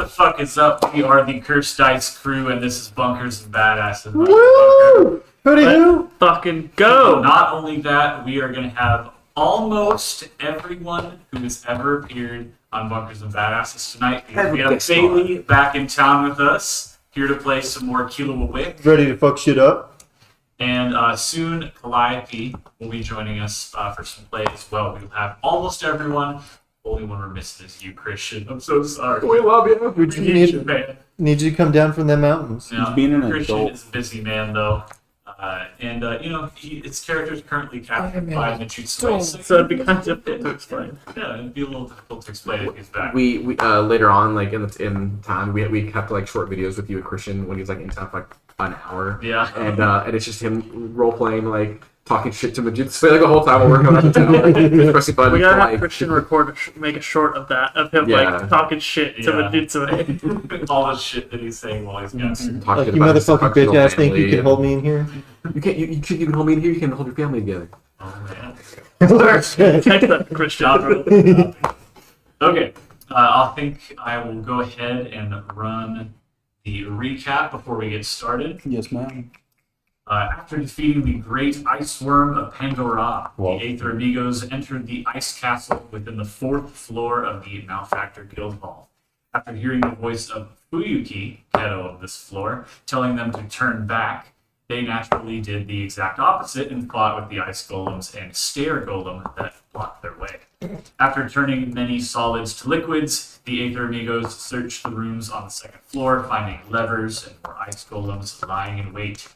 the fuck is up? We are the Cursed Dice crew, and this is Bunkers and Badasses. Woo! Howdy-ho! Fucking go! Not only that, we are going to have almost everyone who has ever appeared on Bunkers and Badasses tonight. We have Bailey back in town with us, here to play some more Kilo Wick. Ready to fuck shit up? And soon, Calliope will be joining us for some play as well. We'll have almost everyone. Only one we're missing is you, Christian. I'm so sorry. We love you. Would you need you to come down from the mountains? Yeah, being an Christian adult. is a busy man, though. Its character is currently captured by the Jutsu. So it'd be kind of difficult to explain. Yeah, it'd be a little difficult to explain if he's back. We later on, like in time, we kept like short videos with you and Christian when he was like in town for like an hour. Yeah. And it's just him role playing, like talking shit to Majutsu like the whole time while we're going out town. Pressing buttons We gotta to, have Christian record, make a short of that, of him like talking shit to Majutsu. All the shit that he's saying while he's guessing. talk Like shit you about his motherfucking bitch ass think you family. can hold me in here? You can't. You can hold me in here. You can hold your family together. Oh, man. Take that, Christian. Okay, I will go ahead and run the recap before we get started. Yes, ma'am. After defeating the great ice worm of Pandora, Whoa. the Aether Amigos entered the ice castle within the 4th floor of the Malefactor Guild Hall. After hearing the voice of Fuyuki, Keto of this floor, telling them to turn back, they naturally did the exact opposite and fought with the ice golems and stair golem that blocked their way. After turning many solids to liquids, the Aether Amigos searched the rooms on the 2nd floor, finding levers and more ice golems lying in wait.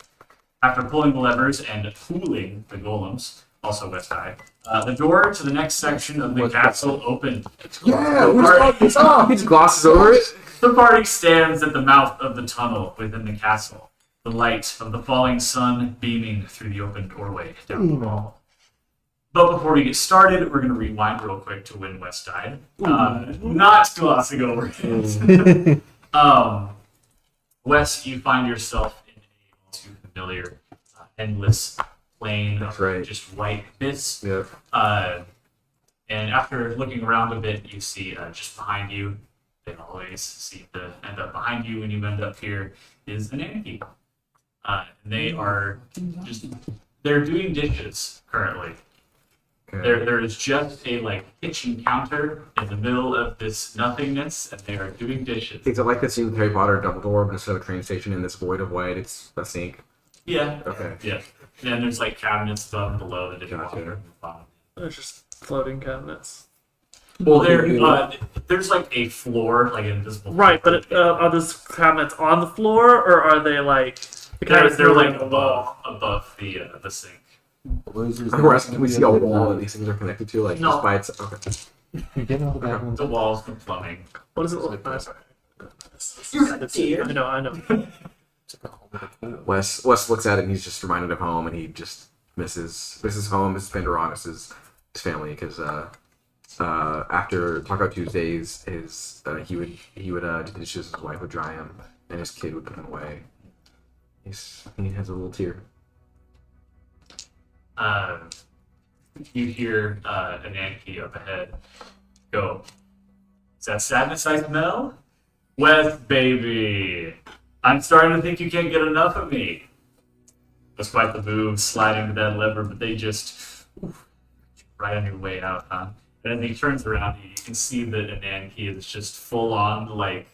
After pulling the levers and cooling the golems, also West High, the door to the next section of the castle opened. Yeah, he just glosses over it. The party stands at the mouth of the tunnel within the castle, the light of the falling sun beaming through the open doorway down the hall. But before we get started, we're going to rewind real quick to when West died. Not glossing over it. Wes, you find yourself in a too familiar, endless plain of just white abyss. Yeah. And after looking around a bit, you see just behind you, they always seem to end up behind you when you end up here, is an Anarchy. And they are they're doing dishes currently. Okay. There is just a kitchen counter in the middle of this nothingness, and they are doing dishes. Is it like the scene with Harry Potter and Dumbledore, but instead of a train station in this void of white, it's a sink? Yeah. Okay. Yeah. And there's cabinets above and below the Gotcha. water. There's just floating cabinets. Well, there's a floor, an invisible. Right, but are those cabinets on the floor, or are they they're moving above the sink. We're asking, can we see a wall that these things are connected to, No. just by its... Okay. You're getting all the bad ones. The walls, the plumbing. What does it look like? I know. Wes looks at it and he's just reminded of home, and he just misses home, misses Pandora, misses his family, because after Taco Tuesdays, he would do the dishes, his wife would dry him, and his kid would put him away. He has a little tear. You hear an Anarchy up ahead go, "Is that sadness I smell? Wes, baby, I'm starting to think you can't get enough of me." That's quite the move, sliding to that lever, but they just right on your way out, huh? And then he turns around, you can see that an Anarchy is just full on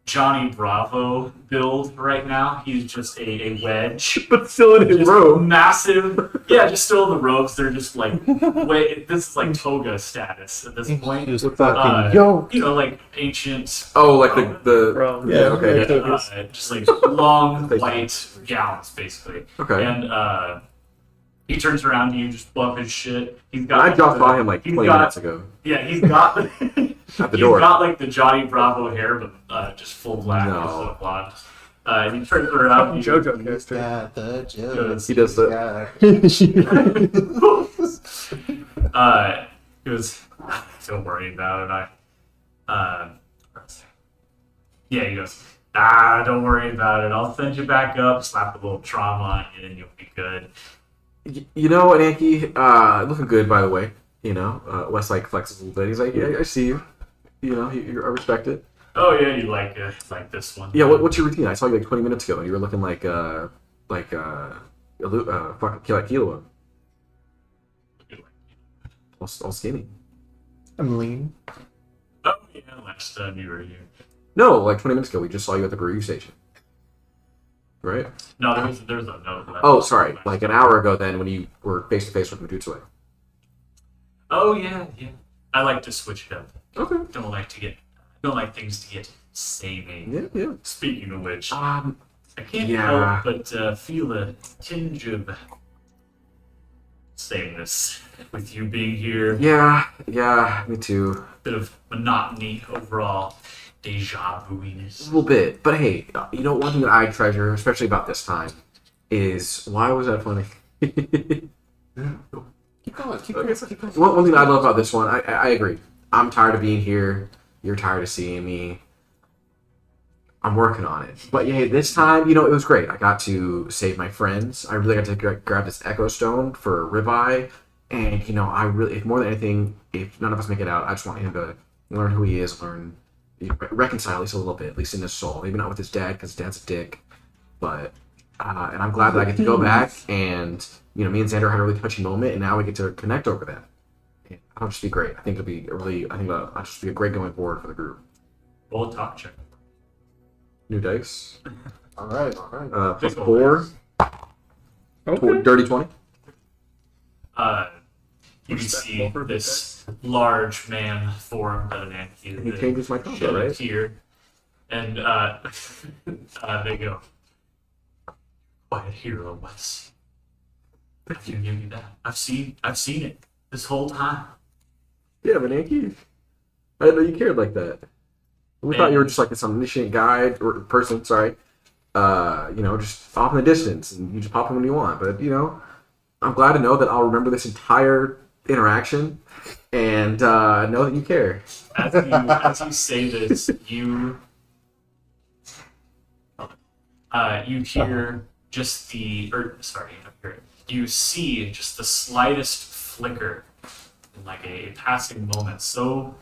Johnny Bravo build right now. He's just a wedge. But still in his Just robe. massive. Yeah, just still in the robes. They're just wait, this is toga status at this point. Just fucking yo. Ancient. Oh, like the Bro. yeah, okay. Just long white gowns, basically. Okay. And he turns around to you, just buff his shit. He's got. I dropped by him 20 minutes ago. Yeah, he's got At the door. He's got the Johnny Bravo hair, but just full black No. instead of blonde. He turns around. JoJo character. Got the jokes. He does the... He goes, "Don't worry about it. Yeah, he goes, don't worry about it. I'll send you back up, slap a little trauma on you, and you'll be good." You know, Anarchy, looking good, by the way. Wes flexes a little bit. He's like, "Yeah, I see you. I respect it." Oh yeah, you like this one. Yeah, what's your routine? I saw you like 20 minutes ago, and you were looking like fucking Killua. All skinny. I'm lean. Oh yeah, last time you were here. No, like 20 minutes ago, we just saw you at the Brew station. Right? No, there's a note left. Oh, sorry. Like an hour ago then when you were face to face with Majutsue. Oh yeah. I like to switch it up. Okay. Don't like things to get samey. Yeah. Speaking of which, Um, I can't yeah. help but feel a tinge of sameness with you being here. yeah, me too. Bit of monotony overall, deja A vu-iness. little bit. But hey, you know, one thing that I treasure, especially about this time, is why was that funny? Keep going. One thing I love about this one, I agree. I'm tired of being here. You're tired of seeing me. I'm working on it. But yeah, this time, it was great. I got to save my friends. I really got to grab this Echo Stone for Ribeye. And, I really, if more than anything, if none of us make it out, I just want him to learn who he is, reconcile at least a little bit, at least in his soul. Maybe not with his dad, because dad's a dick. But, and I'm glad that I get to go back and, me and Xander had a really touchy moment, and now we get to connect over that. And that'll just be great. I think that'll just be a great going forward for the group. Roll a talk check. New dice. All right. Plus 4. Okay. Dirty 20. You see this large man formed of an He changes my combo, right? here, and they go, "Quiet hero, Wes. I can give you that. I've seen it this whole time." Yeah, but Yankee, I didn't know you cared like that. We thought you were just like this omniscient guide or person. Sorry, just off in the distance, and you just pop in when you want. But I'm glad to know that I'll remember this entire interaction and know that you care. As you say this, you hear just you don't hear it. You see just the slightest flicker in like a passing moment, so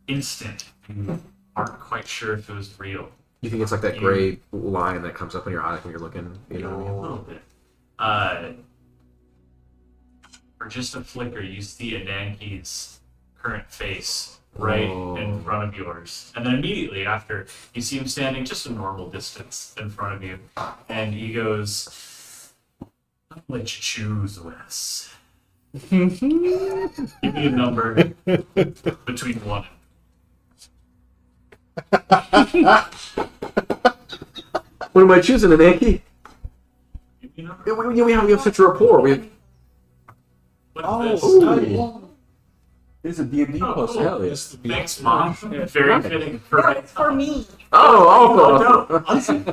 instant you aren't quite sure if it was real. You think it's like that gray line that comes up in your eye when you're looking, A little bit. For just a flicker, you see Ananke's current face right in front of yours. And then immediately after, you see him standing just a normal distance in front of you. And he goes, "I'll let you choose, Wes. Give me a number between 1 What am I choosing, Yankee? Give me a number. We have such a rapport. What is this? It's a D&D Oh, poster. cool. Hell yeah. Thanks, Mom. Very fitting for my For me. Oh,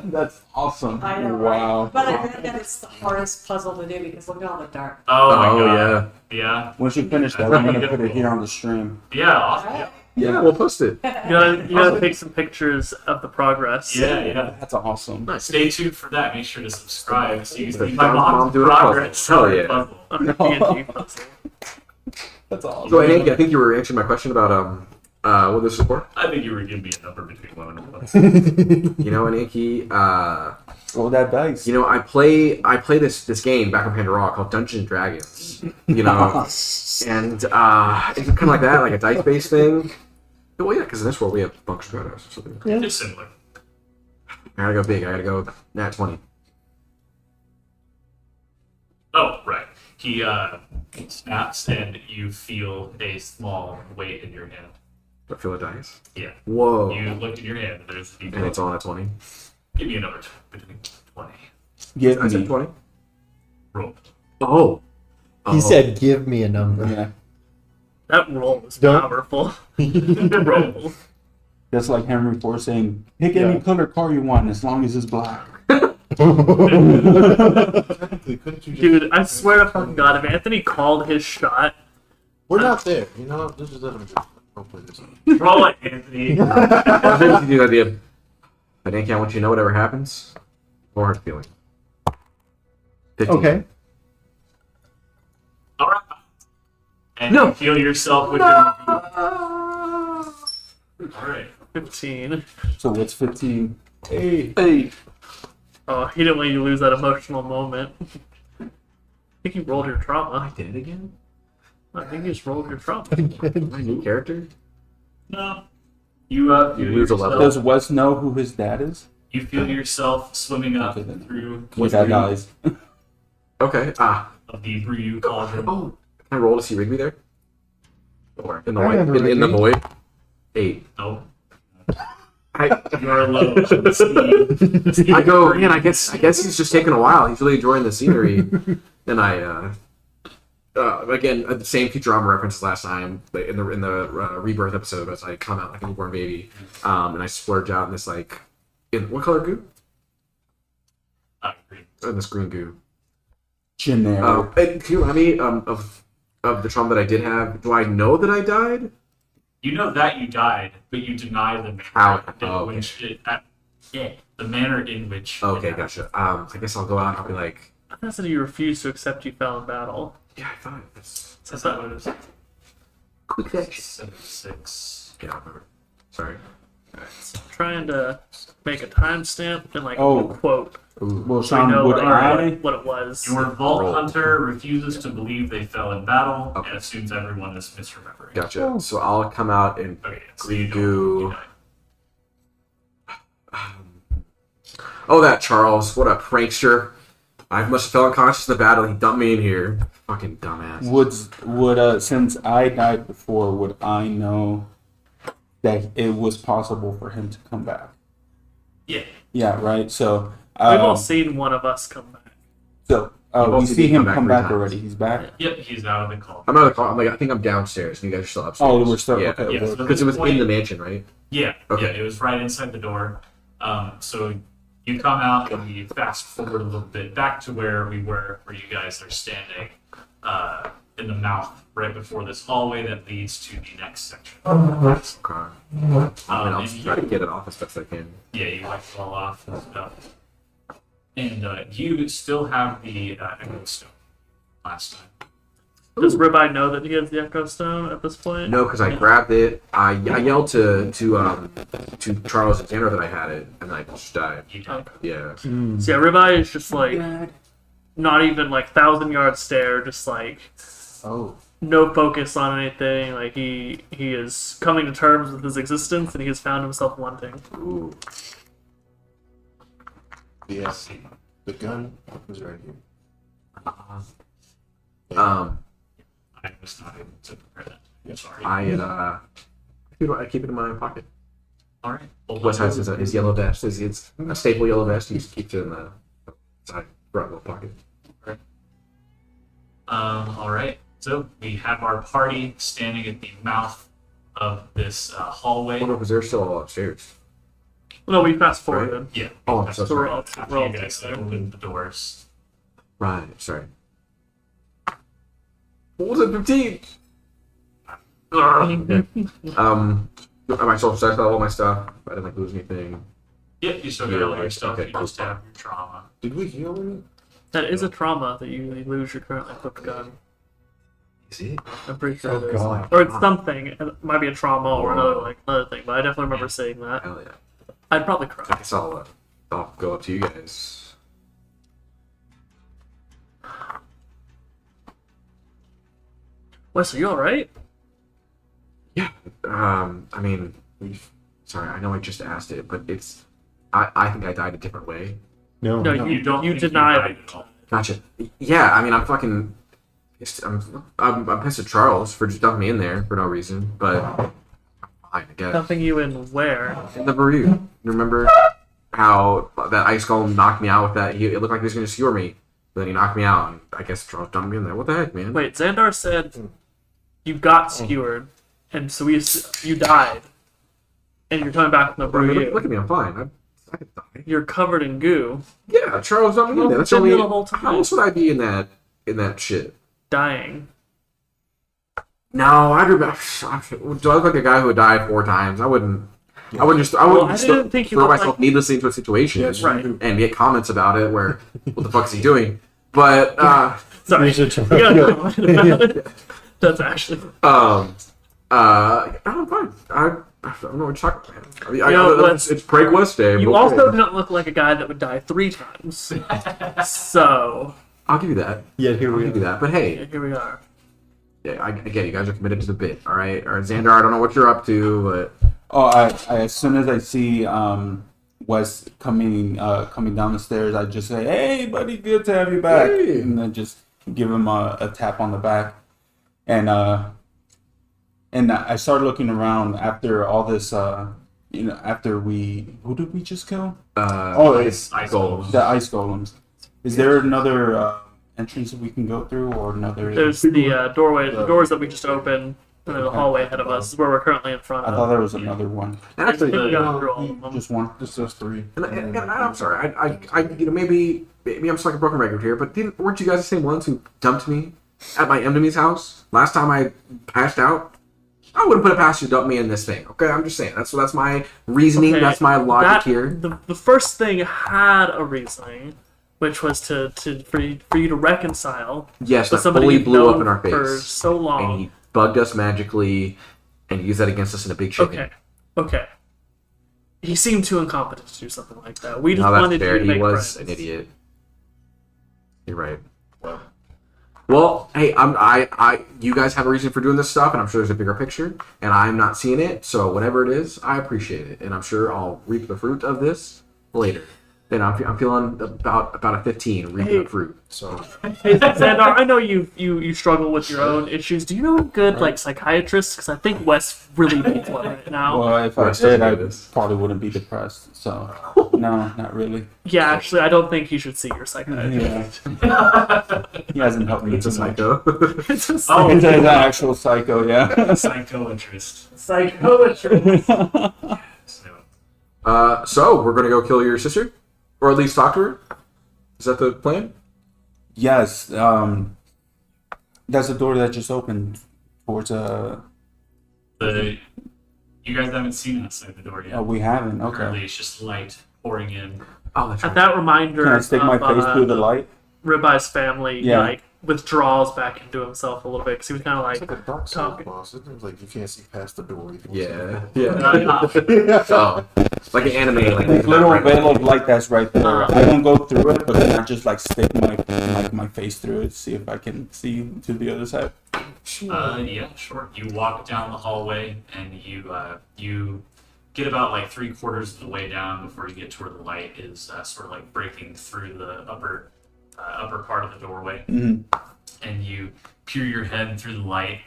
That's awesome. I know. Wow. Right? But I heard that it's the hardest puzzle to do because look at all the dark. Oh my Oh, god. Yeah. Once you finish that, I'm going to put it here on the stream. Yeah. Awesome. yeah, we'll post it. You gotta take some pictures of the progress. Yeah. That's awesome. Nice. Stay tuned for that. Make sure to subscribe so you can see Mom my mom's doing a puzzle. progress. Hell yeah. Puzzle. On the D&D puzzle. That's awesome. So, Yankee, I think you were answering my question about what this is for. I think you were giving me a number between 1 and 1. Yankee, Roll that dice. I play this game back on Pandora called Dungeons and Dragons. And it's kind of like that, like a dice-based thing. Well, yeah, because in this world we have Bunk Stratos or something. Yeah. It's similar. I gotta go big. I gotta go nat 20. Oh, right. He snaps and you feel a small weight in your hand. I feel a dice. Yeah. Whoa. You look in your hand and there's And it's on a 20. Give me a number between 20. Give I said me. 20. Roll. Oh. He said, "Give me a number." Yeah. That roll was Don't- powerful. Roll. Just like Henry Ford saying, pick any color car you want as long as it's black. Dude, I swear to fucking God, if Anthony called his shot, We're not there. This is it. Don't play this. Roll it, Anthony. I think you do the idea. But Yankee, I want you to know whatever happens. No hard feeling. 15. Okay. All right. And No. you feel yourself within the group. All right. 15. So what's 15? Hey. Hey. Oh, he didn't let you lose that emotional moment. I think you rolled your trauma. I did it again? I think you just rolled your trauma. My new character? No. You feel lose a level. Does Wes know who his dad is? You feel yourself swimming up Okay, then. through Your dad dies. Okay. of the Ryu cauldron. Oh, can I roll to see Rigby there? Or in the I void? remember In the Rigby. void? 8. No. I You're alone on the steam. I go, man. I guess he's just taking a while. He's really enjoying the scenery. And I again the same Futurama references last time in the rebirth episode as I come out like a newborn baby, and I splurge out in this like in what color goo? Green. In this green goo. Generic. And can you remind me of the trauma that I did have? Do I know that I died? You know that you died, but you deny the manner How? in Oh, okay. which the manner in which. Okay, it happened. gotcha. I guess I'll go out and I'll be like, I thought that you refused to accept you fell in battle. yeah, I thought that's Is that what it is? quick action. 76. Yeah, I remember. Sorry. I'm trying to make a timestamp and like Oh. a quote. Ooh. Well, So we Sean, know would like, I? what it was. Your Vault Roll. Hunter refuses to believe they fell in battle Okay. and assumes everyone is misremembering. Gotcha. So I'll come out and Okay, so you Goo. died. oh, that Charles, what a prankster! I must have fell unconscious in the battle. He dumped me in here. Fucking dumbass. Would since I died before, would I know that it was possible for him to come back? Yeah. Yeah, right. So We've all seen one of us come back. so You've you also see seen him him come back back 3 times. already. He's back. Yep, he's out of the call. I'm out of the call. I'm like, I think I'm downstairs, and you guys are still upstairs. Oh, we're still Yeah. okay. Yeah, so Because it was Point- in the mansion, right? Yeah, Okay. yeah, it was right inside the door. So you come out and we fast forward a little bit back to where we were, where you guys are standing in the mouth right before this hallway that leads to the next section. Okay. I mean, I'll and try to you- get it off as best I can. Yeah, you wipe it all off and stuff. And you still have the Echo Stone last time. Does Ribeye know that he has the Echo Stone at this point? No, because I grabbed it. I yelled to Charles and Tanner that I had it, and I just died. You did. Okay. Yeah. So yeah, Ribeye is just like not even like 1,000-yard stare, just like Oh. no focus on anything. Like he is coming to terms with his existence, and he has found himself wanting. Ooh. Yes. The gun was right here. I was not able to prepare that. Yeah. Sorry. I keep it in my pocket. All right. Hold Wes on. has his yellow vest. It's a staple yellow vest. He just keeps it in the side front little pocket. All right. So we have our party standing at the mouth of this I hallway. wonder if they're still all upstairs. No, we fast forwarded. Yeah. Oh, I'm so So we're sorry. all, After we're all you guys there. opened the doors. Right. Sorry. What was it? 15. Am I still upset about all my stuff? I didn't like lose anything. Yep, you still got all your stuff. Okay, You just have your trauma. Did we heal any? That is a trauma that you lose your currently equipped gun. Is it? I'm pretty sure Oh, it is. God. Or it's something. It might be a trauma or another thing, but I definitely remember seeing that. Hell yeah. I'd probably I cry. guess I'll go up to you guys. Wes, are you alright? Yeah. I mean, sorry. I know I just asked it, but it's. I think I died a different way. No. No, no. you don't you think denied died it. at all. Gotcha. Yeah. I mean, I'm fucking. I'm pissed at Charles for just dumping me in there for no reason, but fine, I guess. Dumping you in where? In the Baru. You remember how that ice golem knocked me out with that? It looked like he was going to skewer me. But then he knocked me out, and I guess Charles dumped me in there. What the heck, man? Wait, Xandar said you got skewered, and so you died, and you're coming back from the I mean, Baru. look at me, I'm fine. I could die. You're covered in goo, Yeah, Charles dumped me in there. That's Well, only. been the whole time. How else would I be in that shit? dying. No, I'd remember. Do I look like a guy who would die 4 times? I wouldn't. I wouldn't just. I Well, wouldn't I just didn't think you throw looked myself like- needlessly into a situation Yes, Right. you do. and get comments about it. Where what the fuck is he doing? But Sorry, You should try- we gotta comment about it. That's actually I'm fine. I don't know what you're talking about. I mean, You know, it's Break West Day. You but also okay. don't look like a guy that would die 3 times. So, I'll give you that. Yeah, here I'll we give you are. that. But hey, yeah, here we are. yeah, again, you guys are committed to the bit, all right? Or Xander, I don't know what you're up to, but Oh, I as soon as I see Wes coming down the stairs, I just say, "Hey, buddy, good to have you back," Hey. and then just give him a tap on the back, and I started looking around after all this. After who did we just kill? Ice golems. The ice golems. Is there another entrance that we can go through, or another? There's the doorway, the doors that we just opened, and there's a hallway ahead of us, is where we're currently in front I of. thought there was another one. I think actually, we got through all of them. Just one. This is 3. and I'm sorry, maybe I'm stuck a broken record here, but weren't you guys the same ones who dumped me at my enemy's house last time I passed out? I wouldn't put it past you to dump me in this thing. Okay, I'm just saying that's my reasoning. Okay, That's my logic that- here. The first thing had a reasoning, which was for you to reconcile Yes, with that somebody fully you've blew up known in our for face, so and long. he bugged us magically, and used that against us in a big chicken. Okay. He seemed too incompetent to do something like that. We just No, that's wanted fair. you to He make was friends. an idiot. You're right. Well, hey, I, you guys have a reason for doing this stuff, and I'm sure there's a bigger picture, and I'm not seeing it. So whatever it is, I appreciate it, and I'm sure I'll reap the fruit of this later. And I'm feeling about a 15 reaping the fruit. So, Hey, Xandar, I know you struggle with your own issues. Do you know a good like psychiatrist? Because I think Wes really needs one right now. Well, if I Wes did, doesn't I do this. probably wouldn't be depressed. So, no, not really. Yeah, actually, I don't think you should see your psychiatrist. Yeah. He hasn't helped me It's a too much. psycho. It's a Oh, It's an actual psycho, yeah. psychoatrist. psychiatrist. So, So we're gonna go kill your sister, or at least talk to her. Is that the plan? Yes, that's a door that just opened towards you guys haven't seen outside the door yet. Oh, we haven't. Currently, Okay. it's just light pouring in. Oh, that's At right. that reminder Can I stick my of, face through the light? Ribye's family, Yeah. like withdraws back into himself a little bit because he was kind of it's like, like a dark side talking. boss. It seems like you can't see past the door. You can Yeah, see yeah. So, like an anime, like Little veil of light that's right there. Uh. I don't go through it, but then I just like stick my face through it, see if I can see to the other side. Yeah, sure. You walk down the hallway, and you get about like 3/4 of the way down before you get to where the light is sort of like breaking through the upper part of the doorway. Mhm. And you peer your head through the light,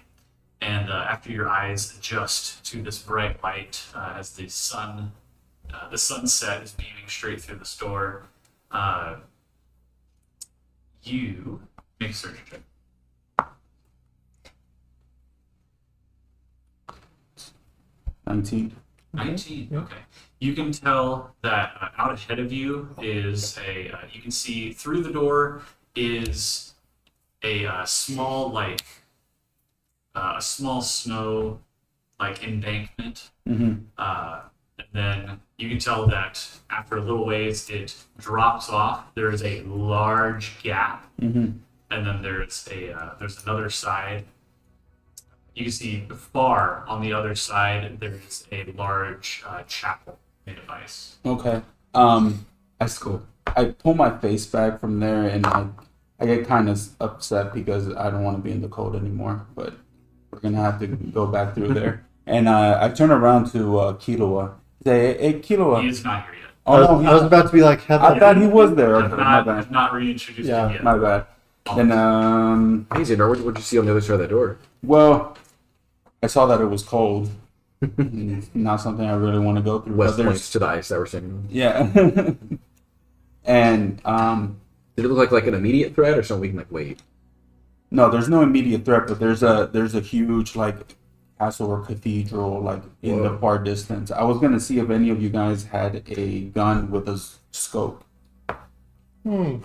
and after your eyes adjust to this bright light as the sunset is beaming straight through the store, you make a search check. 19. 19. Okay. You can tell that out ahead of you is you can see through the door is a small a small snow embankment. Mm-hmm. And then you can tell that after a little ways it drops off. There is a large gap, Mm-hmm. and then there's another side. You can see far on the other side there's a large chapel made of ice. Okay. That's cool. I pull my face back from there, and I get kind of upset because I don't want to be in the cold anymore. But we're gonna have to go back through there. And I turn around to Kilua. Say, hey, Kilua. He is not here yet. Oh no, I was about to be like, have I thought he was there. I've Okay, my not, bad. not reintroduced Yeah, him yet. My bad. Then Hey, Xander, what'd you see on the other side of that door? well, I saw that it was cold. Not something I really want to go through. West but there's- points to the ice that we're saying. Yeah. And Did it look like an immediate threat or something we can wait? no, there's no immediate threat, but there's a huge castle or cathedral in the Whoa. far distance. I was gonna see if any of you guys had a gun with a scope. What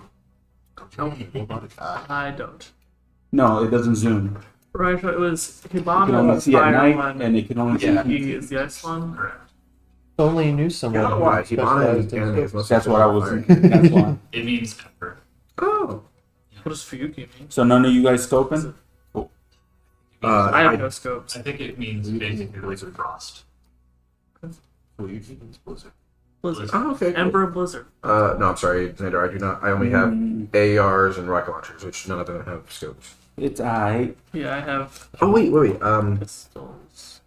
about a guy? I don't. No, it doesn't zoom. Right, so it was You can only Hibana, the see at fire night, one, and it can only see. Yuki is the ice one. Correct. If only you knew someone. Yeah, who why? Hibana specialized in anime is scopes. mostly That's what I was. fire. That's why. It means emperor. Oh. What does Fuyuki mean? So none of you guys scoping? I have I- no scopes. I think it means basically like frost. Well, you keep it Blizzard. Blizzard. Oh, okay. Cool. Ember and Blizzard. No, I'm sorry, Xander. I do not. I only have ARs and rocket launchers, which none of them have scopes. It's alright. Yeah, I have Oh wait. pistols.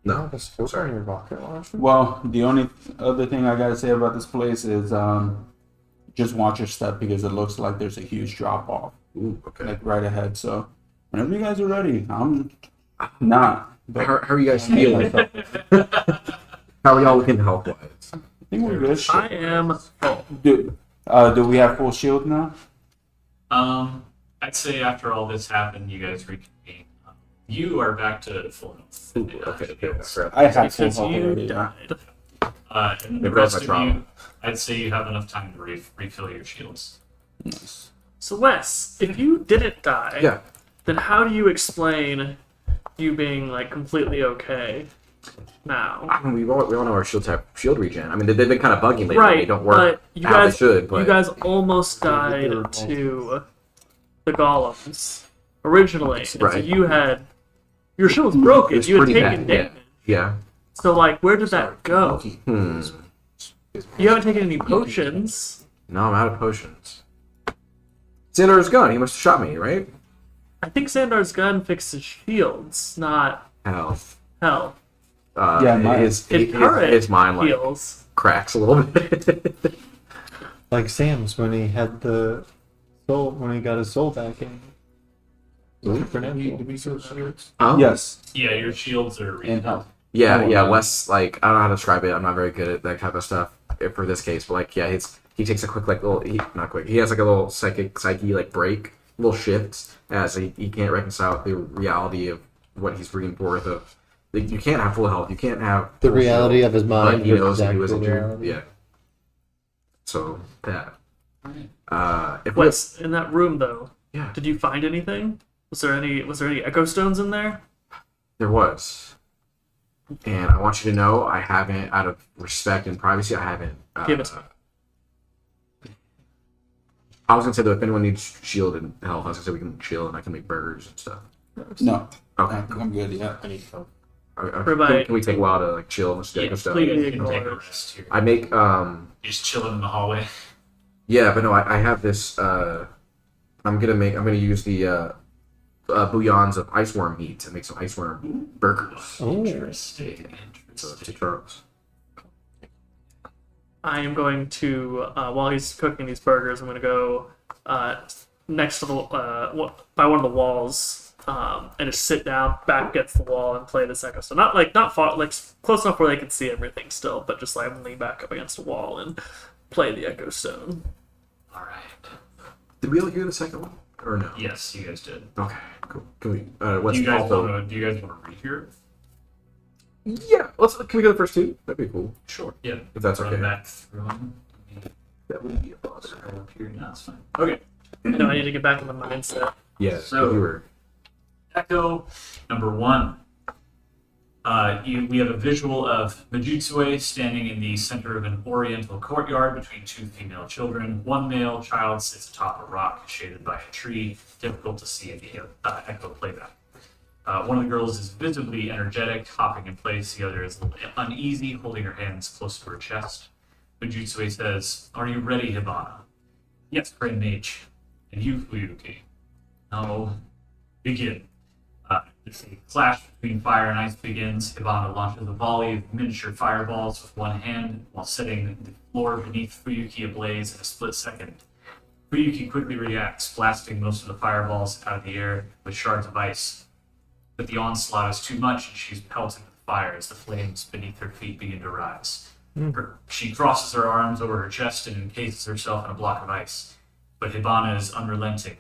No. The scope sorry. on your rocket launcher? Well, the only other thing I gotta say about this place is just watch your step because it looks like there's a huge drop off, Ooh, okay. like right ahead. So whenever you guys are ready, I'm not. But How are you guys I hate feeling? myself. How are y'all looking health wise? I think we're good. I am full. Do we have full shield now? I'd say after all this happened, you guys reconvene. You are back to full health. Okay. I have full Because health you already. Yeah. died. And the Maybe rest that's of my you, trauma. I'd say you have enough time to refill your shields. Nice. So Wes, if you didn't die, Yeah. then how do you explain you being like completely okay now? I mean, we all know our shield regen. I mean, they've been kind of buggy lately. Right, They don't work but you how guys, they should. But you guys almost died to the golems originally. And so Right. you had your shield was broken. It was You had pretty taken bad, yeah. damage. yeah. So like, where did that go? Hmm. You haven't taken any potions. No, I'm out of potions. Xander's gun. He must have shot me, right? I think Sandar's gun fixes shields, not Health. health. Yeah, mine- His turret his mine like heals. cracks a little bit. Like Sam's when he had the soul, when he got his soul back in. Supernatural. Oh. Yes, Yeah, your shields are and refilled. health. Yeah, Oh, yeah. wow. Wes, like, I don't know how to describe it. I'm not very good at that type of stuff for this case. But like, yeah, he takes a quick not quick. He has like a little psyche like break, little shifts as he can't reconcile the reality of what he's bringing forth of. Like, you can't have full health. You can't have The full reality shield, of his but mind he knows versus that he was actual injured. reality. Yeah. So that. If Wes, in that room though, yeah, did you find anything? Was there any echo stones in there? there was. And I want you to know, I haven't, out of respect and privacy, I haven't. Give it to me. I was gonna say that if anyone needs shield and health, I was gonna say we can chill and I can make burgers and stuff. No, Okay. I think I'm good. Yeah. I need help. Provide- Can we take a while to like chill and Yeah, stuff? please. you can take a rest here. I make You're just chilling in the hallway. yeah, but no, I have this. I'm gonna use the bouillons of ice worm meat to make some ice worm burgers. Oh. Interesting. So take turtles. I am going to while he's cooking these burgers, I'm going to go next to the by one of the walls and just sit down back against the wall and play this echo. So not far, like close enough where they can see everything still, but just like lean back up against the wall and play the echo stone. All right. Did we all hear the second one or no? Yes, you guys did. Okay, cool. Can we? Do What's you guys also? want to? Do you guys want to rehear it? Yeah. Can we go the first two? That'd be cool. Sure. Yeah. If that's Run okay. back through them. That would be awesome. Scroll up here. No, it's fine. Okay. No, I need to get back in the mindset. Yeah. So- we were. Echo number 1. We have a visual of Majutsue standing in the center of an oriental courtyard between 2 female children. One male child sits atop a rock shaded by a tree, difficult to see in the echo playback. One of the girls is visibly energetic, hopping in place. The other is a little uneasy, holding her hands close to her chest. Majutsue says, "Are you ready, Hibana?" "Yes, Grand Mage." "And you, Fuyuki?" "No." "Begin." The clash between fire and ice begins. Hibana launches a volley of miniature fireballs with one hand while setting the floor beneath Fuyuki ablaze in a split second. Fuyuki quickly reacts, blasting most of the fireballs out of the air with shards of ice. But the onslaught is too much and she's pelted with fire as the flames beneath her feet begin to rise. She crosses her arms over her chest and encases herself in a block of ice. But Hibana is unrelenting,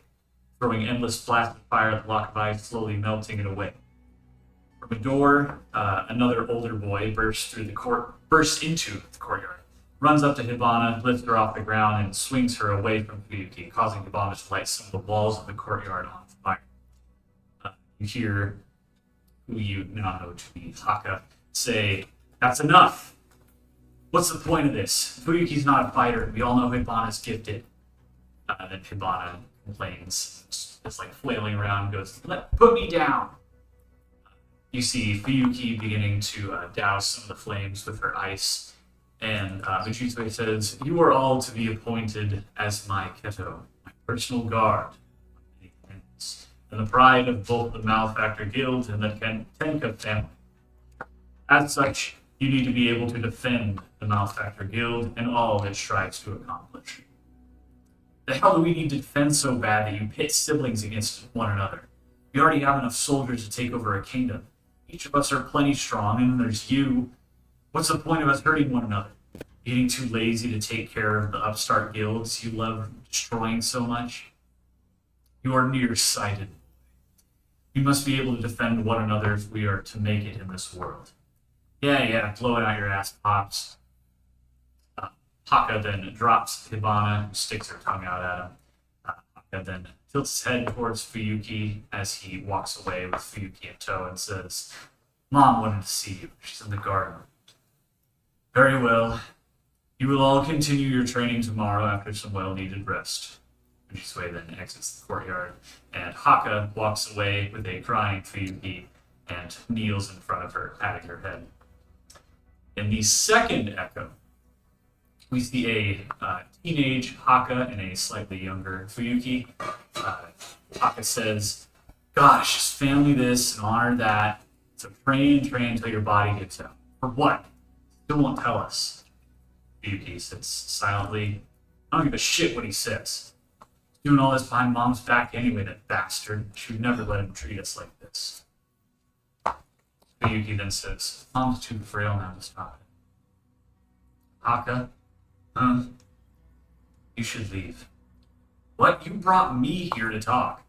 throwing endless blasts of fire at the block of ice, slowly melting it away. From a door, another older boy bursts into the courtyard, runs up to Hibana, lifts her off the ground, and swings her away from Fuyuki, causing Hibana to light some of the walls of the courtyard on fire. You hear who you now know to be Haka say, "That's enough! What's the point of this? Fuyuki's not a fighter. We all know Hibana's gifted." Then Hibana complains, is like flailing around, and goes, "Put me down." You see Fuyuki beginning to douse some of the flames with her ice, and Vijitsu says, "You are all to be appointed as my Keto, my personal guard, and the pride of both the Malefactor Guild and the Tenka family. As such, you need to be able to defend the Malefactor Guild and all it strives to accomplish. The hell do we need to defend so bad that you pit siblings against one another? We already have enough soldiers to take over a kingdom. Each of us are plenty strong, and then there's you. What's the point of us hurting one another? Getting too lazy to take care of the upstart guilds you love destroying so much? You are nearsighted. We must be able to defend one another if we are to make it in this world." Yeah, blow it out your ass, Pops. Haka then drops Hibana, who sticks her tongue out at him. Haka then tilts his head towards Fuyuki as he walks away with Fuyuki in tow and says, "Mom wanted to see you. She's in the garden." "Very well. You will all continue your training tomorrow after some well-needed rest." Fujisue then exits the courtyard, and Haka walks away with a crying Fuyuki and kneels in front of her, patting her head. In the second echo, we see a teenage Haka and a slightly younger Fuyuki. Haka says, "Gosh, just family this and honor that. So train until your body gets out. For what? Still won't tell us." Fuyuki sits silently. "I don't give a shit what he says. He's doing all this behind Mom's back anyway, that bastard. She would never let him treat us like this." Fuyuki then says, "Mom's too frail now to stop it." "Haka? Huh? You should leave." "What? You brought me here to talk."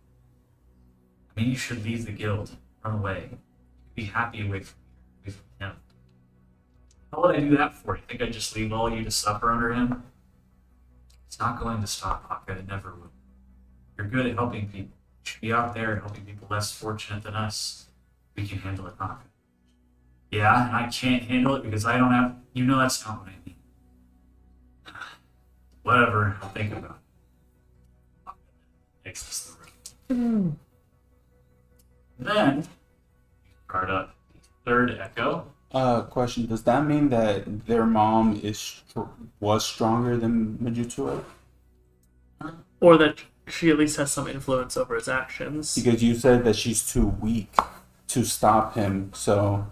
"I mean, you should leave the guild. Run away. You'd be happy away from him." "How would I do that for? You think I'd just leave all you to suffer under him?" "It's not going to stop, Haka. It never will. You're good at helping people. You should be out there helping people less fortunate than us. We can handle it, Haka." "Yeah, and I can't handle it because I don't have... You know that's not what I mean." "Whatever, I'll think about it." Exits the room. Then, start up the third echo. Question: does that mean that their mom was stronger than Majutsu? Or that she at least has some influence over his actions. Because you said that she's too weak to stop him, so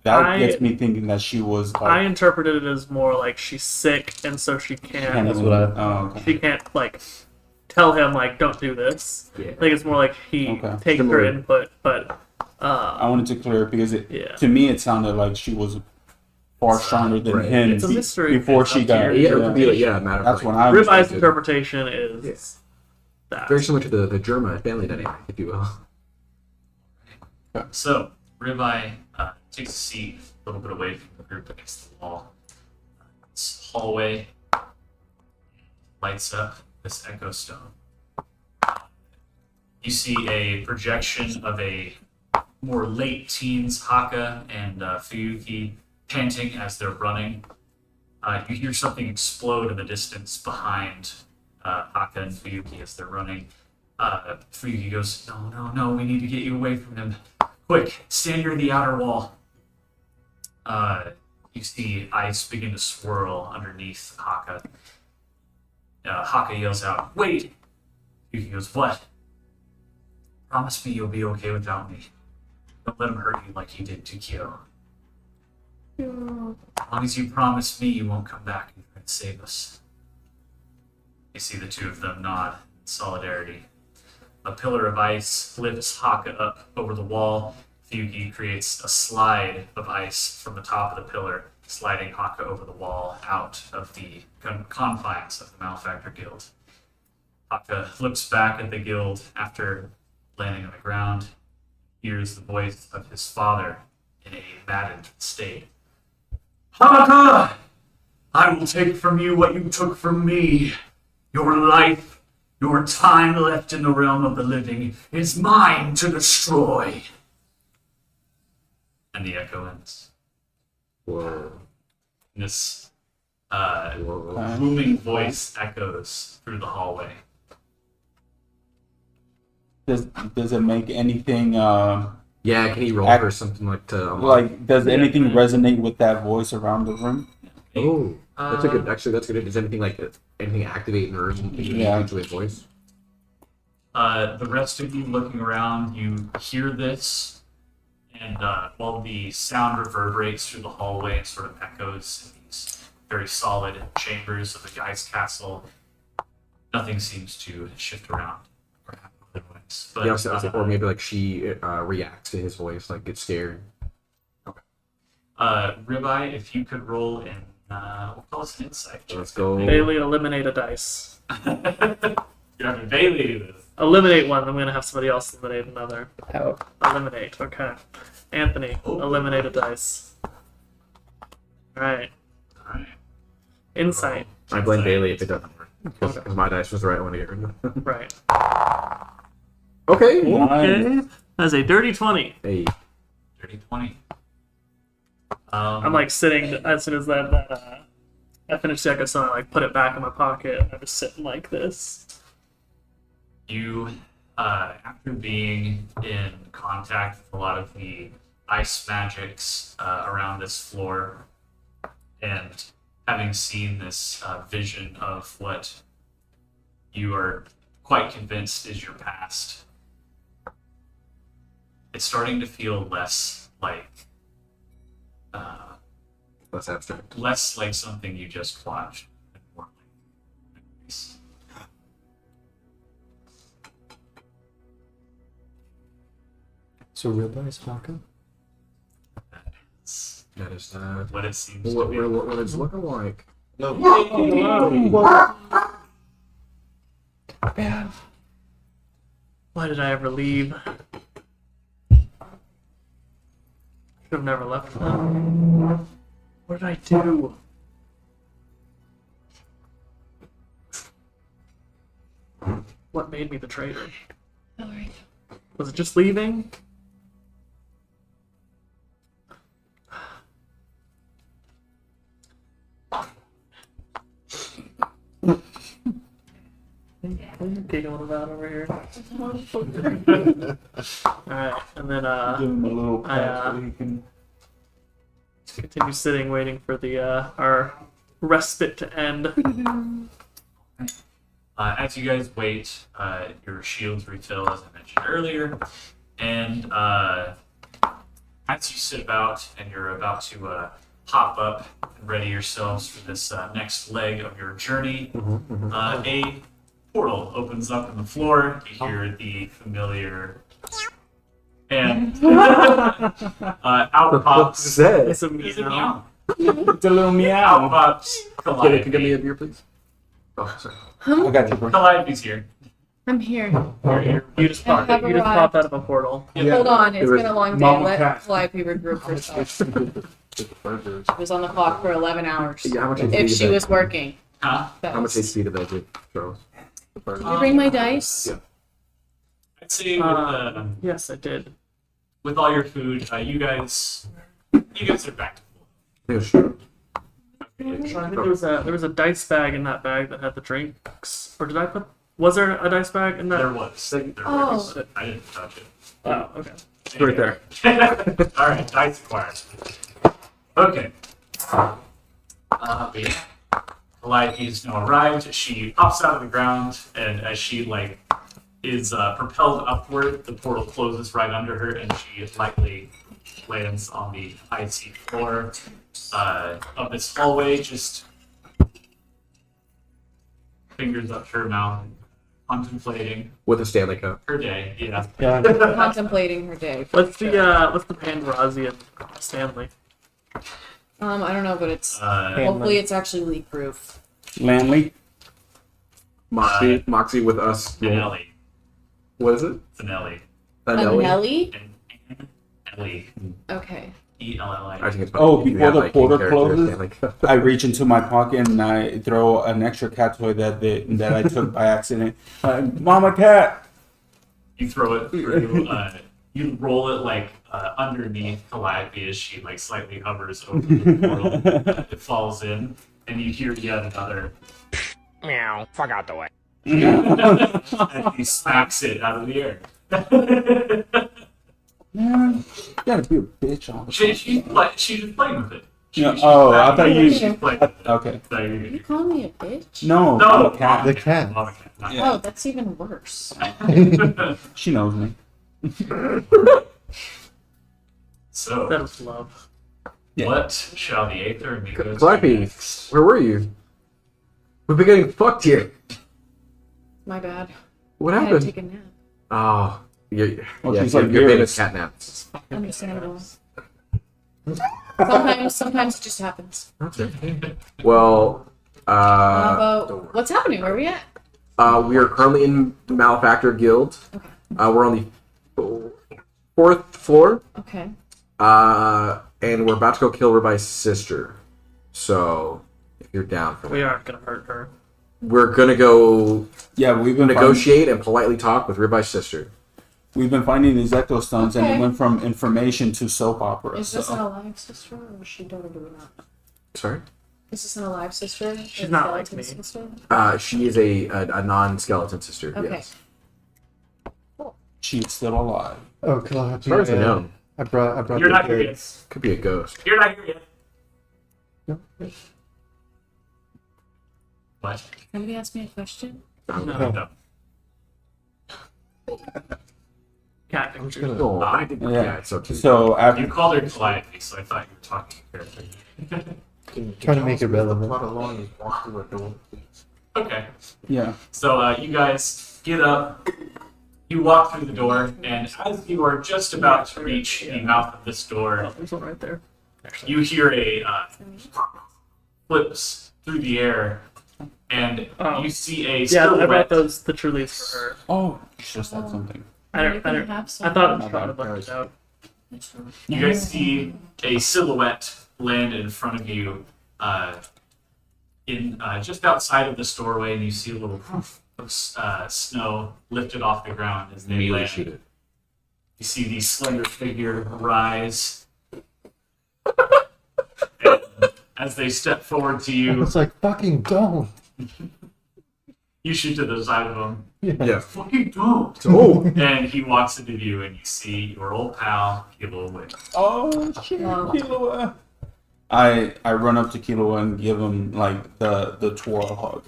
that gets me thinking that she was. Like, I interpreted it as more like she's sick, and so she can't. That's what I. Oh, okay. She can't tell him don't do this. Yeah. I think it's more like he takes her input, but. I wanted to clear it because Yeah. to me it sounded like she was far stronger than him. It's a mystery. Before It's she up to got. your Matter of That's fact. what I. Ribeye's interpretation is that. Very similar to the Germa family dynamic, if you will. So, Ribeye takes a seat a little bit away from the group against the wall. This hallway lights up this echo stone. You see a projection of a more late teens Haka and Fuyuki panting as they're running. You hear something explode in the distance behind Haka and Fuyuki as they're running. Fuyuki goes, No, we need to get you away from him. Quick, stand near the outer wall." You see ice begin to swirl underneath Haka. Haka yells out, "Wait!" Fuyuki goes, "What?" "Promise me you'll be okay without me. Don't let him hurt you like he did to Kyo. As long as you promise me you won't come back and try to save us." You see the two of them nod in solidarity. A pillar of ice lifts Haka up over the wall. Fuyuki creates a slide of ice from the top of the pillar, sliding Haka over the wall out of the confines of the Malefactor Guild. Haka looks back at the guild after landing on the ground, hears the voice of his father in a maddened state. "Haka! I will take from you what you took from me. Your life, your time left in the realm of the living is mine to destroy." And the echo ends. Whoa. This Whoa. booming voice echoes through the hallway. Does it make anything Yeah, can he roll Act- for something like to unlock? Like, does anything resonate with that voice around the room? Oh, that's a good. Actually, that's good. Does anything anything activate in the room? Yeah. Usually a voice. The rest of you looking around, you hear this, and while the sound reverberates through the hallway and sort of echoes in these very solid chambers of the guy's castle, nothing seems to shift around or happen otherwise. But, Yeah, I was or maybe like she reacts to his voice, like gets scared. Ribeye, if you could roll in, we'll call this an insight check. Let's go. Bailey, eliminate a dice. You have to Bailey do this. Eliminate one, I'm gonna have somebody else eliminate another. How? Eliminate, okay. Anthony, eliminate a dice. Alright. Alright. Insight. I blame Bailey if it doesn't work because my dice was the right one to get rid of. Right. Okay. Okay. That's a dirty 20. Hey. Dirty 20. I'm like sitting as soon as I finished the echo song, I like put it back in my pocket and I'm just sitting like this. You, after being in contact with a lot of the ice magics around this floor, and having seen this vision of what you are quite convinced is your past, it's starting to feel less like Less abstract. less like something you just watched, and more like memories. So Ribeye's talking? It's That is what it seems what, to be. what it's looking like. Man. Why did I ever leave? Should have never left them. What did I do? What made me the traitor? Was it just leaving? What are you giggling about over here? Alright, and then Give him a little I, pat so he can. continue sitting waiting for the our respite to end. As you guys wait, your shields refill, as I mentioned earlier, and as you sit about and you're about to hop up and ready yourselves for this next leg of your journey, a portal opens up in the floor. You hear the familiar, and out pops. It's a Is it meow. meow? It's a little Out meow. pops Can you get me a Calliope. beer, please? Oh, sorry. I got you, bro. Calliope's here. I'm here. You just I have popped out of a portal. Hold on, it's was been a long day. Mama Let Cat. Calliope regroup herself. She Burgers. was on the clock for 11 hours. Yeah, how much If HP she did was working. Huh? How much HP did that do, Charles? Did you bring my dice? Yeah. I'd say with, Yes, I did. with all your food, you guys are back to full. Yeah, sure. I think there was a dice bag in that bag that had the drinks. Or did I put? Was there a dice bag in that? There was. There Oh. was. I didn't touch it. Oh, okay. Right there. All right, dice acquired. Okay. But yeah, Calliope's now arrived. She pops out of the ground, and as she is propelled upward, the portal closes right under her, and she lightly lands on the icy floor of this hallway. Just fingers up to her mouth, contemplating With a Stanley Cup. her day. Yeah. Yeah. Contemplating her day. What's the Pandrazi and Stanley? I don't know, but it's Uh, hopefully it's actually leak proof. Lanley. Moxie with us. Ellie. What is it? It's an Ellie. Nelly? And Ellie. Okay. E-L-L-I. I think it's Oh, you before have, the like, portal in-character closes? Stanley Cup. I reach into my pocket and I throw an extra cat toy that I took by accident. Mama cat. You throw it through. You roll it underneath Calliope as she slightly hovers over the portal. It falls in, and you hear yet another. Meow. Fuck out the way. And he smacks it out of the air. Man, you gotta be a bitch on the She just played with it. Yeah, oh, I thought you- She played with it. Okay. So you're You good. call me a bitch? No, No, I'm a cat. The cat. Mama cat, not Yeah. Oh, that's even worse. She knows me. So, That was love. Yeah. what shall the Aether amigos do Clappy, next? where were you? We've been getting fucked here. My bad. What I had to happened? take a nap. Oh, you're, Well, yeah, she's you're, like you're Beerus. famous cat naps. Understandable. Sometimes it just happens. Well, But what's happening? Where are we at? we are currently in the Malefactor Guild. Okay. We're on the fourth floor, Okay. and we're about to go kill Rabbi's sister. So, if you're down for We that, aren't gonna hurt her. we're gonna go Yeah, we've been negotiate and politely talk with Rabbi's sister. We've been finding these echo stones, and Okay. it went from information to soap opera. Is this an So alive sister, or is she totally not? Sorry. Is this an alive sister? She's A not like skeleton me. Sister? She is a non-skeleton sister. Okay. Yes. she's still alive. Oh, Clappy. As far as I know, I brought You're the not here kids. yet. could be a ghost. You're not here yet. No. What? Somebody ask me a question? No. No. Cat I'm just pictures. gonna. Oh, I did. Yeah. Yeah, it's so cute. So You after called her quietly, so I thought you were talking to character. Trying to make it relevant. Plot along is walk through a door, please. Okay. yeah, So you guys get up, you walk through the door, and as you are just about to reach the mouth of this door, Oh, there's one right there. you hear a flips through the air, and Oh. you see a Yeah, I silhouette. brought those the trulies for her. oh, you should have said something. I You're don't. I gonna don't. have I some. thought My I would bad, left guys. it out. You guys see a silhouette land in front of you, in just outside of this doorway, and you see a little poof of snow lifted off the ground as they Immediately land. shoot it. You see the slender figure rise. And as they step forward to you, It's like fucking don't. you shoot to the side of him. Yeah. Fucking don't! Oh. And he walks into view, and you see your old pal, Kilo Win. Oh shit, Wow. Killua. I run up to Killua and give him like the twirl hug.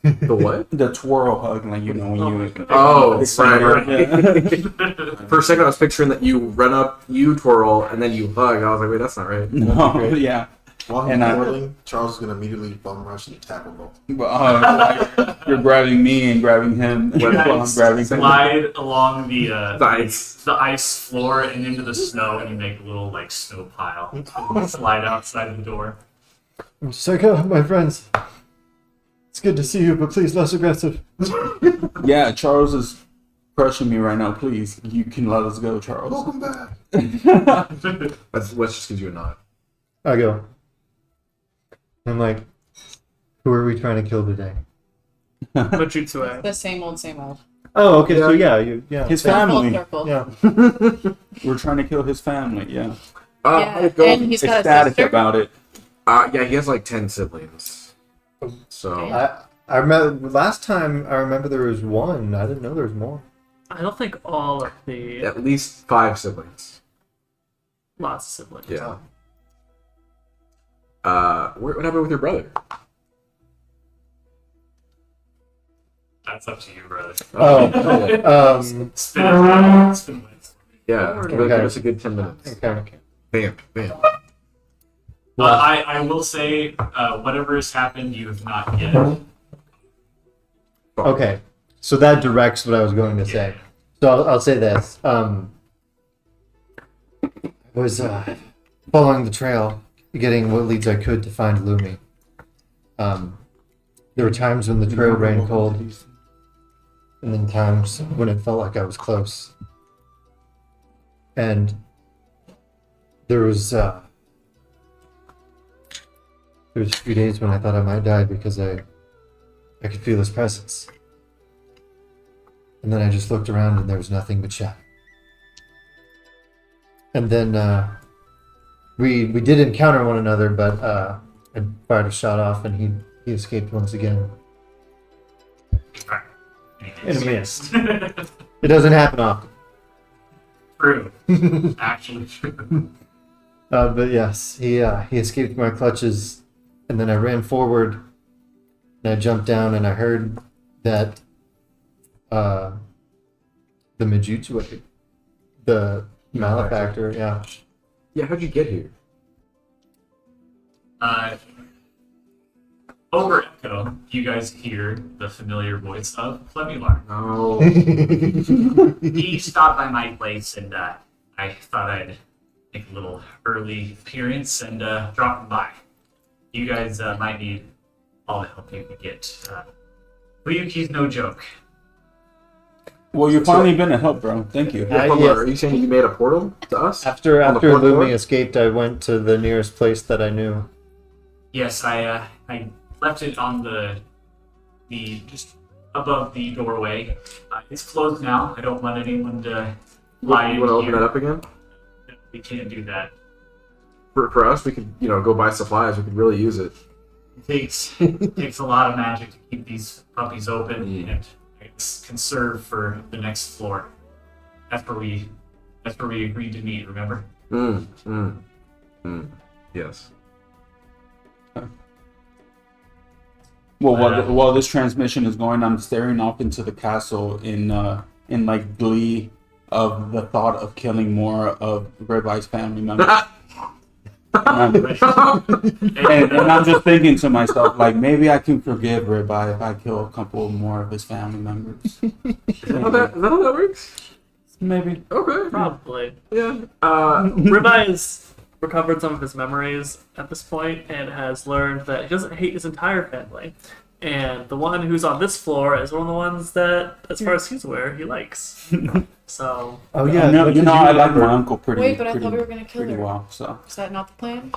The what? The twirl hug, like you know when you. Oh, It's right. Yeah. For a second, I was picturing that you run up, you twirl, and then you hug. I was like, wait, that's not right. No, yeah. While he's And I- twirling, Charles is gonna immediately bum rush and tackle both. But, like, you're grabbing me and grabbing him You while I'm guys grabbing him. slide along the ice. the ice floor and into the snow, and you make a little like snow pile. Slide outside the door. I'm just like, oh, my friends. It's good to see you, but please less aggressive. Yeah, Charles is crushing me right now. Please, you can let us go, Charles. Welcome back. Let's just give you a nod. I go. I'm like, who are we trying to kill today? Majutsu. The same old, same old. Oh, okay. So yeah, yeah. His Full family. circle. Yeah. We're trying to kill his family. Yeah, Yeah, go. and he's got a ecstatic sister. about it. Yeah, he has like 10 siblings. So, Okay. I remember last time. I remember there was one. I didn't know there was more. I don't think all of the at least 5 siblings. lots of siblings. Yeah. What happened with your brother? That's up to you, brother. Oh. Spin it. Spin it. Yeah, give us a good 10 minutes. Okay. Bam, bam. I will say, whatever has happened, you have not yet. Okay. So that directs what I was going to say. So I'll say this. I was following the trail, getting what leads I could to find Lumi. There were times when the trail ran cold, and then times when it felt like I was close. And there was a few days when I thought I might die because I could feel his presence. And then I just looked around and there was nothing but shadow. And then we did encounter one another, but I fired a shot off and he escaped once again. In a miss. It doesn't happen often. True. Actually true. But yes, he escaped my clutches, and then I ran forward, and I jumped down, and I heard that the Mijutsu, the malefactor, yeah. Yeah, how'd you get here? Over echo, you guys hear the familiar voice of Flemilar. Oh. He stopped by my place, and I thought I'd make a little early appearance and drop by. You guys might need all the help you can get. Ryuki's no joke. Well, you've finally been a help, bro. Thank you. Yeah. Are you saying you made a portal to us? After On the fourth Lumi floor? escaped, I went to the nearest place that I knew. Yes, I left it on the just above the doorway. It's closed now. I don't want anyone to lie You in want to open here. that up again? We can't do that. For us, we could, go buy supplies. We could really use it. It takes a lot of magic to keep these puppies open Yeah. and it's conserve for the next floor. That's where we agreed to meet, remember? Yes. Well, while this transmission is going, I'm staring off into the castle in like glee of the thought of killing more of Ribye's family members. and I'm just thinking to myself, like, maybe I can forgive Ribeye if I kill a couple more of his family members. Is that how that works? Maybe. Okay. Probably. Yeah. Ribeye has recovered some of his memories at this point and has learned that he doesn't hate his entire family. And the one who's on this floor is one of the ones that, as far as he's aware, he likes. So. Oh yeah, I know, what you did know, I like remember? my uncle pretty. Wait, but I pretty, thought we were gonna kill pretty her. well. So Is that not the plan?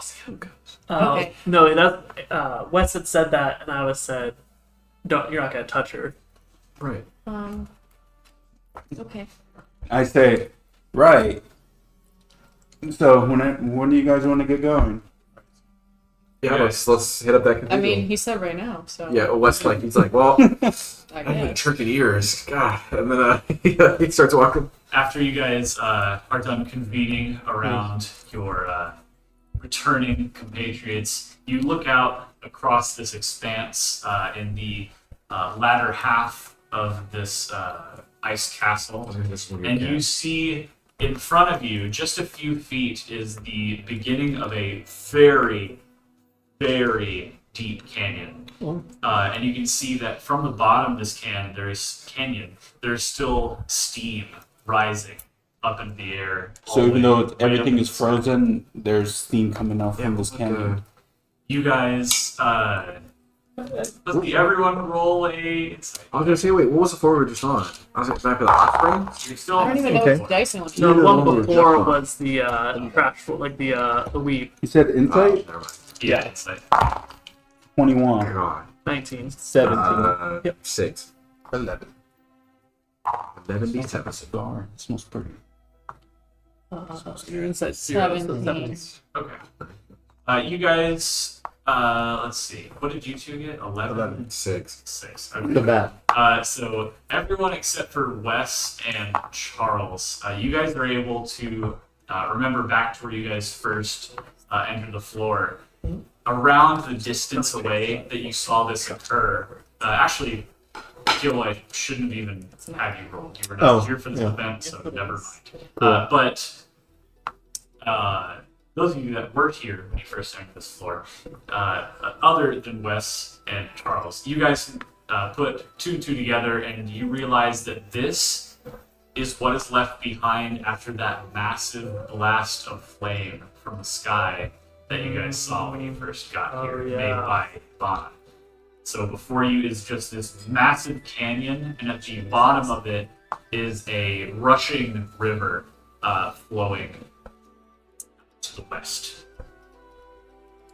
Okay. No, that Wes had said that, and I was said, "Don't, you're not gonna touch her." Right. Okay. I say, right. So when do you guys want to get going? Yeah, let's hit up that cathedral. I mean, he said right now, so. Yeah, Wes he's like, well, I I'm gonna guess. trick ears. God. And then he starts walking. After you guys are done convening around your returning compatriots, you look out across this expanse in the latter half of this ice castle, and you see in front of you, just a few feet, is the beginning of a very, very deep canyon. And you can see that from the bottom of this canyon, there's still steam rising up in the air. all So the even way- though way up everything is inside. frozen, there's steam coming out from this canyon. You guys, let's see, everyone roll a. I was gonna say, wait, what was the floor we were just on? I was like, can I play the hot spring? You're still I don't even know Okay. what dice anyone No, the Yeah, one the one we were before just on. was the trash, like the weep. You said Oh, insight? never mind. Yeah, it's like 21. God. 19. 17. 6. 11. 11d7. Cigar. It smells pretty. Your insight 0, so 17. 17. okay. You guys, let's see. What did you two get? 11? 6. 6. The Okay. bat. So everyone except for Wes and Charles, you guys are able to remember back to where you guys first entered the floor. Around the distance away that you saw this occur, actually, Gil, I shouldn't even have you roll. You were not here for this yeah. event, so never mind. But those of you that were here when you first entered this floor, other than Wes and Charles, you guys put two and two together, and you realize that this is what is left behind after that massive blast of flame from the sky that you guys saw when you first got here, Oh, made yeah. by Bond. So before you is just this massive canyon, and at the bottom of it is a rushing river flowing to the west.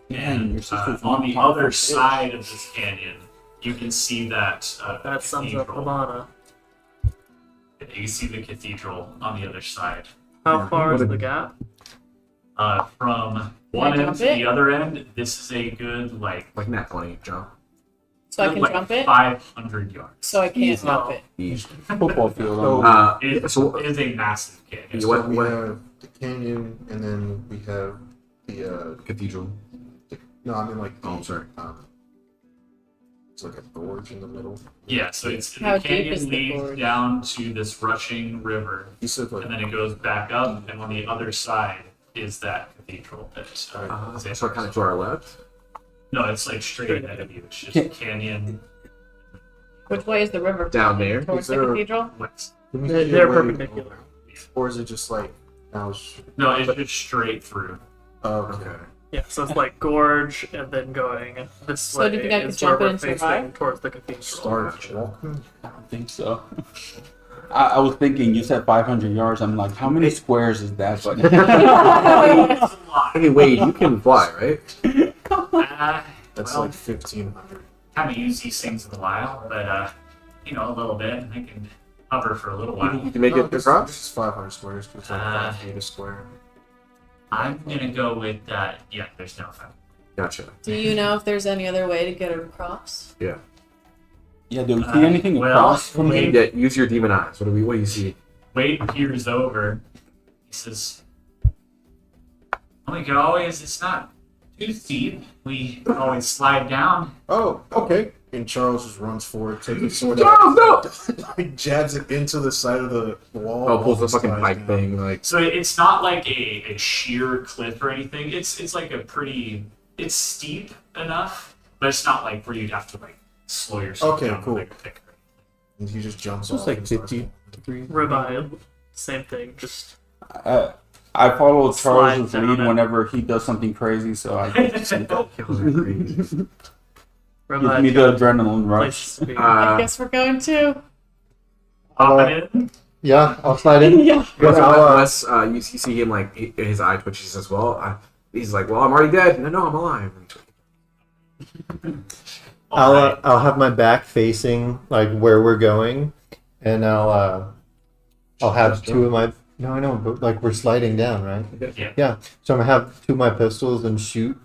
Man, And your sister's on one the powerful other fish. side of this canyon, you can see that That sums up cathedral. Havana. You can see the cathedral on the other side. How far is the gap? From one Can I end to jump it? the other end, this is a good, like, Like nat 20, John. So I can like jump it? 500 yards. So I can't jump it. Football field. It is a massive canyon. So we have the canyon, and then we have the Cathedral. no, I mean like Oh, I'm sorry. it's like a gorge in the middle. Yeah, so it's How the deep canyon is the leads gorge? down to this rushing river, You said like and then it goes back up, and on the other side is that cathedral. That, So kind of to our left. no, it's like straight ahead of you. It's just a canyon Which way is the river? Down there? Towards Is the there- cathedral? west. Can we They're see a way- perpendicular. or is it just like now? No, it's just straight through. Okay. Yeah, so it's like gorge and then going this So way do you think I could is jump where it we're and facing survive? towards the cathedral. Start walking. I don't think so. I was thinking you said 500 yards. I'm like, how many squares is that? But It's a lot. Hey, Wade, you can fly, right? That's Well, like 1,500. haven't used these things in a while, but a little bit. I can hover for a little while. You can make it This across. is 500 squares. It's like 5 feet a square. I'm gonna go with that. Yeah, there's no fun. Gotcha. Do you know if there's any other way to get across? yeah, do we see anything well, across from Wade- here? Yeah, use your demon eyes. What do you see? Wade peers over. He says, "Well, we could always. It's not too steep. We can always slide down." Oh, okay. And Charles just runs forward, takes his sword out, like jabs it into the side of the wall. Oh, pulls the almost fucking dies pipe down. thing. Like, So it's not like a sheer cliff or anything. It's like a pretty. It's steep enough, but it's not like where you'd have to like slow yourself Okay, down. cool. Like, pick. And he just jumps It's off. like and starts 50 walking. Ribeye, same thing. Just I follow Slide Charles' down lead it. whenever he does something crazy, so I gives me ribeye the adrenaline rush. places to be. I guess we're going to. Hop in. Yeah, I'll slide in. Yeah. unless you see him like his eye twitches as well. He's like, "Well, I'm already dead." No, I'm alive. Alright. I'll have my back facing like where we're going, and I'll have two of my. No, I know, but like we're sliding down, right? Yeah. Yeah. So I'm gonna have two of my pistols and shoot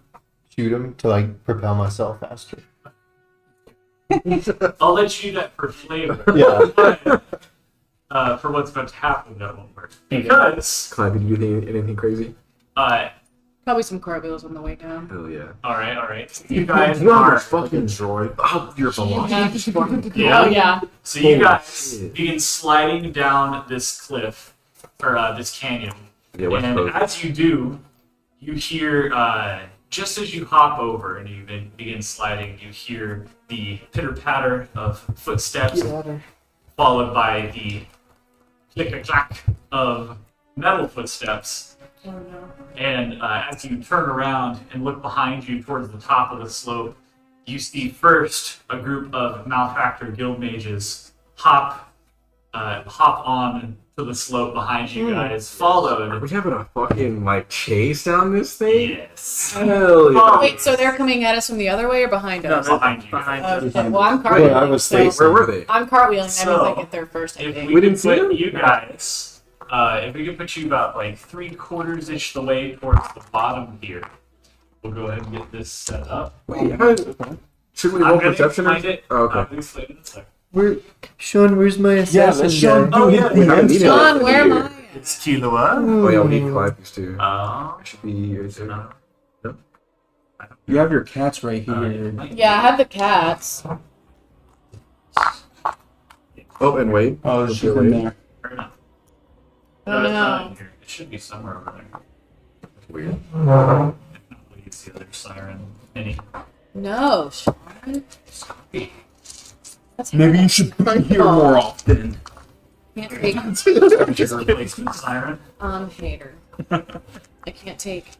them to like propel myself faster. I'll let you do that for flavor. Yeah. But, for what's about to happen, that won't work because. Clive, did you do anything crazy? Probably some cartwheels on the way down. Hell yeah. All right. You guys No, are. Fucking droid. Oh, you're velocity. Yeah. Oh yeah. So you Holy guys shit. begin sliding down this cliff, or this canyon. Yeah, West And Coast. as you do, you hear, just as you hop over and you begin sliding, you hear the pitter-patter of footsteps, followed by the click-a-clack of metal footsteps. Oh no. And as you turn around and look behind you towards the top of the slope, you see first a group of Malefactor guild mages hop on to the slope behind you guys, Are followed. we having a fucking like chase down this thing? Yes. Hell yeah. Oh. Wait, so they're coming at us from the other way or behind No, us? they're Behind you. behind you. Okay, well, I'm Wait, cartwheeling. I was so facing. Where were they? I'm cartwheeling. That means I So, get there first, I If think. we didn't can see put them? you guys, if we can put you about like 3/4-ish the way towards the bottom here, we'll go ahead and get this set up. Wait, should we roll I'm gonna perception? explain it. Oh, okay. I'm gonna explain it in a second. Where, Sean, where's my assassin let's Sean guy? Oh yeah, We haven't needed John, it. where am I? it's Killua. Oh yeah, we need Clive's too. Oh, Should be. no. You have your cats right here. Yeah, I have the cats. Oh, and wait. Oh, she's in there. Fair enough. Oh it's not no. in here. It should be somewhere over there. Weird. If not, we'll use the other siren. Any. No, Sean. That's Maybe you should be here more often. Can't take. Replacement siren. Hater. I can't take.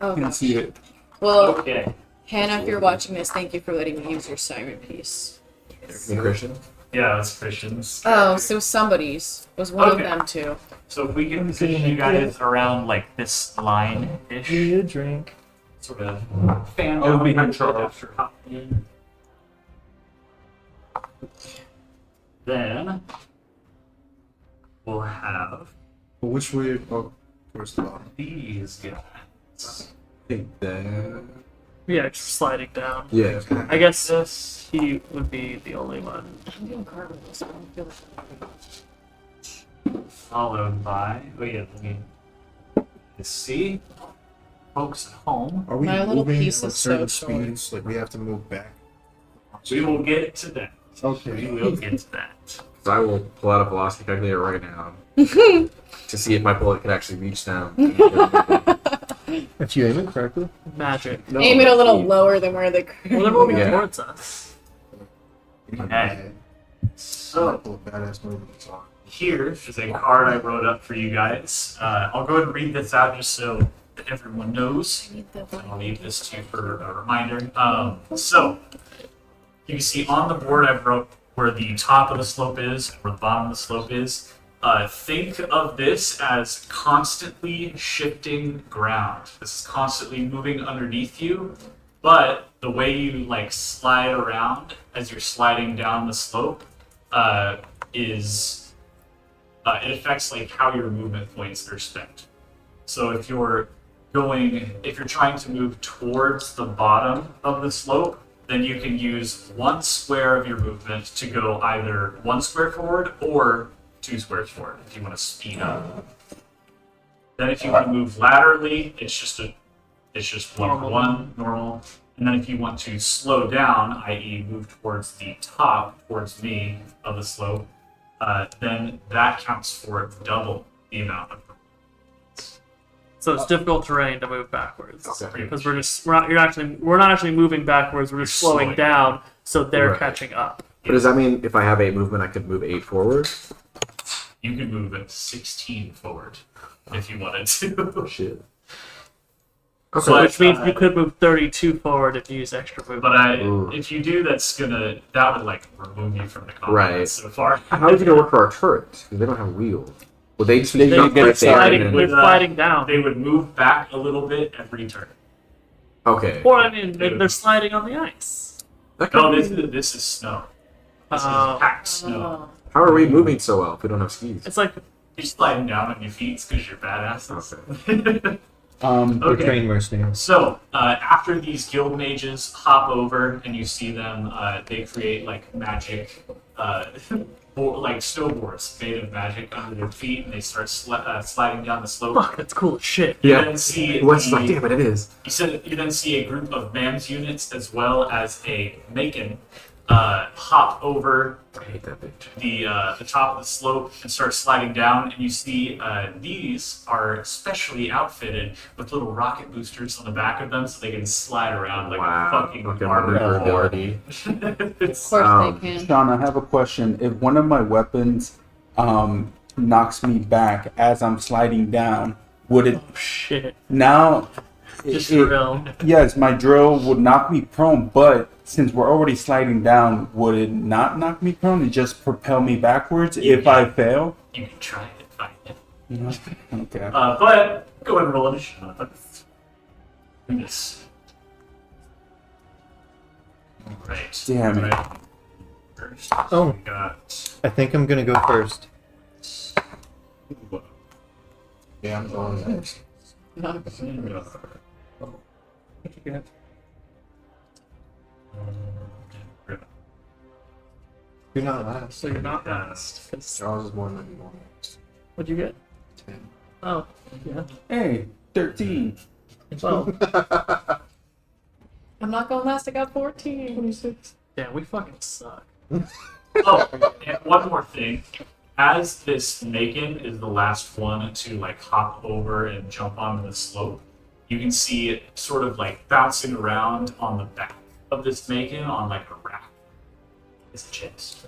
Oh, I can gosh. see it. Well, Okay. Hannah, if you're watching this, thank you for letting me use your siren piece. Me Christian. Yeah, it's Christian's. Oh, so somebody's was one Okay. of them too. So if we can position you guys around like this line-ish, a drink. sort of fan Oh, down we can after try. hopping in. Then we'll have But which way? Oh, towards the bottom. these guys. Take that. Yeah, just sliding down. Yeah. I guess he would be the only one. I'm doing cartwheels, so I don't feel like Followed by. Oh yeah, let me see. Folks at home. Are we My little moving piece at is certain so short. speeds? Like we have to move back. We will get to that. Okay. We will get to that. So I will pull out a velocity calculator right now to see if my bullet could actually reach them. If you aim it correctly. Magic. No, aim it a little he- lower than where the. Well, they're moving Yeah. towards us. Okay. So Badass movements on. here is a card I wrote up for you guys. I'll go ahead and read this out just so that everyone knows. I'll leave this to you for a reminder. So you can see on the board I wrote where the top of the slope is and where the bottom of the slope is. Think of this as constantly shifting ground. This is constantly moving underneath you, but the way you like slide around as you're sliding down the slope is it affects like how your movement points are spent. So if you're trying to move towards the bottom of the slope, then you can use 1 square of your movement to go either 1 square forward or 2 squares forward if you want to speed up. Then if you want to move laterally, it's just 1 normal. And then if you want to slow down, i.e. move towards the top, towards me, of the slope, then that counts for double the amount of movement. So it's difficult terrain to move backwards Okay. because we're not actually moving backwards. We're just slowing slowing down, so they're Right. catching up. But does that mean if I have 8 movement, I could move 8 forward? You can move it 16 forward if you wanted to. Shit. So But, which means you could move 32 forward if you use extra movement. But Ooh. if you do, that would like remove you from the combat Right. so far. How is it gonna work for our turrets? Because they don't have wheels. Well, they just They jump get right there. sliding, and they're then- sliding down. They would move back a little bit every turn. Okay. Or I mean, they're sliding on the ice. That could No, be- this is snow. This Oh. is packed snow. How are we moving so well if we don't have skis? It's like You're sliding down on your feet because you're badasses. We're Okay. trained mercenaries. So, after these guild mages hop over and you see them, they create like magic, like snowboards made of magic under their feet, and they start sliding down the slope. fuck, that's cool as shit. You Yeah. then see What's like, damn it, it is. you then see a group of man's units as well as a Macon hop over I hate that bitch. the top of the slope and start sliding down, and you see these are specially outfitted with little rocket boosters on the back of them so they can slide around like Wow. a fucking Okay, armored maneuverability. It's- Of course Um, they can. Sean, I have a question. If one of my weapons knocks me back as I'm sliding down, would it Oh shit. now? Just it- drill. Yes, my drill would knock me prone, but since we're already sliding down, would it not knock me prone and just propel me backwards if I fail? you can try it, find it. Okay. But go ahead and roll initiative. Yes. Right. Damn it. Right. First, Oh. we got. I think I'm gonna go first. Yeah, I'm going next. You're not last. So you're not last. 'cause- Charles is born 91. What'd you get? 10. Oh, yeah. Hey, 13. Well, I'm not going last. I got 14. yeah, we fucking suck. Oh, and one more thing. As this Macon is the last one to like hop over and jump onto the slope, you can see it sort of like bouncing around on the back of this Macon on like a rack. It's a chest.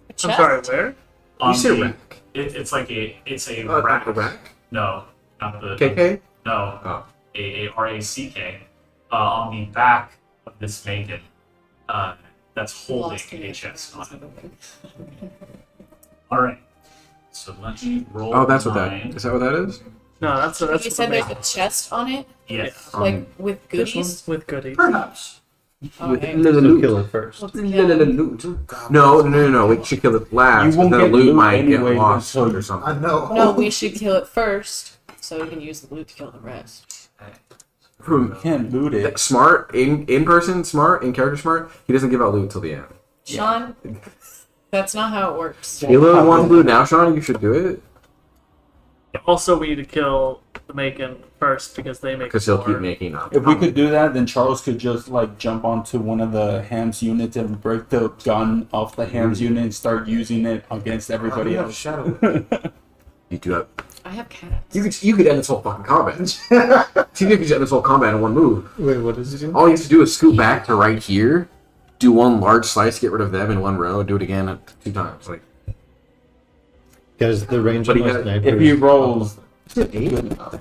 I'm sorry, where? On said the- rack? It's like it's a Not rack. the rack? No, not the KK? No, Oh. a RACK on the back of this Macon. That's holding Lost a it. chest on it. All right. So let's roll. Oh, that's what that nine. is. That what that is? No, that's You what said the there's a chest on it, Yes. like with This one goodies. with goodies. Perhaps. Okay. So kill it first. No. We should kill it last. You won't but get the loot loot might anyway get lost until- or something. I know. No, we should kill it first, so we can use the loot to kill the rest. From Can't loot it. smart in person, smart in character, smart. He doesn't give out loot till the end. Sean, that's not how it works. Halo wants loot now, Sean. You should do it Also, we need to kill the Macon first because they make because he'll more. keep making up. If we could do that, then Charles could just like jump onto one of the Ham's units and break the gun off the Ham's unit and start using it against everybody have a else. shadow. You do that. I have cats. You could end this whole fucking combat. See, you could end this whole combat in one move. Wait, what does it do? All you have to do is scoot back to right here, do one large slice, get rid of them in one row, and do it again 2 times. Like, Because the range But of he my got- sniper If he is- rolls, eight? good enough.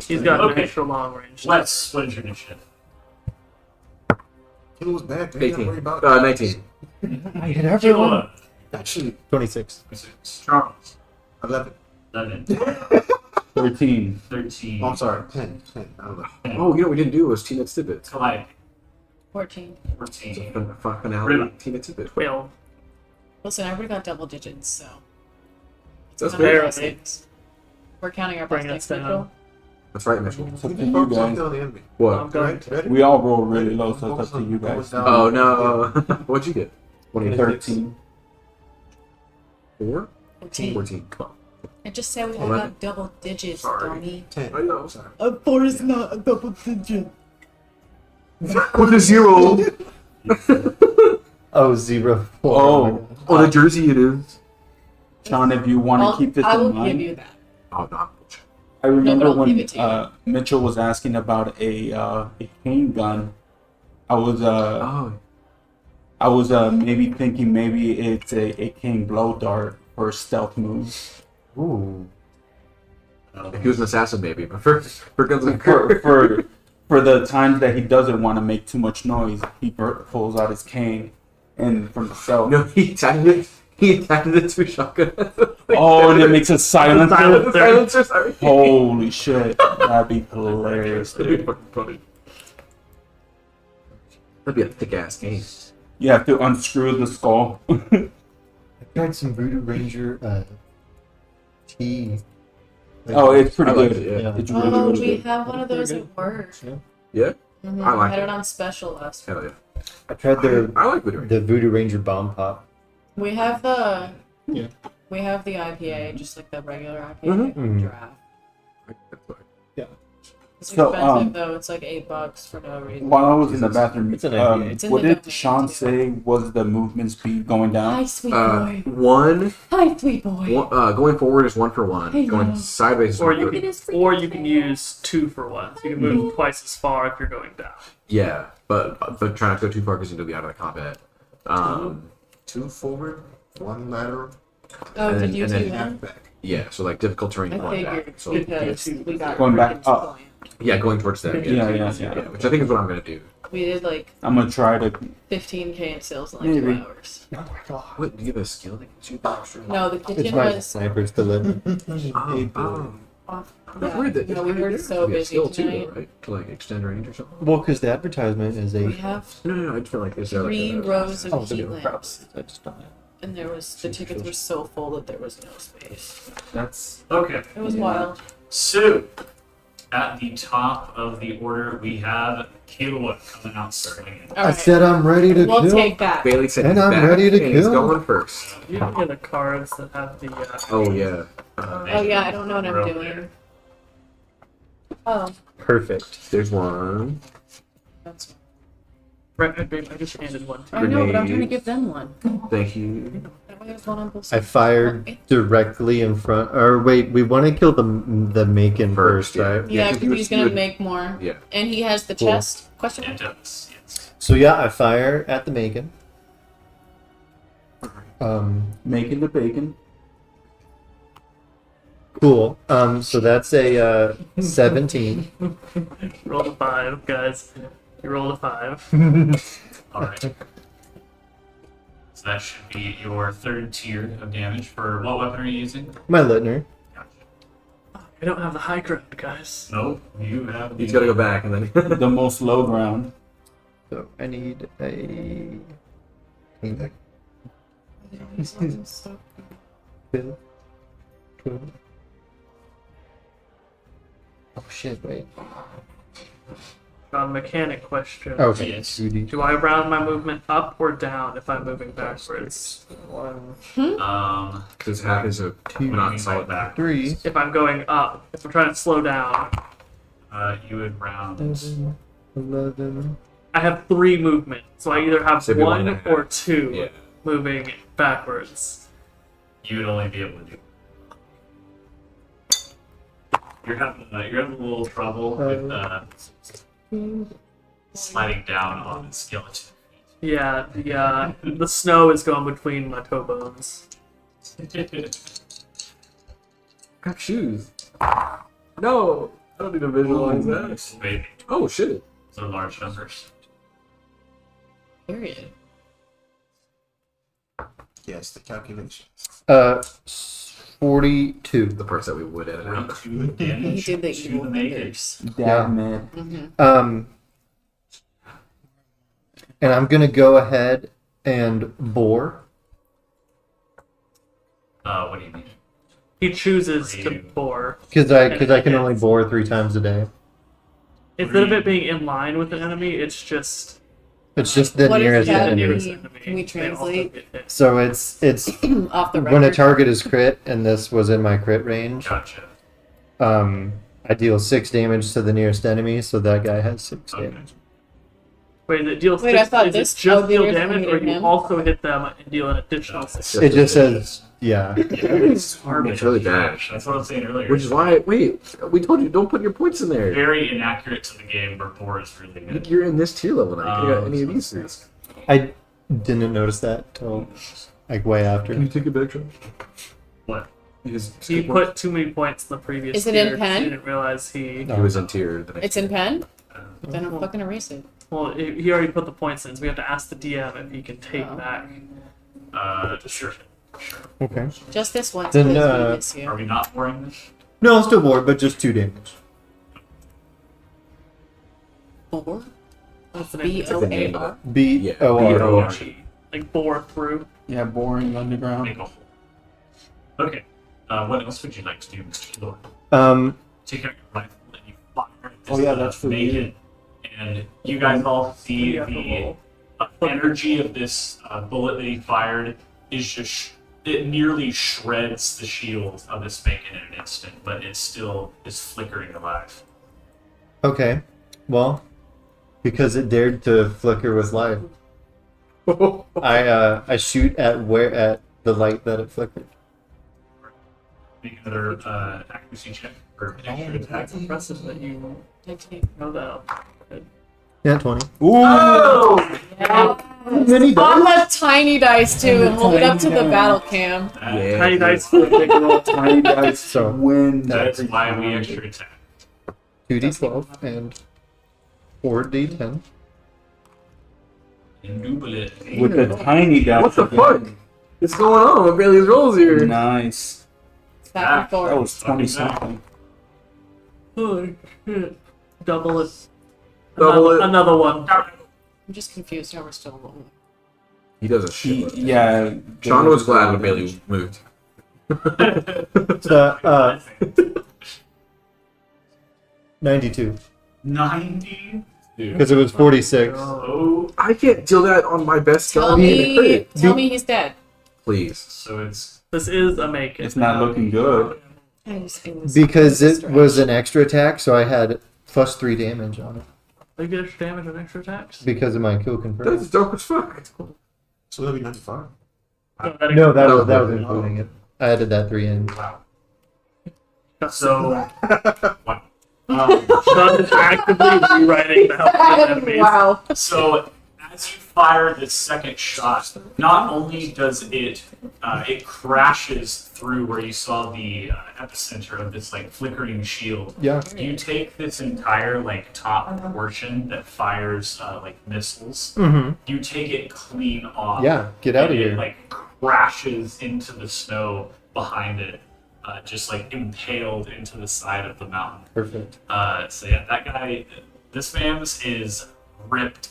He's got an Okay. extra long range. Wes, what is your initiative? It was bad. They didn't 18. worry about 19. I hit everyone. Killa, Actually, 26. Charles, 11. 11, 13. 13, Oh, I'm sorry. 10. I don't know. Oh, you know what we didn't do was Tina Tibbets. Calliope, 14. 14. Fucking Really? Tina Tibbet. 12. Listen, I already got double digits, so. That's Not fair. plus six. We're counting our plus Bring us six, down. Mitchell. That's right, Mitchell. It's up to You you focus on guys. killing the enemy. What? I'm going. Right? Ready? We all roll really low, so it's up to you guys. Oh no! What'd you get? 13. 4? 14. 14. I just said we all 11. got double digits, Sorry. dummy. 10. I know. Sorry. A 4 is not a double digit. With a 0 Oh, 0. Oh. on a jersey, it is. Sean, if you want to keep this I will in mind, give you that. Oh no! I remember I'll give when it to you. Mitchell was asking about a cane gun. I was Oh, I was maybe thinking maybe it's a cane blow dart or a stealth move. Ooh. if he was an assassin, maybe. But for guns and For the times that he doesn't want to make too much noise, he pulls out his cane and from the stealth. no, he attacked it. He attacked it to a shotgun. Oh, and it makes a silencer. Silencer, sorry. Holy shit, that'd be hilarious, That'd be dude. fucking funny. That'd be a thick ass game. You have to unscrew the skull. I tried some Voodoo Ranger tea. Oh, it's pretty I liked good. it, yeah. It's really, Oh, really we good. have one of those at work. Yeah? Mm-hmm. I like had it. it on special last week. Hell yeah. I tried I like Voodoo Ranger. the Voodoo Ranger bomb pop. We have the Yeah. we have the IPA, just like the regular IPA Mhm. draft. It's So, expensive though. It's like $8 for no reason. While I was in the bathroom, It's an IPA. It's in what the did domain, Sean too. say was the movement speed going down? Hi, sweet boy. One, Hi, sweet boy. going forward is 1 for 1. Hey, Going yo. sideways is Or 1 you for can, or you can use 2 for 1. So you can move twice as far if you're going down. Yeah, but try not to go too far because you'll be out of the combat. 2 forward, 1 lateral, Oh, and did then- you and do then that? back. Yeah, so like difficult terrain I going figured back. So because we got Going back freaking up. slammed. yeah, going towards them. Yeah, Which I think is what I'm gonna do. We did like I'm gonna try to. 15K in sales in like 2 Maybe. hours. What? Do you have a skill that gets you that? No, the It's kitchen my was sniper's delivered. off. That's weird that No, we were so you have busy skill too, tonight. though, right? To like extend range or something. Well, because the advertisement is We a. have No. I just feel like is there like 3 a, rows of Oh, heat video lamps, I just don't know. and there was the tickets were so full that there was no space. That's Okay, It was wild. so at the top of the order, we have Caleb coming out swinging. All I right, said I'm ready to we'll kill. take that. Bailey said And he's I'm back, ready to and he's kill. going first. You can get the cards that have the. Oh yeah. Oh yeah, I don't know what I'm We're over doing. there. Oh, Perfect. There's one. that's. Right, I just handed one to I know, but I'm trying to Grenade. give them one. Thank you. That way there's one on both I sides. fired directly in front. Or wait, we want to kill the Macon first, yeah. right? Yeah, 'cause because he's gonna would- make more. Yeah. And he has the Cool. chest. Question It mark? does, yes. So yeah, I fire at the Macon. making the bacon. Cool. So that's a 17. Roll a 5, guys. You rolled a 5. All right. So that should be your 3rd tier of damage. For what weapon are you using? My Littner. Gotcha. I don't have the high ground, guys. Nope, you have. He's got to go back and then. The most low ground. So I need a. Bill. 12. Oh shit! Wait. Got a mechanic question. Okay. Yes. 2D. Do I round my movement up or down if I'm moving backwards? Because half is a what do you not mean by solid back? 3. If I'm going up, if I'm trying to slow down, You would round. 11. I have 3 movement, so I either have So it'd be 1 1.5. or 2 Yeah. moving backwards. You would only be able to do. You're having a little trouble with sliding down on the skeleton. Yeah, the snow is going between my toe bones. got shoes. No, I don't need to visualize that. Maybe. Oh shit. Those are large numbers. Period. Yes, the calculation. 42. The parts that we would edit out. 42 damage He did the to evil the maiden. fingers. Damn it. And I'm gonna go ahead and bore. What do you mean? He chooses to bore. Because I can only bore 3 times a day. Instead of it being in line with an enemy, it's just It's just the What does nearest that enemy. mean? Can we They also translate? get hit. So it's Off the record. when a target is crit, and this was in my crit range. Gotcha. I deal 6 damage to the nearest enemy, so that guy has 6 Okay. damage. Wait, it deals Wait, I 6, thought is this- it just oh, deal there's damage, or only you him? also hit them and deal an additional 6? It just says, yeah. It's hard. It's really bad. That's what I was saying earlier. Which is why, wait, we told you don't put your points in there. Very inaccurate to the game where bore is really good. You're in this tier level now. You could have got any of these things. I didn't notice that till like way after. take it back, John? What? He put too many points in the previous Is it in tier, 'cause pen? He didn't realize he... He was in tier. The next It's in pen? Uh, Then I'm fucking erase it. Well, he already put the points in, so we have to ask the DM if he can take Oh. back. Sure. Okay. Just this one. Then, because we miss you. Are we not boring this? No, still bored, but just 2 damage. Bore? What's the name? like the name of B-O-A-R? B-O-R. B-O-R. Like bore through. Yeah, boring underground. Make a hole. Okay. What else would you like to do, Mr. Lord? Take out your rifle and you fire at this, Oh, yeah, that's for maiden, and you guys all see Yeah, the energy of this bullet that he fired is just it nearly shreds the shield of this maiden in an instant, but it still is flickering alive. Okay. Well, because it dared to flicker with life, I shoot at the light that it flickered. Make another accuracy check for an extra attack. That's impressive that you know that. Yeah, 20. Oh! Many On dice. the tiny dice too. Hold it up to the battle cam. Yeah. Tiny dice for a big roll. Tiny dice So- win. That's every why we time. extra attack. 2d12 and 4d10. Indubitable. With the tiny dice. What the fuck? What's going on with Bailey's rolls here? Nice. It's back and That forth. was 20 something. Oh, shit. Double it. Double it. Another one. I'm just confused how we're still rolling. He does a shit. Yeah. Sean was glad when Bailey moved. So, 92. 90. Because it was 46. Oh, I can't deal that on my best Tell gun. me he's dead. Please. so it's This is a make it. It's not looking good. Because it was an extra attack, so I had plus 3 damage on it. You get extra damage on extra attacks? Because of my kill confirm. That's dope as fuck. So that'd be 95. No, that was No. including it. I added that 3 in. wow. So wow. Sean is actively rewriting the health of the enemies. Wow. So as you fire the second shot, not only does it it crashes through where you saw the epicenter of this like flickering shield. Yeah. You take this entire like top portion that fires like missiles. Mm-hmm. You take it clean off. Yeah, get out of and here. It like crashes into the snow behind it, just like impaled into the side of the mountain. Perfect. So yeah, that guy, this man's is ripped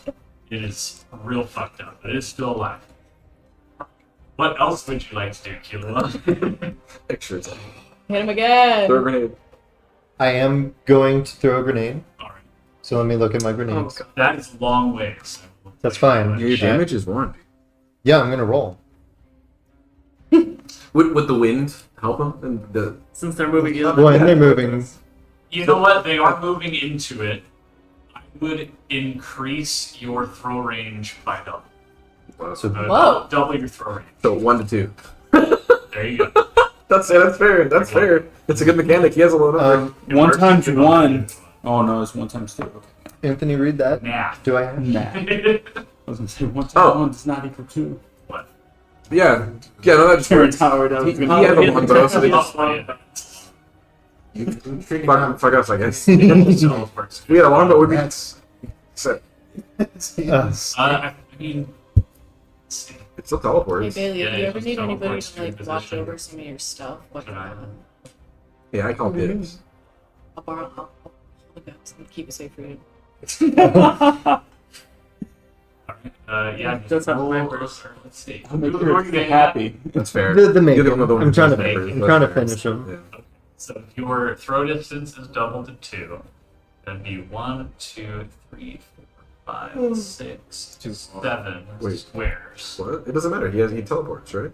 up. It is real fucked up, but it's still alive. What else would you like to do, Kilo? Extra attack. Hit him again. Throw a grenade. I am going to throw a grenade. Alright. So let me look at my Oh, grenades. God. That is a long ways. That's fine. Yeah, your damage is 1. Yeah, I'm gonna roll. Would the wind help him? And the Since they're moving in. Well, and they're moving. You know what? They are moving into it. I would increase your throw range by double. So Whoa. Double your throw range. so 1 to 2. There you go. That's fair. That's fair. It's a good mechanic. He has a low number. 1 times 1. Oh no, it's 1 times 2. Okay. Anthony, read that. Nah. Do I have? Nah. I was gonna say 1 times 1 does not equal 2. Yeah, no, that just Terrence works. Howard, I was He gonna had a longbow, so they just Yeah. fuck us, I guess. So, We had a longbow. Would be set. I mean, let's see. It still Hey teleports. Bailey, Yeah, if you ever just need anybody teleports to to your like watch position. over some of your stuff, what Yeah, I call dibs. I'll borrow the guns and keep it safe for you. Yeah, That's how roll- members. Let's see. I'll make We're sure gonna- it's happy. That's fair. The main. You're the one with the I'm trying to. numbers, I'm that's trying to fair. finish them. Yeah. So if your throw distance is doubled to 2, that'd be 1, 2, 3, 4, 5, 6, 7 Wait. squares. What? It doesn't matter. He teleports, right?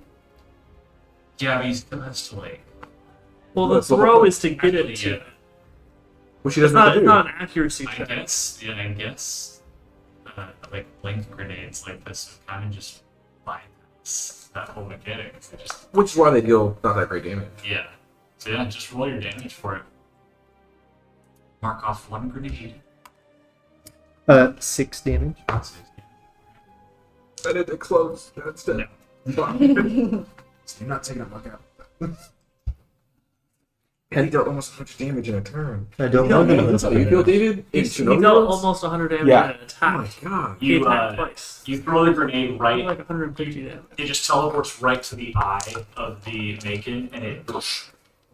Yeah, but he still has to like. Well, the That's the throw whole- is to get it Actually, to. yeah, Which he It's doesn't have not, to it's do. not an accuracy I check. guess. Yeah, I guess. Like blink grenades like this kind of just bypass that whole mechanic. They just Which is why they deal not that great damage. yeah. So yeah, just roll your damage for it. Mark off 1 grenade. 6 damage. I did it close. That's dead. So you're not taking a buck out. And he dealt almost as much damage in a turn. I don't No, know. no, That's how you feel, David? He In dealt Shinobi almost 100 damage Yeah. in an Oh my attack. god. He You attacked twice. you throw the grenade He right. like 150 damage. It just teleports right to the eye of the Macon, and it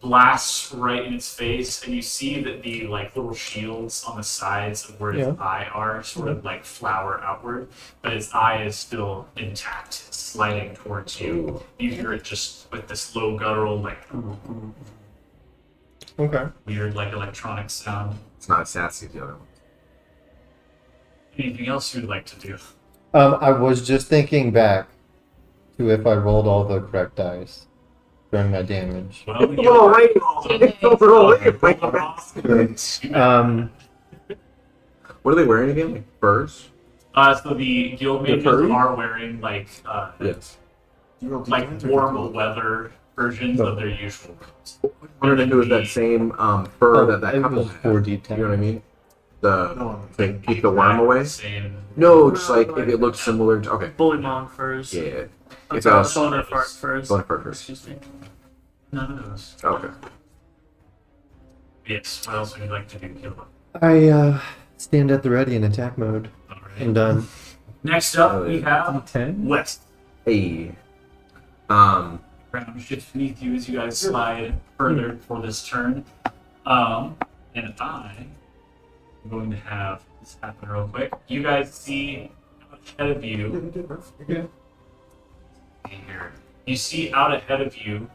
blasts right in its face. And you see that the like little shields on the sides of where its eye are sort of like flower outward, but its eye is still intact, it's sliding towards you. You hear it just with this low guttural, like Okay. weird, like electronic sound. It's not as sassy as the other one. Anything else you'd like to do? I was just thinking back to if I rolled all the correct dice during my damage. Well, What are they wearing again? Like furs? so the guild The mages furry? are wearing like Yes. like warm weather versions of their usual robes. I wondered if it was that same fur that it couple was had. 4d10. You know what I mean? The No, to keep the worm away? Same. No, just like if it looks similar to okay. Bullymong furs. Yeah. It's It's a boner fart furs. boner fart furs. Excuse me. None of those. Oh, okay. Yes. What else would you like to do, Gilbert? I stand at the ready in attack mode. All I'm right. done. Next up, we have 10. West. Hey. Ground just beneath you as you guys slide further for this turn. And I'm going to have this happen real quick. You guys see out ahead of you. Here. You see out ahead of you,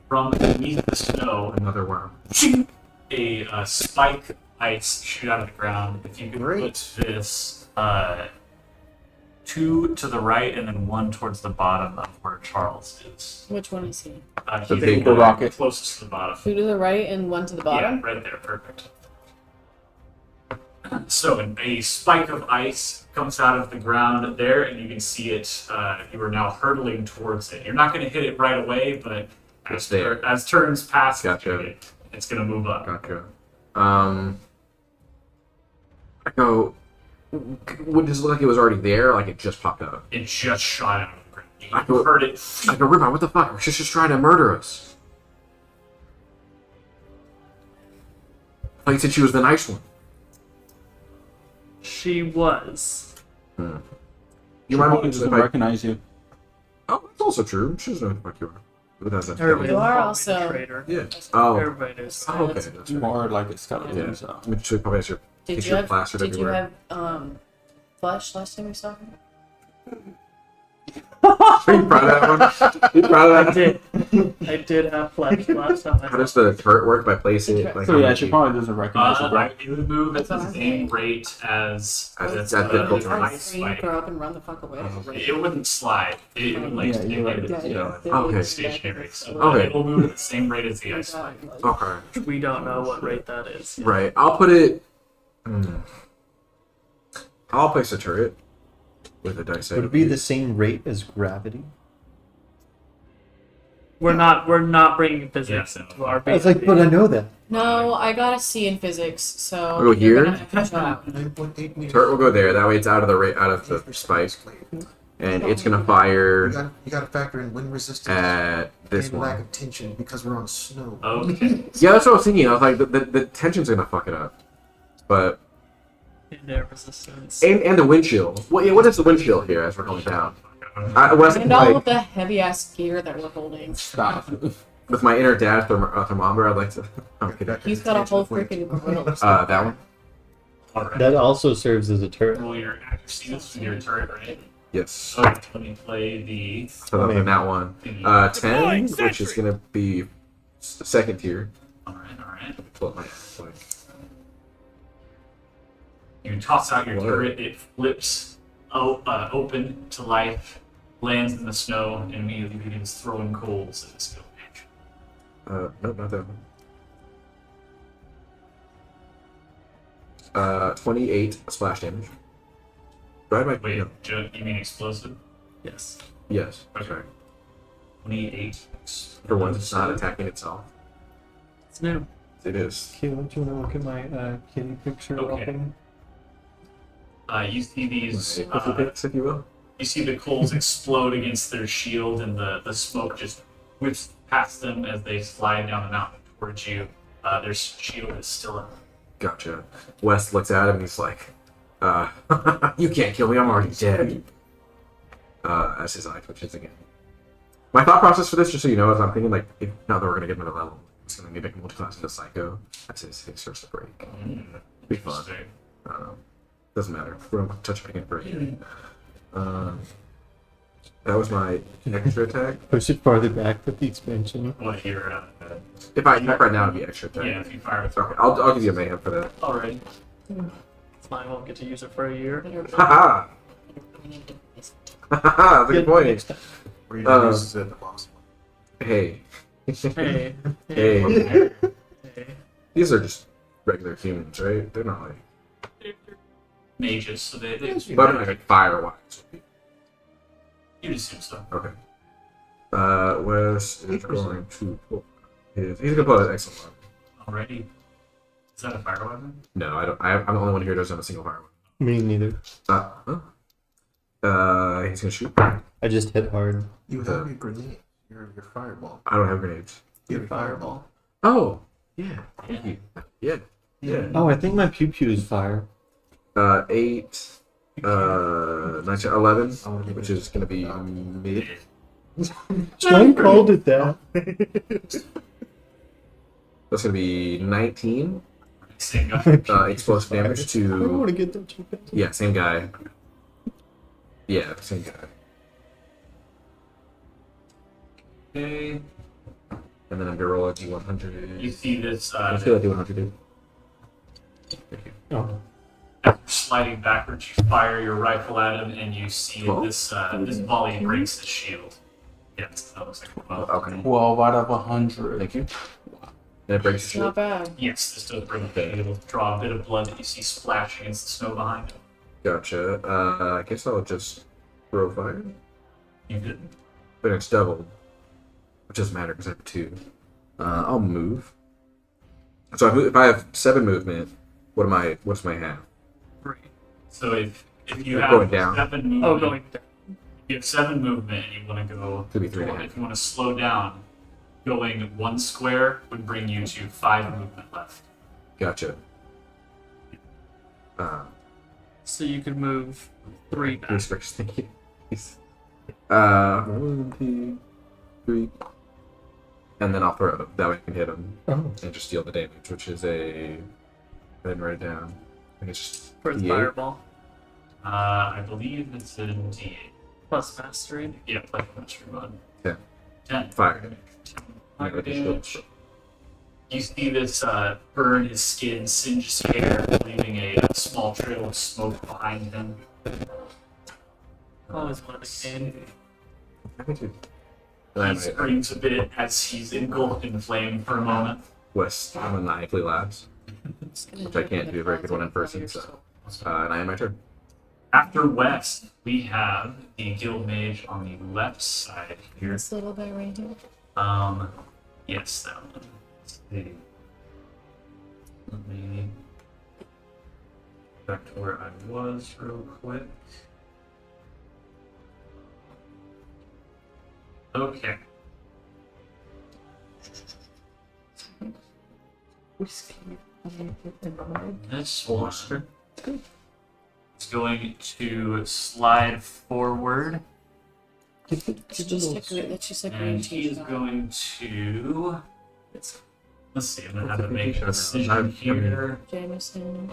from beneath the snow, Another worm. a spike of ice shoot out of the ground. If you could put this 2 to the right and then 1 towards the bottom of where Charles is. Which one is he? The He's big the rocket. closest to the bottom. 2 to the right and 1 to the bottom? Yeah, right there, perfect. So a spike of ice comes out of the ground there, and you can see it. You are now hurtling towards it. You're not going to hit it right away, but It's there. as turns pass, Gotcha. it's going to move up. Gotcha. I go. Does it look like it was already there? Like it just popped out? It just shot out of the ground. I You go- heard it. I go, Ribon, what the fuck? She's just trying to murder us. I thought you said she was the nice one. She was. You She remind probably me doesn't if I- recognize you. Oh, that's also true. She doesn't know who the fuck you are. Who does that? Everybody You are called me also- the traitor. Yeah. Oh. Everybody knows. Oh, okay. That's You right. are like a skeleton, Yeah. so. I mean, she probably has your Did picture you have plastered did you everywhere. have flesh last time we saw him? Are you proud of that one? Are you proud of that? I did have flesh last time. How does the turret work by placing it? Like, So how yeah, much she you- probably doesn't recognize it, bro. It would move at the same rate as As the difficult Our ice screen, spike. throw up and run the fuck away. It wouldn't slide. It would like Yeah, you're right. stay Okay. stationary. So Okay. it will move at the same rate as the ice spike. Okay. We don't know what rate that is. yet. Right. I'll put it. I'll place a turret with a dice. Would it be the same rate as gravity? We're not bringing physics Yeah. into our I was like, but I know that. No, I got a C in physics, so I'll go you're here? gonna have to catch up. 9.8 meters. Turret will go there. That way, it's out of the spike, and it's gonna fire You gotta factor in wind resistance at this and lack one. of tension because we're on snow. Okay. Yeah, that's what I was thinking. I was like, the tension's gonna fuck it up, but in their resistance. and the wind chill. What is the wind chill here as we're going down? Wes, And all like, of the heavy ass gear that we're holding. Stop. with my inner dad thermometer, I'd like to. I'm kidding. He's got a whole freaking grill. That one. All right. That also serves as a turret. Roll your accuracy with your turret, right? Yes. Okay, let me play the. So that's that one. 10, which is gonna be second tier. All right. Pull up my like. You toss out your Whoa. turret. It flips open to life, lands in the snow, and immediately begins throwing coals at the snow patch. Nope, not that one. 28 splash damage. Do I have my Wait, no. you mean explosive? Yes. Yes. Okay. Sorry. 28. For once, it's not attacking itself. It's new. It is. Caleb, do you want to look at my kitty picture? Okay. Open? You see these. If you will. You see the coals explode against their shield, and the smoke just whips past them as they slide down the mountain towards you. Their shield is still up. Gotcha. Wes looks at him and he's like, you can't kill me, I'm already dead. As his eye twitches again. My thought process for this, just so you know, is I'm thinking, like, if now that we're going to get another level, it's going to be making multi-class into Psycho. That's his starts to break. Be fun. Interesting. I don't know. Doesn't matter. We're going to touch it again break. That was my extra attack. Push it farther back with the expansion. What your If I attack right now, it'd be extra attack. yeah, if you fire with Okay, I'll give you a mayhem for that. alright. I won't get to use it for a year. Haha! Haha! That's a good point. Or you don't use it at the boss. Hey. Hey. Hey. Hey. These are just regular humans, right? They're not like. Mages, so they But like fire wise. you'd assume so. Okay. Wes is going to pull he's gonna pull an excellent one. Already. Is that a fire weapon? No, I don't. I'm the only one here who doesn't have a single fire Me neither. weapon. He's gonna shoot. I just hit hard. You have your grenade, your fireball. I don't have grenades. Your fireball. Oh, yeah. Thank you. Yeah. Yeah. Oh, I think my pew pew is fire. 8, 9, 10, 11, I wanna give which it- is gonna be mid. John called it that. That's gonna be 19 Same guy. explosive damage I don't want to. to get them too fast. Yeah, same guy. Yeah, same guy. Okay. And then I'm gonna roll a D100. You see this I feel like D100, dude. Thank you. Oh, after sliding backwards, you fire your rifle at him, and you see Twelve? this volley breaks his shield. Yes, that looks like a 12. Okay. 12 out of 100. Thank you. And it breaks his Not shield. bad. Yes, this does break the shield. It'll draw a bit of blood that you see splash against the snow behind him. Gotcha. I guess I'll just throw fire. You didn't. But it's doubled. Which doesn't matter because I have 2. I'll move. So if I have 7 movement, what's my half? Great. So if you Going have down. 7 movement, Oh, going down. you have 7 movement and you want to go, Could be 3 and a half. if you want to slow down, going 1 square would bring you to 5 movement left. Gotcha. So you could move 3 back. Respect, thank you. 1, 2, 3. And then I'll throw it. That way I can hit him oh. and just deal the damage, which is a. I didn't write it down. I think it's just For his D8. fireball. I believe it's a D8. Plus mastery. Yeah, like mastery mod. 10. 10. Fire. Fire damage. You see this burn his skin, singe his hair, leaving a small trail of smoke behind him. Always wanted to gain. He screams a bit as he's engulfed in flame for a moment. West maniacally laughs, which I can't do a very good one in person, so. And I am my turn. After West, we have the guild mage on the left side here. This little guy right here. Yes, that one. Let's see. Let me back to where I was real quick. Okay. Whiskey. This one is going to slide forward, It's just a green and he is t-shirt. going to. Let's see. I'm gonna have to make a decision here. Jameson.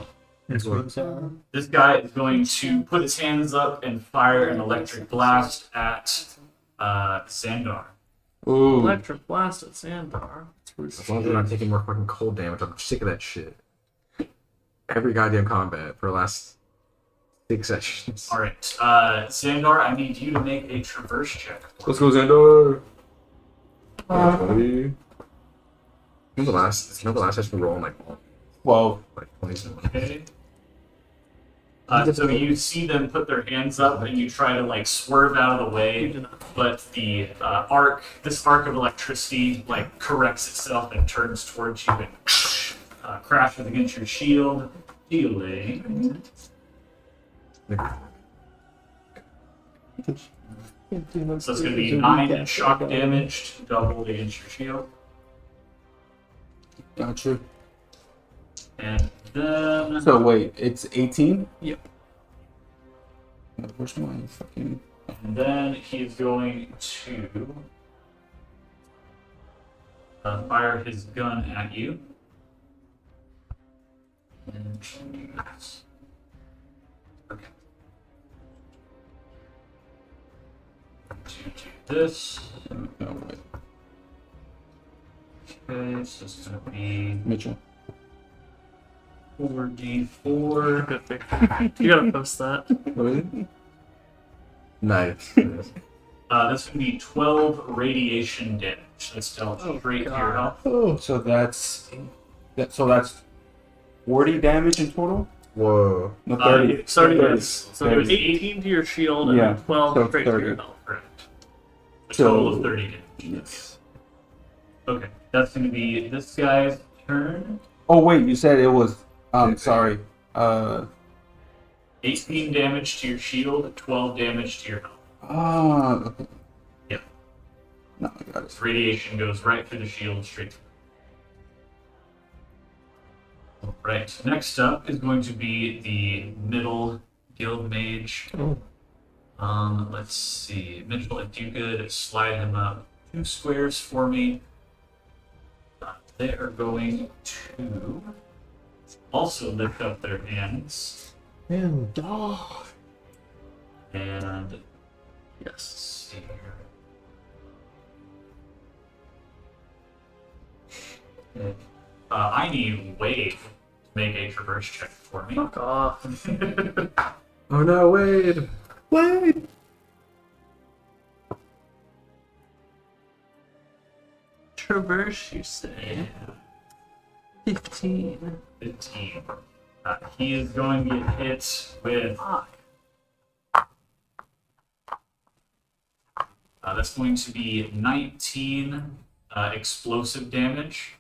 This guy is going to put his hands up and fire an electric blast at Xandar. Ooh. Electric blast at Sandar. As long as we're not taking more fucking cold damage, I'm sick of that shit. Every goddamn combat for the last 6 sessions. All right, Xandar, I need you to make a traverse check. Let's go, Xandor! Remember the last session we rolling like 12. 20. Okay. So you see them put their hands up, and you try to like swerve out of the You way, do not. but the this arc of electricity like corrects itself and turns towards you and crashes against your shield, dealing. So it's going to be 9 shock damage, doubled against your shield, Gotcha. and then So wait, it's 18? Yep. Where's my fucking... And then he's going to fire his gun at you. And okay. To do this. No, wait. Okay, so it's going to be Mitchell. 4d4. Good picture. You gotta post that. Nice. That's going to be 12 radiation damage. That's dealt Oh, straight to God. your health. Oh, so that's 40 damage in total? Whoa. No, 30. 30 30. is. So it was 30. 18 to your shield and Yeah, then 12 so straight to 30. your health. Correct. A So- total of 30 damage. Yes. Okay, that's going to be this guy's turn. Oh, wait, you said it was... sorry. 18 damage to your shield, 12 damage to your health. Okay. Yep. No, I got it. This radiation goes right through the shield, straight through. Alright, next up is going to be the middle guild mage. Let's see. Mitchell, if you could slide him up 2 squares for me. They are going to also lift up their hands. Man, dog. And Yes. let's see here. I need Wade to make a traverse check for me. Fuck off. Oh no, Wade! Wade! Traverse, you say? 15. 15. He is going to get hit with. Fuck. That's going to be 19 explosive damage.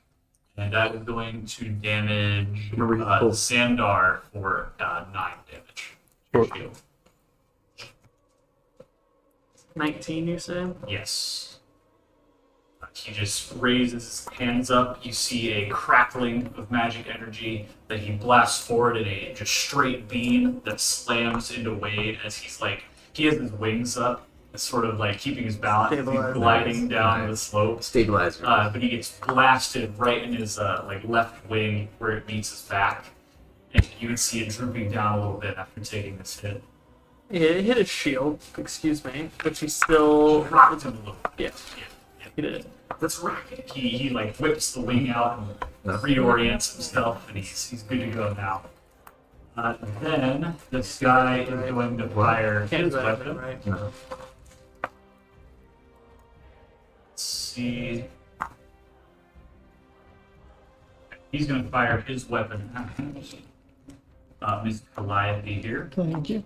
And that is going to damage Remember, he pulled- Xandar for 9 damage. Sure. Shield. 19, you say? Yes. He just raises his hands up. You see a crackling of magic energy that he blasts forward in a just straight beam that slams into Wade as he's like, he has his wings up, sort of like keeping his balance as he's Stabilizing. gliding down the slope. Stabilizer. But he gets blasted right in his like left wing where it meets his back, and you can see it drooping down a little bit after taking this hit. It hit his shield, excuse me, which he still. Rocked him a little. Yeah, he did. That's right. He like whips the wing out and reorients himself, and he's good to go now. Then this guy is going to fire Can't his do that, weapon. right? No. Let's see. He's going to fire his weapon at Miss Calliope here. Thank you.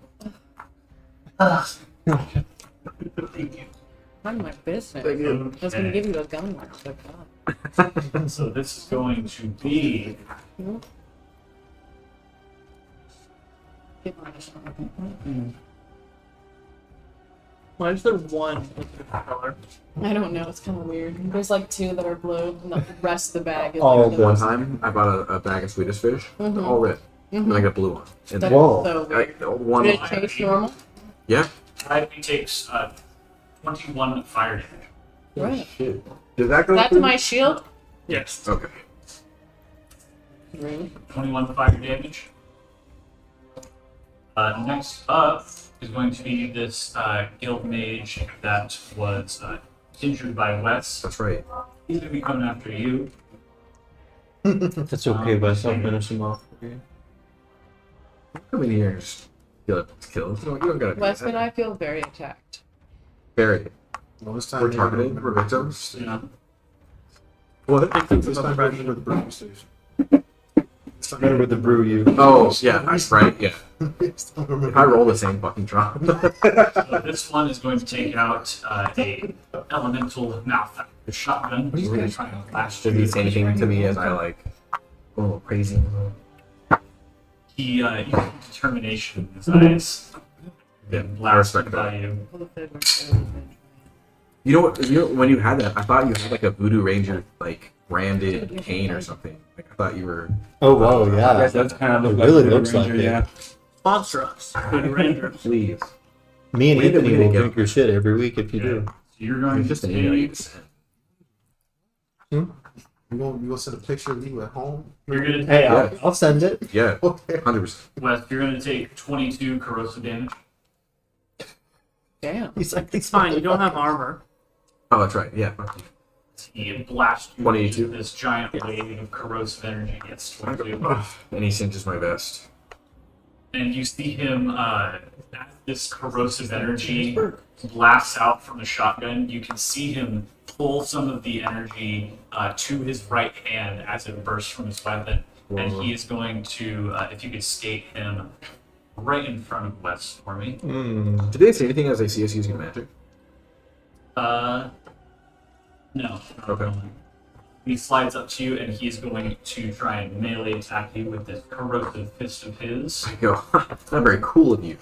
None of my business. Thank you. I was gonna give you a gun once, but God. So this is going to be Why is there one with the color? I don't know. It's kind of weird. There's like 2 that are blue, and the rest of the bag is All like One time, I bought a bag of Swedish fish, all red, and I got a blue one. And That then, is Whoa. so weird. one, Did it taste normal? yeah. Calliope takes 21 fire damage. Right. Shit. Did that go That's through? my shield. Yes. Okay. Really? 21 fire damage. Next up is going to be this guild mage that was injured by Wes. That's right. He's going to be coming after you. That's okay, Wes. I'll finish him off. Come in here and just kill. You don't gotta do Wes and that. I feel very attacked. Very. Well, this time We're maybe targeted. don't We're remember. victims. You know, What? This time remember the brewing station. This time Remember the brew you. Oh, yeah, right, yeah. This time remember- If I roll the same fucking drop. so this one is going to take out a elemental malfactor shotgun. He's going to try and flash Did he say anything to me as I like, oh, crazy? He uses determination in his eyes. Yeah, And I respect blasted by that. you. You know what? You know when you had that, I thought you had like a Voodoo Ranger like branded cane or something. Like I thought you were. Oh wow, That yeah. does kind of look It like really Voodoo looks like Ranger, it. yeah. Sponsor us, Voodoo Rangers. Please. Me and We need to- Anthony we need to will get- drink your shit every week if you do. So you're going It's to just an email you take. just sent. You gonna send a picture of you at home? You're going to Hey, take. I'll send it. Yeah, Okay. 100%. Wes, you're going to take 22 corrosive damage. Damn. He's like, It's fine, you don't have armor. Oh, that's right. Yeah. He blasts you 22. with this giant wave of corrosive energy. Gets 22. And he cinches my vest. And you see him, as this corrosive energy blasts out from the shotgun, you can see him pull some of the energy to his right hand as it bursts from his weapon. And he is going to, if you could skate him right in front of Wes for me. Did they say anything as they see us using magic? No. Okay. He slides up to you and he's going to try and melee attack you with this corrosive fist of his. I go, not very cool of you.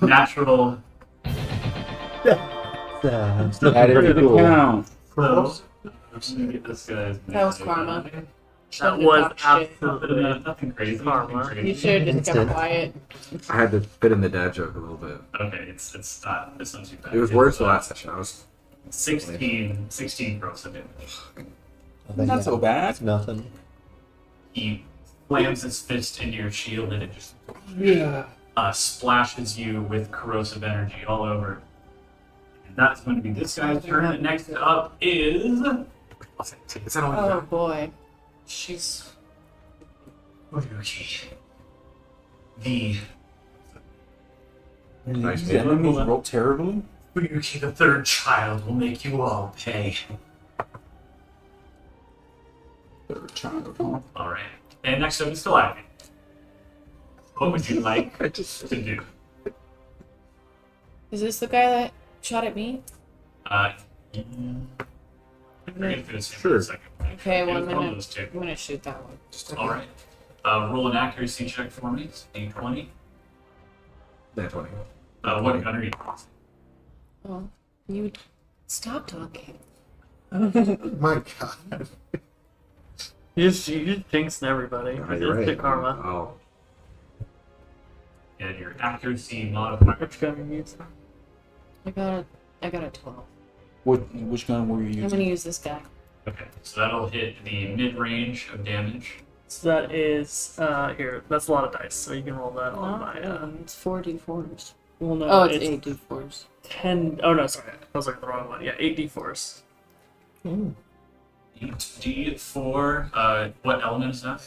Natural. it's Add looking it to pretty the cool. count. So, I'm gonna get this guy's That was melee. karma. That Shouldn't was have talked shit. absolutely Nothing crazy. Karma. Nothing crazy. You should have just kept Instant. quiet. I had to fit in the dad joke a little bit. Okay, it's not too bad. It was worse the last session. I was 16 gross damage. Not so bad. It's nothing. He slams his fist into your shield and it just splashes you with corrosive energy all over. And that's going to be this guy's turn. And next up is Is that all? Oh boy. She's. Oyuki. The Nice These man. enemies roll terribly. Oyuki, the third child, will make you all pay. They're trying to huh? All right. And next up is Calliope. What would you like I just. to do? Is this the guy that shot at me? We're gonna do this in Sure. a second. Okay, It was 1 one of minute. those two. I'm gonna shoot that one. All right. Roll an accuracy check for me. It's D20. Nat 20. What gun are you? Oh, you stop talking. My God. You just jinxing everybody. Yeah, You you're just right. did karma. Oh. And your accuracy modifier. Which gun are you using? I got a 12. Which gun were you I'm using? gonna use this guy. Okay, so that'll hit the mid range of damage. So that is here. That's a lot of dice, so you can roll that on my. It's 4d4s. Well, no, Oh, it's 8d4s. 10. Oh no, sorry, I was looking at the wrong one. Yeah, 8d4s. 8d4. What element is that?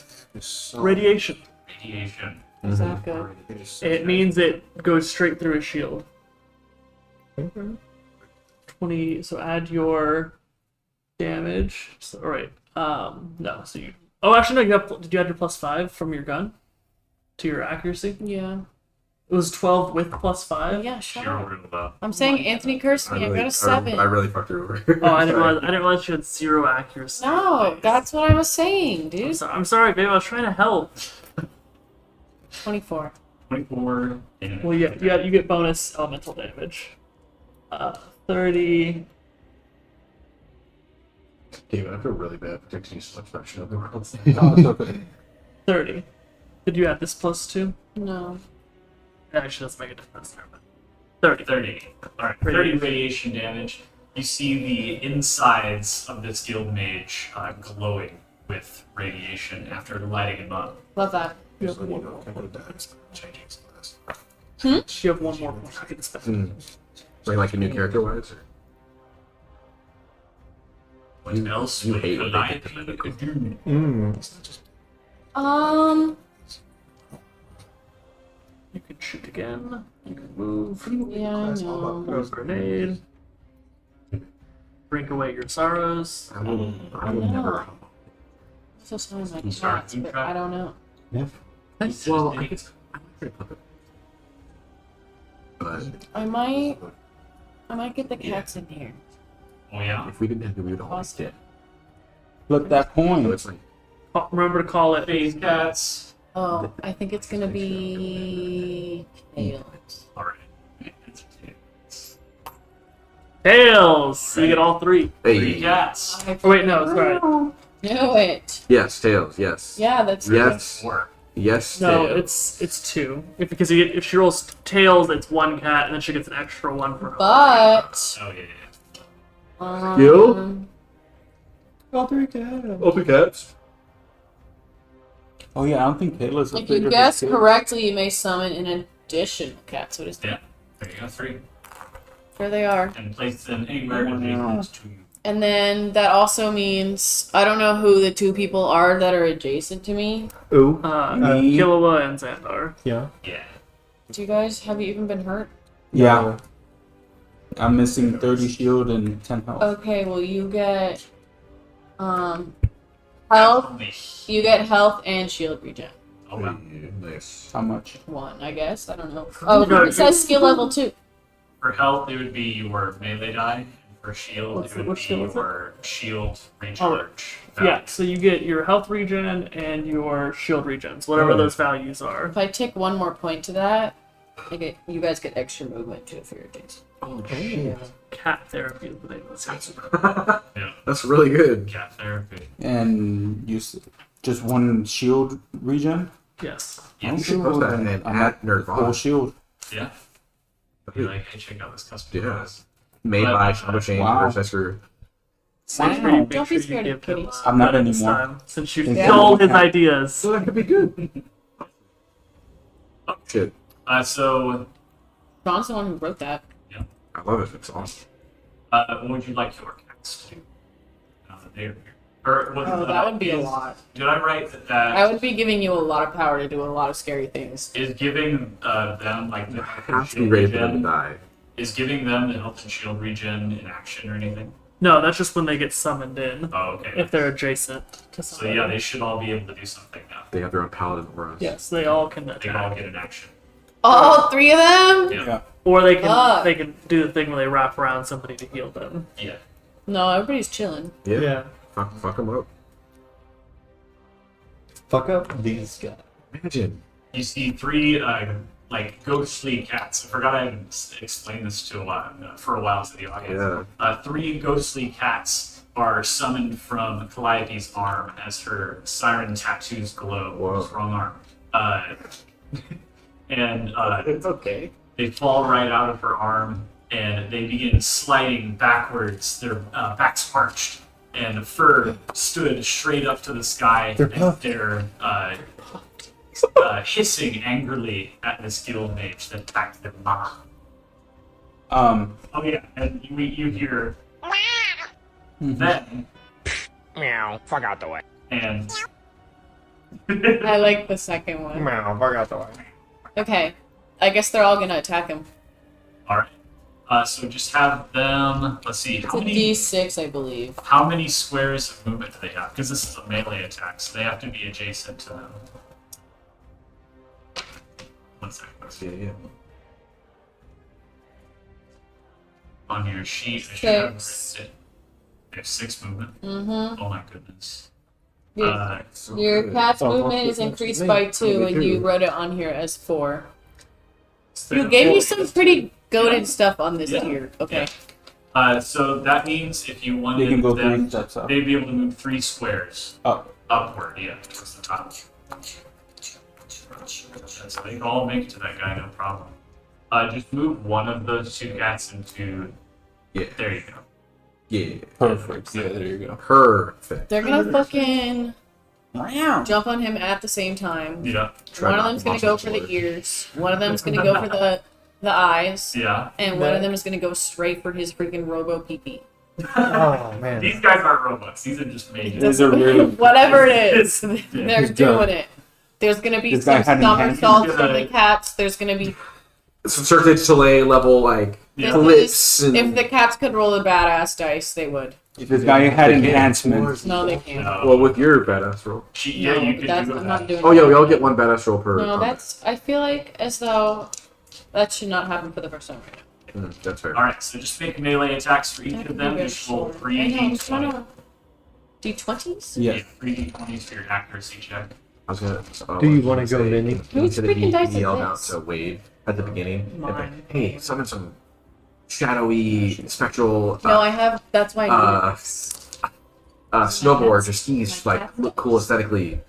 Radiation. Radiation. Is that good? It means it goes straight through a shield. 20. So add your damage. So, all right. No. So you. Oh, actually, no. You have. Did you add your +5 from your gun to your accuracy? Yeah. It was 12 with +5. Yeah, shut Sure, up. real well. I'm saying Anthony cursed me. I got a 7. I really fucked her over. Oh, I didn't realize you had 0 accuracy. No, that's what I was saying, dude. I'm sorry, babe. I was trying to help. 24. 24. And Well, yeah, you get bonus elemental damage. 30. David, I feel really bad for texting you so much about shit of the world. Oh, it's okay. 30. Did you add this +2? No. It actually doesn't make a difference there, but 30. 30. Alright, 30 radiation damage. You see the insides of this guild mage glowing with radiation after lighting him up. Love that. You have So, you one know, more. kind of dies. Chinese class. You have one more point you can spend. Like a new character wise? What else you would hate when they I get the be medical. doing? It's not just You can shoot again. You can move. Yeah, I know. Throw a grenade. Drink away your sorrows. I will I never. know. So some of my You start cats, keep but track? I don't know. Well, I could. But I might get the cats in here. Oh yeah? if we didn't have to, we would all be Awesome. dead. Look, that So coin. it's like, Oh, remember to call it. Phase cats. Oh, I think it's gonna be tails. Alright. Tails! So you get all 3. Three hey, cats. Oh, wait, no, sorry. Knew it. yes, tails, yes. Yeah, that's Yes, 4. yes, No, tails. it's 2. Because if she rolls tails, it's 1 cat, and then she gets an extra 1 for her. But Oh yeah, Skill? All 3 cats. Open cats. Oh yeah, I don't think Kayla's if afraid you of guess the correctly, you may summon an additional cat. So it is. yeah. There you go, 3. There they are. And place them anywhere adjacent to you. And then that also means I don't know who the 2 people are that are adjacent to me. Ooh. Me? Killua and Xandar. Yeah. Yeah. Do you guys have you even been hurt? Yeah, I'm missing 30 shield and 10 health. Okay, well you get health. Only. You get health and shield regen. Oh wow. nice. How much? 1, I guess. I don't know. Oh, No, it says skill level 2. For health, it would be your melee die. And for shield, What's it the- would what be shield is it? your shield recharge. Yeah, so you get your health regen and your shield regens, whatever those values are. If I tick 1 more point to that, you guys get extra movement too for your days. Oh, shit. Cat therapy is the name of this. Yeah. That's really good. Cat therapy. And just 1 shield regen? Yes. Yeah. You should post that and I'm add at full Nirvana. shield. Yeah. Be like, hey, check out this custom Yeah. class. Made But- by Shadow Chain Wow. Intercessor. Make Wow. make Don't be you scared of give him, kitties. I'm not credit this anymore. time, since you Yeah. stole his ideas. So that could be good. Oh, shit. So, John's the one who wrote that. I love it. It's awesome. what would you like your cats to do? They're here. Or, what, Oh, that would be a lot. Did I write that? I would be giving you a lot of power to do a lot of scary things. Is giving them like the You health have and to be shield ready for them to regen? die. Is giving them the health and shield regen in action or anything? No, that's just when they get summoned in, Oh, okay. if they're adjacent to So somebody. yeah, they should all be able to do something now. They have their own paladin auras. Yes, they all can They can all attack. get an action. All 3 of them? Yeah. Or they Fuck. can do the thing where they wrap around somebody to heal them. Yeah. No, everybody's chilling. Yeah. Fuck them up. Fuck up these guys. Imagine. You see 3 like ghostly cats. I forgot I had explained this to for a while to the audience. Yeah. 3 ghostly cats are summoned from Calliope's arm as her siren tattoos glow. Whoa. Wrong arm. And It's okay. they fall right out of her arm and they begin sliding backwards, their backs arched, and Fur stood straight up to the sky, They're and puffed. they're hissing angrily at this guild mage that attacked them. Oh yeah, and you hear then Meow. Fuck out the way. and I like the second one. Meow. Fuck out the way. Okay, I guess they're all gonna attack him. all right. So just have them. Let's see. It's a D6, I believe. How many squares of movement do they have? Because this is a melee attack, so they have to be adjacent to them. 1 second. Yeah. On your sheet, I should have Six. written it. They have 6 movement. Mm-hmm. Oh my goodness. Your, So your good. cat's Oh, movement okay, is that's increased me. by 2, and you too. wrote it on here as 4. So You gave me some pretty goated stuff on this Yeah. tier. Okay. So that means if you They wanted can go them, 3 steps up. they'd be able to move 3 squares Up. upward, yeah, towards the top. So they can all make it to that guy, no problem. Just move one of those 2 cats into. Yeah. There you go. Yeah. Perfect. Yeah, there you go. Perfect. They're gonna fucking jump on him at the same time. Yeah. Try One of not them's to gonna watch go the for the board. ears. One of them's gonna go for the eyes. Yeah. And one of them is gonna go straight for his freaking robo pee. Oh man. These guys aren't robots. These are just mages. These are really. Whatever it is, they're He's doing done. it. There's gonna be This guy some had enhanced- somersaults from the cats. There's gonna be Some Cirque du Soleil level like Yeah. flips and if the cats could roll a badass dice, they would. This guy had They can't. enhancements. No, they can't. well with your badass roll. Yeah, No, you could that's, do I'm that. not doing Oh yeah, that. we all get one badass roll per. No, combat. that's. I feel like as though that should not happen for the first time right now. That's fair. Alright, so just make melee attacks for each That of could be them. very Just roll short. 3 I know, I'm d20. trying to. D20s? Yeah. 3 d20s for your accuracy check. I was gonna. Do you wanna go, say, Minnie? Whose instead of freaking dice he is yelled out this? to Wade at the beginning. and be like, Mine. hey, summon some shadowy, spectral. No, I have. That's why I need it. Snowboard to skis my like cat's look cool aesthetically,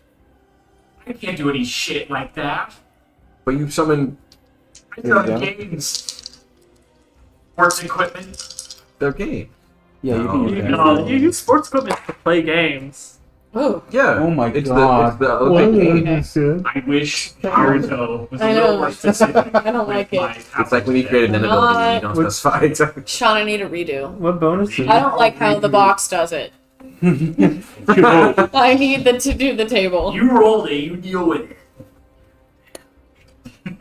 I can't do any shit like that. but you summon I There you got go. games. Sports equipment. their game. Yeah, you No. can use You that. know, you use sports equipment to play games. Oh, Yeah. Oh my it's God. The, it's the Olympic game. okay. I wish Naruto was a I little know. more specific. I don't with like it. my It's like when you create an Not- ability, you don't specify exactly. Sean, I need a redo. What bonuses? I don't like how the box does it. I need to do the table. You rolled it, you deal with it.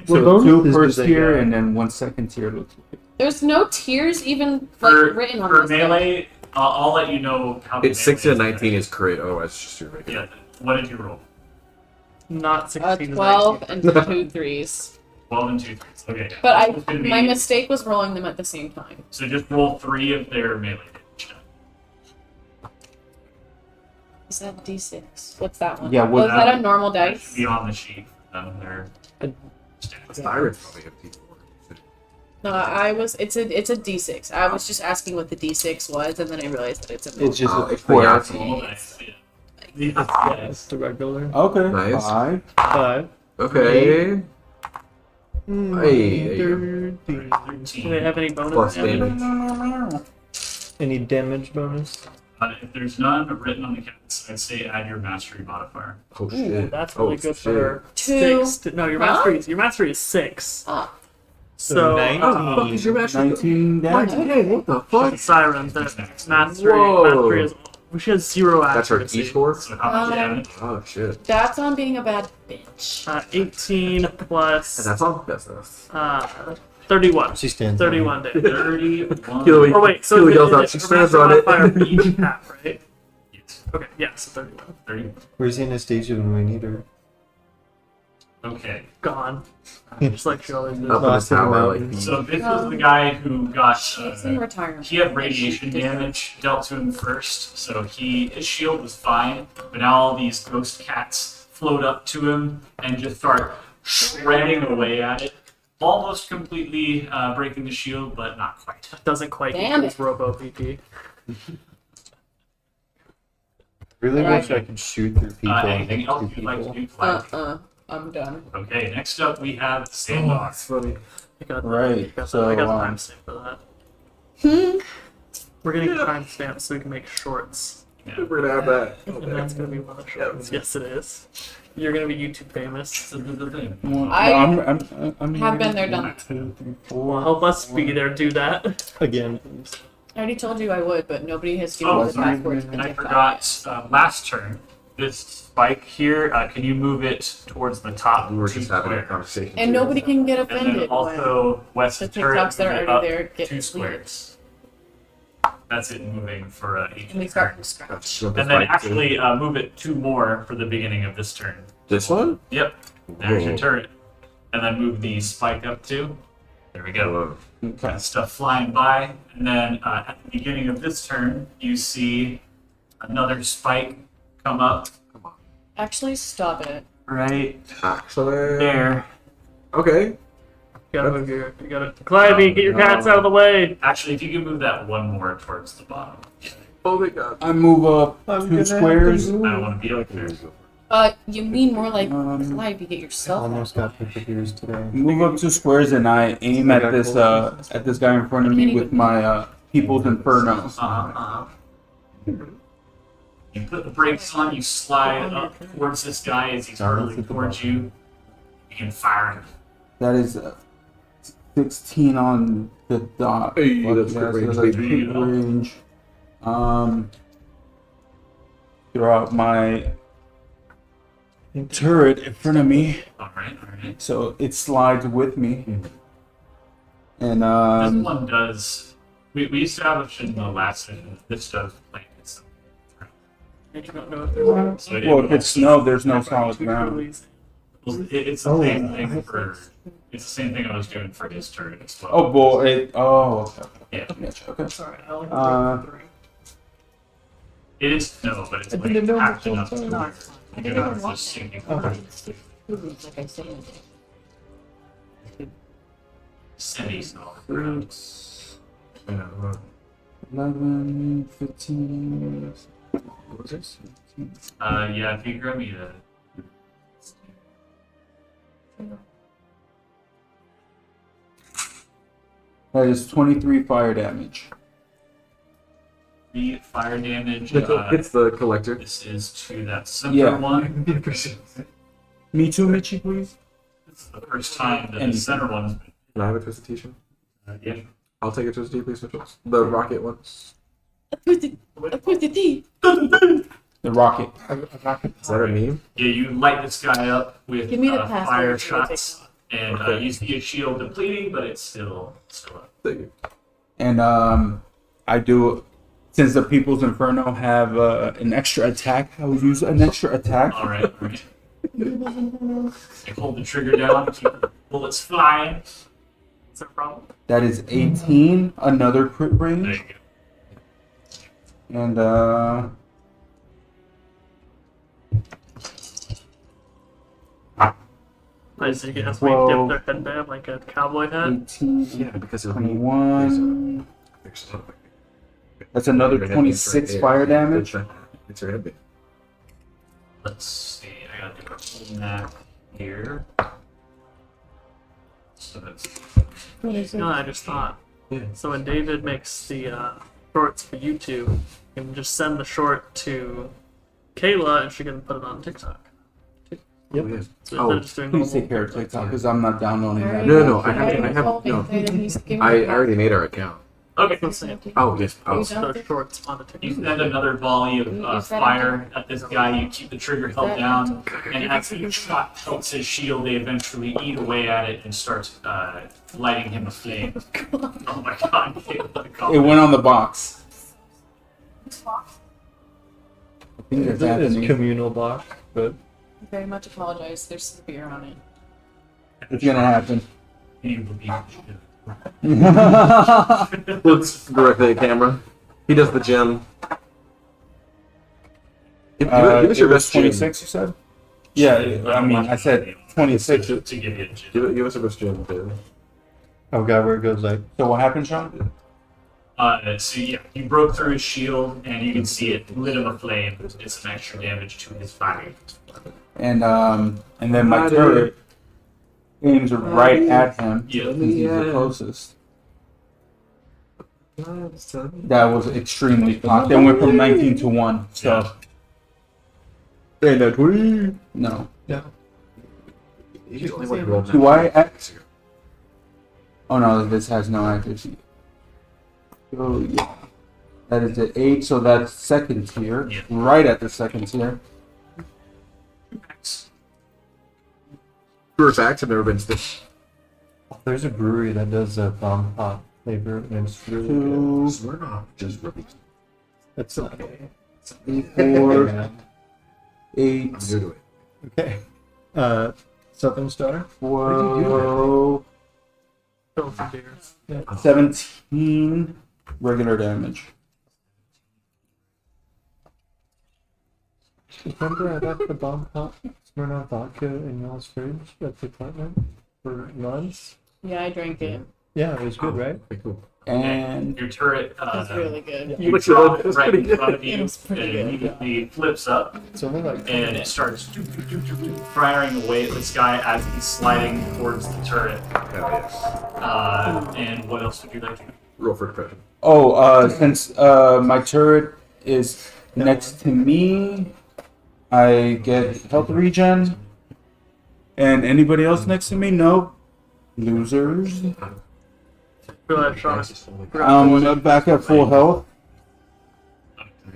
What So bonuses 2 do first they tier got? and then 1 second tier looks like. There's no tiers even like For, written on for this. melee, I'll let you know how the It's 6 to melee is 19 is crit. Otherwise, it's just your regular. Yeah. What did you roll? Not 16 to 12 19. and 2 threes. 12 and 2 threes. Okay. Yeah. But It's gonna be- my mistake was rolling them at the same time. So just roll 3 of their melee damage. Is that D6? What's that one? Yeah, Oh, what- is that a normal That dice? should be on the sheet. They're The Sirens probably have people. No, I was. It's a D6. I was just asking what the D6 was, and then I realized that it's a. It's just Oh, a it's the square. Yahtzee. all nice. Yeah. That's the regular. Okay. Nice. 5. 5. Okay. Hey, there you 13. 13. Do they have any bonus Plus damage? Any damage bonus? If there's none written on the cats, I'd say add your mastery modifier. go. Oh Ooh, shit. that's Oh, really good shit. for 2. 6. No, your Huh? mastery is 6. Ah, So, How the fuck is your mastery? 19 damage. 19, what the fuck? Siren, the mastery Whoa. is. She has 0 That's her accuracy. E score? So how much damage? Oh shit. that's on being a bad bitch. 18 And plus that's all? That's 31. She stands. 31 damage. 31. Kilo- Oh wait, so Kilo it- yells it- out, it's "She a stands master on it." modifier for each cat, right? Yes. Okay, yeah, so 31. 30. Where's Anastasia when we need her? Okay. Gone. Just like she always is. Up in the Lost in the tower, like mountains. So this was the guy who got. She's in retirement. He had radiation damage dealt to him first, so his shield was fine. But now all these ghost cats float up to him and just start shredding away at it, almost completely breaking the shield, but not quite. Doesn't quite Damn equals Robo VP. Really Alright. wish I could shoot through people and Anything hit else 2 you'd like to people. do, Clyde? I'm done. Okay, next up we have Sandbar. funny. I got Right, I got so, I got the timestamp for that. We're getting timestamps so we can make shorts. We're gonna have that. And that's gonna be one of the shorts. Yes, it is. You're gonna be YouTube famous. This is the thing. I'm Have been there, done that. 2, 3, Well, 4. help us be there. Do that. Again, please. I already told you I would, but nobody has given Oh, me the sorry. password to And I TikTok. forgot last turn. This spike here, can you move it towards the top? We were two just having a squares? conversation. And too, nobody so. can get And then offended when also west the turret, TikToks that are move it already up there get 2 weird. squares. That's it moving for each And we start turn. from scratch. That's what And this then bike too. actually move it 2 more for the beginning of this turn. This one? Yep, there's your Whoa. turret. And then move the spike up too. There we go. Whoa. Okay. Stuff flying by. And then at the beginning of this turn, you see another spike come up Actually, stop it. right Actually. there. Okay. You gotta move your. You gotta. Climbing. Get your cats out of the way. Actually, if you can move that 1 more towards the bottom. Oh my god. I move up I'm 2 gonna squares. I don't want to be up there. You mean more like Um, Clive, you get yourself Almost out. got paper gears today. Move up 2 squares and I aim at this guy in front of me with my People's Inferno. You put the brakes on, you slide up towards this guy as he's hurtling towards you. You can fire him. That is 16 on the dot. Hey, Fuck that's yeah, good range, so that's baby. good range. Throw out my turret in front of me, Alright. so it slides with me. And This one does. We established in the last session that this does play itself. I do not know if there's. So it well, would if it's snow, there's no solid ground. It's the same thing for. It's the same thing I was doing for his turret as well. Oh, boy. Okay. Yeah. Gotcha, okay. Sorry, I only Uh, three. It is snow, but it's I like didn't know packed that enough to was where I you didn't don't even have to watch sink it. Okay. Like I said. 70 ground. 11, 15. What was this? Yeah, if you grab me the. That is 23 fire damage. The fire damage. It's the collector. This is to that center Yeah. one. Me too, Mitchie, please. It's the first time that the Anything. center one's been. Can I have a twisted t-shirt? Yeah. I'll take a twisted tea, please, Mitchell. The rocket one. I put the tea. The rocket. Is that a meme? Yeah, you light this guy up with Give me the password fire so we'll take shots, and Okay. you see his shield depleting, but it's still up. Thank you. And I do, since the People's Inferno have an extra attack, I will use an extra attack. All right. You hold the trigger down, keep the bullets flying. Is there a problem? That is 18, another crit There range. you go. And Nice, you can have somebody dip their headband like a cowboy hat. 18, Yeah, because it'll 21. There's something. That's another 26 fire damage. It's your headband. Let's see. I gotta do a full map here. So that's No, I just thought. Yeah. So when David makes the shorts for YouTube, you can just send the short to Kayla and she can put it on TikTok. Yep. Oh, yeah. So Oh, instead of just doing Please normal- take care of TikTok because I'm not downloading that. No, I Alright, have, told me no. that he's giving I me a already made our account. okay. Let's say Oh, yes. Are you Oh, done? the shorts on the You TikTok. send another volley of Is that fire at this guy. You keep the trigger held that down, and as each shot hits his shield, they eventually eat away at it and start lighting him aflame. Oh my god! It went on the box. I think that's It's happening. communal box, but Very much apologize. There's some beer on it. It's gonna happen. He will be- looks directly at camera. He does the gym. Give us your it was best gym. 26, you said? Yeah, I mean, I said 26. to give you a gym. Give us your best gym, dude. I've got where it goes like So what happened, Sean? So yeah, you broke through his shield, and you can see it lit him aflame. It's some extra damage to his body. And then my turret aims right at him Yeah. because he's the closest. That was extremely cocked. It went from 19 to 1. So, And that 20. no. He's the only one who rolled Do I that. Oh no, this has no accuracy. So, yeah. That is an 8, so that's second tier. Yeah. Right at the second tier. Brewer facts have never been stitched. There's a brewery that does a bomb pot flavor, and it's really good. 2, We're not just released. That's okay. 4, 8, I'm new to it. Okay. Southern Star. 12, Fill some beer. 17 regular damage. Remember I left the bomb pot Smirnoff vodka in y'all's fridge at the apartment for months? Yeah, I drank it. Yeah, it was good, right? Okay, cool. And Your turret It was really good. you Which drop was it right pretty in front of It you. was pretty It good. immediately flips up It's only like and it starts firing away at this guy as he's sliding towards the turret. Hell yes. And what else would you like to do? Roll for depression. since my turret is next to me, I get health regen. And anybody else next to me? No. Losers. Feel that shot. Back at full health.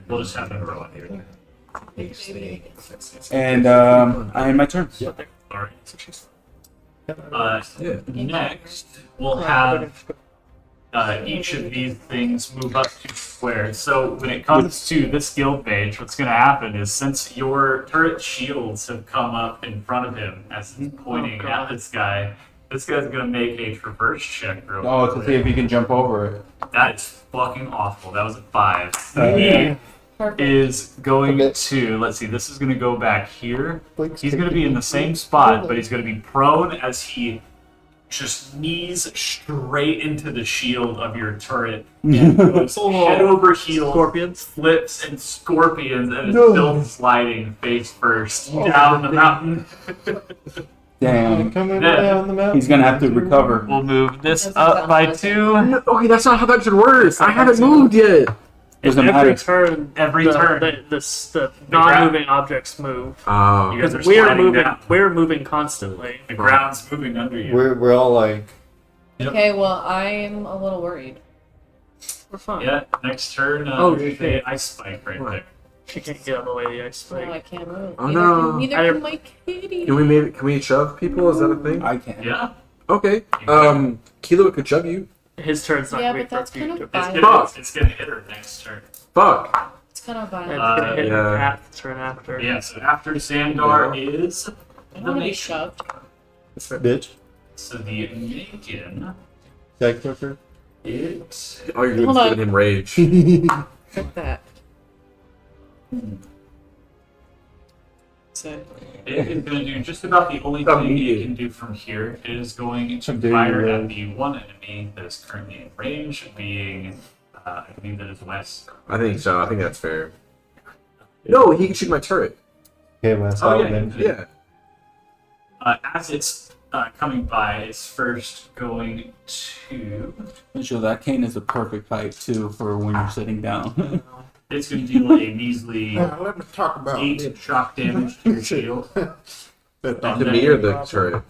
We'll just have him roll it here. And I end my turn. Alright. Yeah. Next, we'll have each of these things move up to square. So when it comes to this guild page, what's going to happen is since your turret shields have come up in front of him as he's pointing at this guy's going to make a traverse check real Oh, to quick. see if you can jump over it. That is fucking awful. That was a 5. Yeah. Perfect. Is going Okay. to, let's see, this is going to go back here. Blake's He's going to be in the same spot, but he's going to be prone as he just knees straight into the shield of your turret and goes head over heels, Scorpions. flips, and scorpions, and is No. still sliding face first down the mountain. Damn. coming Yeah. down the mountain. He's gonna have to recover. We'll move this Doesn't up sound by like 2. Okay, that's not how that should work. I haven't moved yet. Doesn't Every matter. turn, Every the, turn. the non-moving objects move. Oh. You guys are Because we're sliding moving. down. We're moving constantly. The ground's moving under you. We're all like, Okay, well, I'm a little worried. We're fine. Yeah, next turn, Oh, there's shit. a ice spike right there. She can't get out of the way of the ice No, I spike. can't move. Oh, Neither no. Can, neither I- can my kitty. Can we shove people? Is that a thing? I can. Yeah. Okay. Kilo could shove you. His turn's not Yeah, going but that's to be kind for of you. It's violent. gonna, it's gonna hit her next turn. Fuck. It's kind of And violent. it's gonna hit yeah. her Pat's turn after. Yeah, so after Xandar is I the don't want to be Macon. shoved. bitch, So the Macon, Jack Clipper. it All you're doing Hold is on. giving him rage. Fuck that. So, it is going to do just about the only Oh, thing yeah. it can do from here. It is going to Do fire you, at the one enemy that is currently in range, being, I believe that is West. I think so. I think that's fair. No, he can shoot my turret. Okay, Wes, Oh, I'll yeah. avenge you. Yeah. As it's coming by, it's first going to. So that cane is a perfect height too for when you're sitting down. It's going to deal a measly Let me talk about 8 shock damage to your shield. To me or the turret.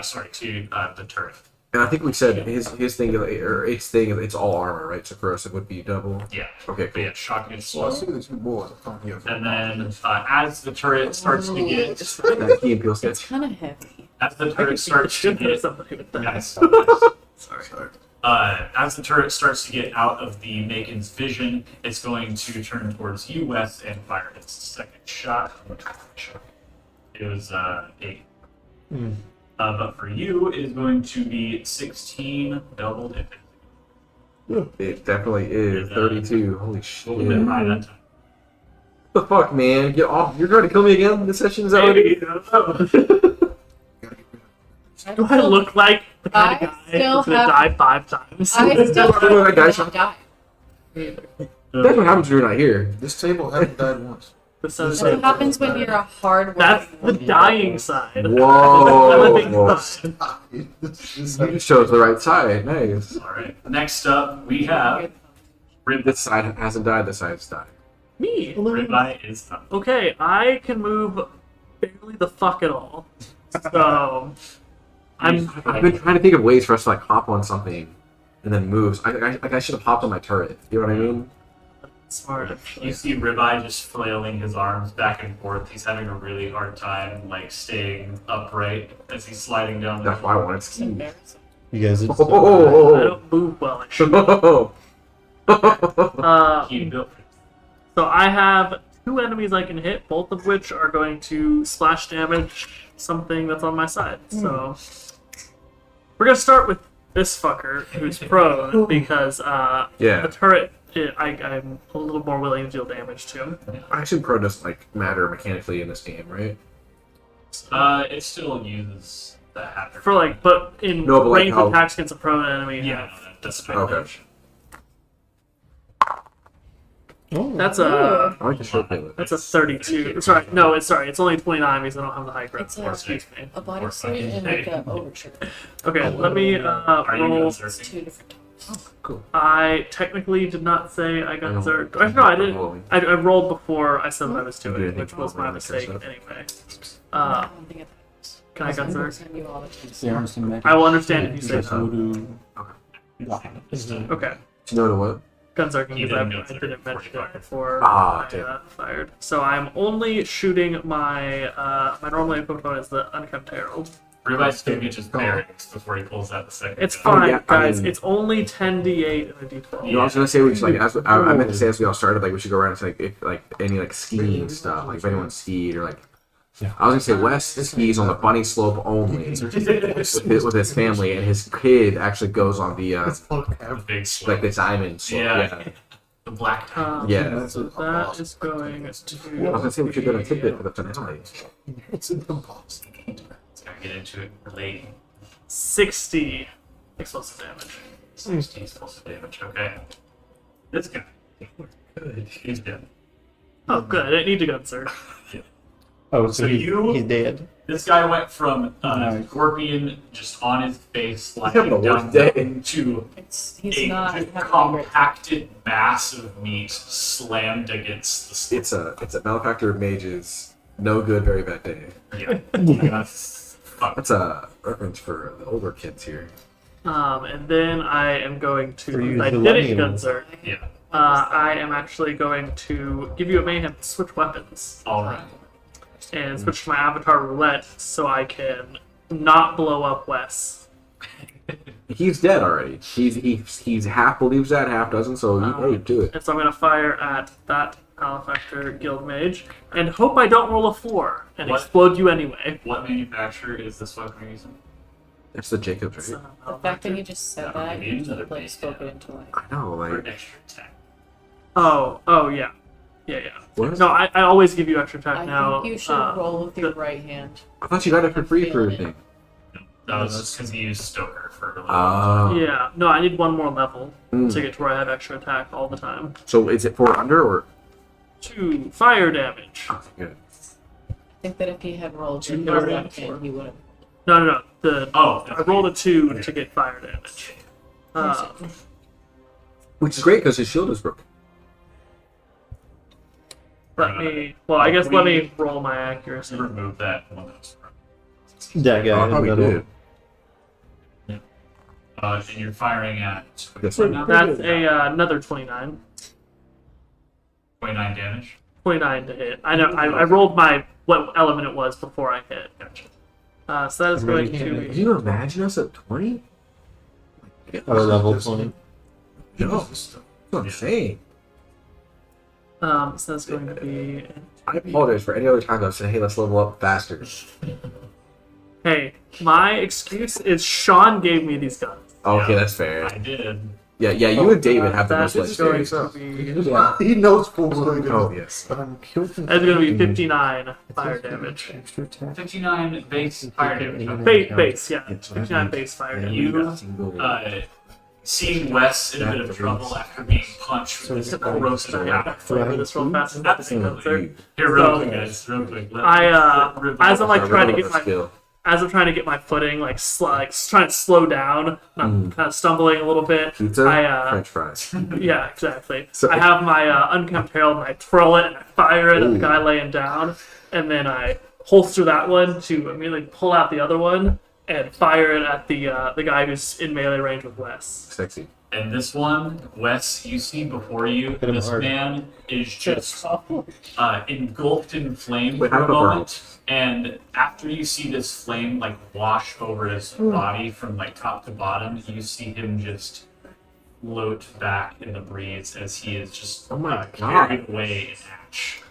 Sorry, to the turret. And I think we said his thing or its thing. It's all armor, right? So corrosive would be double. Yeah. Okay, But cool. yeah, shock is So I slow. see that you boys are coming here. And then as the turret starts to get, That Key and Peele it's sketch. kind of heavy. as the I could turret starts to shoot get, somebody with that. nice. Sorry. As the turret starts to get out of the Macon's vision, it's going to turn towards you, Wes, and fire its second shot. It was 8. Mm. But for you, it is going to be 16 doubled if it's It definitely is. 32. Holy shit. a little bit high that time. What the fuck, man? Get off. You're trying to kill me again this session? Is that what it Maybe, is? Do I look like the kind I of guy still who's gonna have- die 5 times? I still Look at that guy have shot. die. That's what happens when you're not here. This table hasn't died once. This That's is what happens when you're a hard that's the working dying side. Whoa. The living side. You chose the right side. Nice. All right. Next up, we have This side hasn't died. This side's died. Me. Ribeye is up. Okay, I can move barely the fuck at all. So I've been trying to think of ways for us to like hop on something and then move. I should have hopped on my turret. You know what I mean? smart. Actually. You see Ribeye just flailing his arms back and forth. He's having a really hard time, like, staying upright as he's sliding down the That's why I wanted It's to. embarrassing. You guys, it's, I Oh, don't move well. I should. He built. So I have 2 enemies I can hit, both of which are going to splash damage something that's on my side. So we're gonna start with this fucker who's prone because the Yeah. turret I'm a little more willing to deal damage to. Actually, pro doesn't like matter mechanically in this game, right? It still uses the hazard. For like, but in No, but like ranged how- attacks against a prone enemy, Yeah, that's Okay. That's Ooh. a I like the short payload. that's a 32. Sorry, no, it's 29 because I don't have the high growth. It's a- Excuse me. A bodysuit and like a overshirt. Okay, let me Are you roll. It's berserking? 2 different types. I technically did not say I got I know. Zerg. No, I didn't. I rolled before I said what I was You doing, didn't which was my roll mistake yourself. anyway. I don't think it's. Can I got Zerg? Send you all the times. There's some I will understand if you say Just so. voodoo. Just a- Okay. No to what? Gunzerking You because I didn't go didn't through mention 45. it before Ah, I damn. fired. So I'm only shooting my my normally equipped one is the Unkept Herald. Rebeye's gonna get his bearings before he pulls out the second. It's gun. fine, yeah, I guys. mean- it's only 10d8 and a d12. You know, I was gonna say we should like. As, I meant to say as we all started, like we should go around and say like, if like any like skiing stuff, like if anyone skied or like. I was gonna say Wes skis on the bunny slope only with his family, and his kid actually goes on the The big slope. like the diamond slope. Yeah. The black tie. Yeah. So that is going I was to. gonna say we should go to tidbit for the finale. It's in the boss. Let's gotta get into it late. 60 explosive damage. 60 explosive damage. Okay. This guy. Good. He's dead. Oh, good. I didn't need to go, sir. oh, So you- he's dead. This guy went from Nice. scorpion just on his face, having sliding the down worst day. into He's a not just having a great compacted mass of meat slammed against the slope. It's a malefactor of mages. No good, very bad day. Yeah. That's fuck. That's a reference for the older kids here. And then I am going For to. you I millennials. didn't Gunzer. Yeah. I am actually going to give you a mayhem, switch weapons, All right. and switch to my avatar roulette so I can not blow up Wes. He's dead already. He's half believes that, half doesn't. So hey, do it. And so I'm going to fire at that Malefactor Guild Mage and hope I don't roll a 4 and What? explode you anyway. What manufacturer is this weapon you're using? That's the Jacobs, So, right? The fact that you just said That would that, be you another like big, spoke yeah. it into life. I know, For like extra attack. oh, yeah. what? No, I always give you extra attack I now. think you should roll with your right hand. I thought you got it for free for Feeling it. everything. That was just because he used Stoker for a little Yeah, no, I need one more level Mm. to get to where I have extra attack all the time. So is it 4 under or? 2 fire damage. Oh, good. I think that if he had rolled Two with fire his damage left hand, he would have. No. Oh, I rolled a 2 to get fire damage. Which is great because his shield is broken. Let me roll my accuracy. remove that one that was That guy Oh, I in thought the we middle. did. and you're firing at This one. That's another 29. 29 damage. 29 to hit. I know. I rolled my what element it was before I hit. Gotcha. So that is going Can to. you imagine us at 20? Or level 20. No, that's what I'm saying. So that's going to be. I apologize for any other time I've said, hey, let's level up faster. Hey, my excuse is Sean gave me these guns. Okay, Yeah. that's fair. I did. Yeah, you and David have the That most is going legendary. to be. Yeah. He knows full well. Oh, yes. I'm killed. That's going to be 59 fire damage. Extra attack. 59 base fire damage. Okay. Base, yeah. 59 base fire damage. You, seeing Wes in a bit of trouble after being punched with this corrosive Sorry, rock. I flavor this real fast. Absolutely. Sir. Here, real quick, guys. Real quick. As I'm like trying to get my skill. as I'm trying to get my footing, like trying to slow down, I'm kind of stumbling a little bit. Pizza, I, French fries. Yeah, exactly. So- I have my unkempt herald, and I twirl it, and I fire it at the guy laying down, and then I holster that one to immediately pull out the other one and fire it at the guy who's in melee range with Wes. Sexy. And this one, Wes, you see before you, Hit him this hard. man is just engulfed in flame Wait, for how a about moment. And after you see this flame like wash over his body from like top to bottom, you see him just float back in the breeze as he is just Oh my carried away in ash.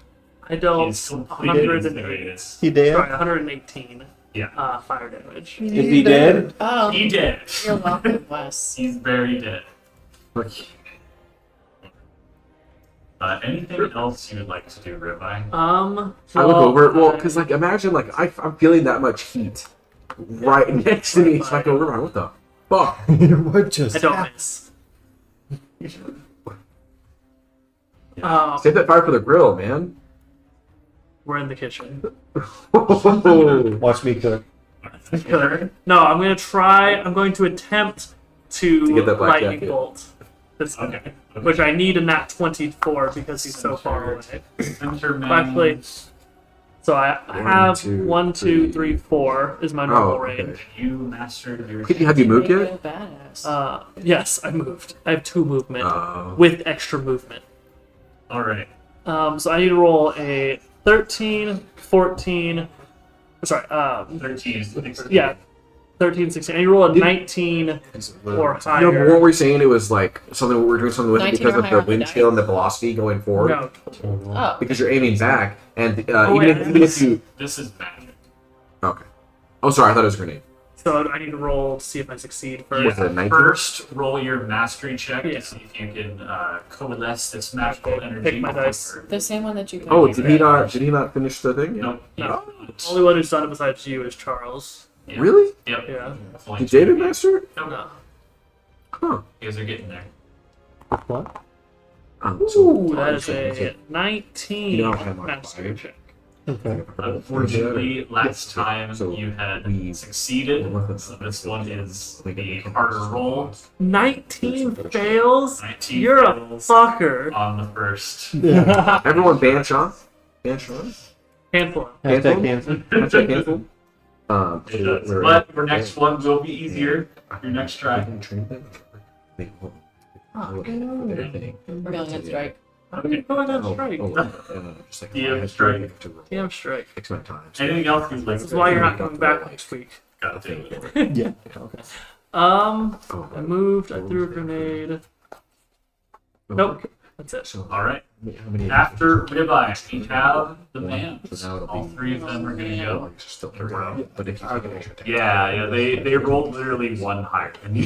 I dealt He's completely 108. disintegrated. He did. Sorry, 118 Yeah, fire damage. Is he dead? Oh, he did. you're welcome, Wes. He's very dead. Anything else you would like to do, Ribeye? I look over it. Well, because like imagine like I'm feeling that much heat right next to me. So I go, Ribeye, what the fuck? What just I don't happened? miss. Save that fire for the grill, man. We're in the kitchen. Watch me cook. No, I'm going to attempt to get that black lightning jacket. bolt this guy, Okay. which I need a nat 24 because he's so far away. Centerman. Actually, so I have two, 1, 2, 3, 4 is my normal okay. range. You mastered your. Have you moved Make yet? you a badass. Yes, I moved. I have 2 movement Oh. with extra movement. All right. So I need to roll a 13, 14. Sorry, 13. 16. yeah, 13, 16. I need to roll a 19 or No, but higher. what were we saying? It was like something we were doing something with it 19 because or of the higher on the wind dice. scale and the velocity going forward. No, Oh, Because you're aiming back, and wait, even if you This is magic. okay. Oh, sorry, I thought it was a grenade. so I need to roll to see if I succeed Was first. it a 19? First, roll your mastery check Yeah. to see if you can coalesce this magical energy. Pick my dice. the same one that you. Oh, got. did he not? Did he not finish the thing? Nope. No. The only one who's done it besides you is Charles. Yeah. Really? Yep. Yeah. Only Did two David of you. master it? No. Huh. You guys are getting there. What? Ooh, that is a 19 You know, I have my mastery five. check. Okay. Unfortunately, last time So you had we- succeeded, so this one is the harder roll. 19 fails? 19 You're a fails fucker. on the first. Everyone ban Sean. Ban Sean. Handful. Hashtag cancel. Hashtag cancel. It does. But your next one will be easier. Your next try. We're going on strike. How are you going on strike? Just like DM strike. Damn strike. X amount of times. Anything else you'd like This is to why do? you're not coming back next week. God damn it. Yeah. I moved, I threw a grenade. Nope. That's it. So, All right. how many? After Ribeye, we have the man. So now it'll All be. 3 of them are going to go. Still in a row. But if you take an extra Yeah, they rolled literally one higher than you.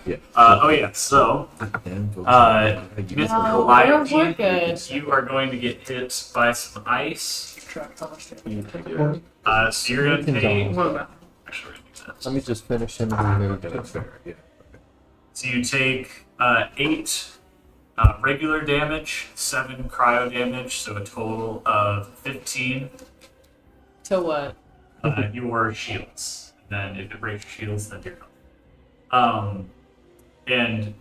Yeah. Oh yeah, so Then go Uh, to- Miss No, Goliath, we're good. you are going to get hit by some ice. Track how much damage I take. So you're going to take. What about? Actually, let me do that. Let me just finish him and move. Yeah, that's fair. Yeah. So you take 8 regular damage, 7 cryo damage, so a total of 15. To what? Your shields. And then if it breaks your shields, then you're done. And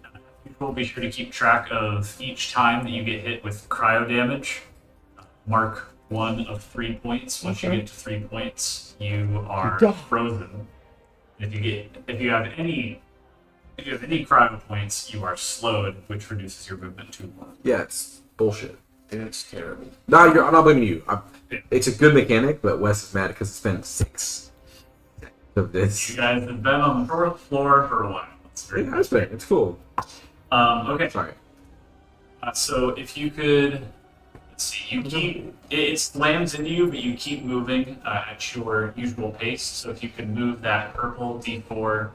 you will be sure to keep track of each time that you get hit with cryo damage. Mark 1 of 3 points. Once you Okay. get to 3 points, you are frozen. If you have any cryo points, you are slowed, which reduces your movement to 1. Yeah, it's bullshit. It's terrible. No, I'm not blaming you. It's a good mechanic, but Wes is mad because it's been 6 of this. You guys have been on the 4th floor for a while. It's very It has been. It's cool. Okay. Sorry. So if you could, let's see, you keep it slams into you, but you keep moving at your usual pace. So if you could move that purple D4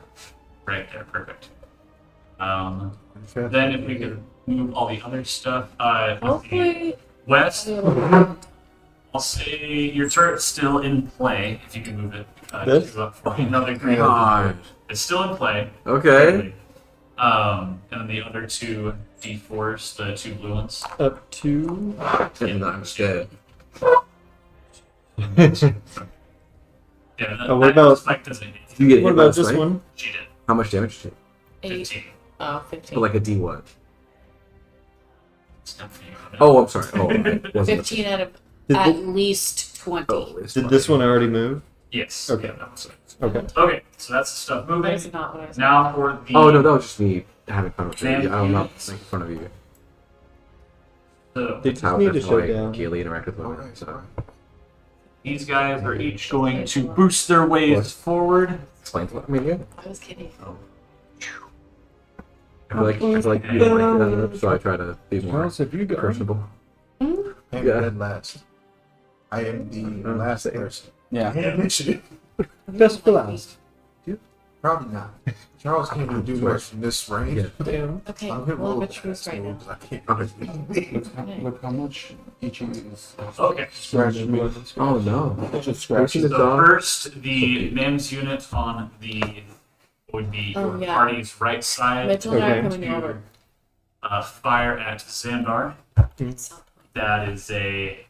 right there, perfect. Then if we could move all the other stuff, let's see. Hopefully. West, I'll say your turret's still in play. If you can move it This? to up for another green. God. It's still in play. Okay. And then the other 2 D4s, the 2 blue ones. Up to. And I'm scared. Yeah, Oh, what about- spike doesn't hit. You get What hit by about the this spike? one? She did. How much damage did you take? 8. 15. Oh, 15. But like a D what? It's not for you. Oh, I'm sorry. Oh, it wasn't 15 out of Did, at thi- least 20. Oh, it's did fine. this one already move? Yes. Okay. Yeah, that was it. Okay. Okay, so that's the stuff moving. That is not what I was Now for the. Oh no, that was just me having fun with you. Damn I'm not units. making fun of you. So They That's how, need to that's how show I down. gaily interact with women. So these guys are each going to boost their ways forward. explain to me. I mean, yeah. I was kidding. I feel like you don't like that, so I try to be more Charles, have you got personable. I am Yeah. dead last. I am the last same. person. Yeah. Initiative. Just for last. Probably not. Charles can't even do much from this range. Yeah. Damn. Okay, I'm gonna we'll roll have a truce right now. because I can't. Okay. Look how much each of these Okay. scratch me. Oh no. Just Have scratch you seen it. the So dog? first, the NIMS unit on the would be Oh, your yeah. party's right side Mitchell and I are Okay. coming over. to fire at Xandar. That is a.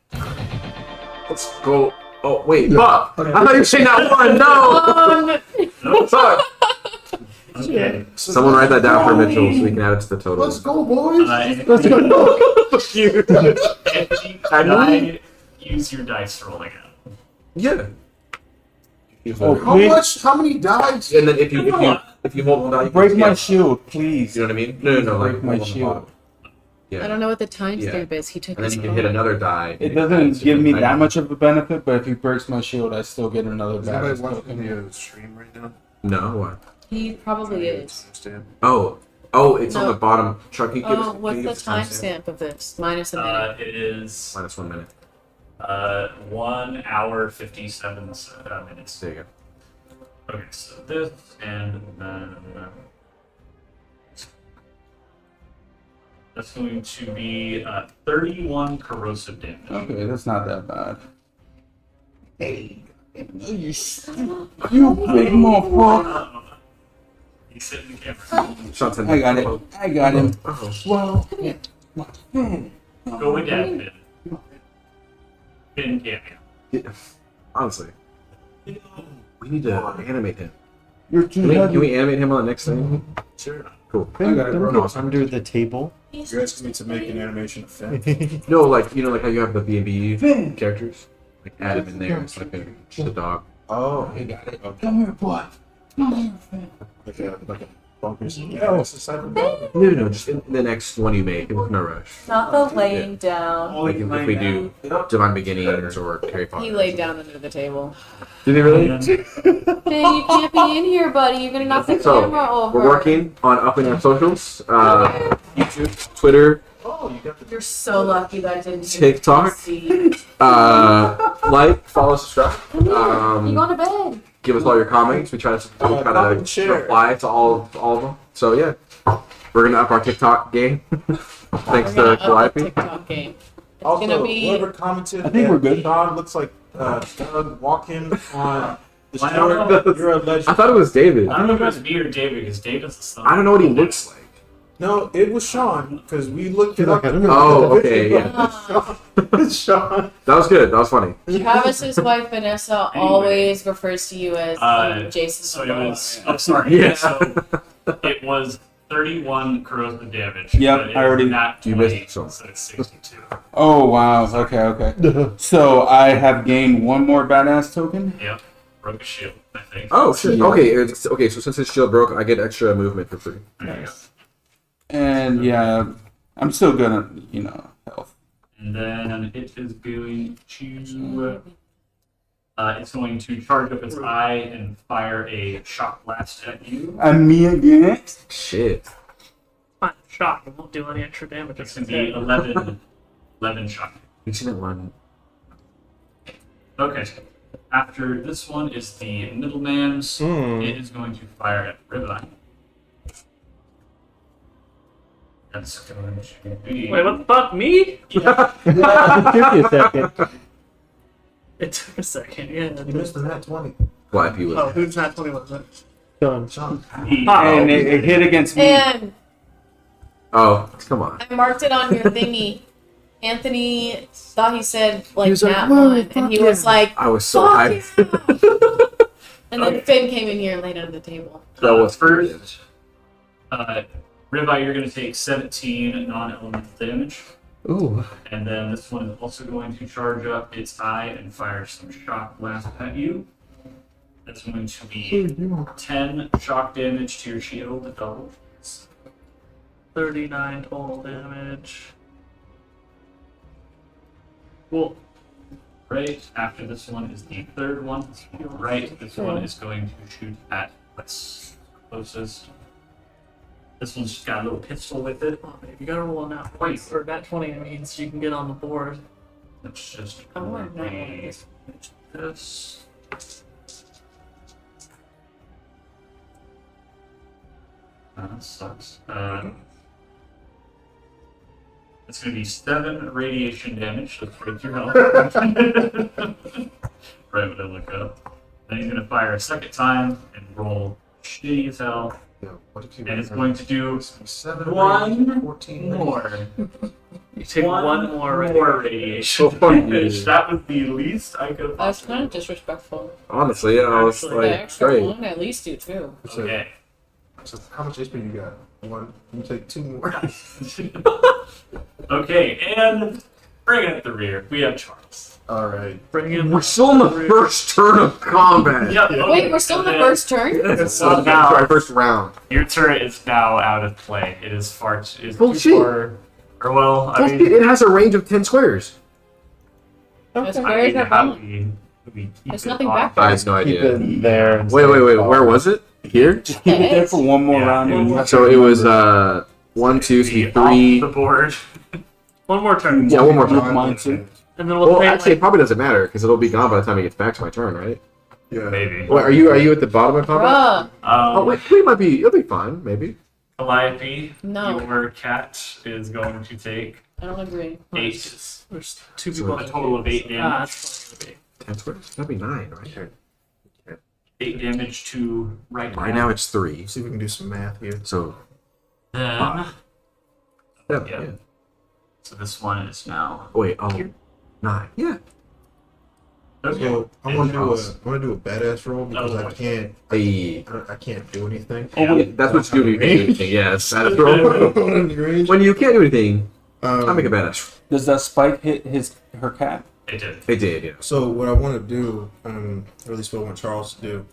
Let's go. Oh wait, fuck! I thought you were saying that one. No. Nope. Fuck. Okay. Someone write that down for Mitchell so we can add it to the total. Let's go, boys. And Let's go. Fuck you. if you die, use your dice roll again. Yeah. Oh, How please much? How many dives? And then if you hold the die, you break can my yeah. shield, please. You know what I mean? No, like Break my hold on the shield. bottom. I Yeah. don't know what the timestamp Yeah. is. He took And then his you can phone. hit another die. It doesn't give me that much of a benefit, but if he breaks my shield, I still get another Is anybody battle watching token. the stream right now? No. What? He probably is. Understand? Oh, it's on No. the bottom. Chuck, can you give us? Oh, can what's you the give us a timestamp? timestamp of this? Minus a minute. It is Minus 1 minute. 1 hour 57 minutes. There you go. Okay, so this and then that's going to be 31 corrosive damage. Okay, that's not that bad. Hey, you big motherfucker. He's hitting the camera. Shots in I got it. I got him. Oh. Well, my man. Go with that, Finn. Finn cameo. Yeah. Honestly, we need to animate him. You're too Can we heavy. animate him on the next thing? Sure. Cool. I got it, Don't bro. get under the table. You're asking me to make an animation of Finn. No, like like how you have the B&B characters, like add him in there. It's like the dog. Oh, I got it. okay. Come here, boy. Come here, Finn. Like a bunkers. Yeah, this is type of dog. No, just in the next one you make. There's no rush. Not the laying down. Like if we do Divine Beginnings or Harry Potter. He laid down under the table. Did he really? Finn, you can't be in here, buddy. You're gonna knock the So, camera over. we're working on upping our socials. YouTube, Twitter, Oh, you got the. You're so lucky that I didn't TikTok. see. like, follow, subscribe. You going to bed? Give us all your comments. We try to share. reply to all of them. So yeah, we're gonna up our TikTok game. Thanks We're gonna to up Calliope. the TikTok game. It's Also, gonna be. whoever commented I think that we're good. Sean looks like Doug walking on the Why not? shore. You're a legend. I thought it was David. I don't know if it was me or David, because David's the son. I don't know what he looks like. No, it was Sean because we looked it Feel up. like I don't know. Oh, okay, yeah. It's Sean. That was good. That was funny. Travis's wife Vanessa always refers to you as Jason. So it Momoa. was. I'm sorry. Yeah. So it was 31 corrosive damage. Yep, but it I already- is not You missed 20, some. so it's 62. Oh, wow. Okay. So I have gained one more badass token. Yep. Broke a shield, I think. Oh shit. Okay. Okay. So since his shield broke, I get extra movement for free. There you go. And yeah, I'm still good on, health. And then it is going to. It's going to charge up its eye and fire a shock blast at you. And me again? Shit. Fine, shock. It won't do any extra damage. It's going to be 11 shock. You seen that one? Okay. After this one is the middleman's. It is going to fire at Ribeye. That's going to be. Wait, what the fuck? Me? Yeah. Give me a second. It took a second. Yeah. You missed the nat 20. Well, if he was. Oh, who's not 21? Is it? Done. Sean. And it hit against me. And Oh, come on. I marked it on your thingy. Anthony thought he said like He was like, nat "Whoa, one, and fuck he yeah." was like, I was so "Fuck hyped. yeah!" And then Finn came in here and laid under the table. That was first. Ribeye, you're going to take 17 non-elemental damage. Ooh. And then this one is also going to charge up its eye and fire some shock blast at you. That's going to be 10 shock damage to your shield, double. 39 total damage. Cool. Right after this one is the third one. Right, this one is going to shoot at what's closest. This one's just got a little pistol with it. Oh, babe, you gotta roll a nat 20, or nat 20, I mean, so you can get on the board. Let's just I want that be one. this. That sucks. It's going to be 7 radiation damage to break your health. Right when I look up. Then he's going to fire a second time and roll shitty as hell. Yeah, what did you And it's going to do 7, one 14 more. You take one more radiation Oh, fuck you. damage. That was the least I could have That's kind of disrespectful. Honestly, I was Actually, The like, extra great. one, at least do two. Okay. So how much HP you got? One. You take 2 more. Okay, and bringing up the rear, we have Charles. All right. Bring in We're still in the first turn of combat. Yep. Wait, we're still in the first turn? So Our now first round. your turret is now out of play. It is far. Is too Bullshit. far. Or well, I Bullshit, mean, it has a range of 10 squares. That's I where is mean, that how bomb? do we keep There's it nothing off? back there. I have no Keep idea. it there. and Wait, say wait. fall. Where was it? Here? Just keep it there for one more Yeah. round. And you have So to it was remember. 1, 2, 3, Be off 3. the board. one more turn. Yeah, one more Group turn. mine too. And then we'll Well, pay actually, it like, probably doesn't matter because it'll be gone by the time it gets back to my turn, right? Yeah. Maybe. Wait, are you at the bottom of combat? Bruh, Oh wait, we might be. It'll be fine, maybe. Calliope, No. your cat is going to take I don't agree. 8. there's two So people a on the total of 8 table. damage. Ah, that's probably gonna 10 squares. That'll be 9, right? 8 damage to right Right now it's 3. See if we can do some math here. So Then, 7. Yeah. Yeah. so this one is now. Wait. Oh, 9. Yeah. Okay. So I want to do a badass roll because Oh, I can't. Hey. I can't do anything. Yeah. Yeah, that's what you do when you can't do anything. Yes. That's when you can't do anything, I make a badass. Does that spike hit her cat? It did. They did, yeah. So what I want to do, or at least what I want Charles to do,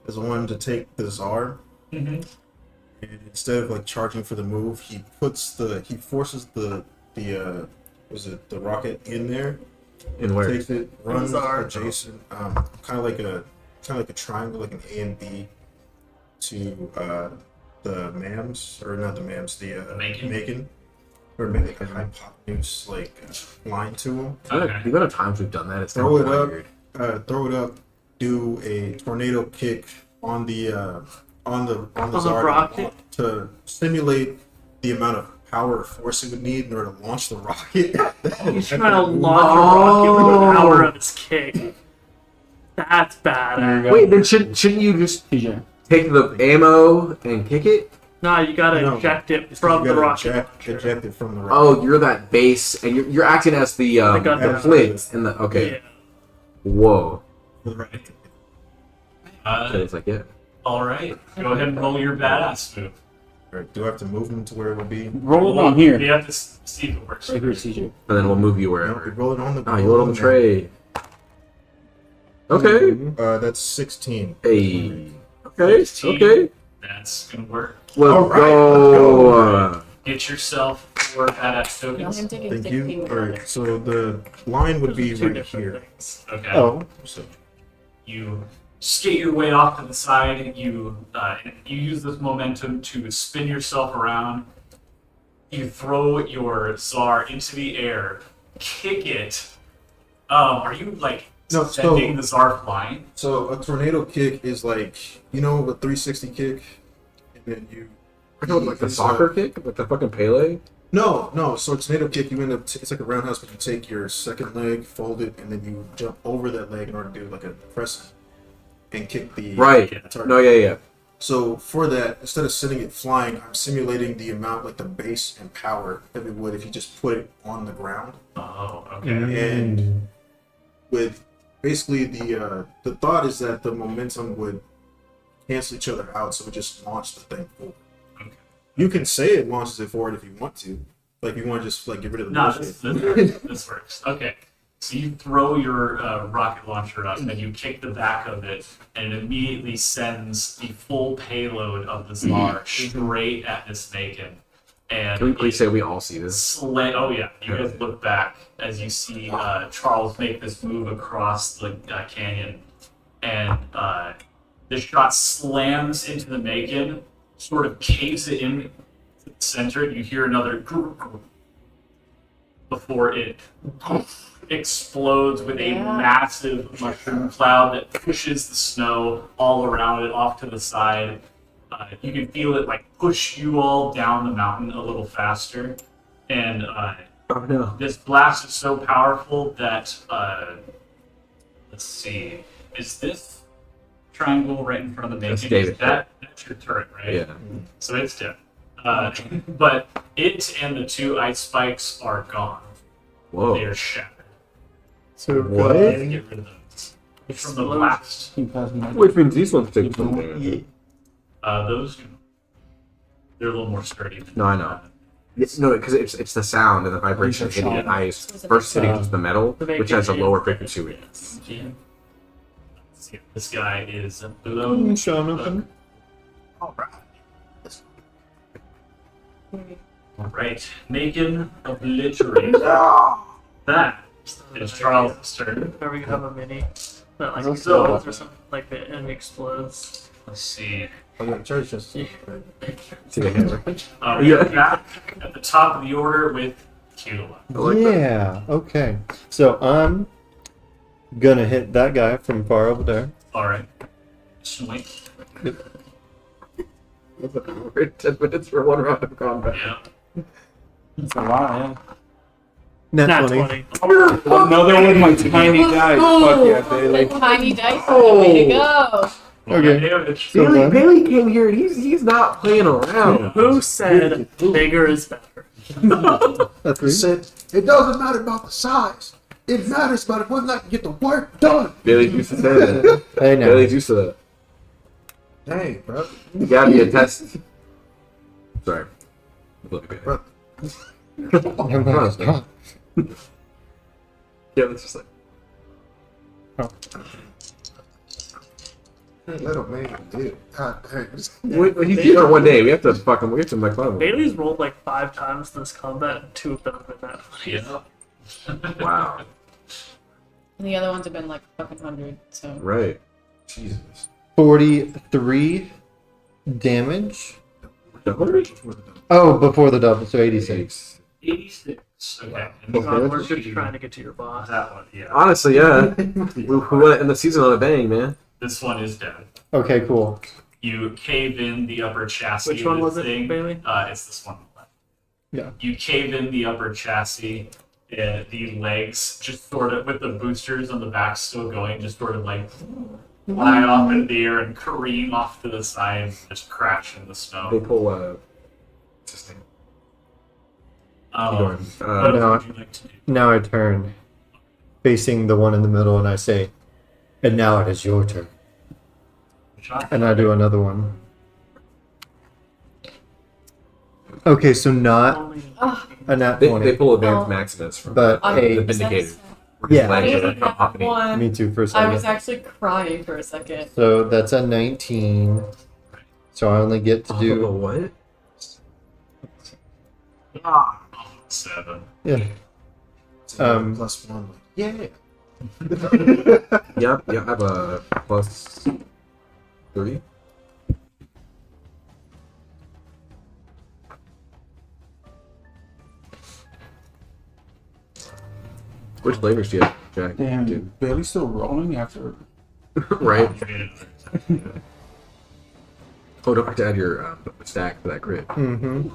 is I want him to take the Czar, Mm-hmm. and instead of like charging for the move, he forces the rocket in there, In where? takes it, runs Czar. adjacent, kind of like a triangle, like an A and B, to the Mams, or not the Mams, the Macon? Macon, or maybe like a hypotenuse line to him. Okay. The amount of times we've done that, it's Throw kind it of up. weird. Throw it up, do a tornado kick on the the Zard rocket? to simulate the amount of power or force it would need in order to launch the rocket. He's trying to launch a rocket with the power of his kick. That's bad. Wait, then shouldn't you just TJ. take the ammo and kick it? No, you gotta No, eject it It's 'cause from you the gotta rocket. eject it from the rocket. Oh, you're that base, and you're acting as the gun the barrel. flint and the okay. Yeah. Whoa. Right. So it's like yeah. All right. Go ahead and roll your badass move. Or do I have to move him to where it would be? Roll it on here. You have to see if it works. Right here, TJ. And then we'll move you No, wherever. roll it on the. Ah, you roll on the tray. Okay. That's 16. Hey. Okay. Okay. That's gonna work. Let's Alright, go. Get yourself 4 badass No, tokens. him taking Thank 16 you. with All other. right, so the line would be Those are two right different here. things. Okay. Oh, So You skate your way off to the side. You use this momentum to spin yourself around. You throw your Czar into the air, kick it. Are you like No, sending the Czar flying? So a tornado kick is like, a 360 kick, and then you. I know, like the soccer kick, like the fucking Pele. No. So a tornado kick, you end up. It's like a roundhouse, but you take your second leg, fold it, and then you jump over that leg in order to do like a press and kick the Right. target. No, yeah. So for that, instead of sending it flying, I'm simulating the amount, like the base and power that it would if you just put it on the ground. Oh, okay. And with basically the thought is that the momentum would cancel each other out, so it just launched the thing forward. Okay. You can say it launches it forward if you want to. Like you want to just like get rid of the No, bullshit. this works. This works. Okay. So you throw your rocket launcher up and you kick the back of it, and it immediately sends the full payload of the Czar straight at this Macon. And Can we please say we all see this? oh yeah, you guys look back as you see Charles make this move across the canyon, and the shot slams into the Macon, sort of caves it in to the center. You hear another before it explodes with a massive mushroom cloud that pushes the snow all around it off to the side. You can feel it like push you all down the mountain a little faster, and Oh no. this blast is so powerful that let's see, is this triangle right in front of the That's Macon? David. Is that's your turret, right? Yeah. So it's dead. But it and the two ice spikes are gone. They Whoa. are shattered. So What? You have to get rid of those. From the blast. Keep passing my- Which means these ones take something. Yeah. Those, they're a little more sturdy. Than, No, I know. No, because it's the sound and the vibration hitting the ice versus hitting just the metal, which has a lower frequency to it. Yeah. This guy is below. Jonathan. Right. Macon obliterate. That is Charles' turn. Or we could have a mini that like So- explodes or something, like the enemy explodes. Let's see. Oh yeah, church just See the hammer. We're back at the top of the order with Kila. I like that. Yeah. Okay. So I'm gonna hit that guy from far over there. All right. Swing. We're 10 minutes for one round of combat. Yeah. It's a lot, Nat Not 20. 20. yeah. Another one of my tiny guys. Fuck yeah, Bailey. Tiny dice. Way to go. Okay. Damage. So then- Bailey came here and he's not playing around. Who said bigger is better? That's three. said it doesn't matter about the size. It matters about whether or not you get the work done. Bailey's used to say that. Hey now. Bailey's used to that. Hey, bro. You gotta be a test. Sorry. Look, Bailey. Bro. Yeah, that's just like. Let him man do. God dang. When he's here for one day, we have to make fun of him. Bailey's rolled like 5 times this combat, and 2 of them have been that funny. Yeah. Wow. And the other ones have been like fucking 100. So Right. Jesus. 43 damage. $100? Oh, before the double, so 86. 86. Okay. And Okay. God, we're just trying to get to your boss. that one, yeah. Honestly, yeah. we went in the season on a bang, man. This one is dead. Okay, cool. You cave in the upper chassis. Which one of was this it, thing. Bailey? It's this one. Yeah. You cave in the upper chassis, the legs just sort of with the boosters on the back still going, just sort of like fly off in the air and careen off to the side, and just crash in the They snow. pull, what's his name? Um, Going, what No. would you like to do? Now I turn, facing the one in the middle, and I say, and now it is your turn. Shot? And I do another one. Okay, so not Only a nat they 20, pull Advanced Oh. Maximus from but I- a. the Vindicator. Yeah. I Legs are didn't like have hopping. one. Me too, for a I was second. actually crying for a second. So that's a 19. So I only get to Oh, do. what? 7. Yeah. Plus one. Like, yeah. Yep, I have a plus 3. Which flavors do you have, Jack? Damn, Dude. Bailey's still rolling after. Right. Oh, don't forget to add your stack for that crit. Mm-hmm.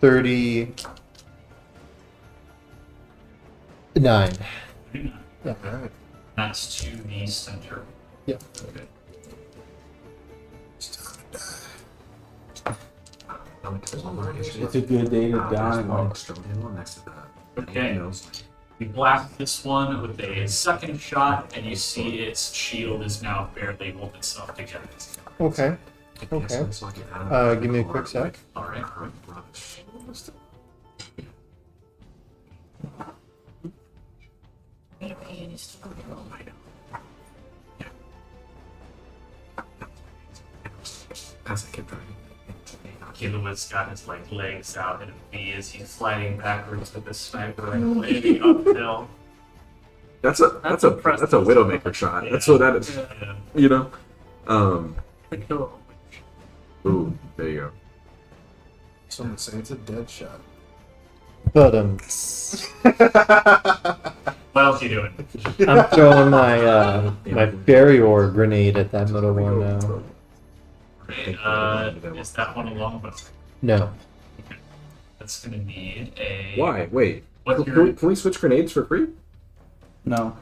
$39. Yeah. All right. That's to the center. Yeah. Okay. It's time to die. It's a good day to die. Next to that. Okay. Anything else? You blast this one with a second shot, and you see its shield is now barely holding itself together. Okay. Okay. Give me a quick sec. All right. As I kept driving. Kilowitz got his legs out in a V as he's sliding backwards with the sniper rifle landing uphill. That's a impressive. Widowmaker shot. That's what that is. Yeah. You know. The kill. Ooh, there you go. Someone say it's a dead shot. But What else are you doing? I'm throwing my my barrier grenade at that middle one now. Is that one a longbow? No. That's gonna need a. Why? Wait. What's Can we switch grenades for free? No.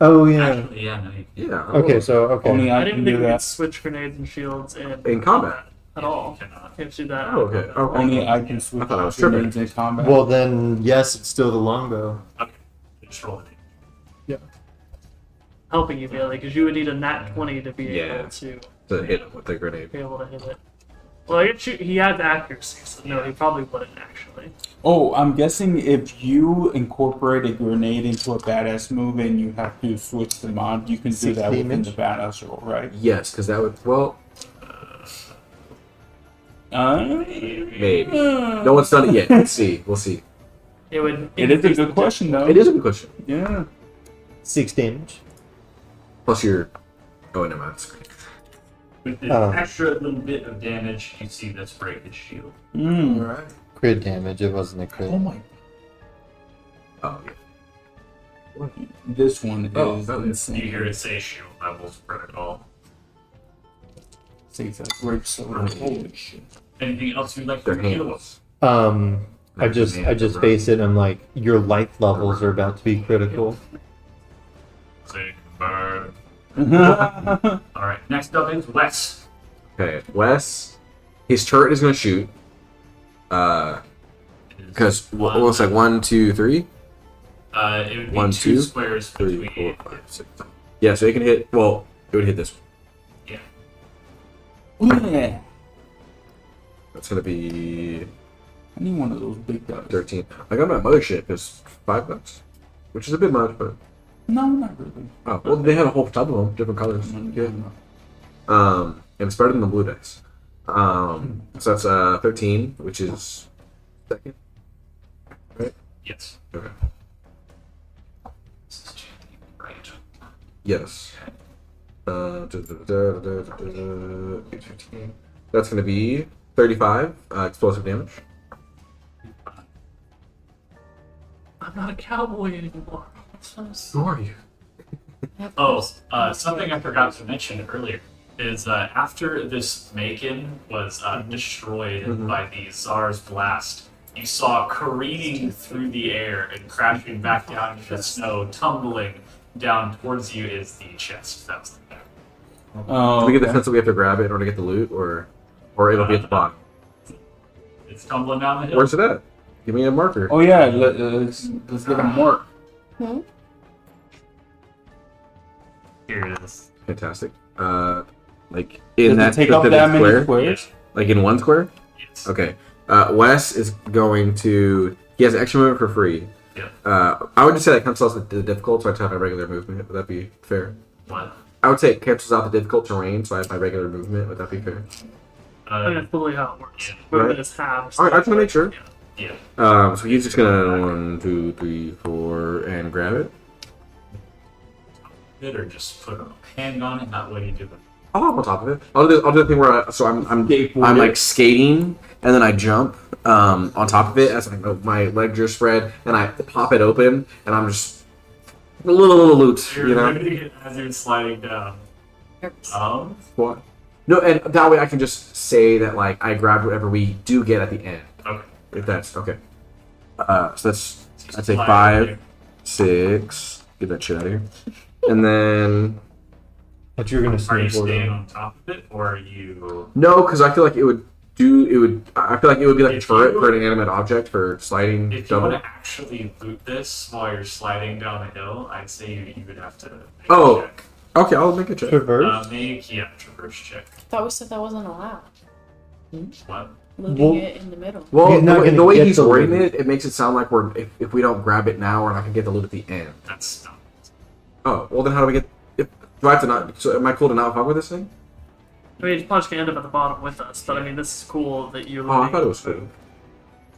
Oh yeah. Actually, yeah, no. Yeah. Okay, so Only I I didn't can think do we could that. switch grenades and shields In combat. at all. You cannot. Can't do that. Oh, okay. Oh, Only I can switch I thought I was tripping. grenades in combat. Well then, yes, it's still the longbow. Okay. Just roll it. Helping you, Bailey, because you would need a nat 20 to be Yeah. able to To hit him with the grenade. hit it. Well, I guess he has accuracy, so no, he probably wouldn't actually. Oh, I'm guessing if you incorporate a grenade into a badass move and you have to switch the mod, you can do that within damage? the badass roll, right? Yes, because that would. Well, maybe. No one's done it yet. Let's see. We'll see. It would. It is a increase good the question, though. It is a good question. Yeah. 6 damage. Plus, you're. Oh, never mind. That's great. With the Oh. extra little bit of damage, you see this break his shield. All Mm. right. Crit damage. It wasn't a crit. Oh my. Oh, yeah. This one Oh, is that is- You insane. hear it say shield levels critical. Takes a great sword. Holy shit. Anything else you'd like Their to do? hands. I just face it. I'm like, your life levels are about to be critical. Say bird. Oh, Alright, next up is Wes. Okay, Wes. His turret is going to shoot. Because it looks like 1, 2, 3. It would be 1, 2 2, squares 3, between. 4, 5, 6. Yeah, so it can hit. Well, it would hit this one. yeah. That's going to be I need one of those big guys. 13. I got my mothership. It's $5, which is a bit much, but. No, not really. Oh, well, they have a whole tub of them, different colors. Yeah. And it's better than the blue dice. So that's 13, which is second. Yes. Okay. This is changing. Right. Yes. 15. That's going to be 35 explosive damage. I'm not a cowboy anymore. Who are you? Oh, something I forgot to mention earlier is after this Macon was destroyed by the Tsar's blast, you saw careening through the air and crashing back down into the snow, tumbling down towards you is the chest. That was the back. Oh, Do we get the okay. sense that we have to grab it in order to get the loot, or it'll be at the bottom? It's tumbling down the hill. Where's it at? Give me a marker. Oh yeah, let's give him work. Here it is. Fantastic. Like in Does that it take up specific that many square? squares? Like in one square? Yes. Okay. Wes is going to. He has extra movement for free. Yeah. I would just say that cancels out the difficult, so I just have my regular movement. Would that be fair? What? I would say it cancels out the difficult terrain, so I have my regular movement. Would that be fair? I think that's fully how it works. Yeah. Movement Right. is half. All right, I just want to make sure. Yeah. So he's just gonna 1, 2, 3, 4, and grab it. It or just put a hand on it. Not what do you do with it? I'll hop on top of it. I'll do the thing where I'm Skateboard like it. skating and then I jump on top of it as my legs are spread and I pop it open and I'm just a little loot, You're you know. limiting it as you're sliding down. What? No, and that way I can just say that like I grabbed whatever we do get at the end. Okay. If that's okay. So that's I'd say Slide 5, there. 6, get that shit out of here. And then But you're gonna Are you snowboard staying on. on top of it, or are you? no, because I feel like it would I feel like it would be like a If turret you- for an animate object for sliding. If you double. want to actually loot this while you're sliding down a hill, I'd say you would have to make Oh. a check. Okay, I'll make a check. Traverse? Make traverse check. Thought we said that wasn't allowed. What? Looting Well- it in the middle. Well, He's not the gonna way get he's the wording loot. it makes it sound like if we don't grab it now, we're not gonna get the loot at the end. That's not. Oh, well then how do we get? Do I have to not? So am I cool to not fuck with this thing? I mean, you probably can end up at the bottom with us, but I mean, this is cool that you're. Oh, I thought it was cool.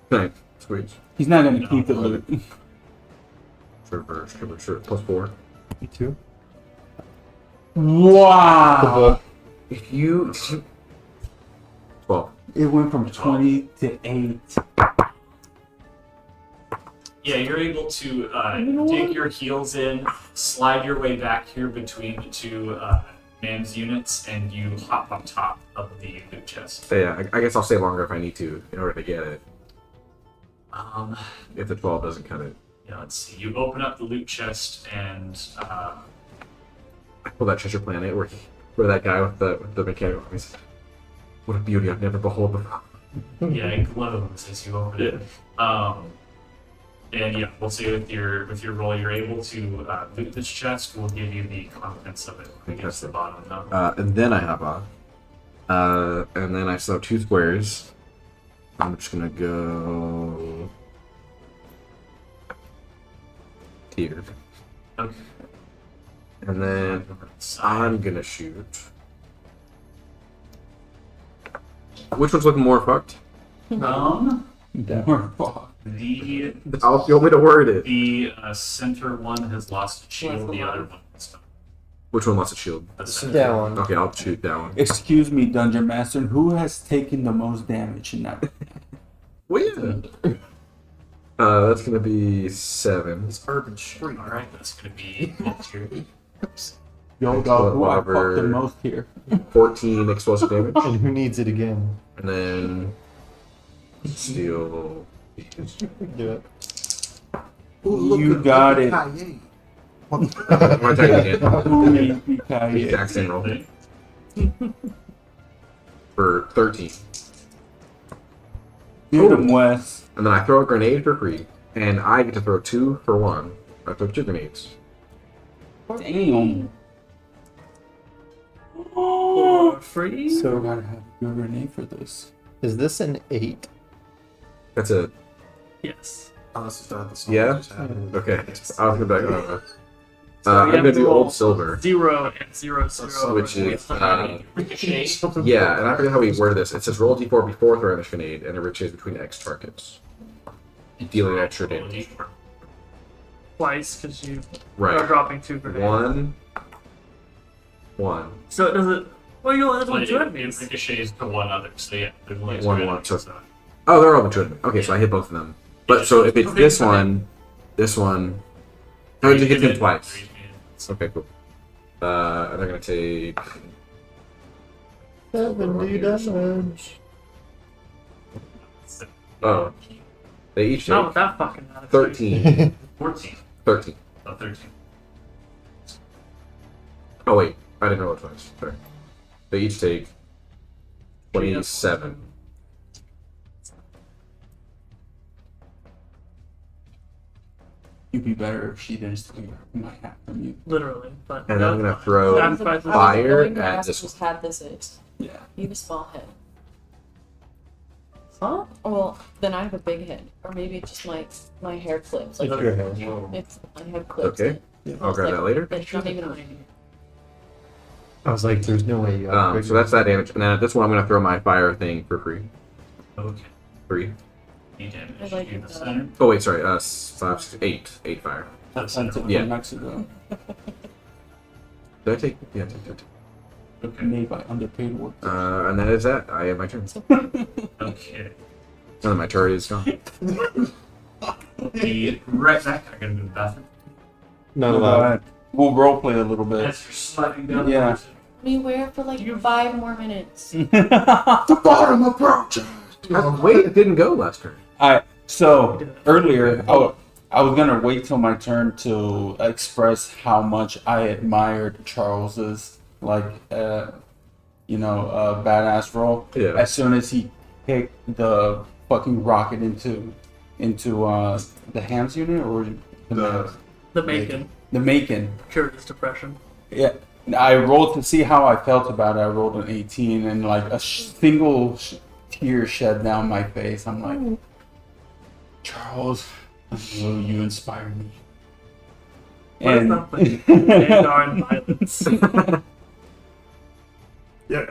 Thanks, squeeze. He's not gonna keep the loot. Traverse, plus 4. Me too. The Wow! book. If you 12. It went from 20 to 8. Yeah, you're able to dig your heels in, slide your way back here between the two man's units, and you hop on top of the loot chest. So yeah, I guess I'll stay longer if I need to in order to get it. If the 12 doesn't cut it, Yeah, let's see. You open up the loot chest, and I pull that treasure planet where that guy with the mechanical armies. What a beauty I've never behold before. yeah, it glows as you open it. And yeah, we'll say with your roll, you're able to loot this chest. We'll give you the contents of it against the bottom. No? And then I hop on. And then I still have 2 squares. I'm just gonna go here. Okay. And then I'm gonna shoot. Which one's looking more fucked? More fuck. The I'll you want me to word it. the center one has lost a shield. The other one has not. Which one lost a shield? The center. That one. Okay, I'll shoot that one. Excuse me, Dungeon Master. Who has taken the most damage in that? Well, yeah. That's gonna be 7. It's urban street. All right, that's gonna be here. Yo, dog, who I Whatever. fucked the most here? 14 explosive damage. And who needs it again? And then steal. Do it. You got it. I'm gonna attack it again. Yippee-ki-yay. Exact same roll. For 13. Get him, Wes. And then I throw a grenade for free. And I get to throw 2 for 1. I throw 2 grenades. Damn. For free? So So we gotta have a good grenade for this. is this an 8? That's a. Yes. Unless it's not the song Yeah? just happened. Okay. I was gonna back up. So I'm you gonna have to do roll old silver. 0 and 0, 0. Which is. Ricochet. Yeah, and I forget how we word this. It says roll d4 before throwing a grenade, and it ricochets between X targets, dealing extra damage. Twice, because you are Right. dropping 2 grenades. 1. 1. So it doesn't. Well, you only have But 2 it enemies. ricochets to one other, so yeah, there's only 2 One, enemies, one, so- Oh, they're all the 2 enemies. Okay, so I hit both of them. But so if it's this one. No, it hit him twice. Okay, cool. And they're gonna take. 70 damage. Oh, they each Not take with that fucking attitude. 13. 14. 13. Oh, 13. Oh wait, I didn't know what it was. Sorry. They each take 27. You'd be better if she didn't steal my hat from you. Literally, but. And I'm gonna throw Sacrifice is- fire going to at ask this whose one. hat this is. Yeah. You have a small head. Huh? Well, then I have a big head, or maybe it's just my hair clips. Like It's your hair. it's I have clips. Okay. I'll grab that later. It's not even. I was like, there's no way you So that's that damage. And then at this one, I'm gonna throw my fire thing for free. Okay. 3. 8 damage. I like You it the better. center. Oh wait, sorry. 5, 6, 8. 8 fire. I sent it Yeah. from Mexico. Did I take? Yeah, I took. Okay. Made by underpaid work. And that is that. I have my turn. Okay. And then my turret is gone. Be right back. I gotta go to the bathroom. Not allowed. We'll roleplay a little bit. As you're sliding down Yeah. We wear for like 5 more minutes. The bottom approaches. Wait, it didn't go last turn. Alright, so earlier, I was gonna wait till my turn to express how much I admired Charles's badass role. Yeah. As soon as he kicked the fucking rocket into the hams unit or The The Macon the Macon. cured his depression. Yeah. I rolled to see how I felt about it. I rolled an 18 and like a single tear shed down my face. I'm like, Charles, you inspire me. What is And nothing? Vandar and violence. yeah.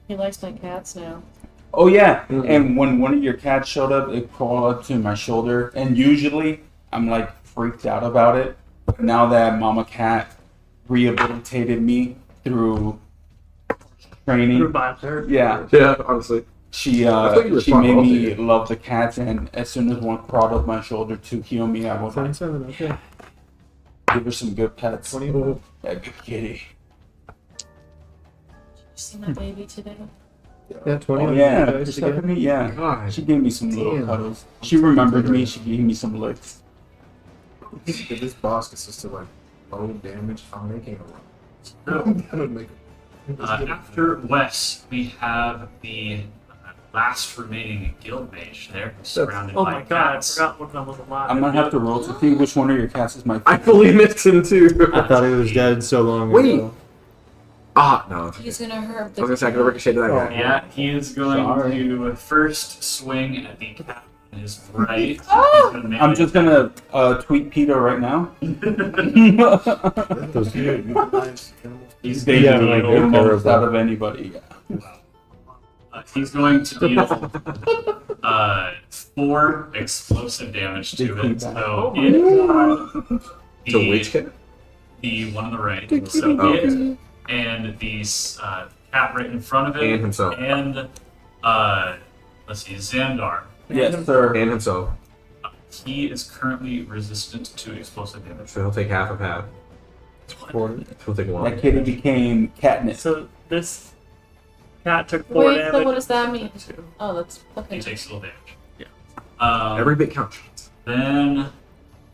He likes my cats now. Oh yeah, and when one of your cats showed up, it crawled up to my shoulder, and usually I'm like freaked out about it. But now that Mama Cat rehabilitated me through training, Through violence. yeah, Yeah, honestly. she thought you were she made responsible, me dude. love the cats, and as soon as one crawled up my shoulder to heal me, I was like, 27, okay. give her some good pets. 25. Yeah, good kitty. You see my baby today? Yeah, 20. Oh on yeah, the dice again. Stephanie, yeah. God. She gave me some little Damn. cuddles. She remembered me. She gave me some licks. If this boss consists of like low damage, I'm making a run. That would make After Wes, we have the last remaining guild mage there, surrounded Oh by my god, I cats. forgot one of them was alive. I'm gonna have to roll to see which one of your cats is my I favorite. fully missed him too. I thought he was dead so long Wait. ago. Ah, no. He's gonna hurt I was gonna say I could ricochet to that guy. Yeah, he is going Sorry. to first swing at the cat on his right. Oh! He's gonna I'm manage- just gonna tweet Peter right now. Those He's They Yeah, do like, the they're most terrible. out of anybody. he's going to deal 4 explosive damage to Big it. feedback. So To which cat? the one on the right. So Oh, it okay. and the cat right in front of it, And himself. and let's see, Xandar. Yes, sir. And himself. He is currently resistant to explosive damage. So he'll take half of half. He'll take one. That kitty became catnip. So this cat took 4 Wait, damage. so what does that mean? Two. Oh, that's He okay. takes a little damage. Yeah. Every bit counts. Then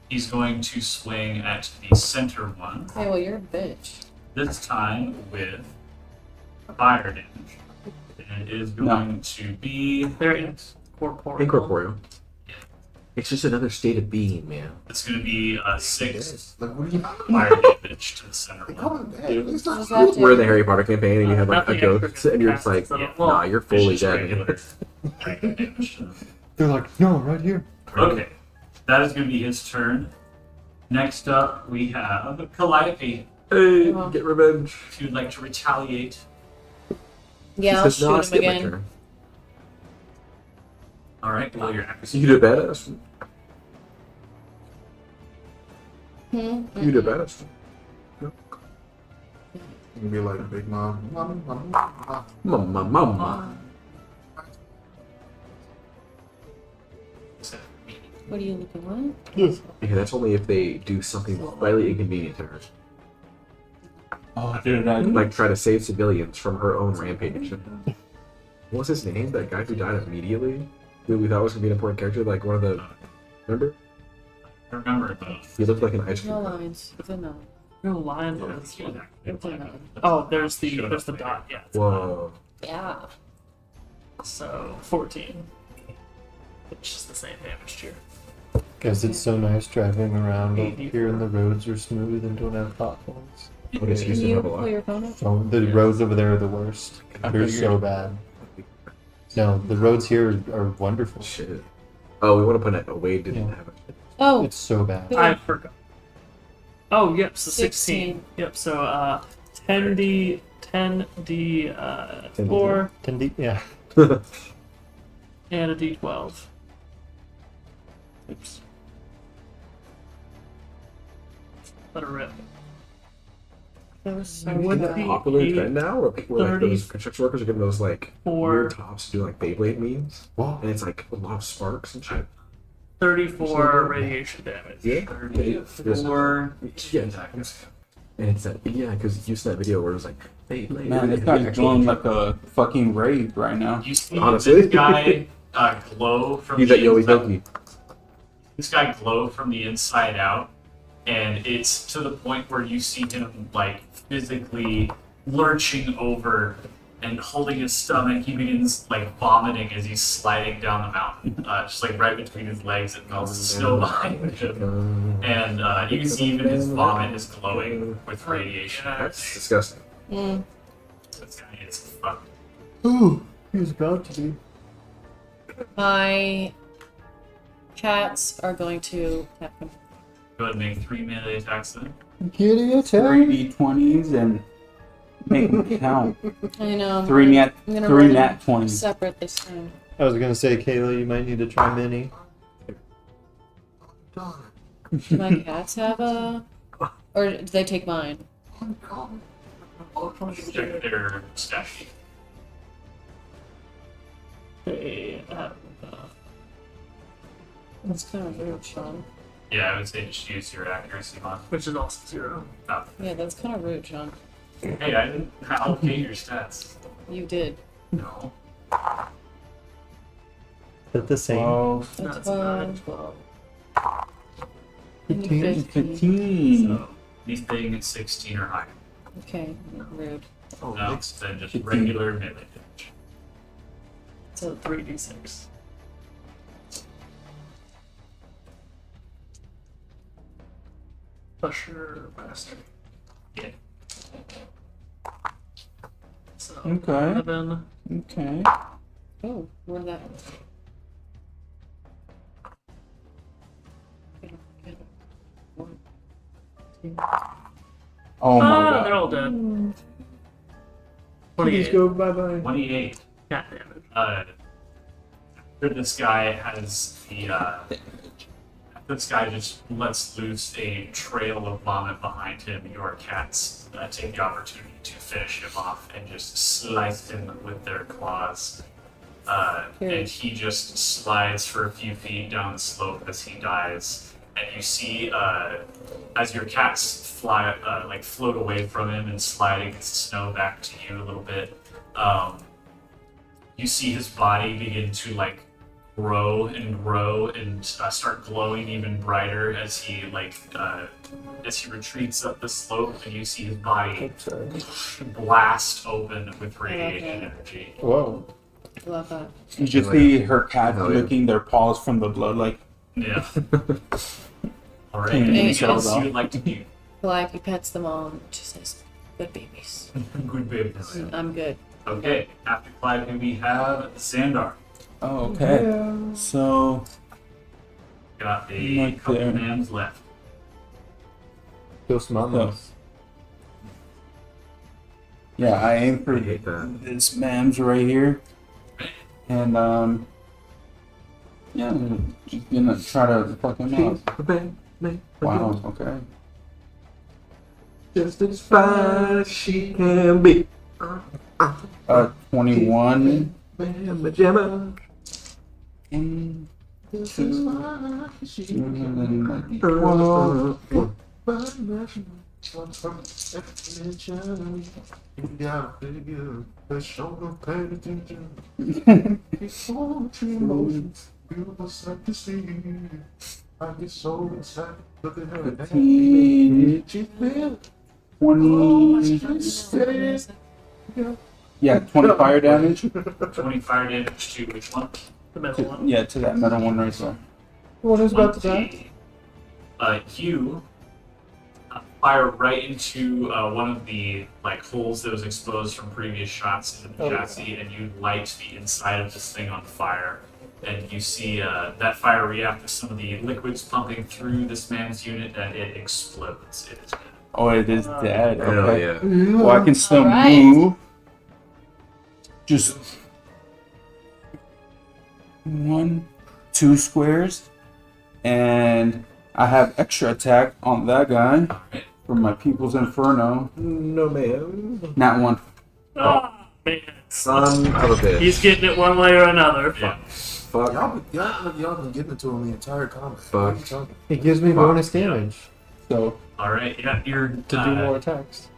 he's going to swing at the center one. Hey, well, you're a bitch. This time with fire damage. And it is going to be. They're incorporeal. Incorporeal. It's just another state of being, man. It's going to be 6 Like, what are you fire damage to the center They one. call it bad. It's What not does that We're in the do? Harry Potter campaign and you have like a Nothing ghost extra and you're just like, cast instead of- nah, you're fully It's just dead. regular damage. They're like, no, right here. Okay, that is going to be his turn. Next up, we have Calliope, Hey, Oh. get revenge. if you'd like to retaliate. Yeah, I'll He says, "No, shoot him skip my again. turn." All right, roll your accuracy. You do badass. Hmm? You do badass. You can be like Big Mom. Mom. Mama. What are you looking at? Yeah, that's only if they do something slightly inconvenient to her. Oh, dude, Like try to save civilians from her own rampage. What was his name? That guy who died immediately? Who we thought was going to be an important character? Like one of the... Remember? I remember it, though. He looked like an ice No cream. lines. It's a no. No line was. It's a no. Oh, there's the dot. Yeah. it's Whoa. Yeah. So 14, which is the same damage tier. Guys, it's so nice driving around up here and the roads are smooth and don't have potholes. What is Can used to you have a pull lot. your phone up? So the roads over there are the worst. They're so bad. No, the roads here are wonderful. Shit. Oh, we want to put it. Wade didn't Yeah. have it. Oh, It's so bad. I forgot. Oh, yep. So 16. 16. Yep. So 10d 4 Yeah. and a d12. Oops. Let it rip. that was so Would bad. be- Popular eight, trend now where people like 30, those construction workers are getting those like 4, weird tops to do like Beyblade memes. Whoa. And it's like a lot of sparks and shit. 34 radiation damage. Yeah. 34 Yeah. attacks. And it's that, yeah, because you saw that video where it was like, Beyblade. man, this and guy's actually- glowing like a fucking rave right now. You see Honestly. this guy glow from Use the that Yowie inside. Dokie. This guy glow from the inside out, and it's to the point where you see him like physically lurching over and holding his stomach. He begins like vomiting as he's sliding down the mountain, just like right between his legs. It melts snow behind him, and you can see even his vomit is glowing with radiation. That's disgusting. Mm. This guy is fucked. Ooh, he's about to be. My cats are going to have him. Go ahead and make 3 melee attacks then. Kitty attack. 3d20s and make them count. I know. Three nat I'm gonna 3 run nat them 20s. separate this time. I was gonna say, Kayla, you might need to try mini. Do my cats have a, or do they take mine? Check their stat sheet. They That's kind of rude, Sean. Yeah, I would say just use your accuracy on. which is also 0. Yeah, that's kind of rude, Sean. Hey, I didn't allocate your stats. You did. No. Is that the same? 12, That's That's 12. 15. 15. So anything 16 or higher. Okay, rude. Oh, No, mixed. then just regular melee damage. So 3d6. Pusher master. Yeah. So Okay. 11. Okay. Oh, where'd that? Oh my They're god. all dead. Please 28 go bye bye. 28. cat damage. After this guy has the this guy just lets loose a trail of vomit behind him. Your cats take the opportunity to finish him off and just slice him with their claws. And he just slides for a few feet down the slope as he dies. And you see, as your cats fly, like float away from him and slide against the snow back to you a little bit, you see his body begin to like grow and start glowing even brighter as he retreats up the slope, and you see his body blast open with radiation energy. Whoa. Love that. You just see her cat Hell yeah. licking their paws from the blood, like, Yeah. All right. Hey, Anything so else well. you would like to do? Calliope pets them all and she says, good babies. Good babies. I'm good. Okay. After Clive, we have Xandar. oh, okay. So, Got a Right couple there. mans left. Dos mamas. yeah, I aim for I hate that. this mam's right here. And, yeah, I'm just gonna try to fuck him up. Wow, okay. Just as fine as she can be. 21. Mamma jamma. 1, 2, and then 12. Oh, 20. Yeah, 20 fire damage. 20 fire damage to which one? The middle one. Yeah, to that metal one right there. What is about to die? 20. You fire right into one of the like holes that was exposed from previous shots into the chassis, and you light the inside of this thing on fire. And you see that fire react with some of the liquids pumping through this man's unit, and it explodes. It is dead. Oh, it is dead. Hell Okay. yeah. Well, I can still Alright. move. Just 1, 2 squares, and I have extra attack on that guy from my People's Inferno. No man. Not one. Oh, man. Son of a bitch. He's getting it one way or another. Yeah. Fuck. Y'all been getting it to him the entire combat. Fuck. What are you talking? It gives me Fuck. bonus damage So All right. Yeah, you're to do more attacks.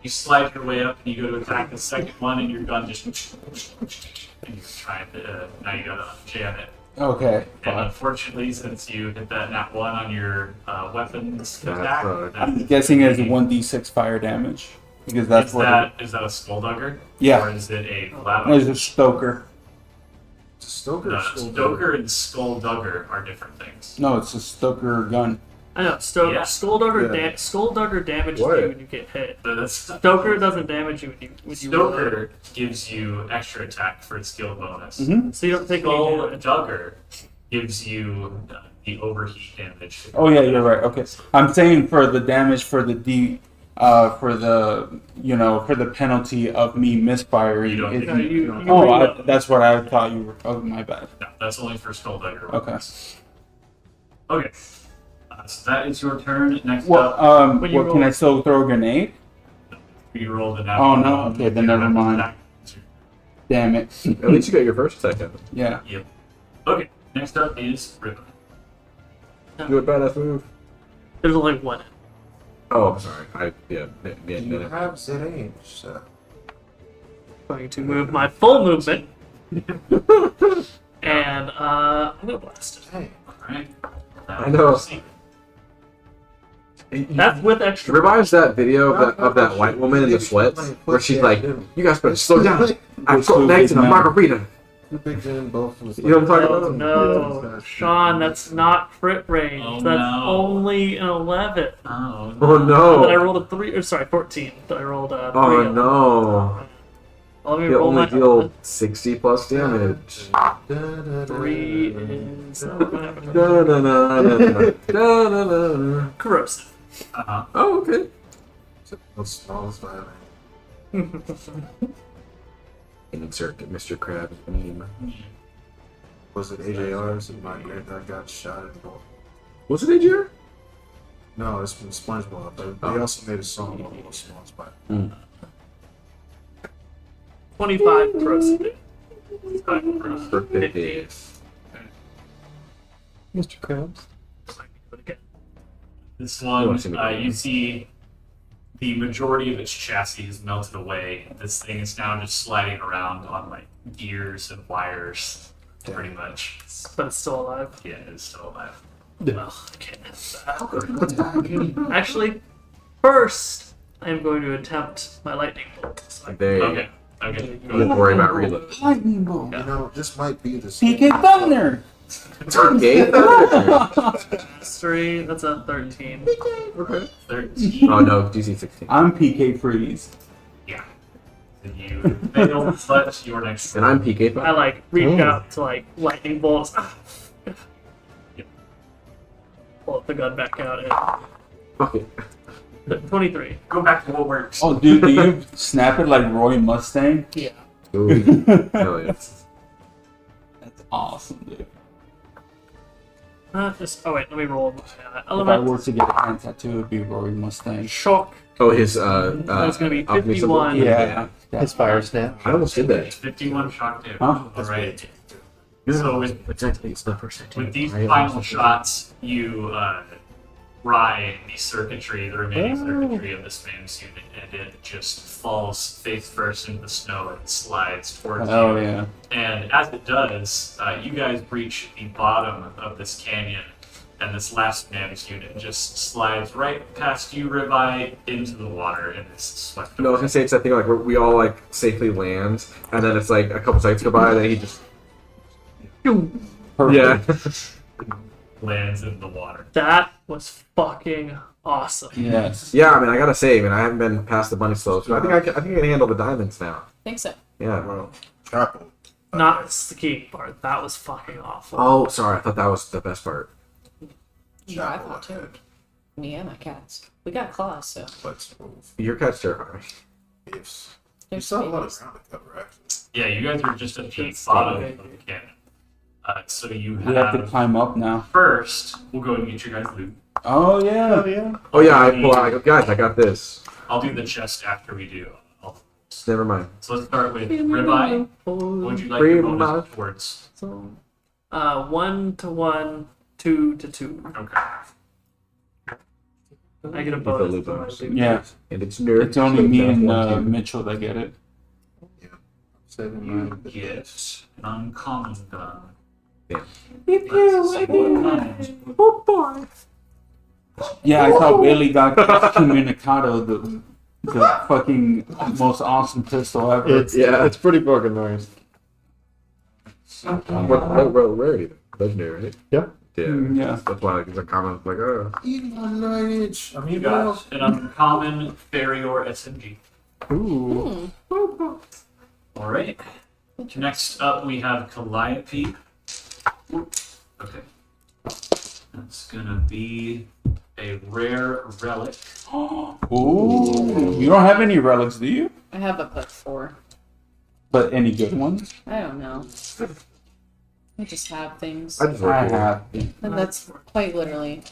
You slide your way up and you go to attack the second one, and your gun just and you're trying to now you gotta jam it. Okay. And Fine. unfortunately, since you hit that nat 1 on your weapons That's attack, right. I'm guessing it's 1d6 fire damage because that's is what. that is that a skulldugger? Yeah. Or is it a It lava? was a stoker. It's a Stoker. No, or Skulldugger? Stoker and skulldugger are different things. No, it's a stoker gun. I know. Yeah. Skulldugger damages What? you when you get hit. So that's Stoker doesn't damage you when you roll it. Stoker gives you extra attack for its skill bonus. Mhm. So you don't take any damage. Skulldugger gives you the overheat damage. Oh yeah, you're right. Okay, I'm saying for the damage for the for the penalty of me misfiring. You don't it's- take you oh, reload. that's what I thought you were. Oh, my bad. No, that's only for skulldugger. Okay. Okay. So that is your turn. Next Well, up, When you what can roll- I still throw a grenade? you roll the Oh, natural. no. Okay, then never mind. Damn it. At least you got your first attack in. Yeah. Yep. Okay. Next up is Ripper. Do a badass move. There's only one. Oh, sorry. You have the range. So. Going to move my full movement. And I'm gonna blast it. Hey. Alright. I know. That's with It extra. reminds that video of that white woman in the sweats where she's like, "You guys better slow down. I've got legs and a margarita." The big man both was You know what I'm talking Oh, about? no, Sean, that's not crit range. Oh, that's no. only an 11. Oh, Oh But I no! rolled a 3, or sorry, 14. But I rolled a 3. Oh no! Well, let me You roll only my deal 60 plus damage. 3 is Da-da-da-da-da-da-da-da. corrosive. Uh-huh. Oh, okay. What's smallest by Insert Mr. Krabs meme. Was it AJR's and my granddad got shot at the Was it AJR? No, it's from SpongeBob, but they also made a song on Little Small Spot. 25 corrosive. For 50. Mr. Krabs. This You one, wanna see me you see the majority of its chassis is melted away. This thing is now just sliding around on like gears and wires, pretty much. But it's still alive. Yeah, it's still alive. Well, I can't have that. Actually, first, I'm going to attempt my lightning bolt. So They Okay. Okay. don't worry about reload. Lightning bolt. You know, this might be the PK Thunder. Okay. that's 3, that's a 13. 13. Oh no, DC 16. I'm PK Freeze. Yeah. And you fail, but your next. And I'm PK. I like reach Oh. out to like lightning bolts. Pull up the gun back out Fuck it. and 23. Go back to what works. Oh, dude, do you snap it like Roy Mustang? Yeah. Ooh, hell yeah. That's awesome, dude. Oh wait, let me roll my If I element. were to get a hand tattoo, it would be Roy Mustang. Shock. Oh, his That's gonna be alchemy symbol? 51. Yeah. His fire snap. I almost did that. 51 shock damage. Huh? Alright. So with these final shots, you ride the circuitry, the remaining circuitry of this man's unit, and it just falls face first into the snow and slides towards Oh, you. yeah. And as it does, you guys reach the bottom of this canyon, and this last man's unit just slides right past you, Ribeye, into the water and is swept No, I was away. gonna say it's that thing like where we all like safely land, and then it's like a couple seconds go by, and then he just Perfect. Lands in the water. That was fucking awesome. Yes. Yeah, I mean I gotta save, and I haven't been past the bunny slope, so I think I can handle the diamonds now. think so. Yeah. Well, Chapel. Not the key part. That was fucking awful. Oh, sorry, I thought that was the best part. Yeah, I thought too. Me and my cats. We got claws, so Let's move. Your cat's terrifying. Beefs. You there's still have a lot of babies. ground to cover, actually. Yeah, you guys are just at the Just bottom stay. of the canyon. So you We have to have climb up now. first. We'll go and get your guys' loot. Oh, yeah. Oh yeah, I pull out. I go, guys, I got this. I'll do the chest after we do. Never mind. So let's start with ribeye. What would you like your bonus towards? So, 1 to 1, 2 to 2. Okay. I get a Get the bonus. loot for my bonus. loot. Yeah, And it's nerd. it's only so me that's and one, too. Mitchell that get it. 7, You 9, get an uncommon gun. Yeah. Let's see what kind. Yeah, I thought Billy got Excommunicado, the fucking most awesome pistol ever. It's pretty fucking nice. What rarity? Legendary, right? Yep. Yeah. Yeah. That's why it's a common like oh. Even on 9-inch. I You mean, got an uncommon Ferrior SMG. Ooh. All right. Next up, we have Calliope. Okay. That's gonna be a rare relic. Ooh, you don't have any relics, do you? I have a +4. But any good ones? I don't know. I just have things. I just I work here. have. And that's quite literally.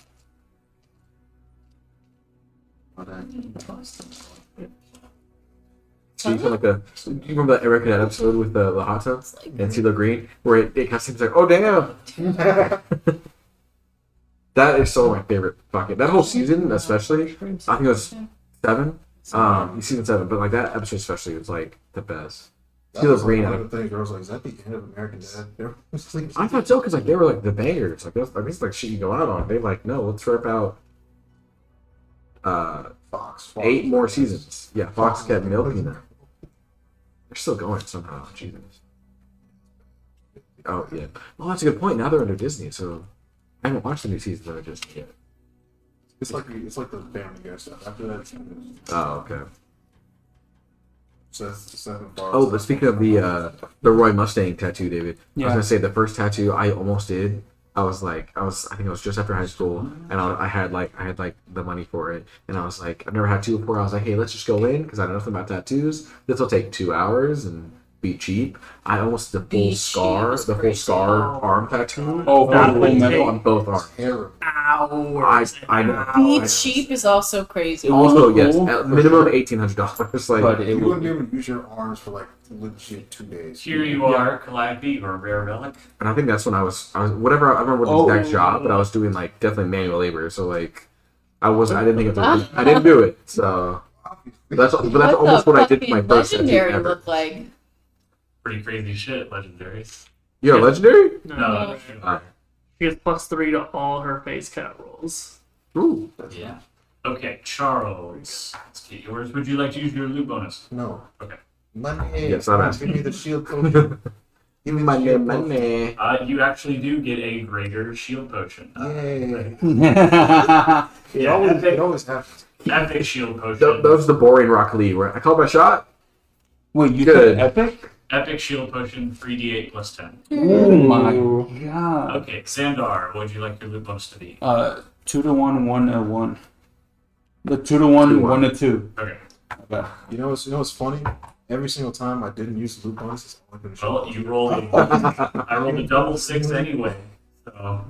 So you feel like do you remember that Eric had episode with the hot tub and CeeLo Green where it kind of seems like, oh damn. That is so my favorite fucking that whole season especially. I think it was 7. Season 7, but like that episode especially was like the best. that CeeLo was Green. like one Like, of the things where I was like, is that the end of American Dad? There was like, I thought so because like they were like the bangers. Like that's like shit you go out on. They like no, let's rip out. Fox. 8 more seasons. Yeah, Fox kept milking them. They're still going somehow. Jesus. Oh yeah. Well, that's a good point. Now they're under Disney, so I haven't watched the new seasons under Disney yet. It's like the Family Guy stuff. After that, Oh, okay. so that's the 7 bars. Oh, but speaking of the Roy Mustang tattoo, David, I Yeah. was gonna say the first tattoo I almost did. I think it was just after high school, and I had the money for it, and I was like, I've never had two before. I was like, hey, let's just go in because I know nothing about tattoos. This will take 2 hours and be cheap. I almost did Be the cheap full is scar crazy. arm tattoo. Oh, That full would metal. take- On both arms. Terrible. Hours. I know. Be I- cheap is also crazy. It was Also, yes, cool, at minimum $1,800. Like, but it You wouldn't be would. able to use your arms for like legit 2 days. Here you are, Calliope, you're a rare relic. and I think that's when I was whatever. I remember Oh. the exact job, but I was doing like definitely manual labor. So like, I didn't think I didn't do it. So that's almost what I did for my first tattoo legendary ever. look like? Pretty crazy shit, legendary. You're a legendary? No, She gets +3 to all her face cat rolls. Ooh. yeah. Okay, Charles. Let's get yours. Would you like to use your loot bonus? No. Okay. Money. Yes, I'm Give me the shield potion. Give me the shield potion. You actually do get a greater shield potion. Yay. Yeah, It always happens. epic shield potion. That was the boring Rock Lee where I called my shot. Wait, you Good. said epic? Epic shield potion, 3d8 plus 10. Oh my god. Okay, Xandar, what would you like your loot bonus to be? 2 to 1, 1 to 1. The 2 to 1, 2 to 1 to 2. Okay. Okay. You know what's funny? Every single time I didn't use the loot bonuses, I went to the Well, shield you rolled I rolled a double 6 anyway. So,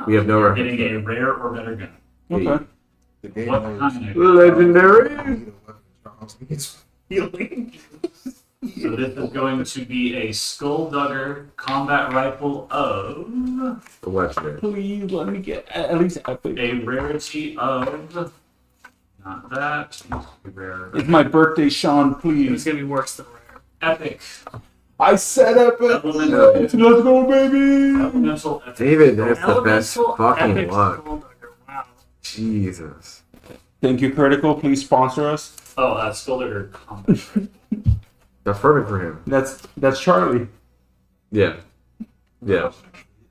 We have no you're reference. getting a rare or better gun. Okay. The game What knows kind of Legendary. I need a weapon. Charles. It's healing? So this is going to be a Skulldugger combat rifle of The legendary. Please let me get at least epic. a rarity of not that. Rare. It's my birthday, Sean, It's please. gonna be worse than rare. Epic. I said epic. Elemental. Let's go, baby. Elemental epic. David, that's the best Elemental fucking epic luck. Skulldugger. Wow. Jesus. Thank you, Critical. Please sponsor us. Oh, Skulldugger combat. That's perfect for him. That's Charlie. Yeah. Yeah.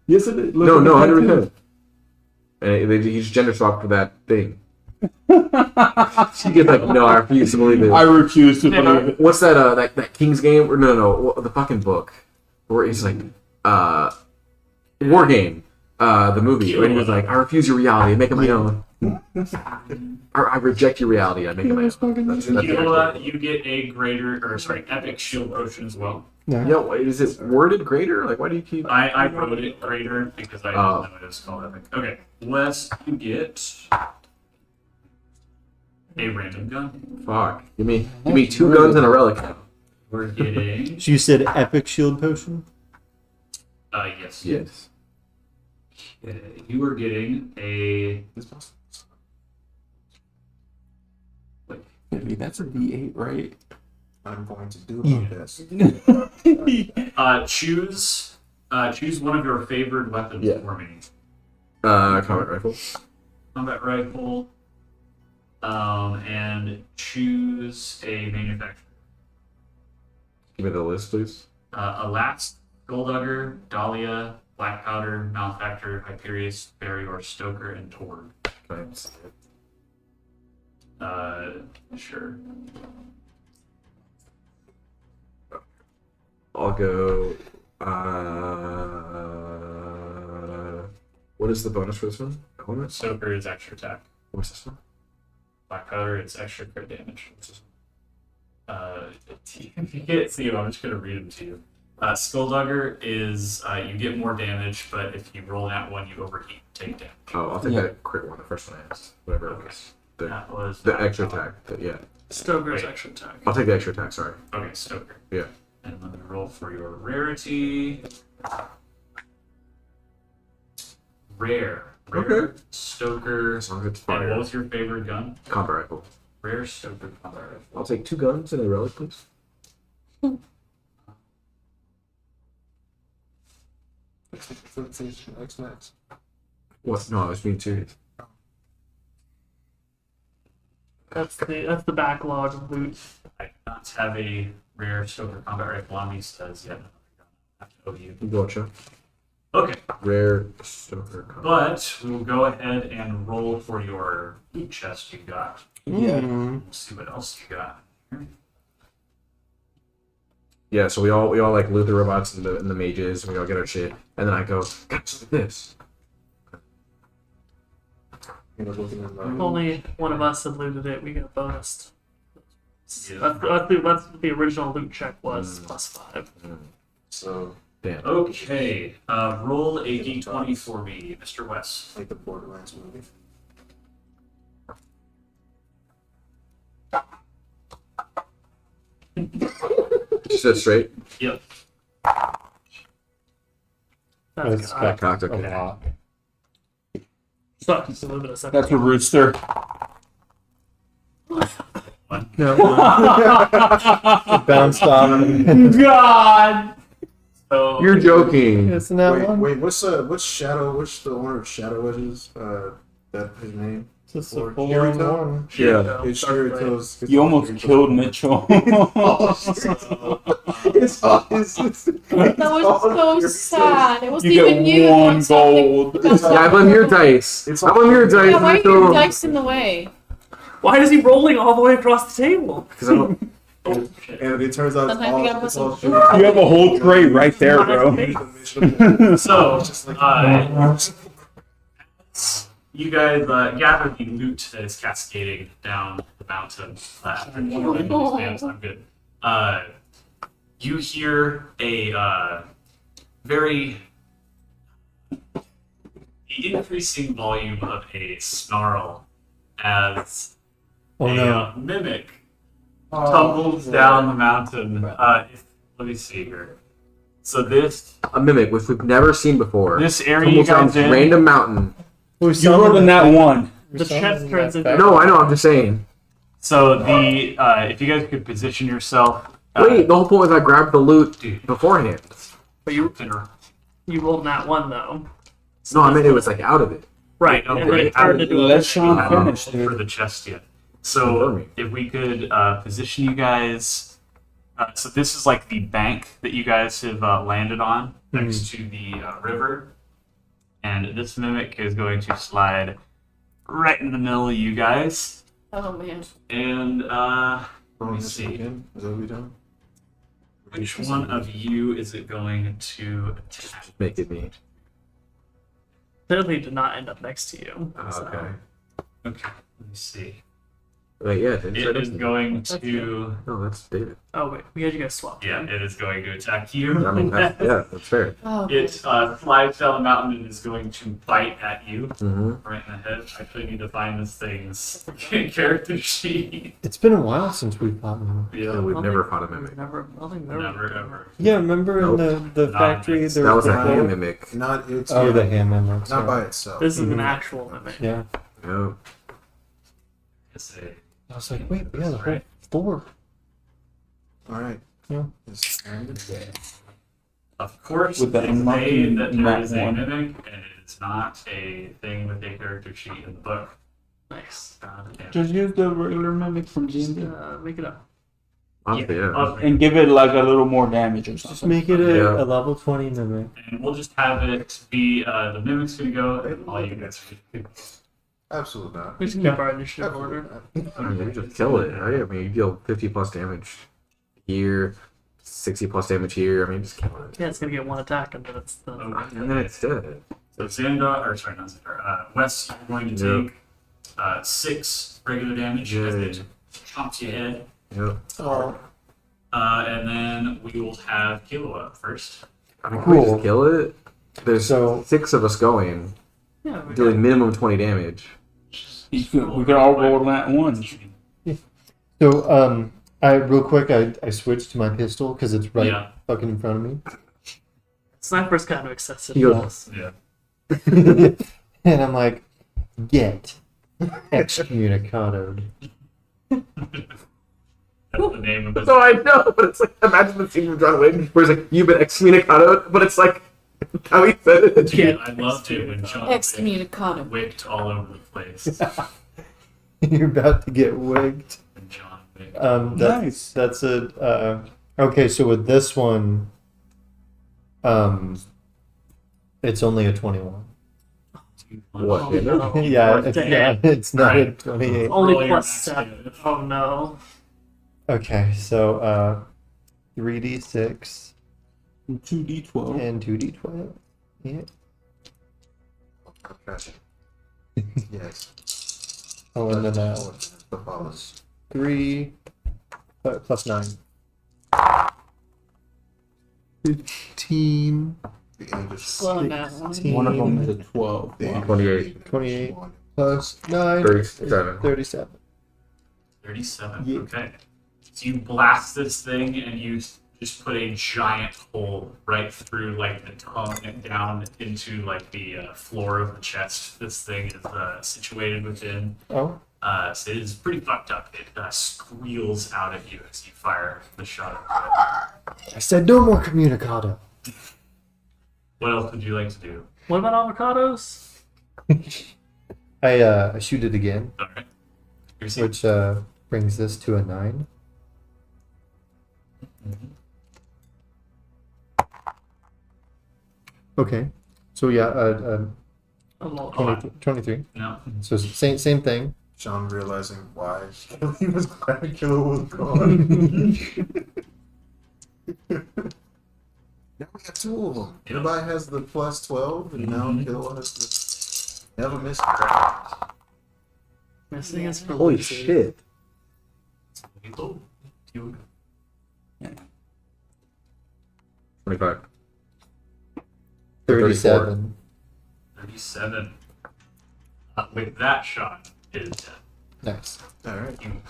Yes, it is. Look No, at no, the 100%. And he's gender swapped for that thing. She gets like, no, I refuse to believe it. I refuse to believe it. What's that? That King's Game? Or no, the fucking book where he's like, War Game, the movie, where he was like, I refuse your reality, I make it my own. I reject your reality, I make it my own. That's You get a epic shield potion as well. yeah, wait, is it worded greater? Like, why do you keep? I wrote it greater because I didn't Oh. know it was called epic. Okay, Wes, you get a random gun. Fuck. Give me 2 guns and a relic. We're getting So you said epic shield potion? yes. Yes. You are getting a Maybe that's a D8, right? I'm going to do Yeah. my best. Choose one of your favored weapons Yeah. for me. Combat rifle. Combat rifle. And choose a manufacturer. Give me the list, please. Elapsed, Skulldugger, Dahlia, Black Powder, Malefactor, Hyperius, Barry, or Stoker, and Torg. Can I see it? Sure. I'll go. What is the bonus for this one? Elements? Stoker is extra attack. What's this one? Black Powder, it's extra crit damage. If you can't see them, I'm just going to read them to you. Skulldugger is you get more damage, but if you roll that one, you overheat and take damage. Oh, I'll take Yeah. that crit one, the first one I asked. Whatever it was. That was The extra attack. Yeah. Stoker's Wait. extra attack. I'll take the extra attack, sorry. Okay, Stoker. Yeah. And let me roll for your rarity. Rare. Rare, Okay. Stoker. As long as it's And what fire. was your favorite gun? Combat rifle. Rare, Stoker, combat rifle. I'll take 2 guns and a relic, please. What? No, I was being serious. That's the backlog of loot. I do not have a rare Stoker combat rifle on me, so that's yet another gun. I have to owe you. Gotcha. Okay, Rare Stoker combat. but we'll go ahead and roll for your loot chest you got. Yeah. We'll see what else you got. Yeah, so we all like loot the robots and the mages, and we all get our shit, and then I go, guys, look at this. You know, looking in If the, only one of us had looted it, we got bonused. Yeah. That's what the original loot check was, +5. so Damn. Okay, roll a d20 for me, Mr. West. like the Borderlands movie. Just said straight. Yep. That's got Cocked, a okay. lot. so just a little bit of second. That's a rooster. Bounced off. God! So You're joking. Isn't that Wait, one? wait, what's Shadow? What's the owner of Shadow Wedges? That his name? Just Or a 4-on-1. Yeah. It's Shirito's. You almost killed Mitchell. That was so sad. It wasn't You even get you. It one was something- gold. That's Yeah, I blame your dice. I blame your dice. Yeah, why are Mitchell. your dice in the way? Why is he rolling all the way across the table? 'Cause I don't- And it turns out Sometimes you gotta it's put all some- You have a whole tray right there, bro. So, you guys gather the loot that is cascading down the mountain. After killing these bands, I'm good. You hear a very the increasing volume of a snarl as Oh a no. mimic tumbles down the mountain. Let me see here. So this A mimic, which we've never seen before. area you Tumbles down guys in. random mountain. You rolled in that one. The chest turns into. No, I know. I'm just saying. So the if you guys could position yourself. Wait, the whole point was I grabbed the loot beforehand. But you rolled that one though. No, I meant it was like out of it. Right, No, and then we it turned into a. Let Sean I haven't finish, rolled for dude. the chest yet. So if we could position you guys, so this is like the bank that you guys have landed on next to the river, and this mimic is going to slide right in the middle of you guys, Oh man. and Let me see. Again? Is that what we done? which one of you is it going to attack? Make it me. Clearly did not end up next to you. so. Okay. Okay, let me see. Wait, yeah. It It is going to. No, that's David. Oh wait, we had you guys swap. Yeah, it is going to attack you. I mean, that's fair. Oh. It slides down the mountain and is going to bite at you Mm-hmm. right in the head. I actually need to find this thing's character sheet. It's been a while since we fought one. Yeah, Yeah, we've never fought a mimic. Never, nothing. never ever. Yeah, remember in the Not factory mixed. there That was the a hand whole- mimic. Not it's Oh, the hand mimics. not yeah. by itself. This is an Mhm. actual mimic. Yeah. No. It's a I was like, wait, yeah, the whole Right. 4. All right. Yeah. Of course, With the they say unlocking that there map is a one. mimic, and it is not a thing with a character sheet in the book. Nice. God damn. Just use the regular mimic from D&D. Make it up. Honestly, yeah. And give it like a little more damage or Just something. make it Yeah. a level 20 mimic. And we'll just have it be the mimic's gonna go, and all you guys are gonna do. Absolutely not. We just keep our initiative order. I mean, you just kill it, right? I mean, you deal 50 plus damage here, 60 plus damage here. I mean, just kill it. Yeah, it's gonna get one attack and then it's done. And then it's dead. So Xandar, or sorry, not Xandar, Wes, you're going to take 6 regular damage as it chomps your head. Yep. And then we will have Kilo up first. I mean, can we Cool. just kill it? There's So- 6 of us going, Yeah, we dealing minimum 20 damage. We could all roll that once. So, I real quick, I switched to my pistol because it's right Yeah. fucking in front of me. Sniper's kind of excessive. He goes- Yeah. And I'm like, get excommunicated. That's the name of it. No, I know, but it's like, imagine the scene from John Wick where it's like, you've been excommunicated, but it's like, how he said it. Yeah. I loved it when John Excommunicado. wicked all over the place. You're about to get wigged. And John Wick. Nice. That's a okay. So with this one, it's only a 21. What? Oh, no. Yeah, it's not a Right. 28. Only Roll your plus max 7. damage. Oh no. Okay, so 3d6 2d12. and 2d12. Yeah. Okay. Yes. Oh, and then The follows. 3 plus 9. 15. The English. Slow on that one. 16, One of them is a 12. The Wow. 28. 28 plus 9. 37. 37. 37. Yeah. Okay. So you blast this thing and you just put a giant hole right through like the tongue and down into like the floor of the chest. This thing is situated within. Oh. So it is pretty fucked up. It squeals out at you as you fire the shot. I said no more communicado. What else would you like to do? What about avocados? I shoot it again, All right. You're seeing- which brings this to a 9. Okay. So yeah, A lot. 23. No. So same thing. Sean realizing why he was glad Killer was gone. Now we got 2 of them. Yep. Everybody has the plus 12, and now Mhm. Killer has the never miss crack. Missing is for Holy losing. shit. Oh, you 25. 37. 37. With that shot, it is dead. Nice. Alright. You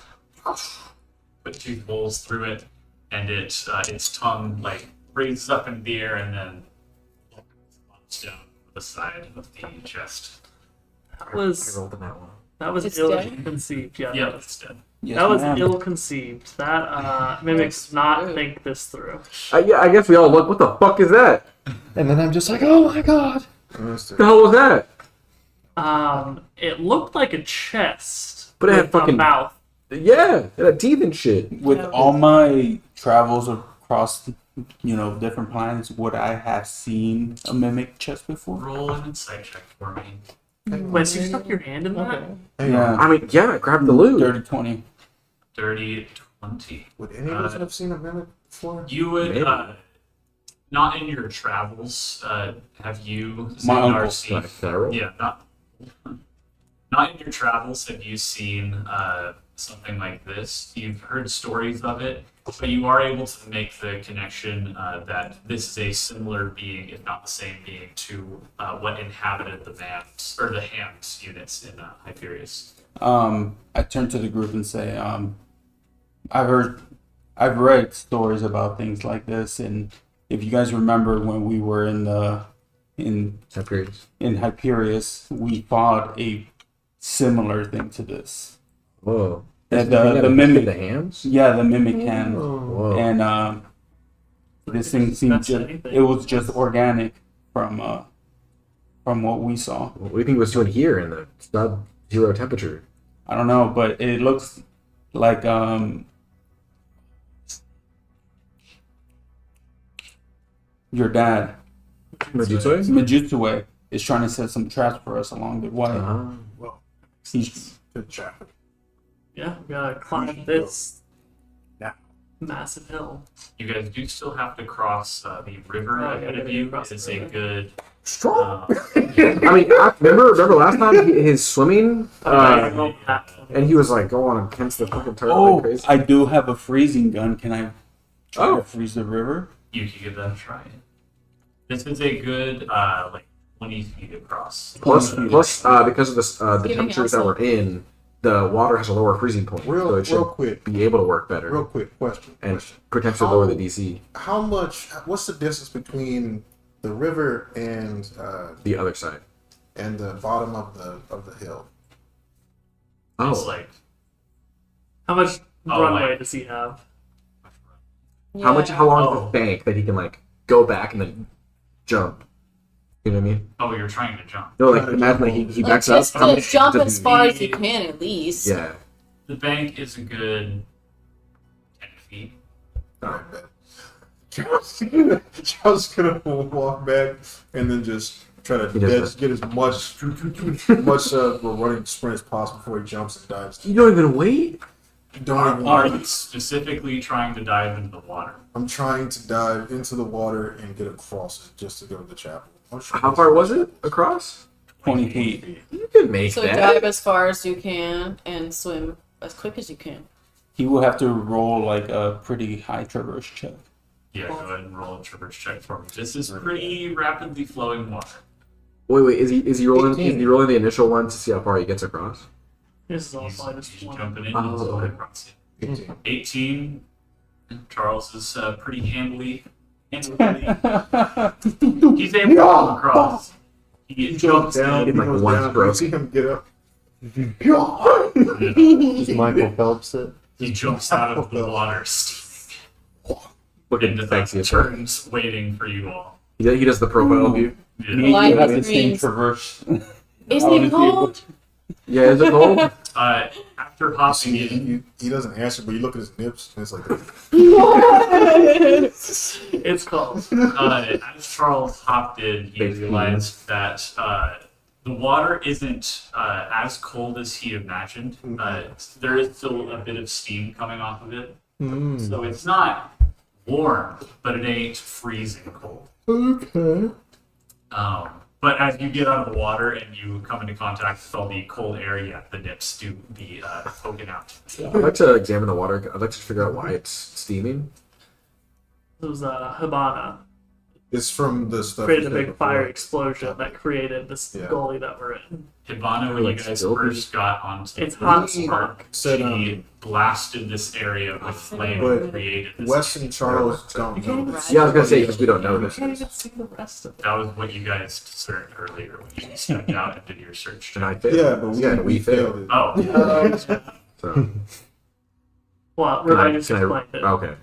put 2 holes through it, and its tongue like raises up in the air and then flops down the side of the chest. That I was rolled in that one. It's ill dead? conceived. Yeah, Yeah, that was, it's dead. Yes, that was ma'am. ill conceived. That mimics did not think this through. Yeah, I guess we all look, what the fuck is that? And then I'm just like, oh my god. What the hell was that? It looked like a chest, But it had with a fucking- mouth. Yeah, it had teeth and shit. With all my travels across, different planets, would I have seen a mimic chest before? Roll an insight check for me. Wait, so you stuck your hand in that? Yeah. I mean, yeah, grab the loot. Dirty 20. Dirty 20. Would any of us have seen a mimic before? You would, Maybe. not in your travels, have you, My Xandar, uncle. seen- Can I roll? Yeah, not in your travels have you seen something like this. You've heard stories of it, but you are able to make the connection that this is a similar being, if not the same being, to what inhabited the Vams or the Hams units in Hyperius. I turn to the group and say, I've read stories about things like this, and if you guys remember when we were in Hyperius. Hyperius, we fought a similar thing to this. Whoa. The mimic. the hands. Yeah, the mimic hands. Whoa. And this thing seemed That's just, anything. it was just organic from what we saw. What do you think it was doing here in the sub-zero temperature? I don't know, but it looks like your dad, Majutsu, is trying to set some traps for us along the way. Well, He's good traffic. Yeah, we gotta climb this Yeah. massive hill. You guys do still have to cross the river Oh, ahead yeah, of we you. cross the It's a river. good. Strong. I mean, remember last time his swimming, and he was like going against the fucking turtle like crazy. I do have a freezing gun. Can I try Oh. to freeze the river? You can give that a try. This is a good like 20 feet across. Plus, because of the Giving temperatures that also- we're in, the water has a lower freezing point, so Real it should quick. be able to work better Real quick question. and potentially lower the DC. How much? What's the distance between the river and The other side. the bottom of the hill? It's Oh, like How much Oh, runway like- does he have? how much? How long is Oh. the bank that he can like go back and then jump? You know what I mean? oh, you're trying to jump. No, like imagine like he Like backs up. just How to much jump does as he far need? as you can at least. Yeah. The bank is a good 10 feet. Alright, bet. Charles gonna walk back and then just try to He does get as much running sprint as possible before he jumps and dives. You don't even wait. Don't even Are you specifically trying to dive into the water? I'm trying to dive into the water and get across it just to go to the chapel. How far was it across? 20 feet. You can make So that. dive as far as you can and swim as quick as you can. He will have to roll like a pretty high traverse check. Yeah, go ahead and roll a traverse check for me. This is pretty rapidly flowing water. Wait, is he rolling? 18. Is he rolling the initial one to see how far he gets across? This is all He's, fine. he's jumping in. Oh, He's going okay. across it. 18. 18. Charles is pretty handily. He's able to roll across. He jumps Down, in he like goes one down, stroke. you see him get up. Does Michael Phelps it? He jumps out of the water, steaming Looking into sexy the as fuck. turns, waiting for you all. He does the profile view. Yeah. Me Light have the same greens. traverse. Isn't it cold? Yeah, is it cold? After hopping in, He doesn't answer, but you look at his nips and it's like, It's called. as Charles hopped in, he Basically. realized that the water isn't as cold as he imagined. There is still a bit of steam coming off of it. So it's not warm, but it ain't freezing cold. okay. But as you get out of the water and you come into contact with all the cold air, yeah, the nips do be poking out. I'd like to examine the water. I'd like to figure out why it's steaming. It was Habana. It's from the stuff. Created a you said big fire before. explosion that created this Yeah. gully that we're in. Hibana, when you Like guys still first got onto the It's hot as park, fuck. Said, she blasted this area with flame But and created this. Wes and Charles don't know this. Yeah, I was gonna say because we don't know You this. can't even see the rest of it. That was what you guys discerned earlier when you stepped out and did your search. And I failed. Yeah, but we failed. failed it. Oh, So, Well, can I, Rebecca just can explained I, it. okay.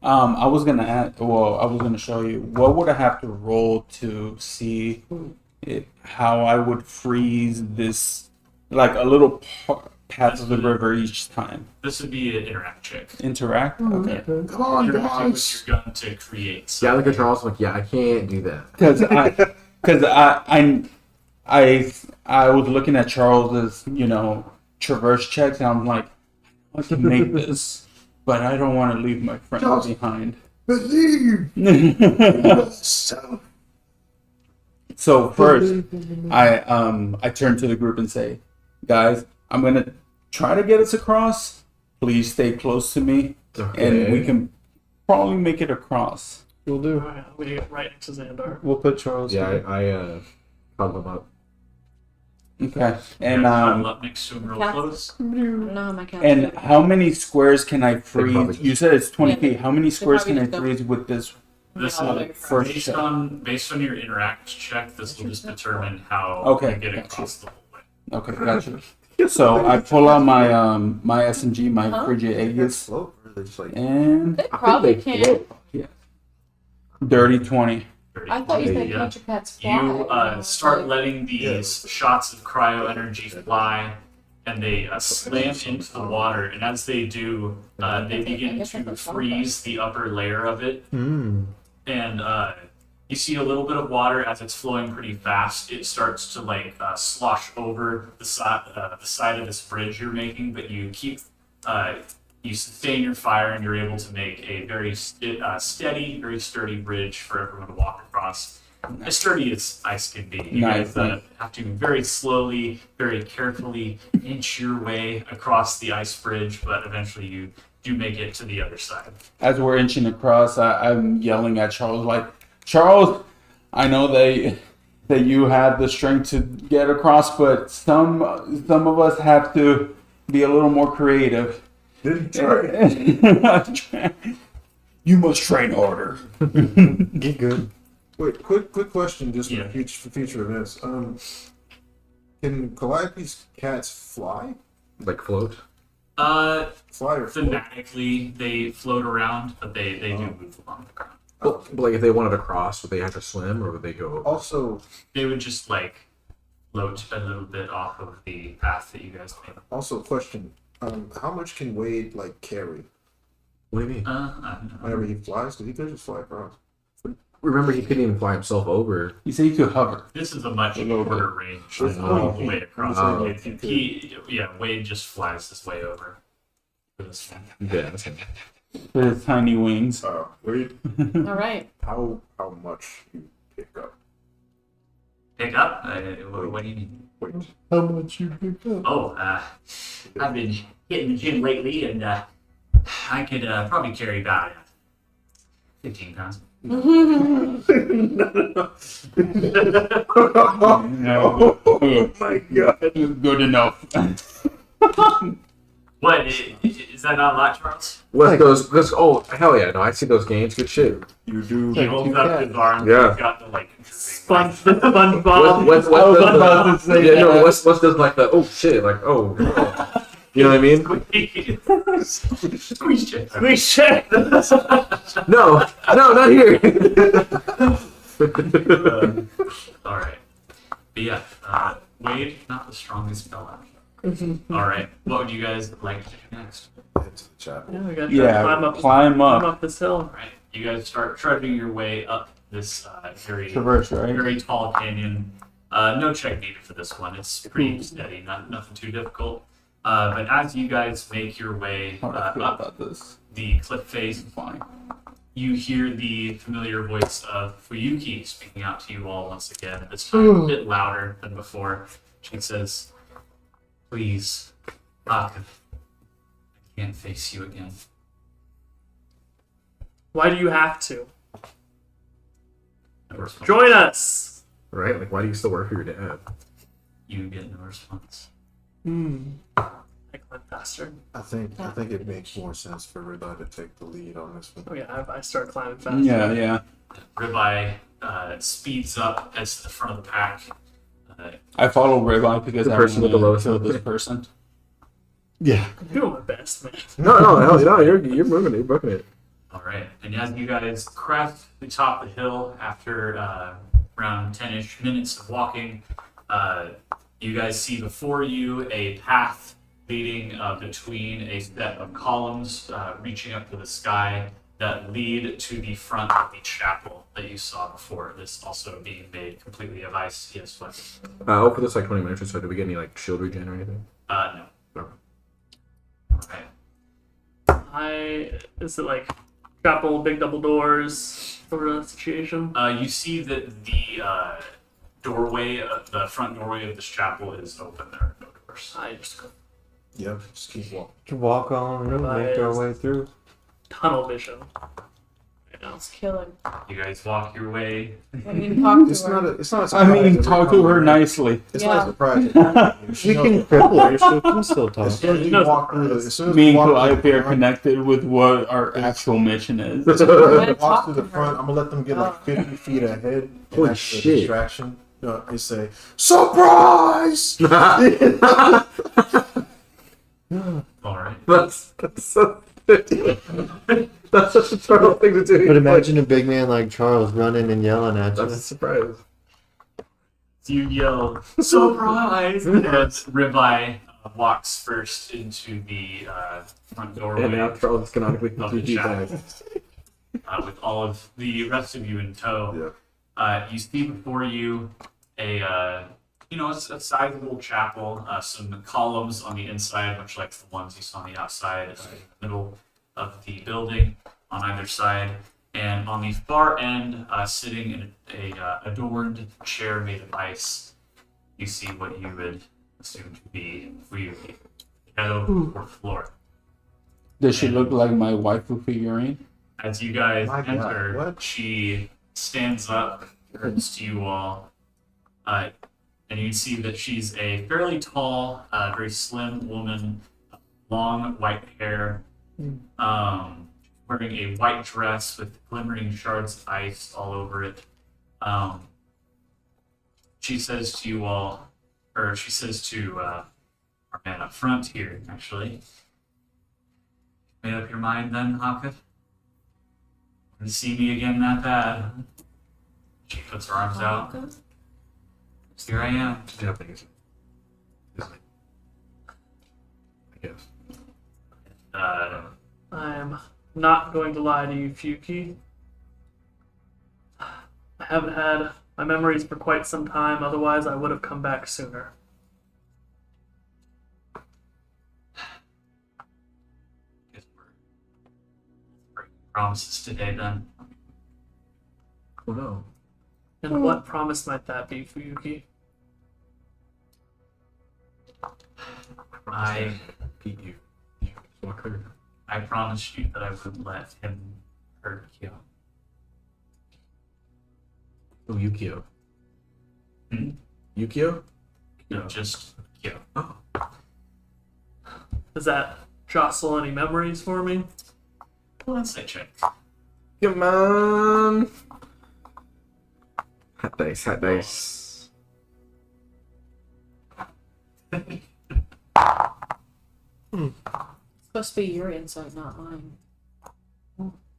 I was gonna add. Well, I was gonna show you what would I have to roll to see how I would freeze this, like a little path of the river each time. this would be an interact check. Interact. Okay. Come on, You're acting guys. with your gun to create. Yeah, I look at Charles. I'm like, yeah, I can't do that. Because I was looking at Charles's traverse checks and I'm like, I can make this, but I don't want to leave my friends Charles. behind. Believe. So first, I turn to the group and say, guys, I'm gonna try to get us across. Please stay close to me, and we can probably make it across. We'll do. We get right next to Xandar. We'll put Charles. Yeah, here. I called him up. Okay. And I'm up next to him real Cat- close. No, my cat. and how many squares can I probably freeze? just- You said it's 20 Yeah, feet. How many squares probably can I just don't- freeze with this? This Yeah, is first based check. on your interact check. This will just determine how Okay, you get gotcha. across the whole way. Okay, gotcha. So I pull out my my SMG, my Huh? frigid They Aegis, float, or they just like and They probably can. dirty 20. I thought you said Yeah. catch your cats fly. You start Like, letting these shots of cryo energy fly, and they slam into the water. And as they do, they begin to freeze the upper layer of it. Hmm. And you see a little bit of water as it's flowing pretty fast. It starts to like slosh over the side of this bridge you're making, but you keep you sustain your fire, and you're able to make a very steady, very sturdy bridge for everyone to walk across. As sturdy as ice can be. You Nice, guys have to very slowly, very carefully inch your way across the ice bridge, but eventually you do make it to the other side. As we're inching across, I'm yelling at Charles like, Charles, I know that you have the strength to get across, but some of us have to be a little more creative. didn't try. You must train harder. Get good. Wait, quick question, just Yeah. for future events. Can Calliope's cats fly? Like float. Fly or float? Thematically, they float around, but they do move along the ground. Well, but like if they wanted to cross, would they have to swim or would they go? Also, They would just like float a little bit off of the path that you guys made. question. How much can Wade like carry What do you mean? I don't know. whenever he flies? Because he could just fly across. Remember, he couldn't even fly himself over. You say you could hover. This is a much little bit. shorter range It's than only all the way across. Oh. Wade just flies his way over. For this one. Yeah. That's him. With his tiny wings. Wade, all right. how much you pick up? Pick up? What do you mean? Wait, How much you pick up? Oh, I've been hitting the gym lately, and I could probably carry about 15 pounds. No. oh my god! Good enough. What? Is that not a lot, Charles? What those? Oh hell yeah! No, I see those gains. Good shit. You do. He holds up his arm. Yeah. He's got the like. SpongeBob. What I was about does to say yeah, no, that. what's does like the oh shit like oh you know what I mean? Squeeze check. Squeeze check. No, not here. All right. But yeah, Wade, not the strongest fella. All right. What would you guys like to do next? Head to the chapel. Yeah, we gotta Yeah, climb climb up up. this hill. All right. You guys start trudging your way up this very Traverse, right? very tall canyon. No check needed for this one. It's pretty steady, nothing too difficult. But as you guys make your way How do I feel up about this? the cliff face, Fine. you hear the familiar voice of Fuyuki speaking out to you all once again, this time a bit louder than before. She says, "Please, Baka, I can't face you again." Why do you have to? No response. Join us. Right? Like, why do you still work for your dad? You get no response. I climb faster. I think it makes more sense for Ribeye to take the lead on this one. Oh yeah, I start climbing faster. Yeah. Ribeye speeds up as to the front of the pack. I follow Rayby because The I person with the wanna lowest kill number. this person. Yeah. I'm doing my best, man. No, hell no, you're moving it, you're booking it. All right, and as you guys crest the top of the hill after around 10-ish minutes of walking, you guys see before you a path leading between a set of columns reaching up to the sky that lead to the front of the chapel that you saw before. This also being made completely of ice. Yes, what? For this like 20 minutes or so, did we get any like shield regen or anything? No. No. All right. Is it like chapel, big double doors sort of situation? You see that the doorway, the front doorway of this chapel is open. There are no doors. I just go Yep, just keep walking. Can walk on and make our way through. tunnel vision. I know. Let's kill him. You guys walk your way. I mean, talk to It's her. not a I surprise. mean, talk to her nicely. It's Yeah. not a surprise. We can cripple her, so we can still talk. As soon as you No walk through surprise. as soon as Me we and walk through Calliope the are front- connected with what our actual mission is. as soon as We're we gonna walk talk through to the front, her. I'm gonna let them get like 50 feet ahead. And Holy that's shit. the distraction. I say, surprise! All right. That's so. That's such a terrible thing to do. But imagine a big man like Charles running and yelling at you. That's a surprise. You yell, surprise! And Ribeye walks first into the front doorway. And now Charles is canonically of the 2 feet chapel, back. with all of the rest of you in tow. You see before you a a sizable chapel, some columns on the inside, much like the ones you saw on the outside, in the middle of the building on either side. And on the far end, sitting in a adorned chair made of ice, you see what you would assume to be Fuyuki, head of the fourth floor. Does she look like my waifu figurine? As you guys My God, enter, what? she stands up, turns to you all, and you see that she's a fairly tall, very slim woman, long white hair, wearing a white dress with glimmering shards of ice all over it. She says to you all, or she says to our man up front here, actually, made up your mind then, Haka? To see me again that bad? She puts her arms out. Here I am. Japanese. Isn't it? I guess. I'm not going to lie to you, Fuki. I haven't had my memories for quite some time, otherwise I would have come back sooner. Guess we're breaking promises today then. Oh no. And what promise might that be, Fuyuki? Beat you. You just walk through. I promised you that I would let him hurt Kyo. Oh, Yukio. Hmm? Yukio? No, just Kyo. Oh. Does that jostle any memories for me? Well, let's say check. Come on. Hot dice, hot dice. It's supposed to be your insight, not mine.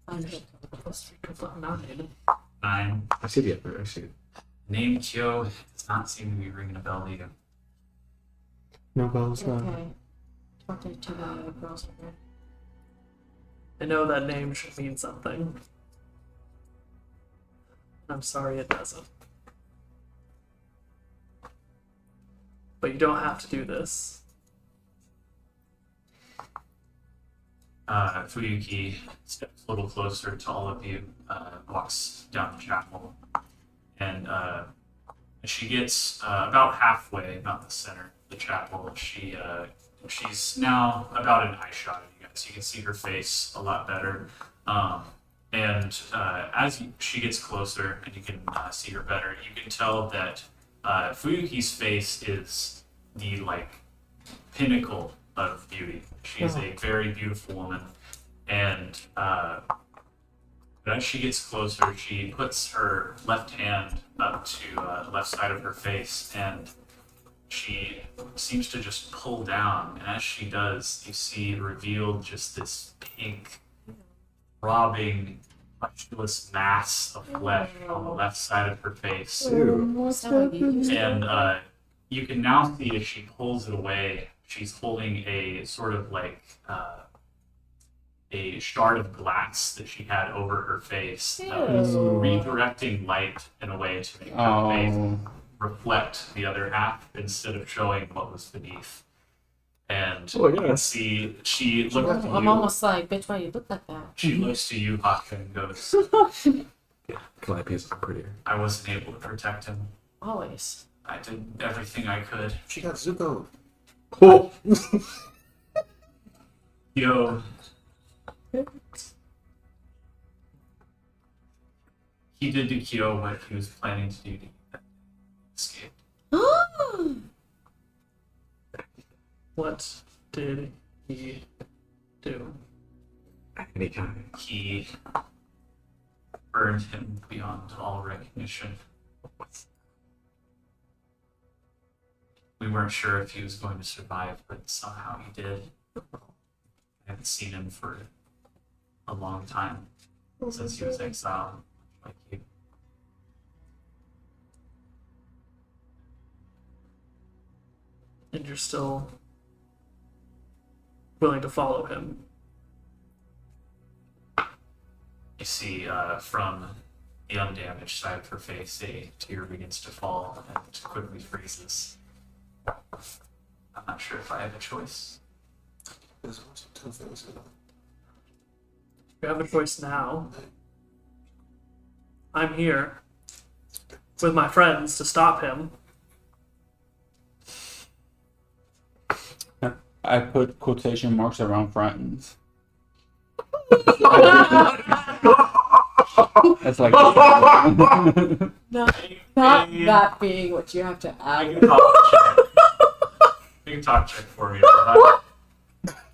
I'm good. Because I'm not in. 9. I see the effort, I see it. Name Kyo does not seem to be ringing a bell to you. No bells, no. Okay. Talk to the girls. I know that name should mean something. I'm sorry it doesn't. But you don't have to do this. Fuyuki steps a little closer to all of you, walks down the chapel, and she gets about halfway, about the center of the chapel. She's now about an eye shot of you guys. You can see her face a lot better. She gets closer and you can see her better, you can tell that Fuyuki's face is the pinnacle of beauty. She is a very beautiful woman, and as she gets closer, she puts her left hand up to the left side of her face, and she seems to just pull down. And as she does, you see revealed just this pink, throbbing, fleshless mass of flesh on the left side of her face. And you can now see as she pulls it away, she's holding a sort of a shard of glass that she had over her face that was redirecting light in a way to make her face reflect the other half instead of showing what was beneath. And you can see she looks at you. I'm almost like, bitch, why you look like that? She looks to you, Haka, and goes, Calliope's prettier. I wasn't able to protect him. Always. I did everything I could. She got Zuko. Oh! Yo. He did to Kyo what he was planning to do to escape. What did he do? Any kind. He burned him beyond all recognition. We weren't sure if he was going to survive, but somehow he did. I haven't seen him for a long time, since he was exiled, like you. And you're still willing to follow him. You see, from the undamaged side of her face, a tear begins to fall and quickly freezes. I'm not sure if I have a choice. You have a choice now. I'm here with my friends to stop him. I put quotation marks around friends. That's like Not that being what you have to Make add. a talk check. Make a talk check for me.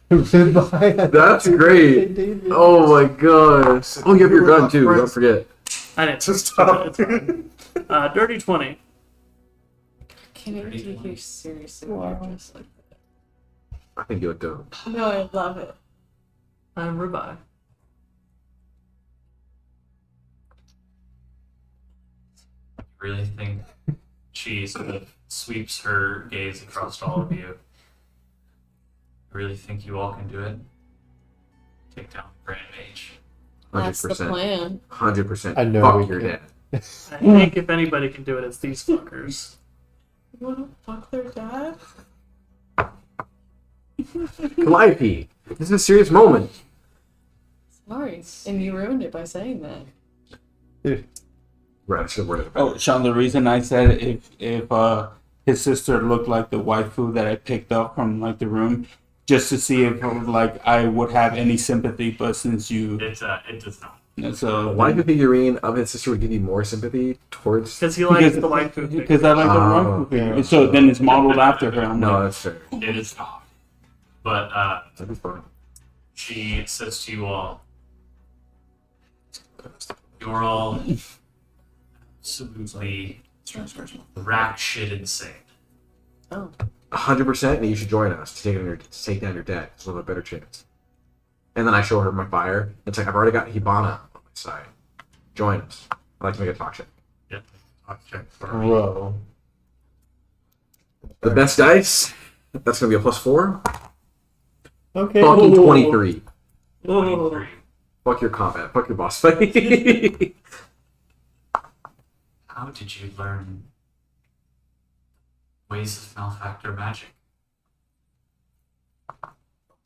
That's great. Oh my gosh. Oh, you have your gun too. Don't forget. I didn't. Just stop. It's fine. Dirty 20. Can I take you seriously? Wow. Just like I think you look dope. no, I love it. I'm Rubai. Really think she sort of sweeps her gaze across all of you. I really think you all can do it. Take down the Grand Mage. That's the 100%. plan. 100%. I know Fuck we your can. dad. I think if anybody can do it, it's these fuckers. You wanna fuck their dad? Calliope, this is a serious moment. Sorry, and you ruined it by saying that. Right, I should have worded it better. Oh, Sean, the reason I said if his sister looked like the waifu that I picked up from like the room, just to see if like I would have any sympathy, but since you It does not. so Why the figurine of his sister would give you more sympathy towards? Because he likes the white food. because I like the waifu figure. So then it's modeled after her. I'm No, like, that's fair. It is not. But That'd be fun. she says to you all, you're all absolutely rack shit insane. Oh. 100%, and you should join us to take down your dad. It's a little bit better chance. And then I show her my fire. It's like I've already got Hibana on my side. Join us. I like to make a talk check. Yep. Talk check for me. Bro. The best dice. That's gonna be a +4. Okay. Fucking 23. 23. Fuck your combat. Fuck your boss fight. How did you learn ways of malfactor magic?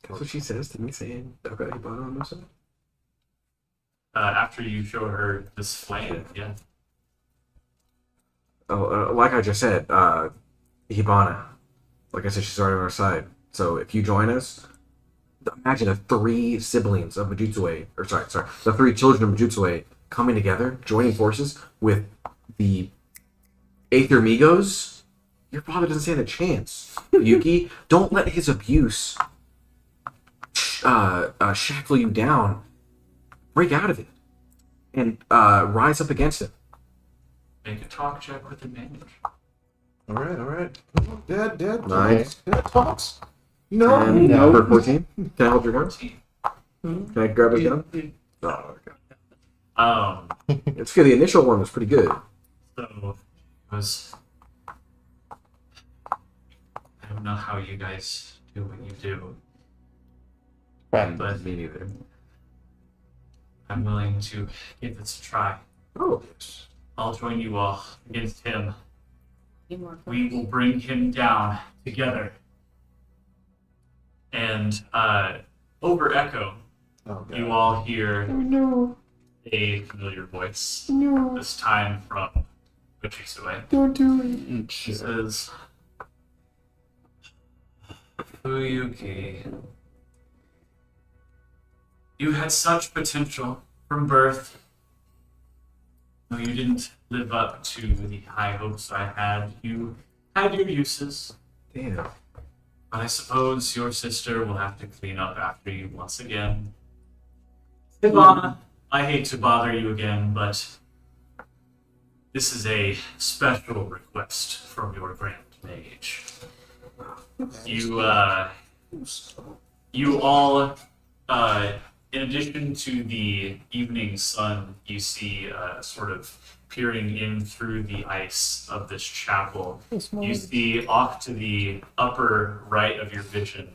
That's what she says to me, saying I've got Hibana on my side. After you show her this flame, yeah. Oh, like I just said, Hibana. Like I said, she's already on our side. So if you join us, imagine the 3 siblings of Majutsue, or sorry, the 3 children of Majutsue coming together, joining forces with the Aether Migos. Your father doesn't stand a chance. Yuki, don't let his abuse shackle you down. Break out of it and rise up against it. Make a talk check with advantage. All right. Dad. Nice. Dad talks. No. And No. for 14, can I hold your gun? 14. Can I grab a gun? Oh, okay. It's good. The initial one was pretty good. So it was. I don't know how you guys do what you do, right. but Me neither. I'm willing to give this a try. Oh, yes. I'll join you all against him. Need more We will bring him down together. And over echo, Oh, God. you all hear No. a familiar voice. No. This time from Uchisue. Don't do it. She says, Fuyuki, you had such potential from birth. Though you didn't live up to the high hopes I had, you had your uses. Damn. But I suppose your sister will have to clean up after you once again. Ivana, I hate to bother you again, but this is a special request from your grandfather. mage. You all, in addition to the evening sun, you see sort of peering in through the ice of this chapel. You see off to the upper right of your vision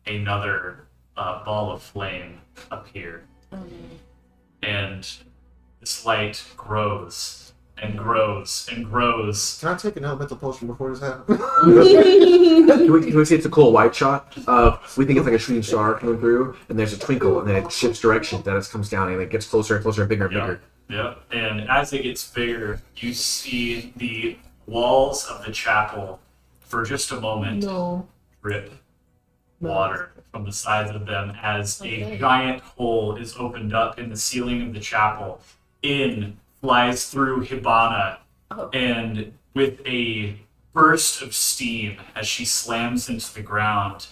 another ball of flame appear. And this light grows and grows and grows. Can I take an elemental potion before this happens? Can we say it's a cool white shot? We think it's like a shooting star coming through, and there's a twinkle, and then it shifts direction. Then it comes down, and it gets closer and closer and bigger and bigger. Yep. And as it gets bigger, you see the walls of the chapel for just a moment drip water from the sides of them as a giant hole is opened up in the ceiling of the chapel. In flies through Hibana, and with a burst of steam as she slams into the ground,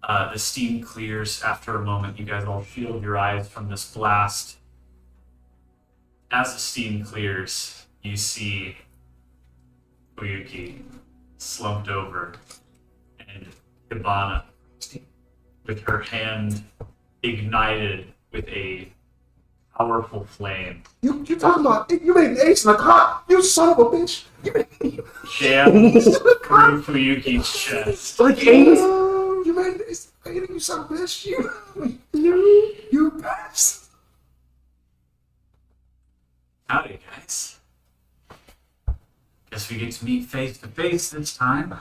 the steam clears after a moment. You guys all shield your eyes from this blast. As the steam clears, you see Oyuki slumped over, and Hibana with her hand ignited with a powerful flame. You talking about? You made an ace in the clock. You son of a bitch. Jams through Fuyuki's chest. Like ace. You made an ace. You son of a bitch. You bastard. Howdy, guys. Guess we get to meet face to face this time.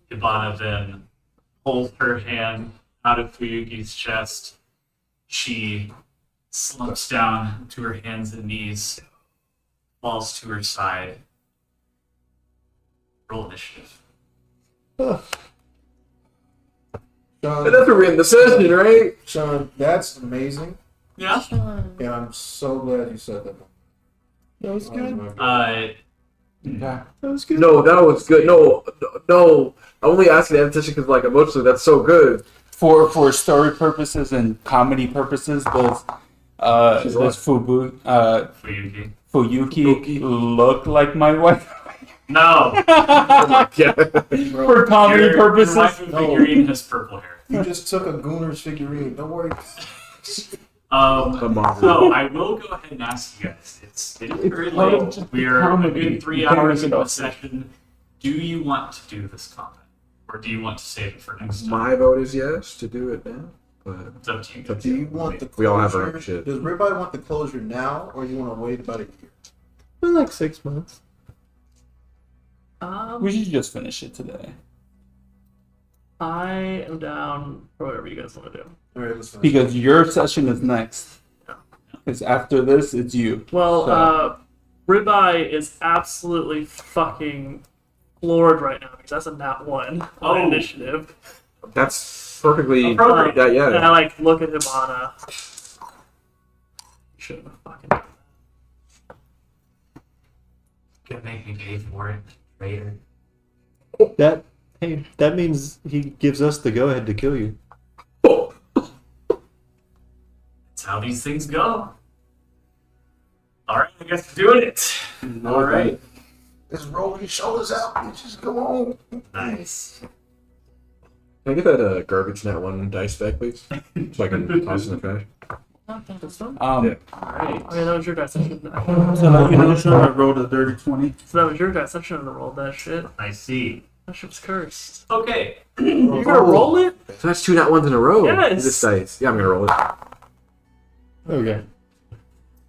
Hibana then pulls her hand out of Fuyuki's chest. She slumps down to her hands and knees, falls to her side. Roll initiative. Sean, And that's where we're in the session, right? Sean, that's amazing. Yeah. And I'm so glad you said that. That was good. Yeah. That was good. No, that was good. No. I only asked the session because, like, emotionally, that's so good. For story purposes and comedy purposes, does Fuyuki. Fuyuki look like my wife? No. For comedy purposes? Your waifu figurine has purple hair. You just took a Gooner's figurine. Don't worry. So I will go ahead and ask you guys. It is very late. We are a good 3 hours into the session. Do you want to do this combat? Or do you want to save it for next time? My vote is yes to do it now. But It's up to you. it's up to Do you. you want the closure? We all have our own shit. Does everybody want the closure now, or you want to wait about a year? For like 6 months. We should just finish it today. I am down for whatever you guys want to do. All right, let's finish. Because your session is next. Because after this, it's you. Well, So- Ribeye is absolutely fucking floored right now because that's a nat 1 on Oh. initiative. That's perfectly. Appropriate. Yeah, yeah. And I like look at Hibana. You shouldn't have fucking done Gonna make me pay for it, traitor. That means he gives us the go ahead to kill you. That's how these things go. Alright, I guess we're doing it. Alright. Let's roll your shoulders out, bitches. Come on. Nice. Can I get that garbage net one dice back, please? So I can toss it in the trash. this one. Yeah. Alright. I mean, that was your dice. I shouldn't So like, you know, so I rolled a dirty 20. So that was your dice. I shouldn't have rolled that shit. I see. That shit was cursed. Okay. You're gonna roll it? So that's 2 nat ones in a row. Yes. This dice. Yeah, I'm gonna roll it. Okay.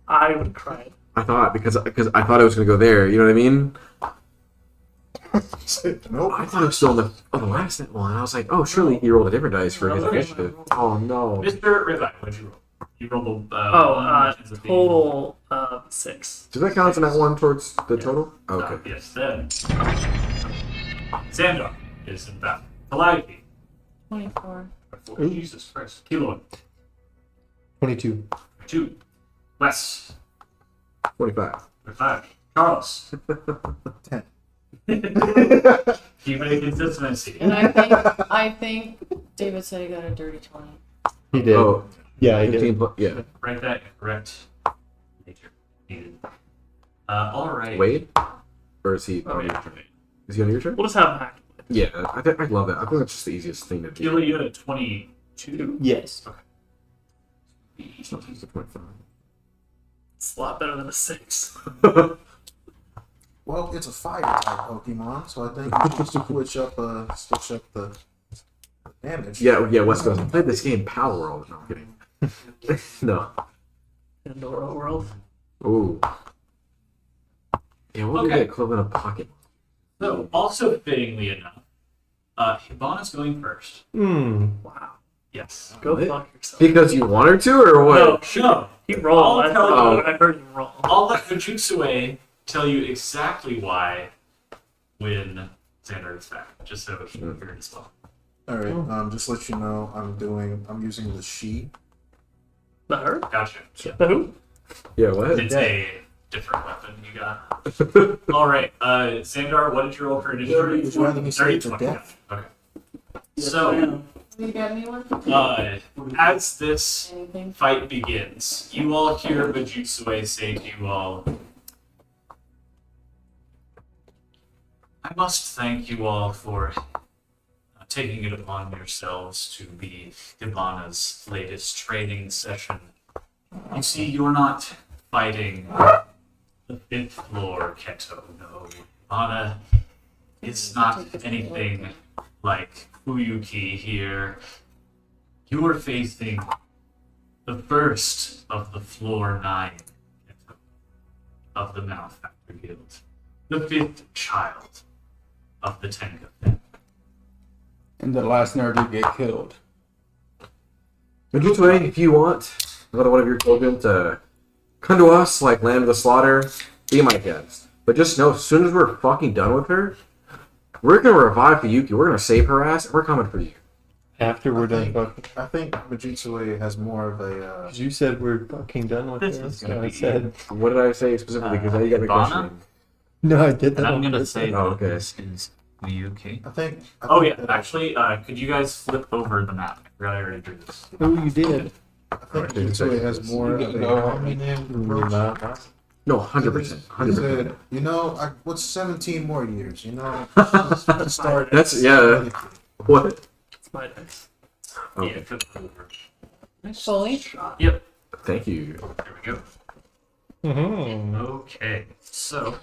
I would cry. I thought because I thought it was gonna go there. You know what I mean? Nope. I thought it was still on the last net one. I was like, oh, surely he rolled a different dice for his Okay. initiative. Oh no. Mr. Ribeye, what'd you roll? You rolled a Total 6. Does that count as a net one towards the total? Oh, okay. Yes, then. Sandra is in battle. Calliope. 24. Jesus Christ. Kilo. 22. 2. Wes. 25. 5. Charles. 10. Keeping it consistency. And I think David said he got a dirty 20. He did. Oh, Yeah, he 15 did. plus, yeah. Write that correct. Nature. Needed. Alright. Wade? Or is he? Oh, yeah. Is he on your turn? We'll just have him hack. Yeah, I love that. I think that's just the easiest thing to do. Keely, you had a 22. Yes. It's not just a 25. It's a lot better than a 6. Well, it's a fire type Pokemon, so I think we should switch up the damage. Yeah, West goes, I played this game, Power World. No, I'm kidding. No. Pandora World. Ooh. Yeah, what would be Okay. the equivalent of Pocket? So, also fittingly enough, Hibana's going first. Wow. Yes. Go What? fuck yourself. Because you want her to, or what? No. He rolled. I'll tell you. I heard him roll. I'll let Fujitsue tell you exactly why when Xander is back, just so you hear it as well. All right. Just to let you know, I'm using the she. The her? Gotcha. The who? Yeah, what? It's a different weapon you got. All right, Xandar, what did you roll for initiative? Would you rather me say it to 30, death? Okay. So, You got anyone? as this Anything? fight begins, you all hear Fujitsue say to you all, I must thank you all for taking it upon yourselves to be Hibana's latest training session. You see, you're not fighting the 5th floor Keto. No, Hibana is not anything like Fuyuki here. You are facing the first of the floor 9 Keto of the Malefactor Guild, the 5th child of the Tenka family. And the last nerd to get killed. Fujitsue, if you want another one of your children to come to us like Land of the Slaughter, be my guest. But just know, as soon as we're fucking done with her, we're gonna revive Fuyuki, we're gonna save her ass, and we're coming for you. After we're done fucking. I think Fujitsue has more of a. Because you said we're fucking done with This this. is gonna I be- said. What did I say specifically? Because now you got me Hibana? questioning. No, I did that. And I'm on gonna purpose. say Oh, that okay. this is Fuyuki. I think. Oh yeah, actually, could you guys flip over the map? I forgot I already drew this. Oh, you did. I think Fujitsue has more of a. No, 100%. He 100%. said, you know, what's 17 more years? You know, start. That's, yeah. What? It's my dice. Yeah, Okay. flip it over. Fully? Yep, Thank you. there we go. Mm-hmm. Okay, so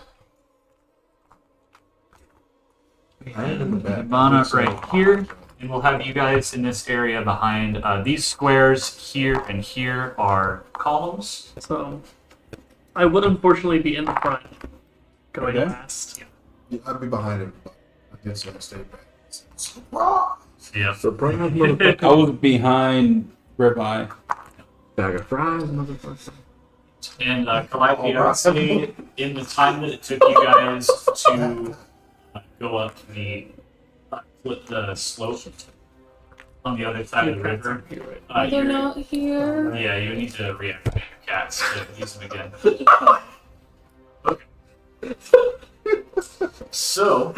we I have am in the back. Hibana right here, and we'll have you guys in this area behind. These squares here and here are columns. So, I would unfortunately be in the front, going Okay. last. Yeah, I'd be behind him, but I guess I'll stay back. Surprise! Yeah. Surprise, motherfucker. I was behind Ribeye. Bag of fries, motherfucker. And Calliope, I would say in the time that it took you guys to go up the slope on the other side of the river, They're you're- not here. yeah, you need to reactivate your cats to use them again. Okay. So,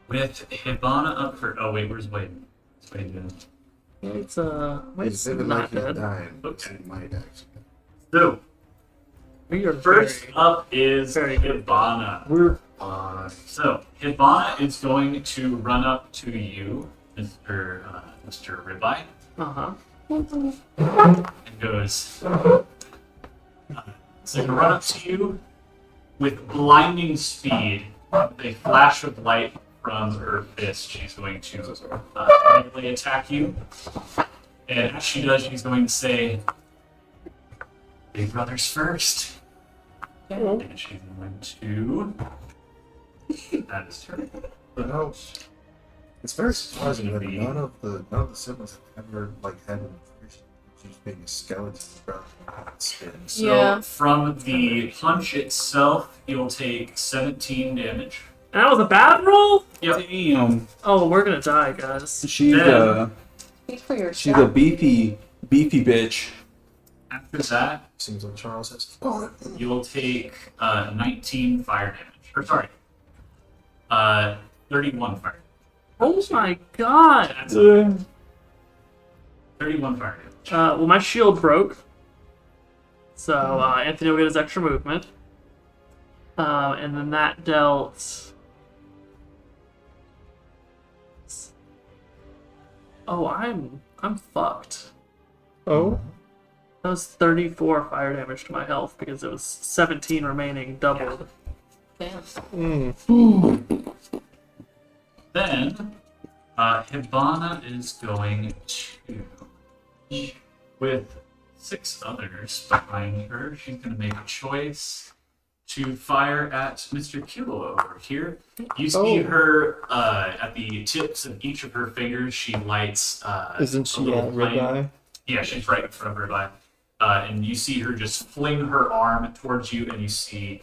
with Hibana up for, oh wait, where's Wade? What's Wade doing? It's It's even not like he's dead. dying. Okay. He might actually. So, We are first very, up is very good. Hibana. We're So, Hibana is going to run up to you, Mr. Ribeye, and goes, so going to run up to you with blinding speed, with a flash of light from her fist. She's going to immediately attack you. And as she does, she's going to say, Big Brothers first. And she's going to... That is her. You know, it's very surprising that none of the siblings have ever had an infusion. Just being a skeleton rather than skin. So Yeah. from the punch itself, you'll take 17 damage. And that was a bad roll? Yep. Damn. Oh, we're gonna die, guys. She's Speak for yourself. she's a beefy bitch. After that, Seems like Charles has fun. you'll take 19 fire damage. Or sorry, 31 fire. Oh my god. That's a 31 fire damage. Well, my shield broke. So, Anthony will get his extra movement. And then that dealt. Oh, I'm fucked. Oh. That was 34 fire damage to my health because it was 17 remaining, doubled. Damn. Then, Hibana is going to, with 6 others behind her, she's going to make a choice to fire at Mr. Kilo over here. You see her at the tips of each of her fingers. She lights. Isn't a she little at flame. ribeye? Yeah, she's right in front of her eye. And you see her just fling her arm towards you, and you see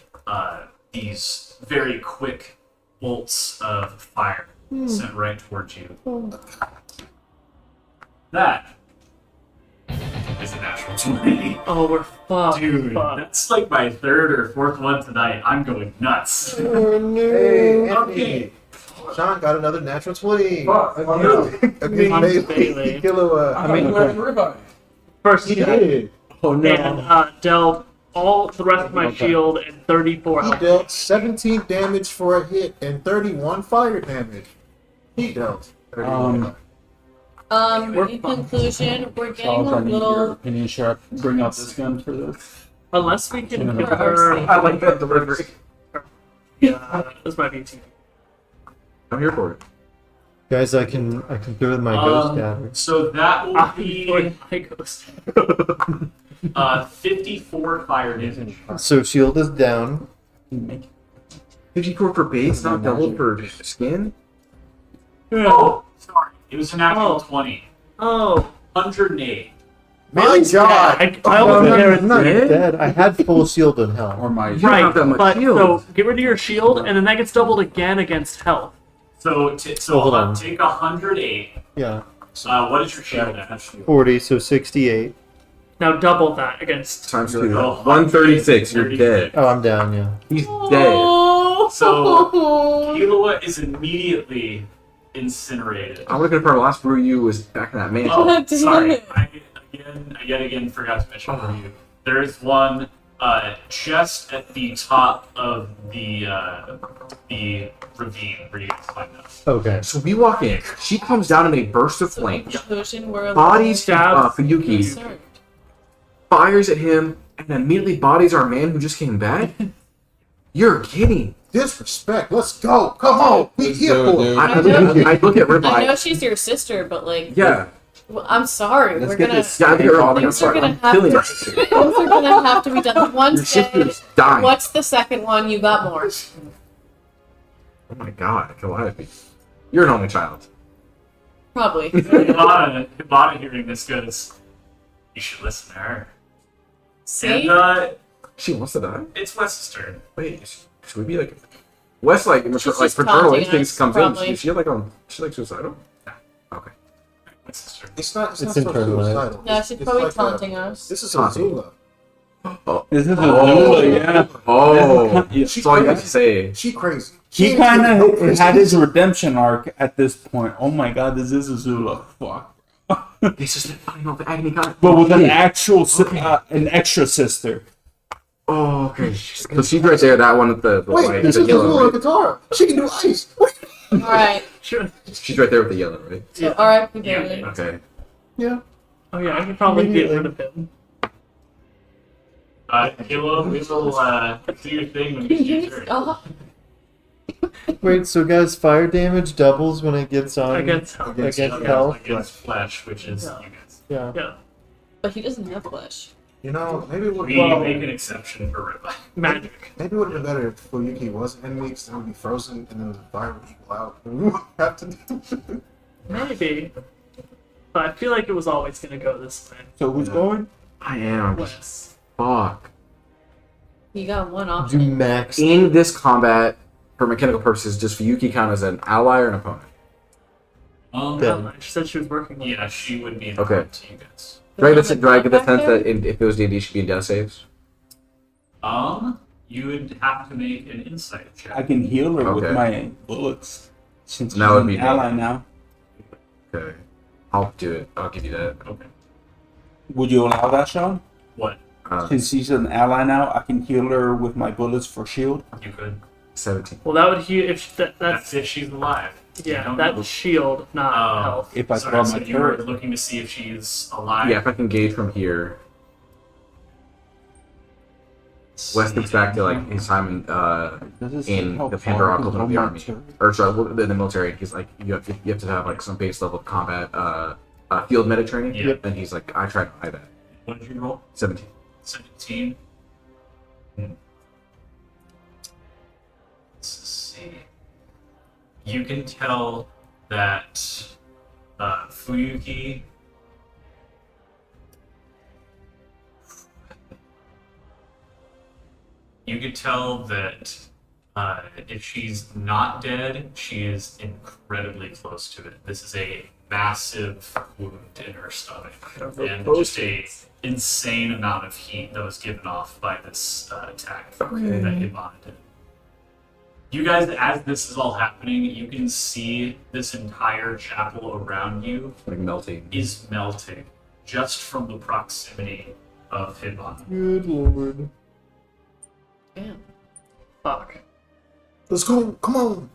these very quick bolts of fire sent right towards you. That is a natural 20. Oh, we're fucked. Dude, Fuck. that's like my 3rd or 4th one tonight. I'm going nuts. Oh no. Hey, Anthony. Okay. Sean got another natural 20. Fuck. Against I'm Bailey. Bailey. Killua. I mean, ribeye. First He hit, did. oh no. and dealt all the rest of my Okay. shield and 34 He health. dealt 17 damage for a hit and 31 fire damage. He dealt 31. fine. In conclusion, we're getting Charles, a I need your little. opinion. Should I bring out this gun for this? Unless we can Yeah. get her. I like that delivery. Yeah, this might be TV. I'm here for it. Guys, I can throw my ghost at her. So that will Ah, be my ghost. 54 fire damage. So shield is down. Make 54 for base, not double for skin? Oh, sorry. It was a natural Oh. 20. Oh, 108. My God. I wasn't there. I'm not dead? dead. I had full shield in hell. or my You don't Right, have that much but shield. so get rid of your shield, and then that gets doubled again against health. So, Hold on. take 108. Yeah. What is your shield at? 40, so 68. Now double that against. Times 2. Oh, 136, you're 136. dead. Oh, I'm down, yeah. He's dead. So, Killua is immediately incinerated. I would have confirmed last brew you was back in that mansion. Oh, God damn sorry. it. I yet again forgot to mention for you. There is one just at the top of the ravine where you guys find them. Okay. So we walk in. She comes down in a burst of So in flames. conclusion, we're a Bodies Stab. Fuyuki, concerned. fires at him, and immediately bodies our man who just came back. You're kidding. Disrespect. Let's go. Come on. We Let's here do it, for it. dude. I look at I know Ribeye. she's your sister, but like, Yeah. well, I'm sorry. Let's we're get gonna. this- Yeah, I think I'm Things are sorry. gonna I'm have killing to- my sister. Things are gonna have to be done. One's Your sister dead. is dying. What's the second one? You got more. Oh my god, Calliope. You're an only child. Probably. Hibana hearing this goes, you should listen to her. See? And She wants to die? it's Wes's turn. Wait, should we be like... Wes, like, She's like just paternal taunting instincts us, comes probably. in. Is she like suicidal? Okay. Wes's turn. It's not It's so internalized. suicidal. No, she's It's probably like taunting us. This is Taunting. Azula. Oh. This is a Oh. Zula, yeah. Oh. Yeah. That's all you have to say. She crazy. He ain't kind no of crazy. had his redemption arc at this point. Oh my god, this is a Zula. Fuck. It's just I don't know if Agony got it. But with an actual, an extra sister. Oh, okay. So she's right there, that one with the Wait, white, this the is yellow, Azula right? guitar. She can do ice. What? All right. Sure. She's right there with the yellow, right? So, all right, we Yeah. did it. Okay. Yeah. Oh yeah, I could probably get rid of him. Kilo, we will do your thing when it's your turn. Oh, Wait, so guys, fire damage doubles when it gets on Against health. against Yeah, health? against flesh, which is Yeah. you guys. Yeah. Yeah, but he doesn't have flesh. You know, maybe it would We be make an exception for Ribeye. magic. maybe it would have been better if Fuyuki was an enemy because then it would be frozen and then the fire would equal out. And we would have to do Maybe. But I feel like it was always gonna go this way. So who's going? I am. Wes. Fuck. You got one Do option. max. In this combat, for mechanical purposes, does Fuyuki count as an ally or an opponent? Yeah. She said she was working with Yeah, us. she would be an Okay. opponent to you guys. Do I get the Back sense there? that if it was D&D, she'd be in death saves? You would have to make an insight check. I can heal her with Okay. my bullets. Since That she's would an be ally dope. now. Okay. I'll do it. I'll give you that. Okay. Would you allow that, Sean? What? Since she's an ally now, I can heal her with my bullets for shield. You could. 17. Well, that would heal if that's That's if she's alive. You yeah. don't That's know. shield, not Oh. health. If I Sorry, throw so my you were turret. looking to see if she's alive. Yeah, if I can gauge from here, Wes thinks back to like his time in the Pandora Equivalent of the army, or sorry, in the military. He's like, you have to have like some base level of combat, field medic training. Yep. And he's like, I tried to buy that. What did you roll? 17. 17. Let's see. You can tell that Fuyuki you could tell that if she's not dead, she is incredibly close to it. This is a massive wound in her stomach, and just a insane amount of heat that was given off by this attack that Hibana did. You guys, as this is all happening, you can see this entire chapel around you Like melting. is melting just from the proximity of Hibana. Good lord. Damn. Fuck. Let's go. Come on.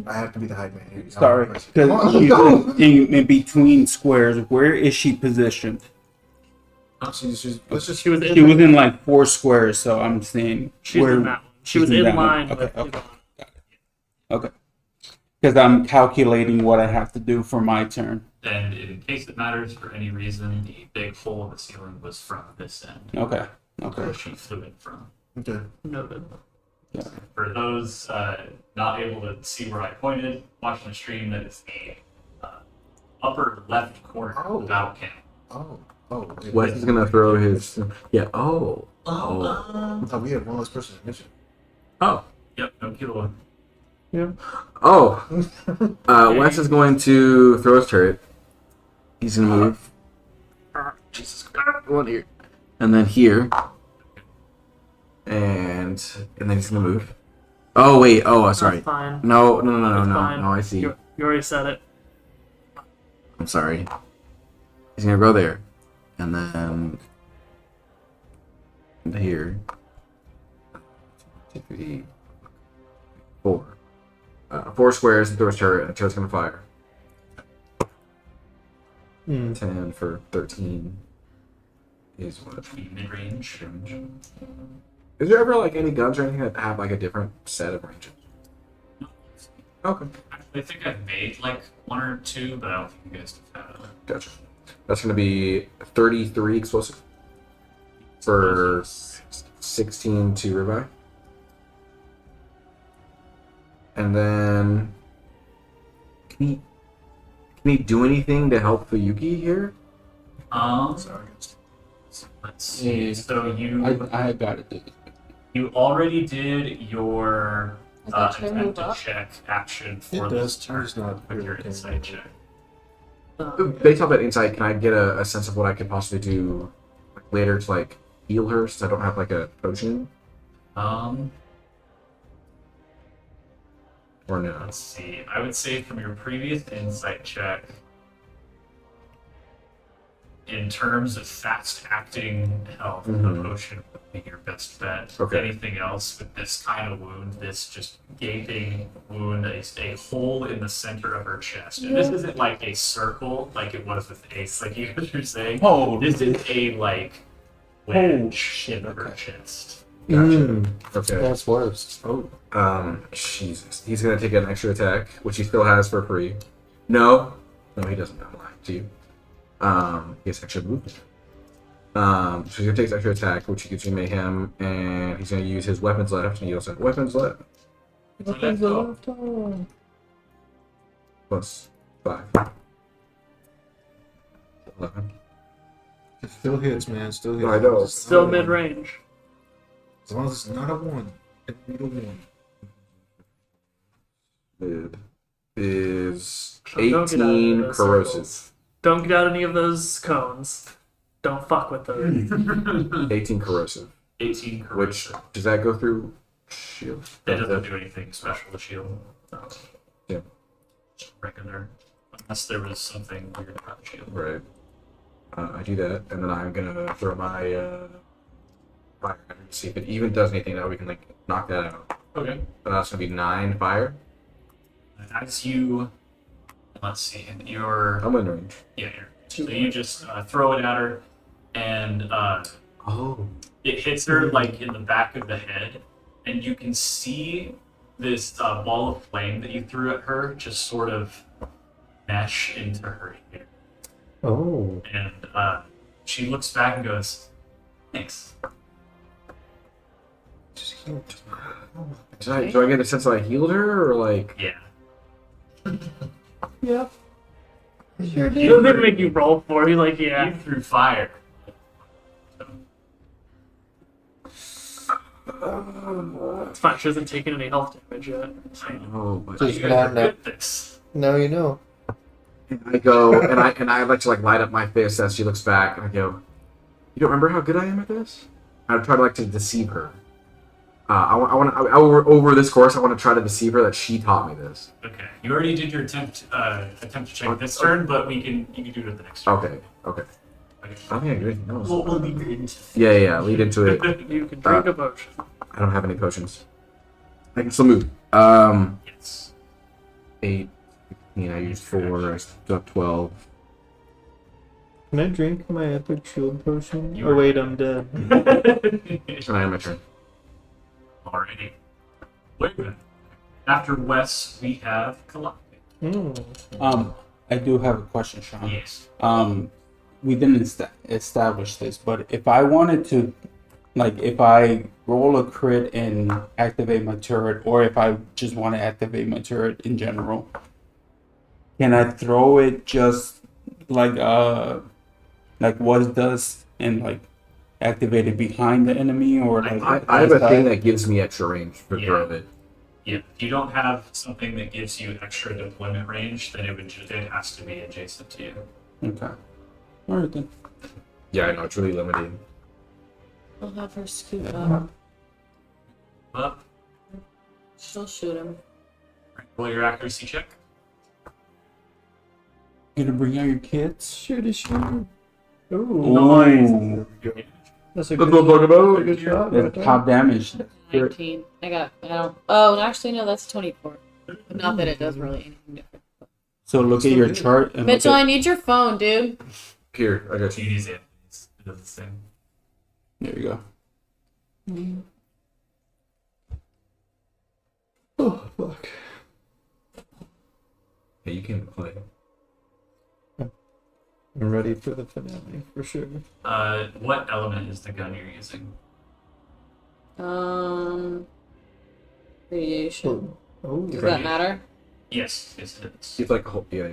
I have to be the hype man here. Sorry, Come because on, she's go. in between squares. Where is she positioned? Let's just. She was in. She was in like 4 squares, so I'm saying She's where in that. She she's was in that one. line Okay, with. okay. Okay. Because I'm calculating what I have to do for my turn. And in case it matters for any reason, the big hole in the ceiling was from this end, Okay. Okay. where she flew in from. Okay. Noted. For those not able to see where I pointed, watching the stream, that is the upper left corner of the battle camp. Oh. Oh. Wait, Wes is gonna throw his. Yeah. Oh. Oh, we have one less person in mission. Oh. Yep, no kilo. Oh. Wes is going to throw his turret. He's gonna move. Jesus Christ. One here. And then here. And then he's gonna move. Oh wait. Oh, sorry. That's fine. No. That's fine. No. I see. You already said it. I'm sorry. He's gonna go there, and then here. 2, 3, 4. 4 squares and throw his turret, and the turret's gonna fire. 10 for 13 is what? Mid range. Is there ever like any guns or anything that have like a different set of ranges? Okay, Actually, I think I've made like 1 or 2, but I don't think you guys have had them. gotcha. That's gonna be 33 explosive for 16 to revive. And then can he do anything to help Fuyuki here? Sorry. Let's see. Yeah. So I got it. you already did your Is that trying to move attempt to up? check action for It this does. turn It's not with your really insight check. Based off that insight, can I get a sense of what I could possibly do later to like heal her since I don't have like a potion? Or no? Let's see. I would say from your previous insight check, in terms of fast acting health, the potion would be your best bet. Okay. Anything else with this kind of wound, this just gaping wound, a hole in the center of her chest. And this isn't like a circle like it was with Ace, like you guys were saying. Oh, This is a like wedge in her chest. Gotcha. Okay. That's worse. Oh. Jesus. He's gonna take an extra attack, which he still has for free. No, he doesn't. I'm lying to you. He has extra movement. So he's gonna take his extra attack, which gives you mayhem, and he's gonna use his weapons left, and he also has weapons left. Plus 5. 11. It still hits, man. Still hits. I know. Still mid range. As long as it's not a 1. It need a 1. It is Don't get out of 18 those corrosive. circles. Don't get out any of those cones. Don't fuck with those. 18 corrosive. 18 Which, corrosive. does that go through shield? That doesn't do anything special to shield. Yeah. Just regular. Unless there was something weird about the shield. Right. I do that, and then I'm gonna throw my fire energy to see if it even does anything. That we can like knock that out. Okay. And that's gonna be 9 fire. As you, let's see, and your I'm in range. yeah, so you just throw it at her, and Oh. it hits her like in the back of the head, and you can see this ball of flame that you threw at her just sort of mesh into her hair, Oh. and she looks back and goes, "Thanks." Just healed. Do I get a sense that I healed her, or like? Yeah. Yep. Sure He doesn't make you roll for it. He's like, You yeah. threw fire. It's fine. She hasn't taken any health damage yet. Oh, but Just You guys are not good at this. Now you know. I go and I like to like light up my face as she looks back, and I go, "You don't remember how good I am at this?" I try to like to deceive her. Over this course, I want to try to deceive her that she taught me this. Okay. You already did your attempt to check this turn, but you can do it at the next turn. Okay. Okay. I don't think I do anything else. We'll leave it into Yeah. Lead into it. You can drink a potion. I don't have any potions. I can still move. Yes. 8. I used 4. I still have 12. Can I drink my epic shield potion? You Oh are- wait, I'm dead. And I am my turn. Alrighty. Wait a minute. After Wes, we have Kalani. I do have a question, Sean. Yes. We didn't establish this, but if I wanted to, like, if I roll a crit and activate my turret, or if I just want to activate my turret in general, can I throw it just like what it does and like activate it behind the enemy, or like I have a outside? thing that gives me extra range for Yeah. throw of it. Yeah. If you don't have something that gives you extra deployment range, then it has to be adjacent to you. Okay. All right then. Yeah, I know, it's really limited. I'll have her scoot up. Up. She'll shoot him. Roll your accuracy check. Gonna bring out your kits. Shoot. Ooh. Nice. That's a That's good, what I'm talking about. that's a good shot. Right That's there. top damage. 19. I don't. Oh, actually, no, that's 24. Not that it does really anything different. So look at your chart and look Mitchell, I at, need your phone, dude. Here, I got So you. you use it. It does the same. there you go. Oh fuck. Yeah, you can play. I'm ready for the finale for sure. What element is the gun you're using? Radiation. Oh. Does that matter? Yes, it is. It's like a whole, yeah.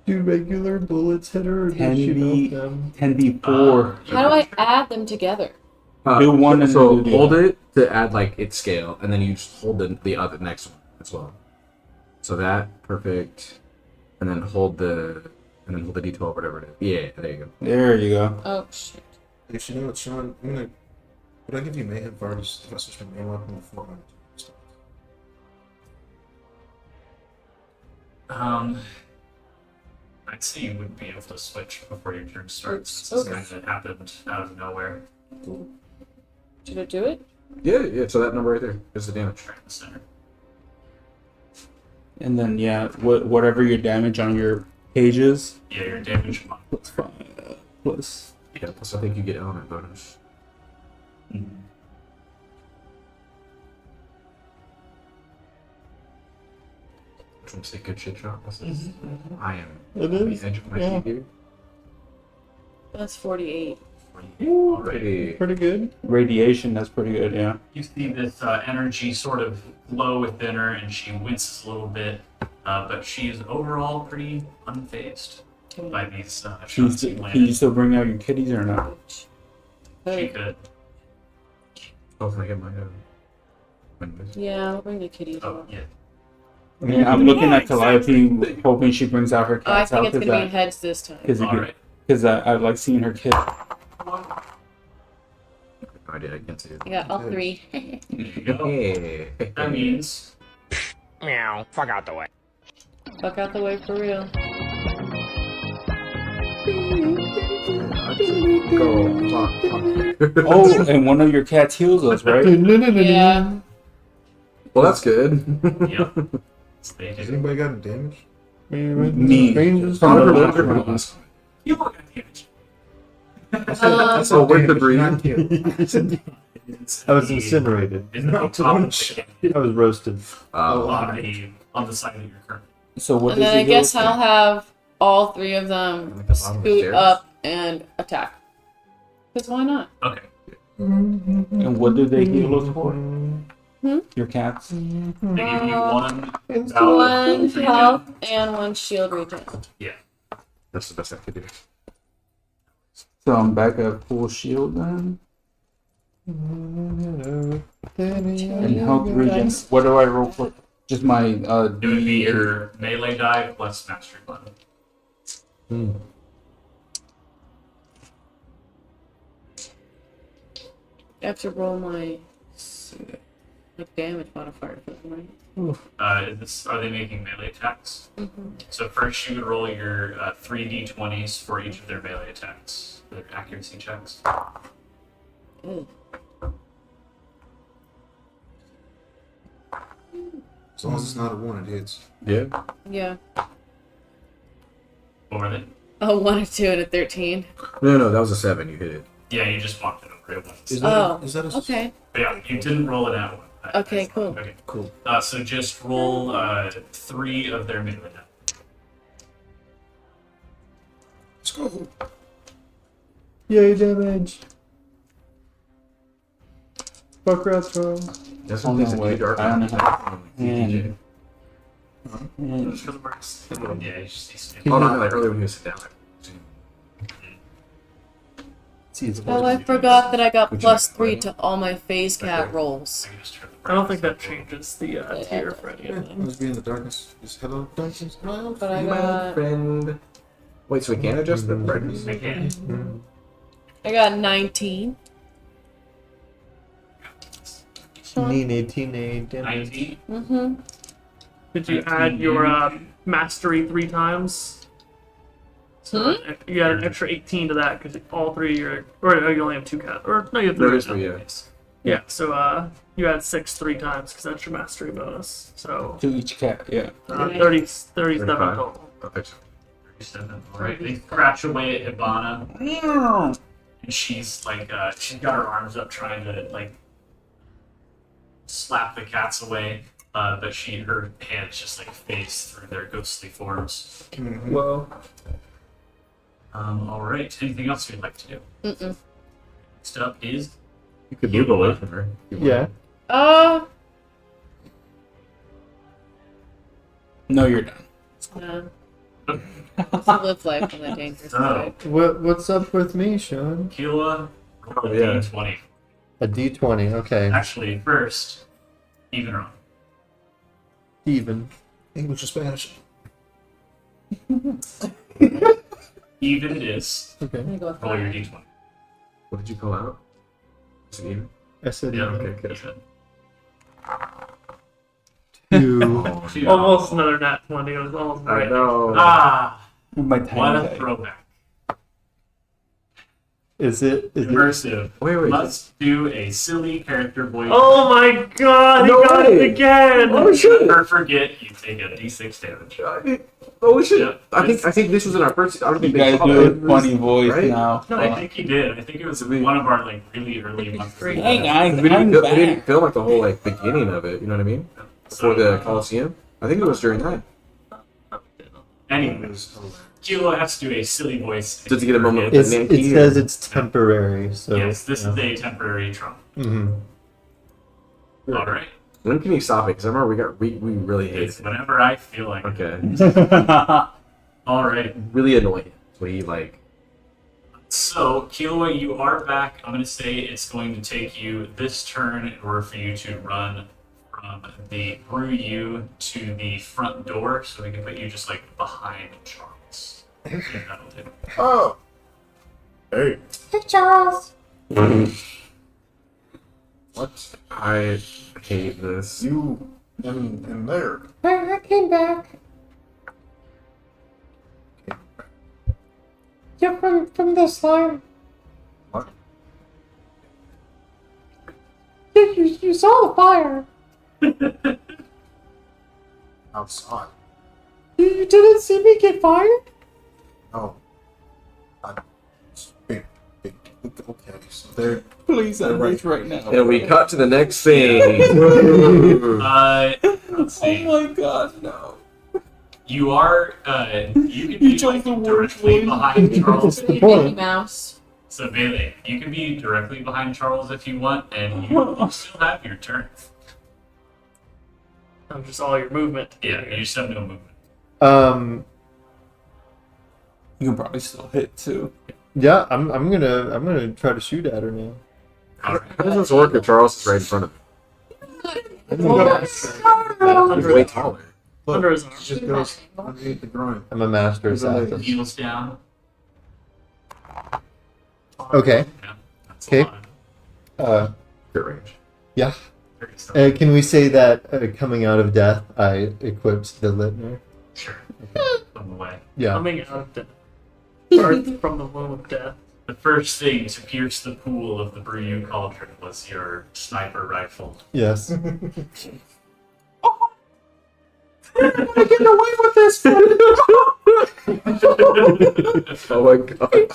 Do regular bullets hit her, or does she melt them? 10d4. How do I add them together? Do one and so then do the hold other. it to add like its scale, and then you just hold the other next one as well. So that perfect, and then hold the D12 whatever it is. Yeah, there you go. There you go. Oh shit. Actually, you know what, Sean? Would I give you mayhem if I switch my main weapon before I'd say you would be able to switch before your turn starts. Oops. This kind of happened out of nowhere. Did it do it? Yeah. So that number right there is the damage. Right in the center. And then yeah, whatever your damage on your pages Yeah, your damage. plus 5 plus. Yeah. Plus, I think you get element bonus. Which one's a good shit shot? This is. I am. It on is, the edge of my yeah. seat here. That's 48. Alright. Pretty good. Radiation, that's pretty good, yeah. You see this energy sort of glow within her, and she winces a little bit, but she is overall pretty unfazed by these Can you, shots you can you landed. still bring out your kitties or not? She Hey. could. Oh, can I get my windows? Yeah, I'll bring the kitties. Oh, out. yeah. I mean, I'm looking at Calliope, hoping she brings out her Oh, I cats think out it's gonna be heads this time. because I like seeing her kid. No idea. I can't see it. I got all 3. There you go. Hey. That means Meow. Fuck out the way. Fuck out the way for real. Go. Fuck. Oh, and one of your cats heals us, right? Yeah. Well, that's good. Yep. They Has do. anybody gotten damage? Me. Strangers From the Probably last from the round. last one. You look at damage. Oh, with the breathing. I was incinerated. Is the Not top of much. the I was roasted. on the side that you're currently. So what And does then I he guess heal us I'll have all three of them Like the bottom of the scoot stairs. up and attack. Because why not? Okay. And what did they heal us for? Hmm? Your cats? They give you one One valid for health and one shield regen. That's the best I could do. So I'm back at full shield then? And health regen. What do I roll for? Just my It would be D8. your melee die plus mastery button. I have to roll my damage modifier for them, right? Are they making melee attacks? So first you would roll your 3d20s for each of their melee attacks, their accuracy checks. Ooh. As long as it's not a 1, it hits. Yeah. Yeah. What were they? Oh, 1 and 2 and a 13. No, that was a 7. You hit it. Yeah, you just walked it over. It once. Is that Oh, is that a okay. But yeah, you didn't roll it at one. Okay, cool. Okay. Cool. So just roll 3 of their melee attacks. Let's go. Yay, damage. Fuck rats, Charles. That's Oh, what no, they wait. dark. I only have- TTJ. And Just because it works. Yeah, you just these Oh, no, like earlier when he was sit down. Like, See, it's Oh, I forgot that I got Would you plus like 3 mine? to all my phase cat Okay. rolls. I can just turn the I don't think that brightness up. changes the tier for any of them. Let's be in the darkness. Is hello darkness. Well, But I my got friend. Wait, so we can't adjust the brightness? I can. I got 19. Teenage damage. 19. Mm-hmm. Did you add your mastery 3 times? So you add an extra 18 to that because all 3 of your, or you only have 2 cats, or no, you have 3. There is for you. Yeah, so you add 6 3 times because that's your mastery bonus. So to each cat, yeah. 37 35. total. Okay. 37. Alright, they scratch away at Ibana, and she's like, she's got her arms up trying to, like, slap the cats away, but her hands just, like, phase through their ghostly forms. Whoa. Alright, anything else you'd like to do? Mm-mm. Next up is You could move away from her. if you Yeah. want. No, you're done. No. I live life on the dangerous So, side. What's up with me, Sean? Kila, roll Oh, a yeah. d20. A D20. Okay. Actually, first, even wrong. Even. English or Spanish? Even it is. Okay. I'm gonna go with Roll your 5. d20. What did you call out? Is it even? I said Yeah, even. Okay, good. even. 2. Two. Almost another nat 20. It was almost I right. know. Ah, My what tiny a guy. throwback. Is it? Immersive. Wait. Let's do a silly character voice. Oh my god, No he got way. it again! Oh shit! Never forget, you take a d6 damage. Oh shit! Yeah. I think this was in our first. I don't You think they guys saw do a it. funny voice right? now. No, I think you did. I think it was one of our like really early ones. Hey guys, We I'm didn't back. film like the whole like beginning of it. You know what I mean? Before the Coliseum. I think it was during that. Anyways, Kilo has to do a silly voice. Just to get a moment of It's, the it Yankee. says it's temporary, so. Yes, this is a temporary Trump. Mm-hmm. All right. When can you stop it? Because I remember we really hated It's it. whenever I feel like it. Okay. All right. Really annoying. What he like. So, Kilo, you are back. I'm going to say it's going to take you this turn in order for you to run from the brew you to the front door, so we can put you just like behind Charles. That'll do. Oh. Hey. What? I hate this. You in there. Yeah, from the slime. What? You saw the fire. Outside. You didn't see me get fired? Oh. Big. Okay, so they're Please They're end right. this right now. And we cut to the next thing. Let's see. Oh my god, no. You are, you can be chose like, the worst directly one. behind Charles. Mickey Mouse. So Bailey, you can be directly behind Charles if you want, and you still have your turn. Just all your movement. Yeah, you just have no movement. You can probably still hit too. Yeah, I'm gonna try to shoot at her now. All right. How does this work if Charles is right in front of him? He's way taller. Under his arm. It just goes underneath the groin. I'm a master assassin. Heels down. Okay. Yeah, that's Okay. a lot. Good range. Yeah. Very simple. Can we say that coming out of death, I equipped the Litner? Sure. On the way. Yeah. Coming out of death. Birth from the womb of death. The first thing to pierce the pool of the Brew cauldron was your sniper rifle. Yes. Oh my god.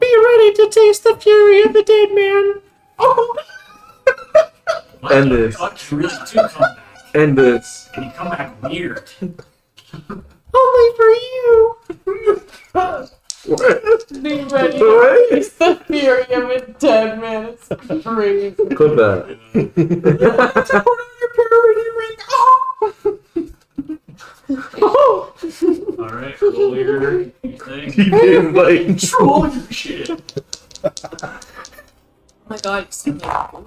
Be ready to taste the fury of the dead man. And this. You really do come back. And this. And you come back weird. Only for you. Be ready What? to face the fury of a dead man. It's crazy. Clip that. Alright, roll your thing. He did like. Control your shit. Oh my god, you sound like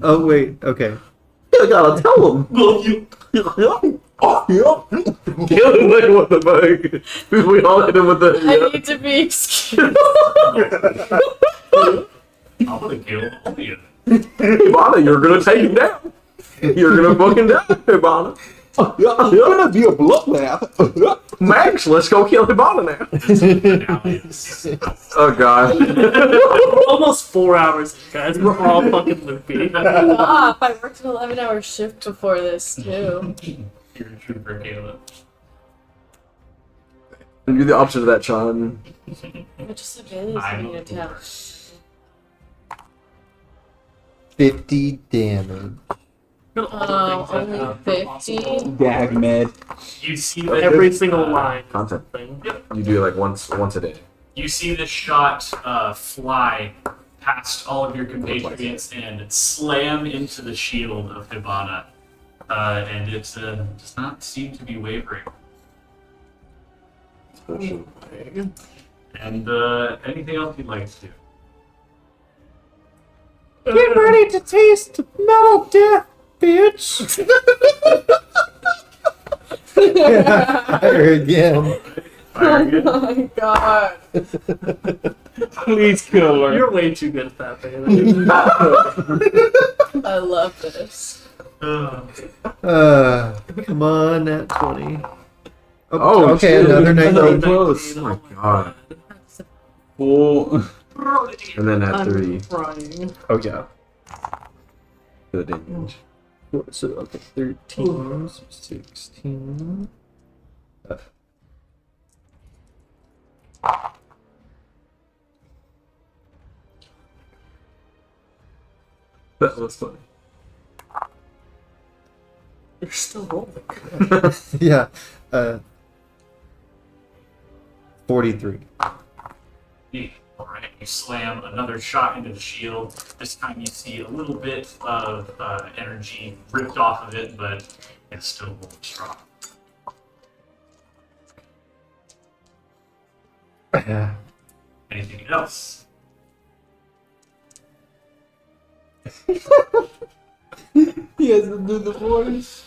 Oh wait. Okay. I gotta tell him. Well, you. Oh, yeah. Kill him like what the fuck? We all hit him with the. I need to be excused. I'm gonna kill all of you. Ivana, you're gonna take him down. You're gonna fucking die, Ivana. It's gonna be a bloodbath. Max, let's go kill Ivana now. Oh god. Almost 4 hours, guys. We're all fucking loopy. Stop. I worked an 11-hour shift before this, too. You're a trooper, Caleb. You're the opposite of that, Sean. I just abilities I need to tell. 50 damage. Only 50. Gag med. You see that Every single line. Content. Thing. You do it like once a day. You see this shot fly past all of your compatriots and slam into the shield of Hibana. And it does not seem to be wavering. And anything else you'd like to do? Get ready to taste metal death, bitch. Fire again. Fire again? Oh my god. Please kill her. You're way too good at that, Bailey. I love this. Come on, that 20. Oh, okay, shit. another So 19. close. Oh my god. Full. And then at I'm 3. crying. Oh, yeah. The damage. So, okay, 13, 16. That was funny. You're still rolling. Yeah. 43. Alright, you slam another shot into the shield. This time you see a little bit of energy ripped off of it, but it's still holding strong. Yeah. Anything else? He has to do the voice.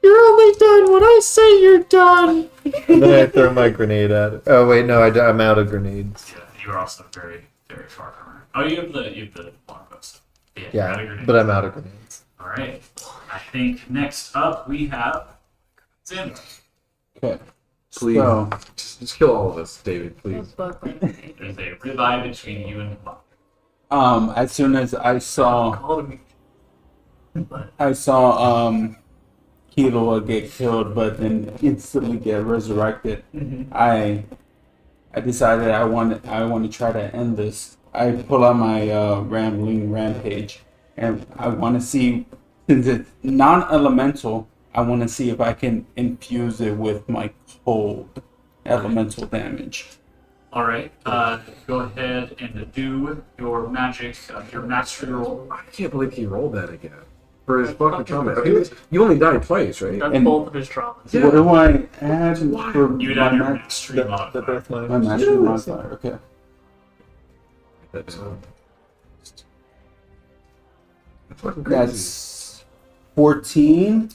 You're only done when I say you're done. And then I throw my grenade at it. Oh wait, no, I'm out of grenades. Yeah, you are also very, very far from her. Oh, you have the longbow. So you're out of Yeah, grenades. but I'm out of grenades. Alright. I think next up we have Zim. Okay. Please, So, just kill all of us, David. Those Please. bug bites. There's a ribeye between you and Bob. as soon as I saw Called him. But Kilo get killed, but then instantly get resurrected, I decided I want to try to end this. I pull out my rambling rampage, and I want to see, since it's non-elemental, I want to see if I can infuse it with my cold elemental damage. All right. Go ahead and do your magic, your mastery roll. I can't believe he rolled that again for his fucking trauma. You only died twice, right? that's And- both of his traumas. What do I add for You'd my, have your ma- mastery modifier. my mastery modifier? Okay. That's fucking crazy. That's 14.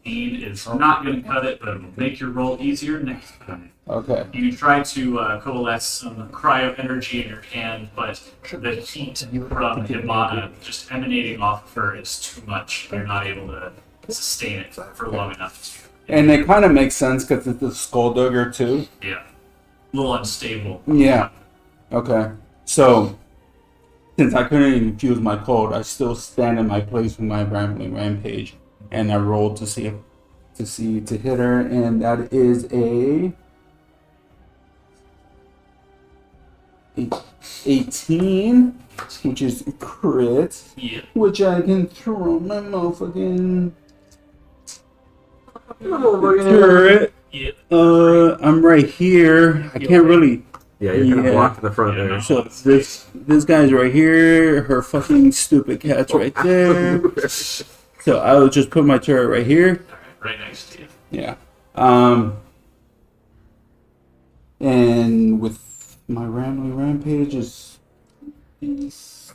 Is not going to cut it, but it'll make your roll easier next time. Okay. You try to coalesce some cryo energy in your hand, but the heat from Hibana just emanating off of her is too much. You're not able to sustain it for long enough And it kind of makes sense because it's the skulldugger too. to, yeah, a little unstable. Yeah. Okay. So, since I couldn't infuse my cold, I still stand in my place with my rambling rampage, and I rolled to see to hit her, and that is a 18, which is a crit, Yeah. which I can throw my motherfucking turret. Yeah. I'm right here. I can't really. Yeah, you're kind of Yeah. blocked in the front Yeah, there. So this guy's right here. Her fucking stupid cat's right there. So I will just put my turret right here. Right next to you. Yeah. And with my rambling rampage is this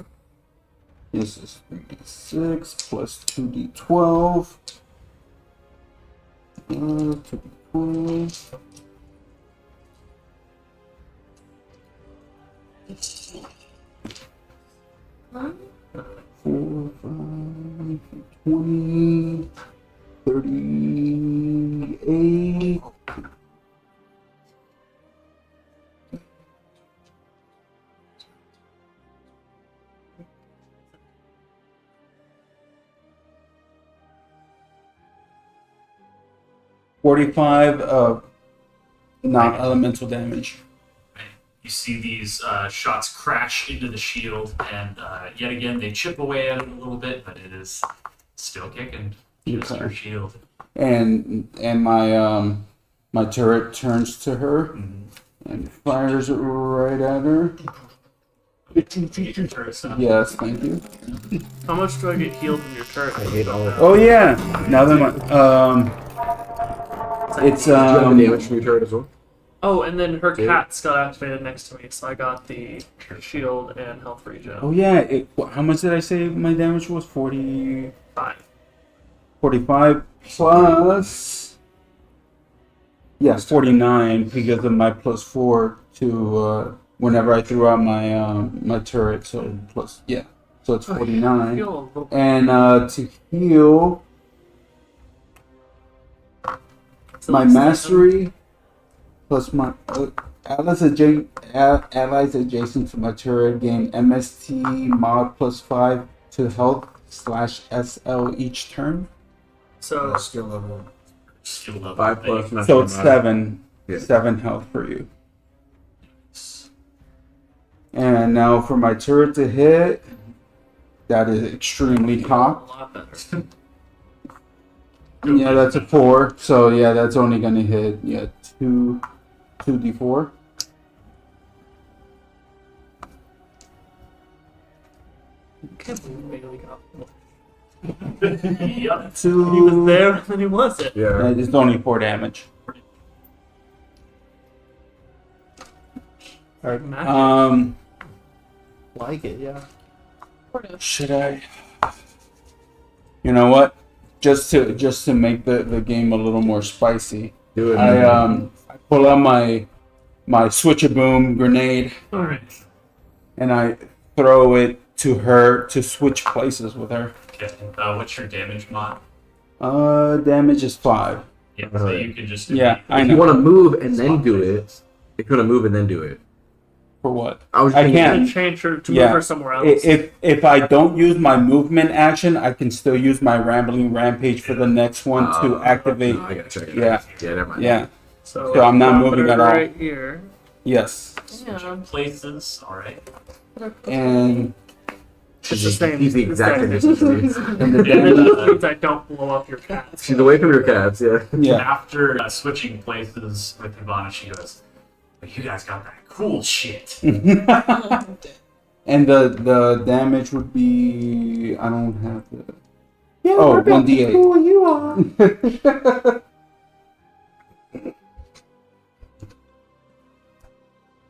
is 6 plus 2d12. 2d12. Four, 5, 20, 38. $45 of non-elemental damage. You see these shots crash into the shield, and yet again they chip away at it a little bit, but it is still kicking. Just your shield. And my my turret turns to her and fires right at her. Get your turrets up. Yes, thank you. How much do I get healed in your turret? I hate all of Oh yeah. Now that my it's Do you have the damage from your turret as well? Oh, and then her Dude. cats got activated next to me, so I got the shield and health regen. oh yeah. How much did I say my damage was? 40, Fine. 45 plus. Yeah, 49 because of my +4 to whenever I threw out my my turret. So plus so it's I 49. feel a little And to heal my mastery plus my allies adjacent to my turret gain MST mod +5 to health /SL each turn. So Skill level. Skill level. 5 plus thing. mastery So it's mod. 7. Yeah. 7 health for you. And now for my turret to hit, that is extremely a cocked. lot better. Yeah, that's a 4. So yeah, that's only gonna hit 2d4. Can't believe Bailey got Yep. he was there and then he wasn't. Yeah. It's only 4 damage. Magic. Like it, yeah. Should I? You know what? Just to make the game a little more spicy, Do it. I pull out my switcher boom grenade All right. and I throw it to her to switch places with her. Okay. What's your damage mod? Damage is 5. Yeah, so you can just Yeah, I If you know. want to move and then do it, if you want to move and then do it, For what? I was I thinking- can't. To change her to Yeah. move her somewhere else. If I don't use my movement action, I can still use my rambling rampage for the next one to activate. No, I gotta check it. Yeah. Yeah, never mind. Yeah. so So I'm not dropping moving her at all. right here. Yes. Yeah. places. All right. And It's the She's same. the exact same distance to me. and the And then damage. that means I don't blow up your cats. She's away from your cats, yeah. Yeah. After switching places with Ivana, she goes, "You guys got that cool shit." And the damage would be I don't have the. Yeah, oh, 1d8. Cool you are.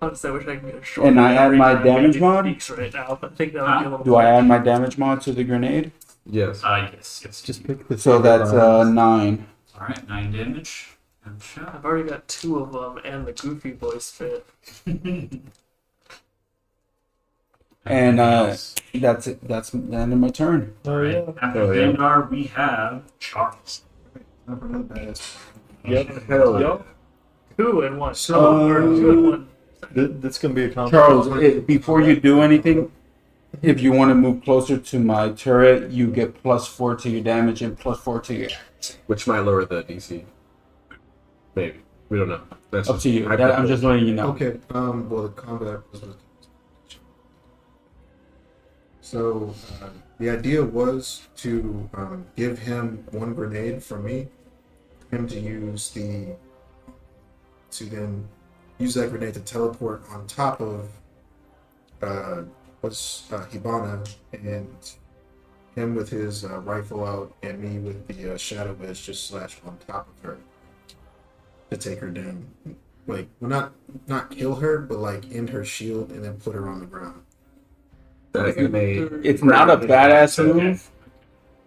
Honestly, I wish I could get a short. And I add every my time damage he mod? speaks right now, but I think that would be a little. Do I add my damage mod to the grenade? Yes. Yes. Just pick the So that's 9. All right, 9 damage. Good shot. I've already got 2 of them and the goofy voice fit. And Else? that's it. That's the end of my turn. All right. After Oh, yeah. Vandar, we have Charles. Yep. Hell yeah. 2 and 1. So- or 2 and 1. That's gonna be a combo. Charles, before you do anything, if you want to move closer to my turret, you get +4 to your damage and +4 to your. Which might lower the DC. Maybe. We don't know. That's Up to you. just I'm just letting you know. Okay. Well, the combat was with. So the idea was to give him 1 grenade from me, him to then use that grenade to teleport on top of Hibana, and him with his rifle out, and me with the shadow wedge just slash on top of her to take her down. Like, well, not kill her, but like end her shield and then put her on the ground. That may. It's not a badass Okay. move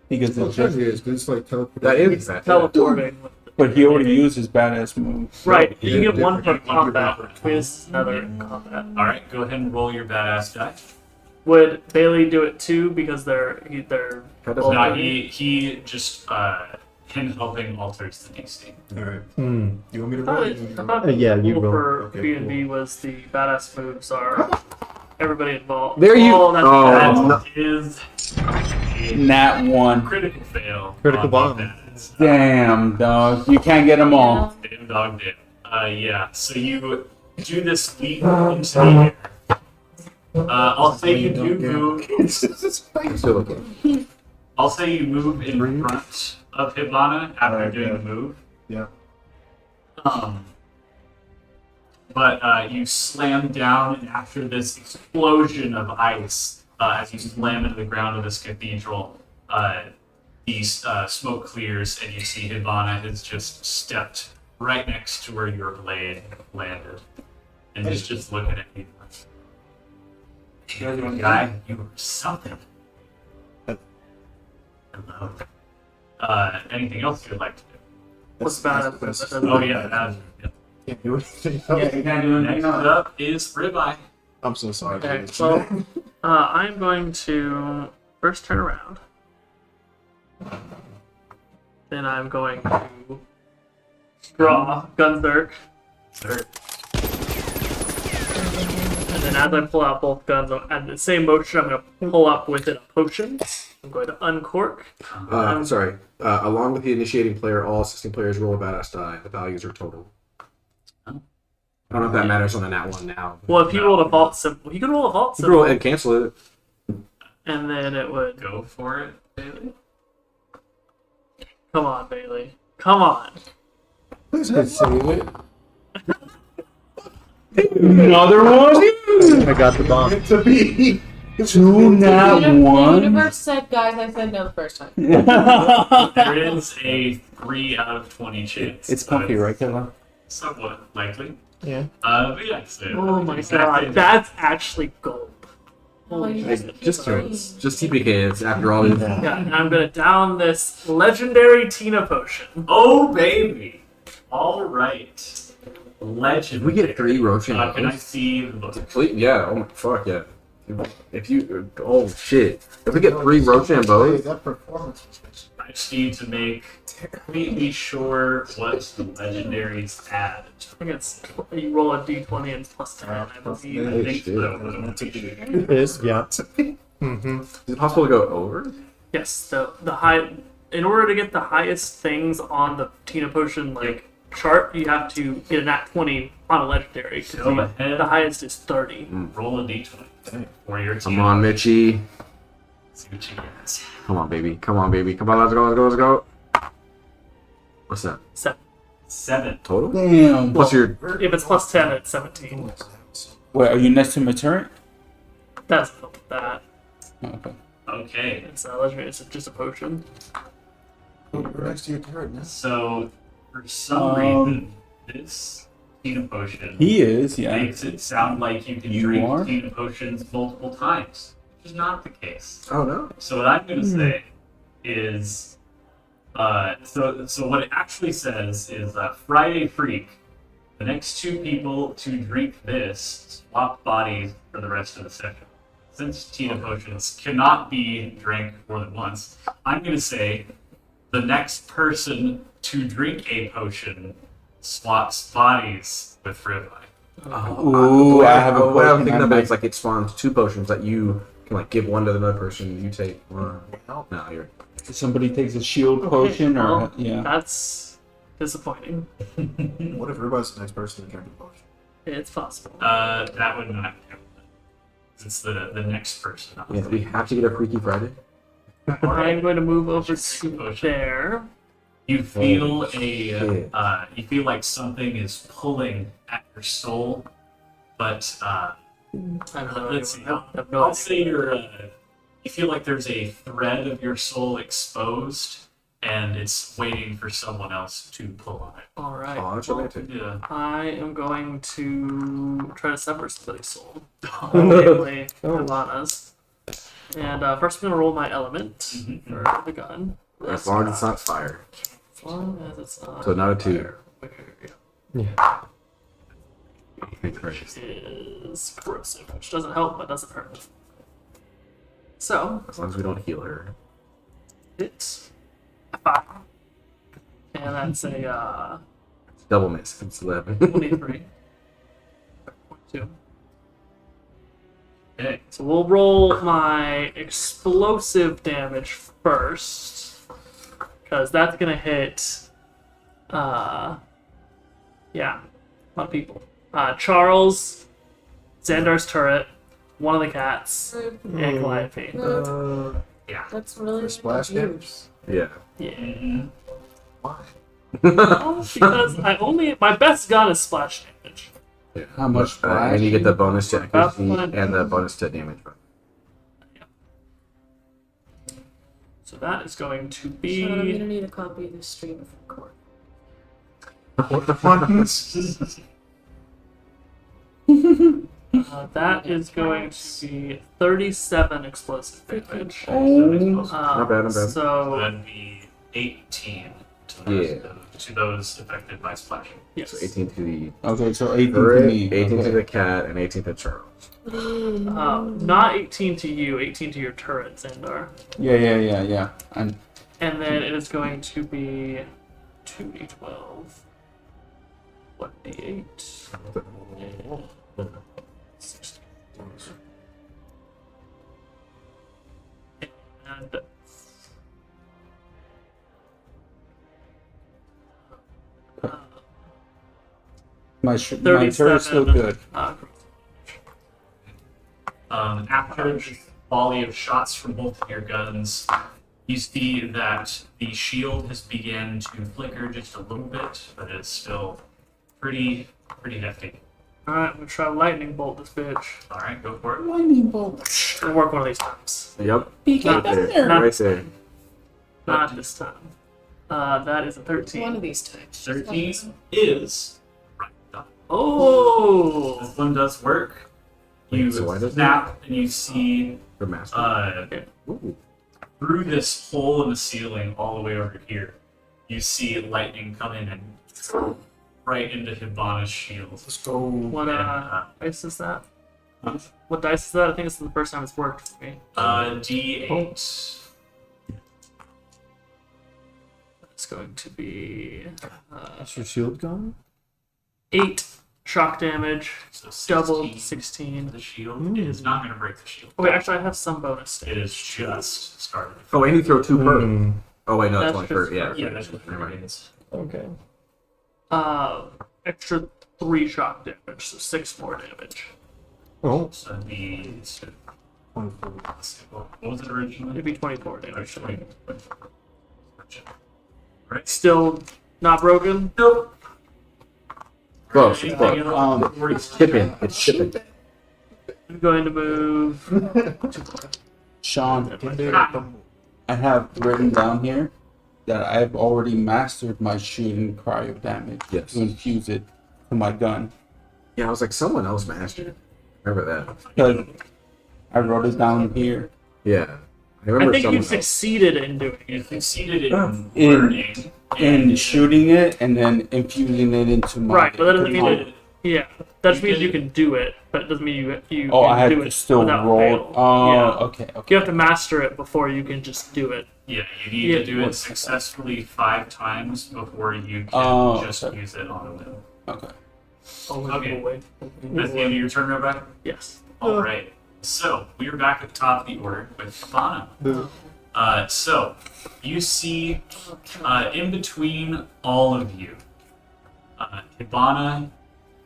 because Well, it's it just. is, 'cause it's like teleport. That is It's bad. teleporting. But he already used his badass move. Right, Yeah, you get yeah, 1 per yeah. combat, which means another in combat. All right, go ahead and roll your badass die. Would Bailey do it too because they're That doesn't both- No, he just him helping alters the DC. All right. Hmm. You want me to I roll? thought, it? I thought Yeah, the you rule roll. for Okay, B&B was the badass moves are everybody involved. There you- Oh, that's oh, bad. That is a Nat 1. critical fail. Critical on bomb. that. Damn, dog. You can't get them all. Damn dog did. Yeah. So you do this leap into the air. I'll say you do move. Still okay. I'll say you move in front of Hibana after Alright, doing yeah. the move. Yeah. But you slam down, and after this explosion of ice, as you slam into the ground of this cathedral, the smoke clears, and you see Hibana has just stepped right next to where your blade landed, and is just looking at you. Damn, guy, you were something. Hello. Anything else you'd like to do? What's badass? Oh yeah. Can't do anything. Yeah, you can't do Next anything else. up is Ribeye. I'm so sorry. Okay, dude. so I'm going to first turn around. Then I'm going to draw Gunzerk. And then as I pull out both guns, at the same motion, I'm going to pull up with it a potion. I'm going to uncork. Sorry. Along with the initiating player, all assisting players roll a badass die. The values are total. I don't know if that matters on a nat 1 now. Well, if he rolled a vault symbol, he could roll a vault You can roll symbol, and cancel it. and then it would. Go for it, Bailey. Come on, Bailey. Come on. Let's save it. Another one? I got the bomb. 2 nat The 1. universe said, guys, I said no the first time. There is a 3 out of 20 chance. It's comfy, right, Kayla? Somewhat likely. Yeah. But yes. Oh my exactly. god, that's actually gold. Oh, you Just TPK. It's after all these. Yeah, and I'm gonna down this legendary Tina potion. Oh, baby. All right. Legend. If we get 3 Roshan Can I bows, see the book? please, yeah. Oh my fuck yeah. If you, oh shit. If we get 3 Roshan bows, That performance was I just need to make completely sure what the legendaries add. I think it's you roll a d20 and it's plus 10. I believe. I think shit. so. That was meant to be. It is, yeah. Mm-hmm. Is it possible to go over? Yes, the high. In order to get the highest things on the Tina Potion chart, you have to get a nat 20 on a legendary. 'Cause Go ahead. the highest is 30. Roll a d20 for your team. Come on, Mitchie. See what you get. Come on, baby. Come on, baby. Come on, let's go, let's go, let's go. What's that? 7. 7. Total? Damn. Plus your. If it's plus 10, it's 17. Wait, are you next to my turret? That's that. Oh, okay. Okay. It's a legendary. It's just a potion. Oh, you're next to your turret now. So, for some reason, this Tina Potion He is, yeah. makes it sound like you can You drink are? Tina Potions multiple times, which is not the case. Oh, no. So what I'm going to say is, so what it actually says is Friday Freak, the next 2 people to drink this swap bodies for the rest of the session. Since Tina Potions cannot be drank more than once, I'm going to say the next person to drink a potion swaps bodies with Ribeye. Ooh, I have a What I'm potion. thinking I of might- is like it spawns 2 potions that you can give one to another person. You take one. No, you're. Somebody takes a shield potion, or well, yeah. That's disappointing. What if everybody's the next person to drink the potion? It's possible. That would not count. It's the next person. Not Yeah, we have to get a Freaky Friday. I'm going to move over Just to potion. there. You feel shit. you feel like something is pulling at your soul, but I have no let's see. idea. I have no I'll idea. say you feel like there's a thread of your soul exposed, and it's waiting for someone else to pull on it. All right. Oh, that's romantic. Yeah. I am going to try to sever somebody's soul. Namely, Ivana's. And first, I'm going to roll my element Mhm. for the gun. As long as it's not fire. As long as it's not. So not a 2. fire. Yeah. Thank gracious. Is corrosive, which doesn't help but doesn't hurt. So, As long as we don't heal her. it's a 5. And that's a Double miss. It's 11. 23. 2. Okay. So we'll roll my explosive damage first, because that's gonna hit. Yeah, a lot of people. Charles, Xandar's turret, one of the cats, and Calliope. That's really Splash huge. damage? Yeah. Yeah. Why? Because my best gun is splash damage. How much And you get the bonus to accuracy That's fine. and the bonus to damage. So that is going to Sean, I'm be. gonna need a copy of the stream of record. What the fuck? That is going to be 37 explosive damage. Not bad, not bad. So That'd be 18 to Yeah. those affected by splashing. yes. So 18 to the Okay, so 18 to turret, me. 18 to Okay. the cat, and 18 to Charles. Not 18 to you, 18 to your turret, Xandar. Yeah. And And then it is going to be 2d12. 1d8. 16. And my turret's still 37. good. After a volley of shots from both of your guns, you see that the shield has begun to flicker just a little bit, but it's still pretty hefty. Alright, I'm gonna try lightning bolt this bitch. All right, go for it. Lightning bolt. It'll work one of these times. Yep. Peek Not at Right there. Not- Right there. Not this time. That is a 13. One of these times. 13 is right done. Oh! This one does work. You So why doesn't snap and you see For master. Ooh. Through this hole in the ceiling all the way over here, you see lightning come in and right into Hibana's shield. Let's go. What dice is that? What dice is that? I think it's the first time it's worked for me. D8. It's going to be Is your shield gone? 8 shock damage, So double 16. 16. The shield is not going to break the shield. Okay, actually, I have some bonus It damage. is just started. Oh, and you throw 2 per. Hmm. Oh wait, no, it's That's only per. just Yeah, per- Yeah, that's what never it mind. is. Okay. Extra 3 shock damage, so 6 more damage. Oh, So it'd be. Let's see, what was it originally? It'd be 24 damage. Actually, right? Still not broken? Nope. Close, Anything close. else? It's shipping. It's shipping. I'm going to move. Sean, Ah, I have written down here that I've already mastered my shooting cryo damage Yes. to infuse it to my gun. Yeah, I was like, someone else mastered it. Remember that? Because I wrote it down here. Yeah, I I remember think someone you else. succeeded in doing you it. succeeded In- in learning And shooting it and then infusing it into my Right, but that doesn't mean did that. Yeah, that You means you did- can do it, but it doesn't mean you Oh, can I had do to it still without roll. fail. Oh, Yeah. okay, okay. You have to master it before you can just do it. Yeah, you need Yeah. to do it successfully 5 times before you can Oh, just okay. use it on a whim. Okay. Only Okay. way. That's the end of your turn, Rebecca? Yes. All right. So we are back at the top of the order with Fana. So you see in between all of you, Hibana,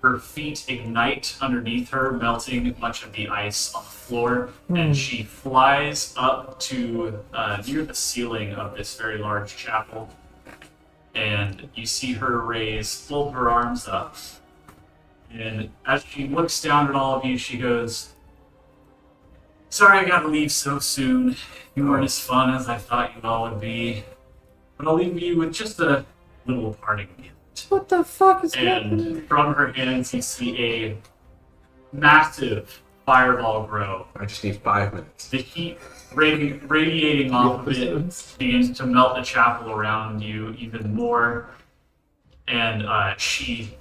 her feet ignite underneath her, melting much of the ice on the floor, and she flies up to near the ceiling of this very large chapel. And you see her raise both her arms up. And as she looks down at all of you, she goes, "Sorry I gotta leave so soon. You weren't as fun as I thought you all would be. But I'll leave you with just a little parting gift." what the fuck is And from her hands, you see a massive fireball grow. I just need 5 minutes. The heat radiating off of it begins to melt the chapel around you even more. And she,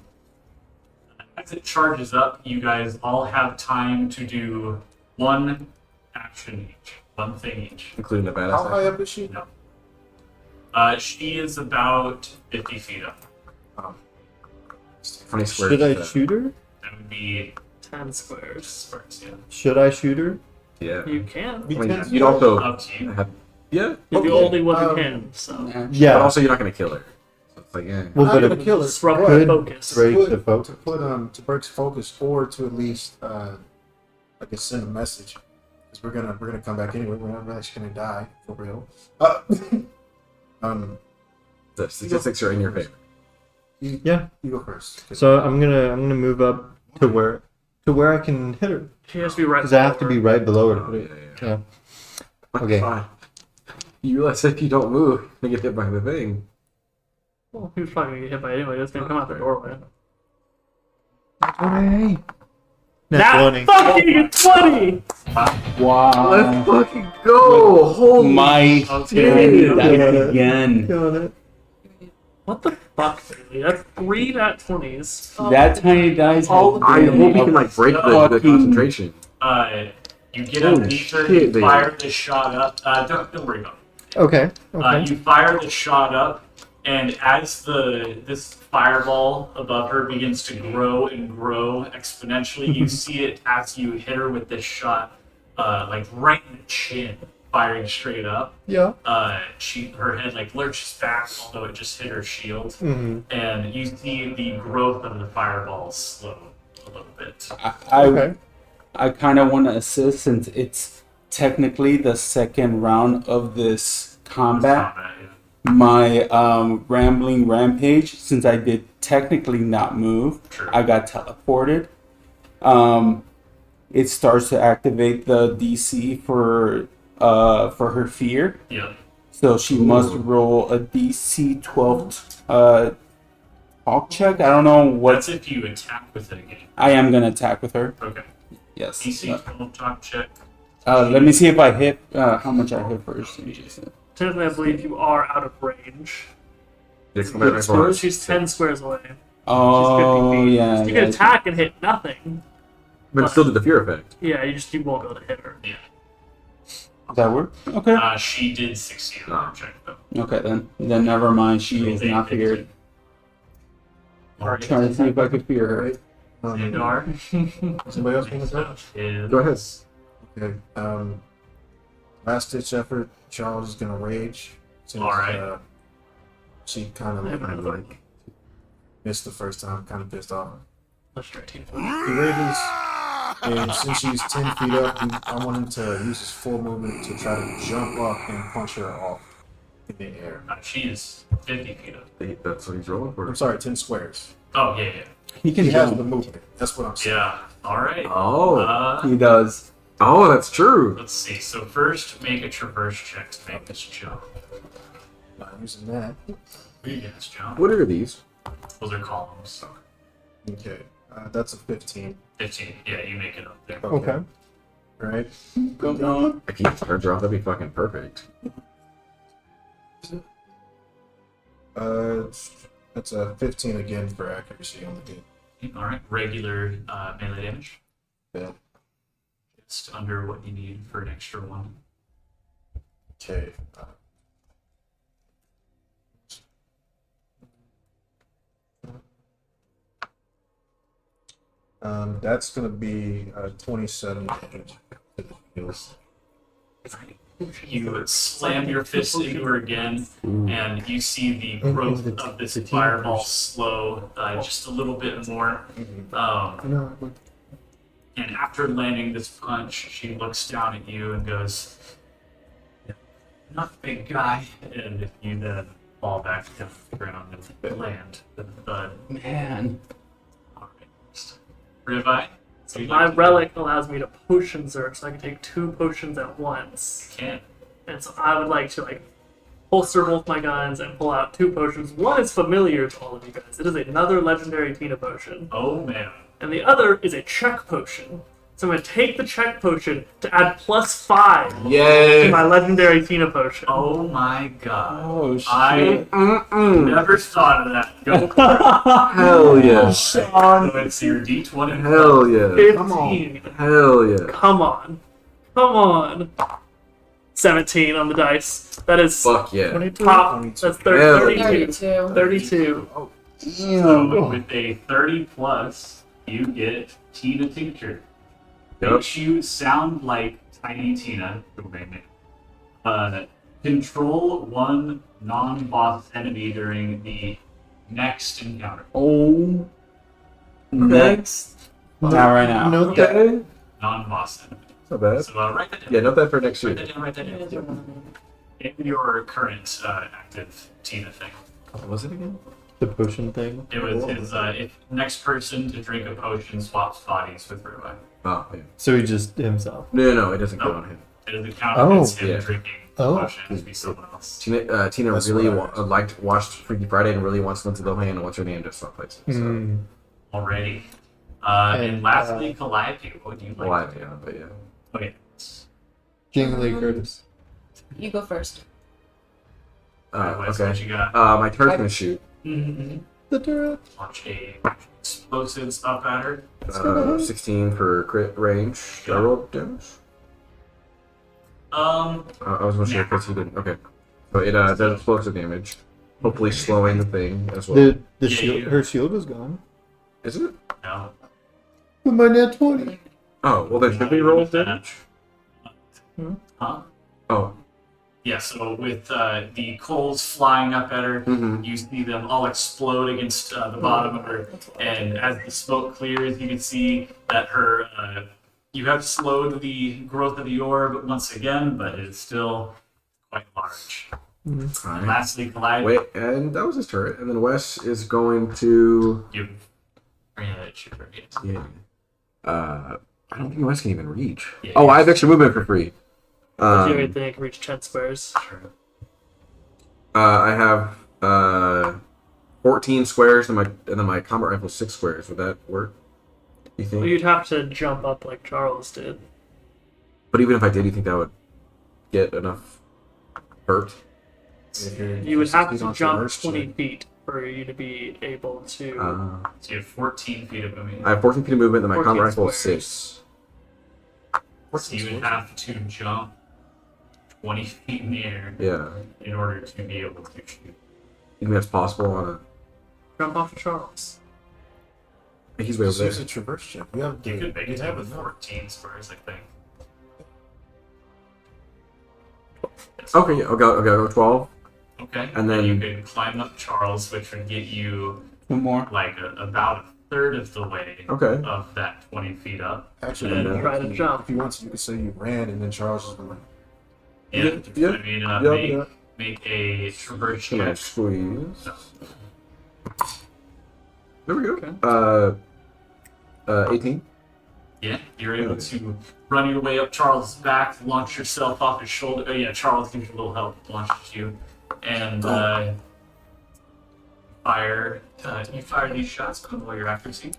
as it charges up, you guys all have time to do one action each, one thing each. Including the badass. How action. high up is she? She is about 50 feet up. Funny square. Should I shoot her? That would be 10 squares. sparks, yeah. Should I shoot her? Yeah. You can. I mean, you'd also Up to you. have. Yeah. You're the Okay, only one who um, can, so. But Yeah. also, you're not gonna kill her. So it's like, yeah. Well, I'm but gonna it kill her. Disrupt but the could focus. break the focus. to put to break focus, or to at least I guess send a message, because we're gonna come back anyway. We're not really actually gonna die for real. The statistics are in your favor. Yeah. You go first. So I'm gonna move up to where I can hit her, She has to be right. because I have to be right below her. Oh, yeah, yeah. Yeah. Okay. Fine. You realize if you don't move, you get hit by the thing. Well, he was probably gonna get hit by it anyway. It's gonna come out the doorway. Nat That 20. fucking 20! Wow. fucking go! Holy My Okay. dice again. Killing it. What the fuck, Bailey? That's 3 nat 20s. That tiny dice. All has I been hope you a can like break the fucking- concentration. You get Holy underneath her, shit, you baby. fire the shot up. Don't worry about it. Okay. Okay. You fire the shot up, and as this fireball above her begins to grow and grow exponentially, you see it as you hit her with this shot, like right in the chin, firing straight up. Yeah. Her head like lurches back, although it just hit her shield, Mm-hmm. and you see the growth of the fireball slow a little bit. Okay. I kind of want to assist since it's technically the second round of this combat. Combat, yeah. My rambling rampage, since I did technically not move, Sure. I got teleported. It starts to activate the DC for her fear, Yeah. so she must roll a DC 12 talk check. I don't know what. That's if you attack with it again. I am gonna attack with her. Okay. Yes. DC 12 talk check. Let me see if I hit how much I hit first. Technically, I believe you are out of range. She's 10 squares away. Oh 50 feet. yeah. You yeah. can attack and hit nothing. But it still did the fear effect. Yeah, you won't be able to hit her. Does that work? Okay. She did succeed on her check, though. Okay, then. Then never mind. She is not feared. Alright. Trying to see if I could fear her. Xandar. Somebody else want to go? Go ahead. Okay. Last ditch effort. Charles is gonna rage. Since, Alright. She kind of like missed the first time. Kind of pissed off. Let's try team. He rages, and since she's 10 feet up, I want him to use his full movement to try to jump up and punch her off in the air. She is 50 feet up. That's what he's rolling for. I'm sorry, 10 squares. Oh, yeah. He can He has the jump. movement. That's what I'm saying. Yeah. Alright. Oh. He does. Oh, that's true. Let's see. So first, make a traverse check to make this jump. Not using that. You guys jump. What are these? Those are columns. Okay. That's a 15. 15. Yeah, you make it up there. Okay. Right. Come on. If he turns her off, that'd be fucking perfect. That's a 15 again for accuracy on the hit. Alright. Regular melee damage. Yeah. Just under what you need for an extra one. Okay. That's gonna be 27 damage to the heels. You slam your fist into her again, and you see the growth of this fireball slow just a little bit more. And after landing this punch, she looks down at you and goes, "Not a big guy." And you then fall back down to the ground and land with a thud. Man. Alright. Ribeye? So you'd My like to- relic allows me to potion surge, so I can take 2 potions at once. Can't. And so I would like to holster both my guns and pull out 2 potions. One is familiar to all of you guys. It is another legendary Tina potion. Oh man. And the other is a check potion. So I'm going to take the check potion to add +5 to Yay! my legendary Tina potion. Oh my god. Oh, shit. I never thought of that. Go for it. Hell yeah! So it's your D20. Hell yeah! 15. Hell yeah! Come on. Come on. 17 on the dice. That is Fuck yeah! top. 22. That's Hell 32. 32. 32. So with a 30 plus, you get Tina Tincture. Yep. Makes you sound like Tiny Tina. Control one non-boss enemy during the next encounter. Oh. Next. Not right now. Note that. Okay. Non-boss enemy. Not bad. So write that down. Yeah, note that for next Write year. that down. Write that down. In your current active Tina thing. What was it again? The potion thing. It was his if next person to drink a potion swaps bodies with Ribeye. Oh, yeah. So he just himself. No, it doesn't count on him. It doesn't count Oh. against him Yeah. drinking Oh. the potion. It has to be someone else. Tina That's really what I heard. watched Freaky Friday and really wants Lindsay Lohan and what's her name to swap places. So. Hmm. Already. And And, lastly, Calliope. What would you like? Well, to do? yeah, but yeah. Okay. Jingly Curtis. You go first. Otherwise, Okay. what you got? My turn's gonna shoot. Mm-hmm. The turret. Launch a explosives up at her. 16 for crit range. Should I roll damage? I was gonna say because he didn't. Okay. So it does explosive damage. Hopefully slowing the thing as well. The Yeah, shield. you- Her shield is gone. Is it? No. With my net 20. Oh, well then should we roll damage? Huh? Oh. Yeah, so with the coals flying up at her, Mm-hmm. you see them all explode against the bottom of her, and as the smoke clears, you can see that her. You have slowed the growth of the orb once again, but it is still quite large. Alright. Lastly, Calliope. Wait, and that was his turret. And then Wes is going to. You. Yeah, it should forget. Yeah. I don't think Wes can even reach. Yeah, Oh, I yes. have extra movement for free. Do everything, I can reach 10 squares. Sure. I have 14 squares, and then my combat rifle 6 squares. Would that work? You think? Well, you'd have to jump up like Charles did. But even if I did, you think that would get enough hurt? If you're- You would have he's to on jump traverse 20 check. feet for you to be able to. So you have 14 feet of movement. I have 14 feet of movement, and my 14 combat rifle is squares. 6. So you would have to jump 20 feet in the air Yeah. in order to be able to shoot. You think that's possible on a? Jump off of Charles. He's way Just over use there. a traverse check. You have You could make it have with enough. 14 spurs, I think. Okay, yeah, I'll go 12. Okay. And then- you could climb up Charles, which would get you Two more. like about a third of the way Okay. of that 20 feet up. Actually, And you- try to if you- jump. If you want to, you could say you ran and then Charles just went like, Yeah. Yeah. I mean, Yeah. make a traverse Can I check. squeeze? There we go. Okay. 18. Yeah, you're able to run your way up Charles' back, launch yourself off his shoulder. Oh yeah, Charles gives you a little help, launches you, and fire. You fire these shots. Roll your accuracy.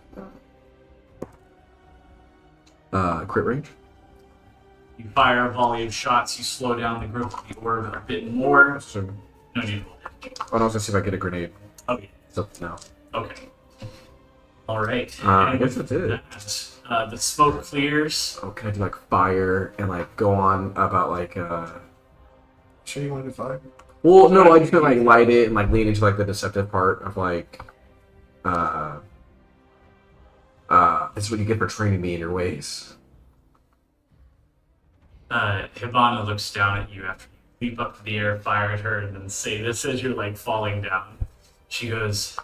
Crit range. You fire a volley of shots. You slow down the growth of the orb a bit more. So, No need to roll damage. I was gonna see if I get a grenade. Oh yeah. So no. Okay. All right. I And guess with that's it. that, the smoke clears. Oh, can I do like fire and like go on about like sure you want to do 5? Well, no, I just meant like light it and like lean into like the deceptive part of like this is what you get for training me in your ways. Hibana looks down at you after you leap up to the air, fire at her, and then say this as you're like falling down. She goes, "I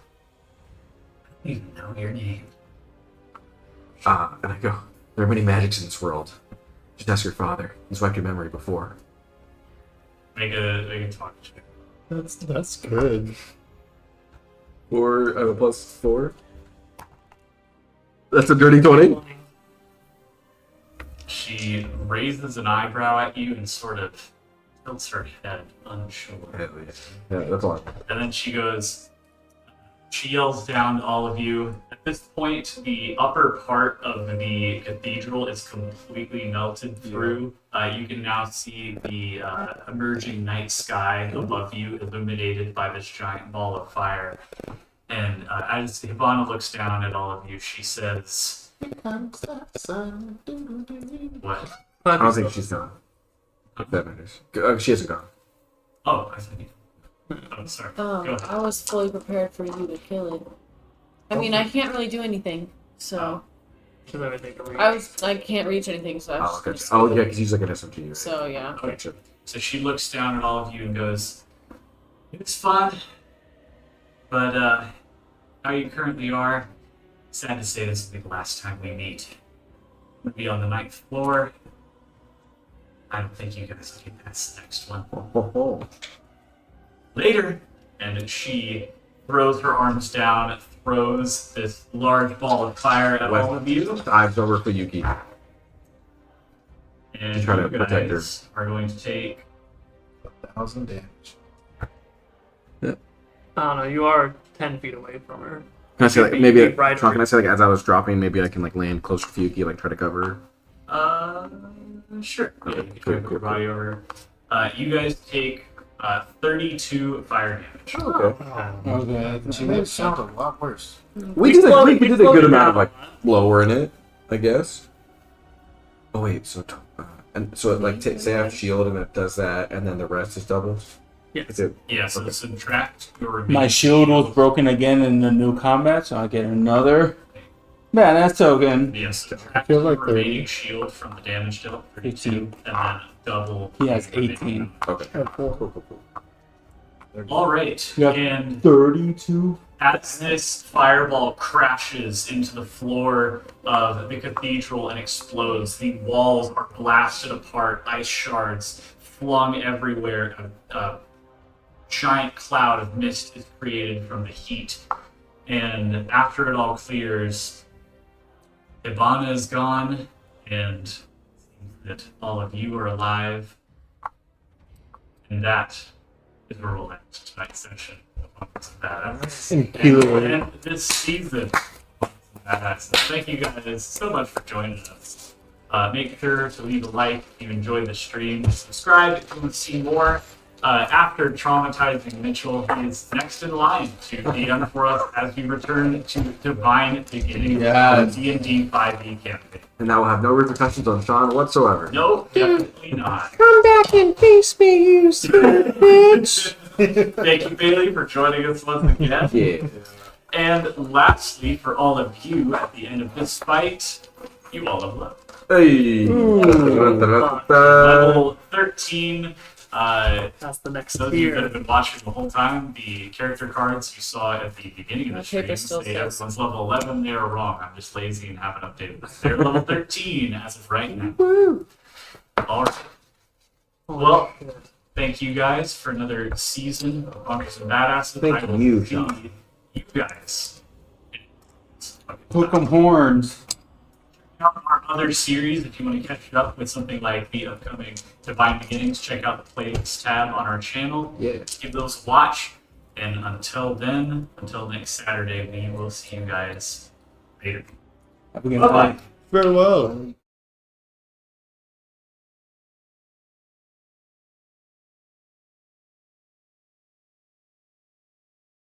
don't even know your name." And I go, there are many magics in this world. Just ask your father. He's wiped your memory before. Make a talk check. That's good. 4, I have a +4. That's a dirty 20. She raises an eyebrow at you and sort of tilts her head, unsure. Hell yeah. Yeah, that's all. And then she goes, she yells down to all of you. At this point, the upper part of the cathedral is completely melted through. You can now see the emerging night sky above you, illuminated by this giant ball of fire. And as Hibana looks down at all of you, she says, "What? I don't think she's gone. If that matters. She hasn't gone. Oh, I think. Oh, sorry. Go ahead. I was fully prepared for you to kill it. I mean, I can't really do anything, so Does everything to reach. I can't reach anything, so I Oh, was gotcha. just Oh, yeah, because he's like an SMG. Right? So yeah. Gotcha. So she looks down at all of you and goes, "It's fun, but how you currently are, sad to say this will be the last time we meet. We'll be on the 9th floor. I don't think you guys will get past the next one. Later." And she throws her arms down, throws this large ball of fire at all of you. Eyes over for Yuki. And Trying to you protect her. guys are going to take 1,000 damage. I don't know. You are 10 feet away from her. Can I say like Be- maybe be right Tron, can I away. say like as I was dropping, maybe I can like land closer to Yuki, like try to cover her? Sure. Yeah, you can Cool, move cool, your body over. You guys take 32 fire damage. Okay. Okay. She made it sound a lot worse. We did slowed- we did a slowed good it amount of down. like lowering it, I guess. Oh wait, so and so it, like say I have shield and it does that, and then the rest is double. Yes. Is it? Yeah, so Okay. subtract your My remaining shield was broken again in the new combat, so I get another. Man, that's token. Yes, subtract feel your like they're- remaining shield from the damage dealt, 32, 18. and then double. He has the remaining 18. Okay. Cool, cool, cool. All right, Yeah. and 32. as this fireball crashes into the floor of the cathedral and explodes, the walls are blasted apart, ice shards flung everywhere. A giant cloud of mist is created from the heat. And after it all clears, Hibana is gone, and it seems that all of you are alive. And that is where we'll end tonight's session. And Kilo. And this season. So thank you guys so much for joining us. Make sure to leave a like if you enjoyed the stream. Subscribe if you want to see more. after traumatizing Mitchell, he is next in line to DM for us as we return to Divine Beginning Yes. D&D 5e campaign. And that will have no repercussions on Sean whatsoever. No, definitely not. Come back and face me, you son of a bitch. Thank you, Bailey, for joining us once again. Yeah. And lastly, for all of you at the end of this fight, you all level up. Hey. Level 13. That's the next Those of you that have tier. been watching the whole time, the character cards you saw at the beginning of the My paper stream still say says. everyone's level 11. They are wrong. I'm just lazy and haven't updated them. They're level 13 as of right now. All right. Well, thank you guys for another season of Bunkers and Badasses. Thank I will you, see Sean. you guys. Hook 'em horns. Out our other series, if you want to catch up with something like the upcoming Divine Beginnings, check out the playlist tab on our channel. Yeah. Give those a watch. And until then, until next Saturday, we will see you guys later. Have a good Bye-bye. night. Farewell.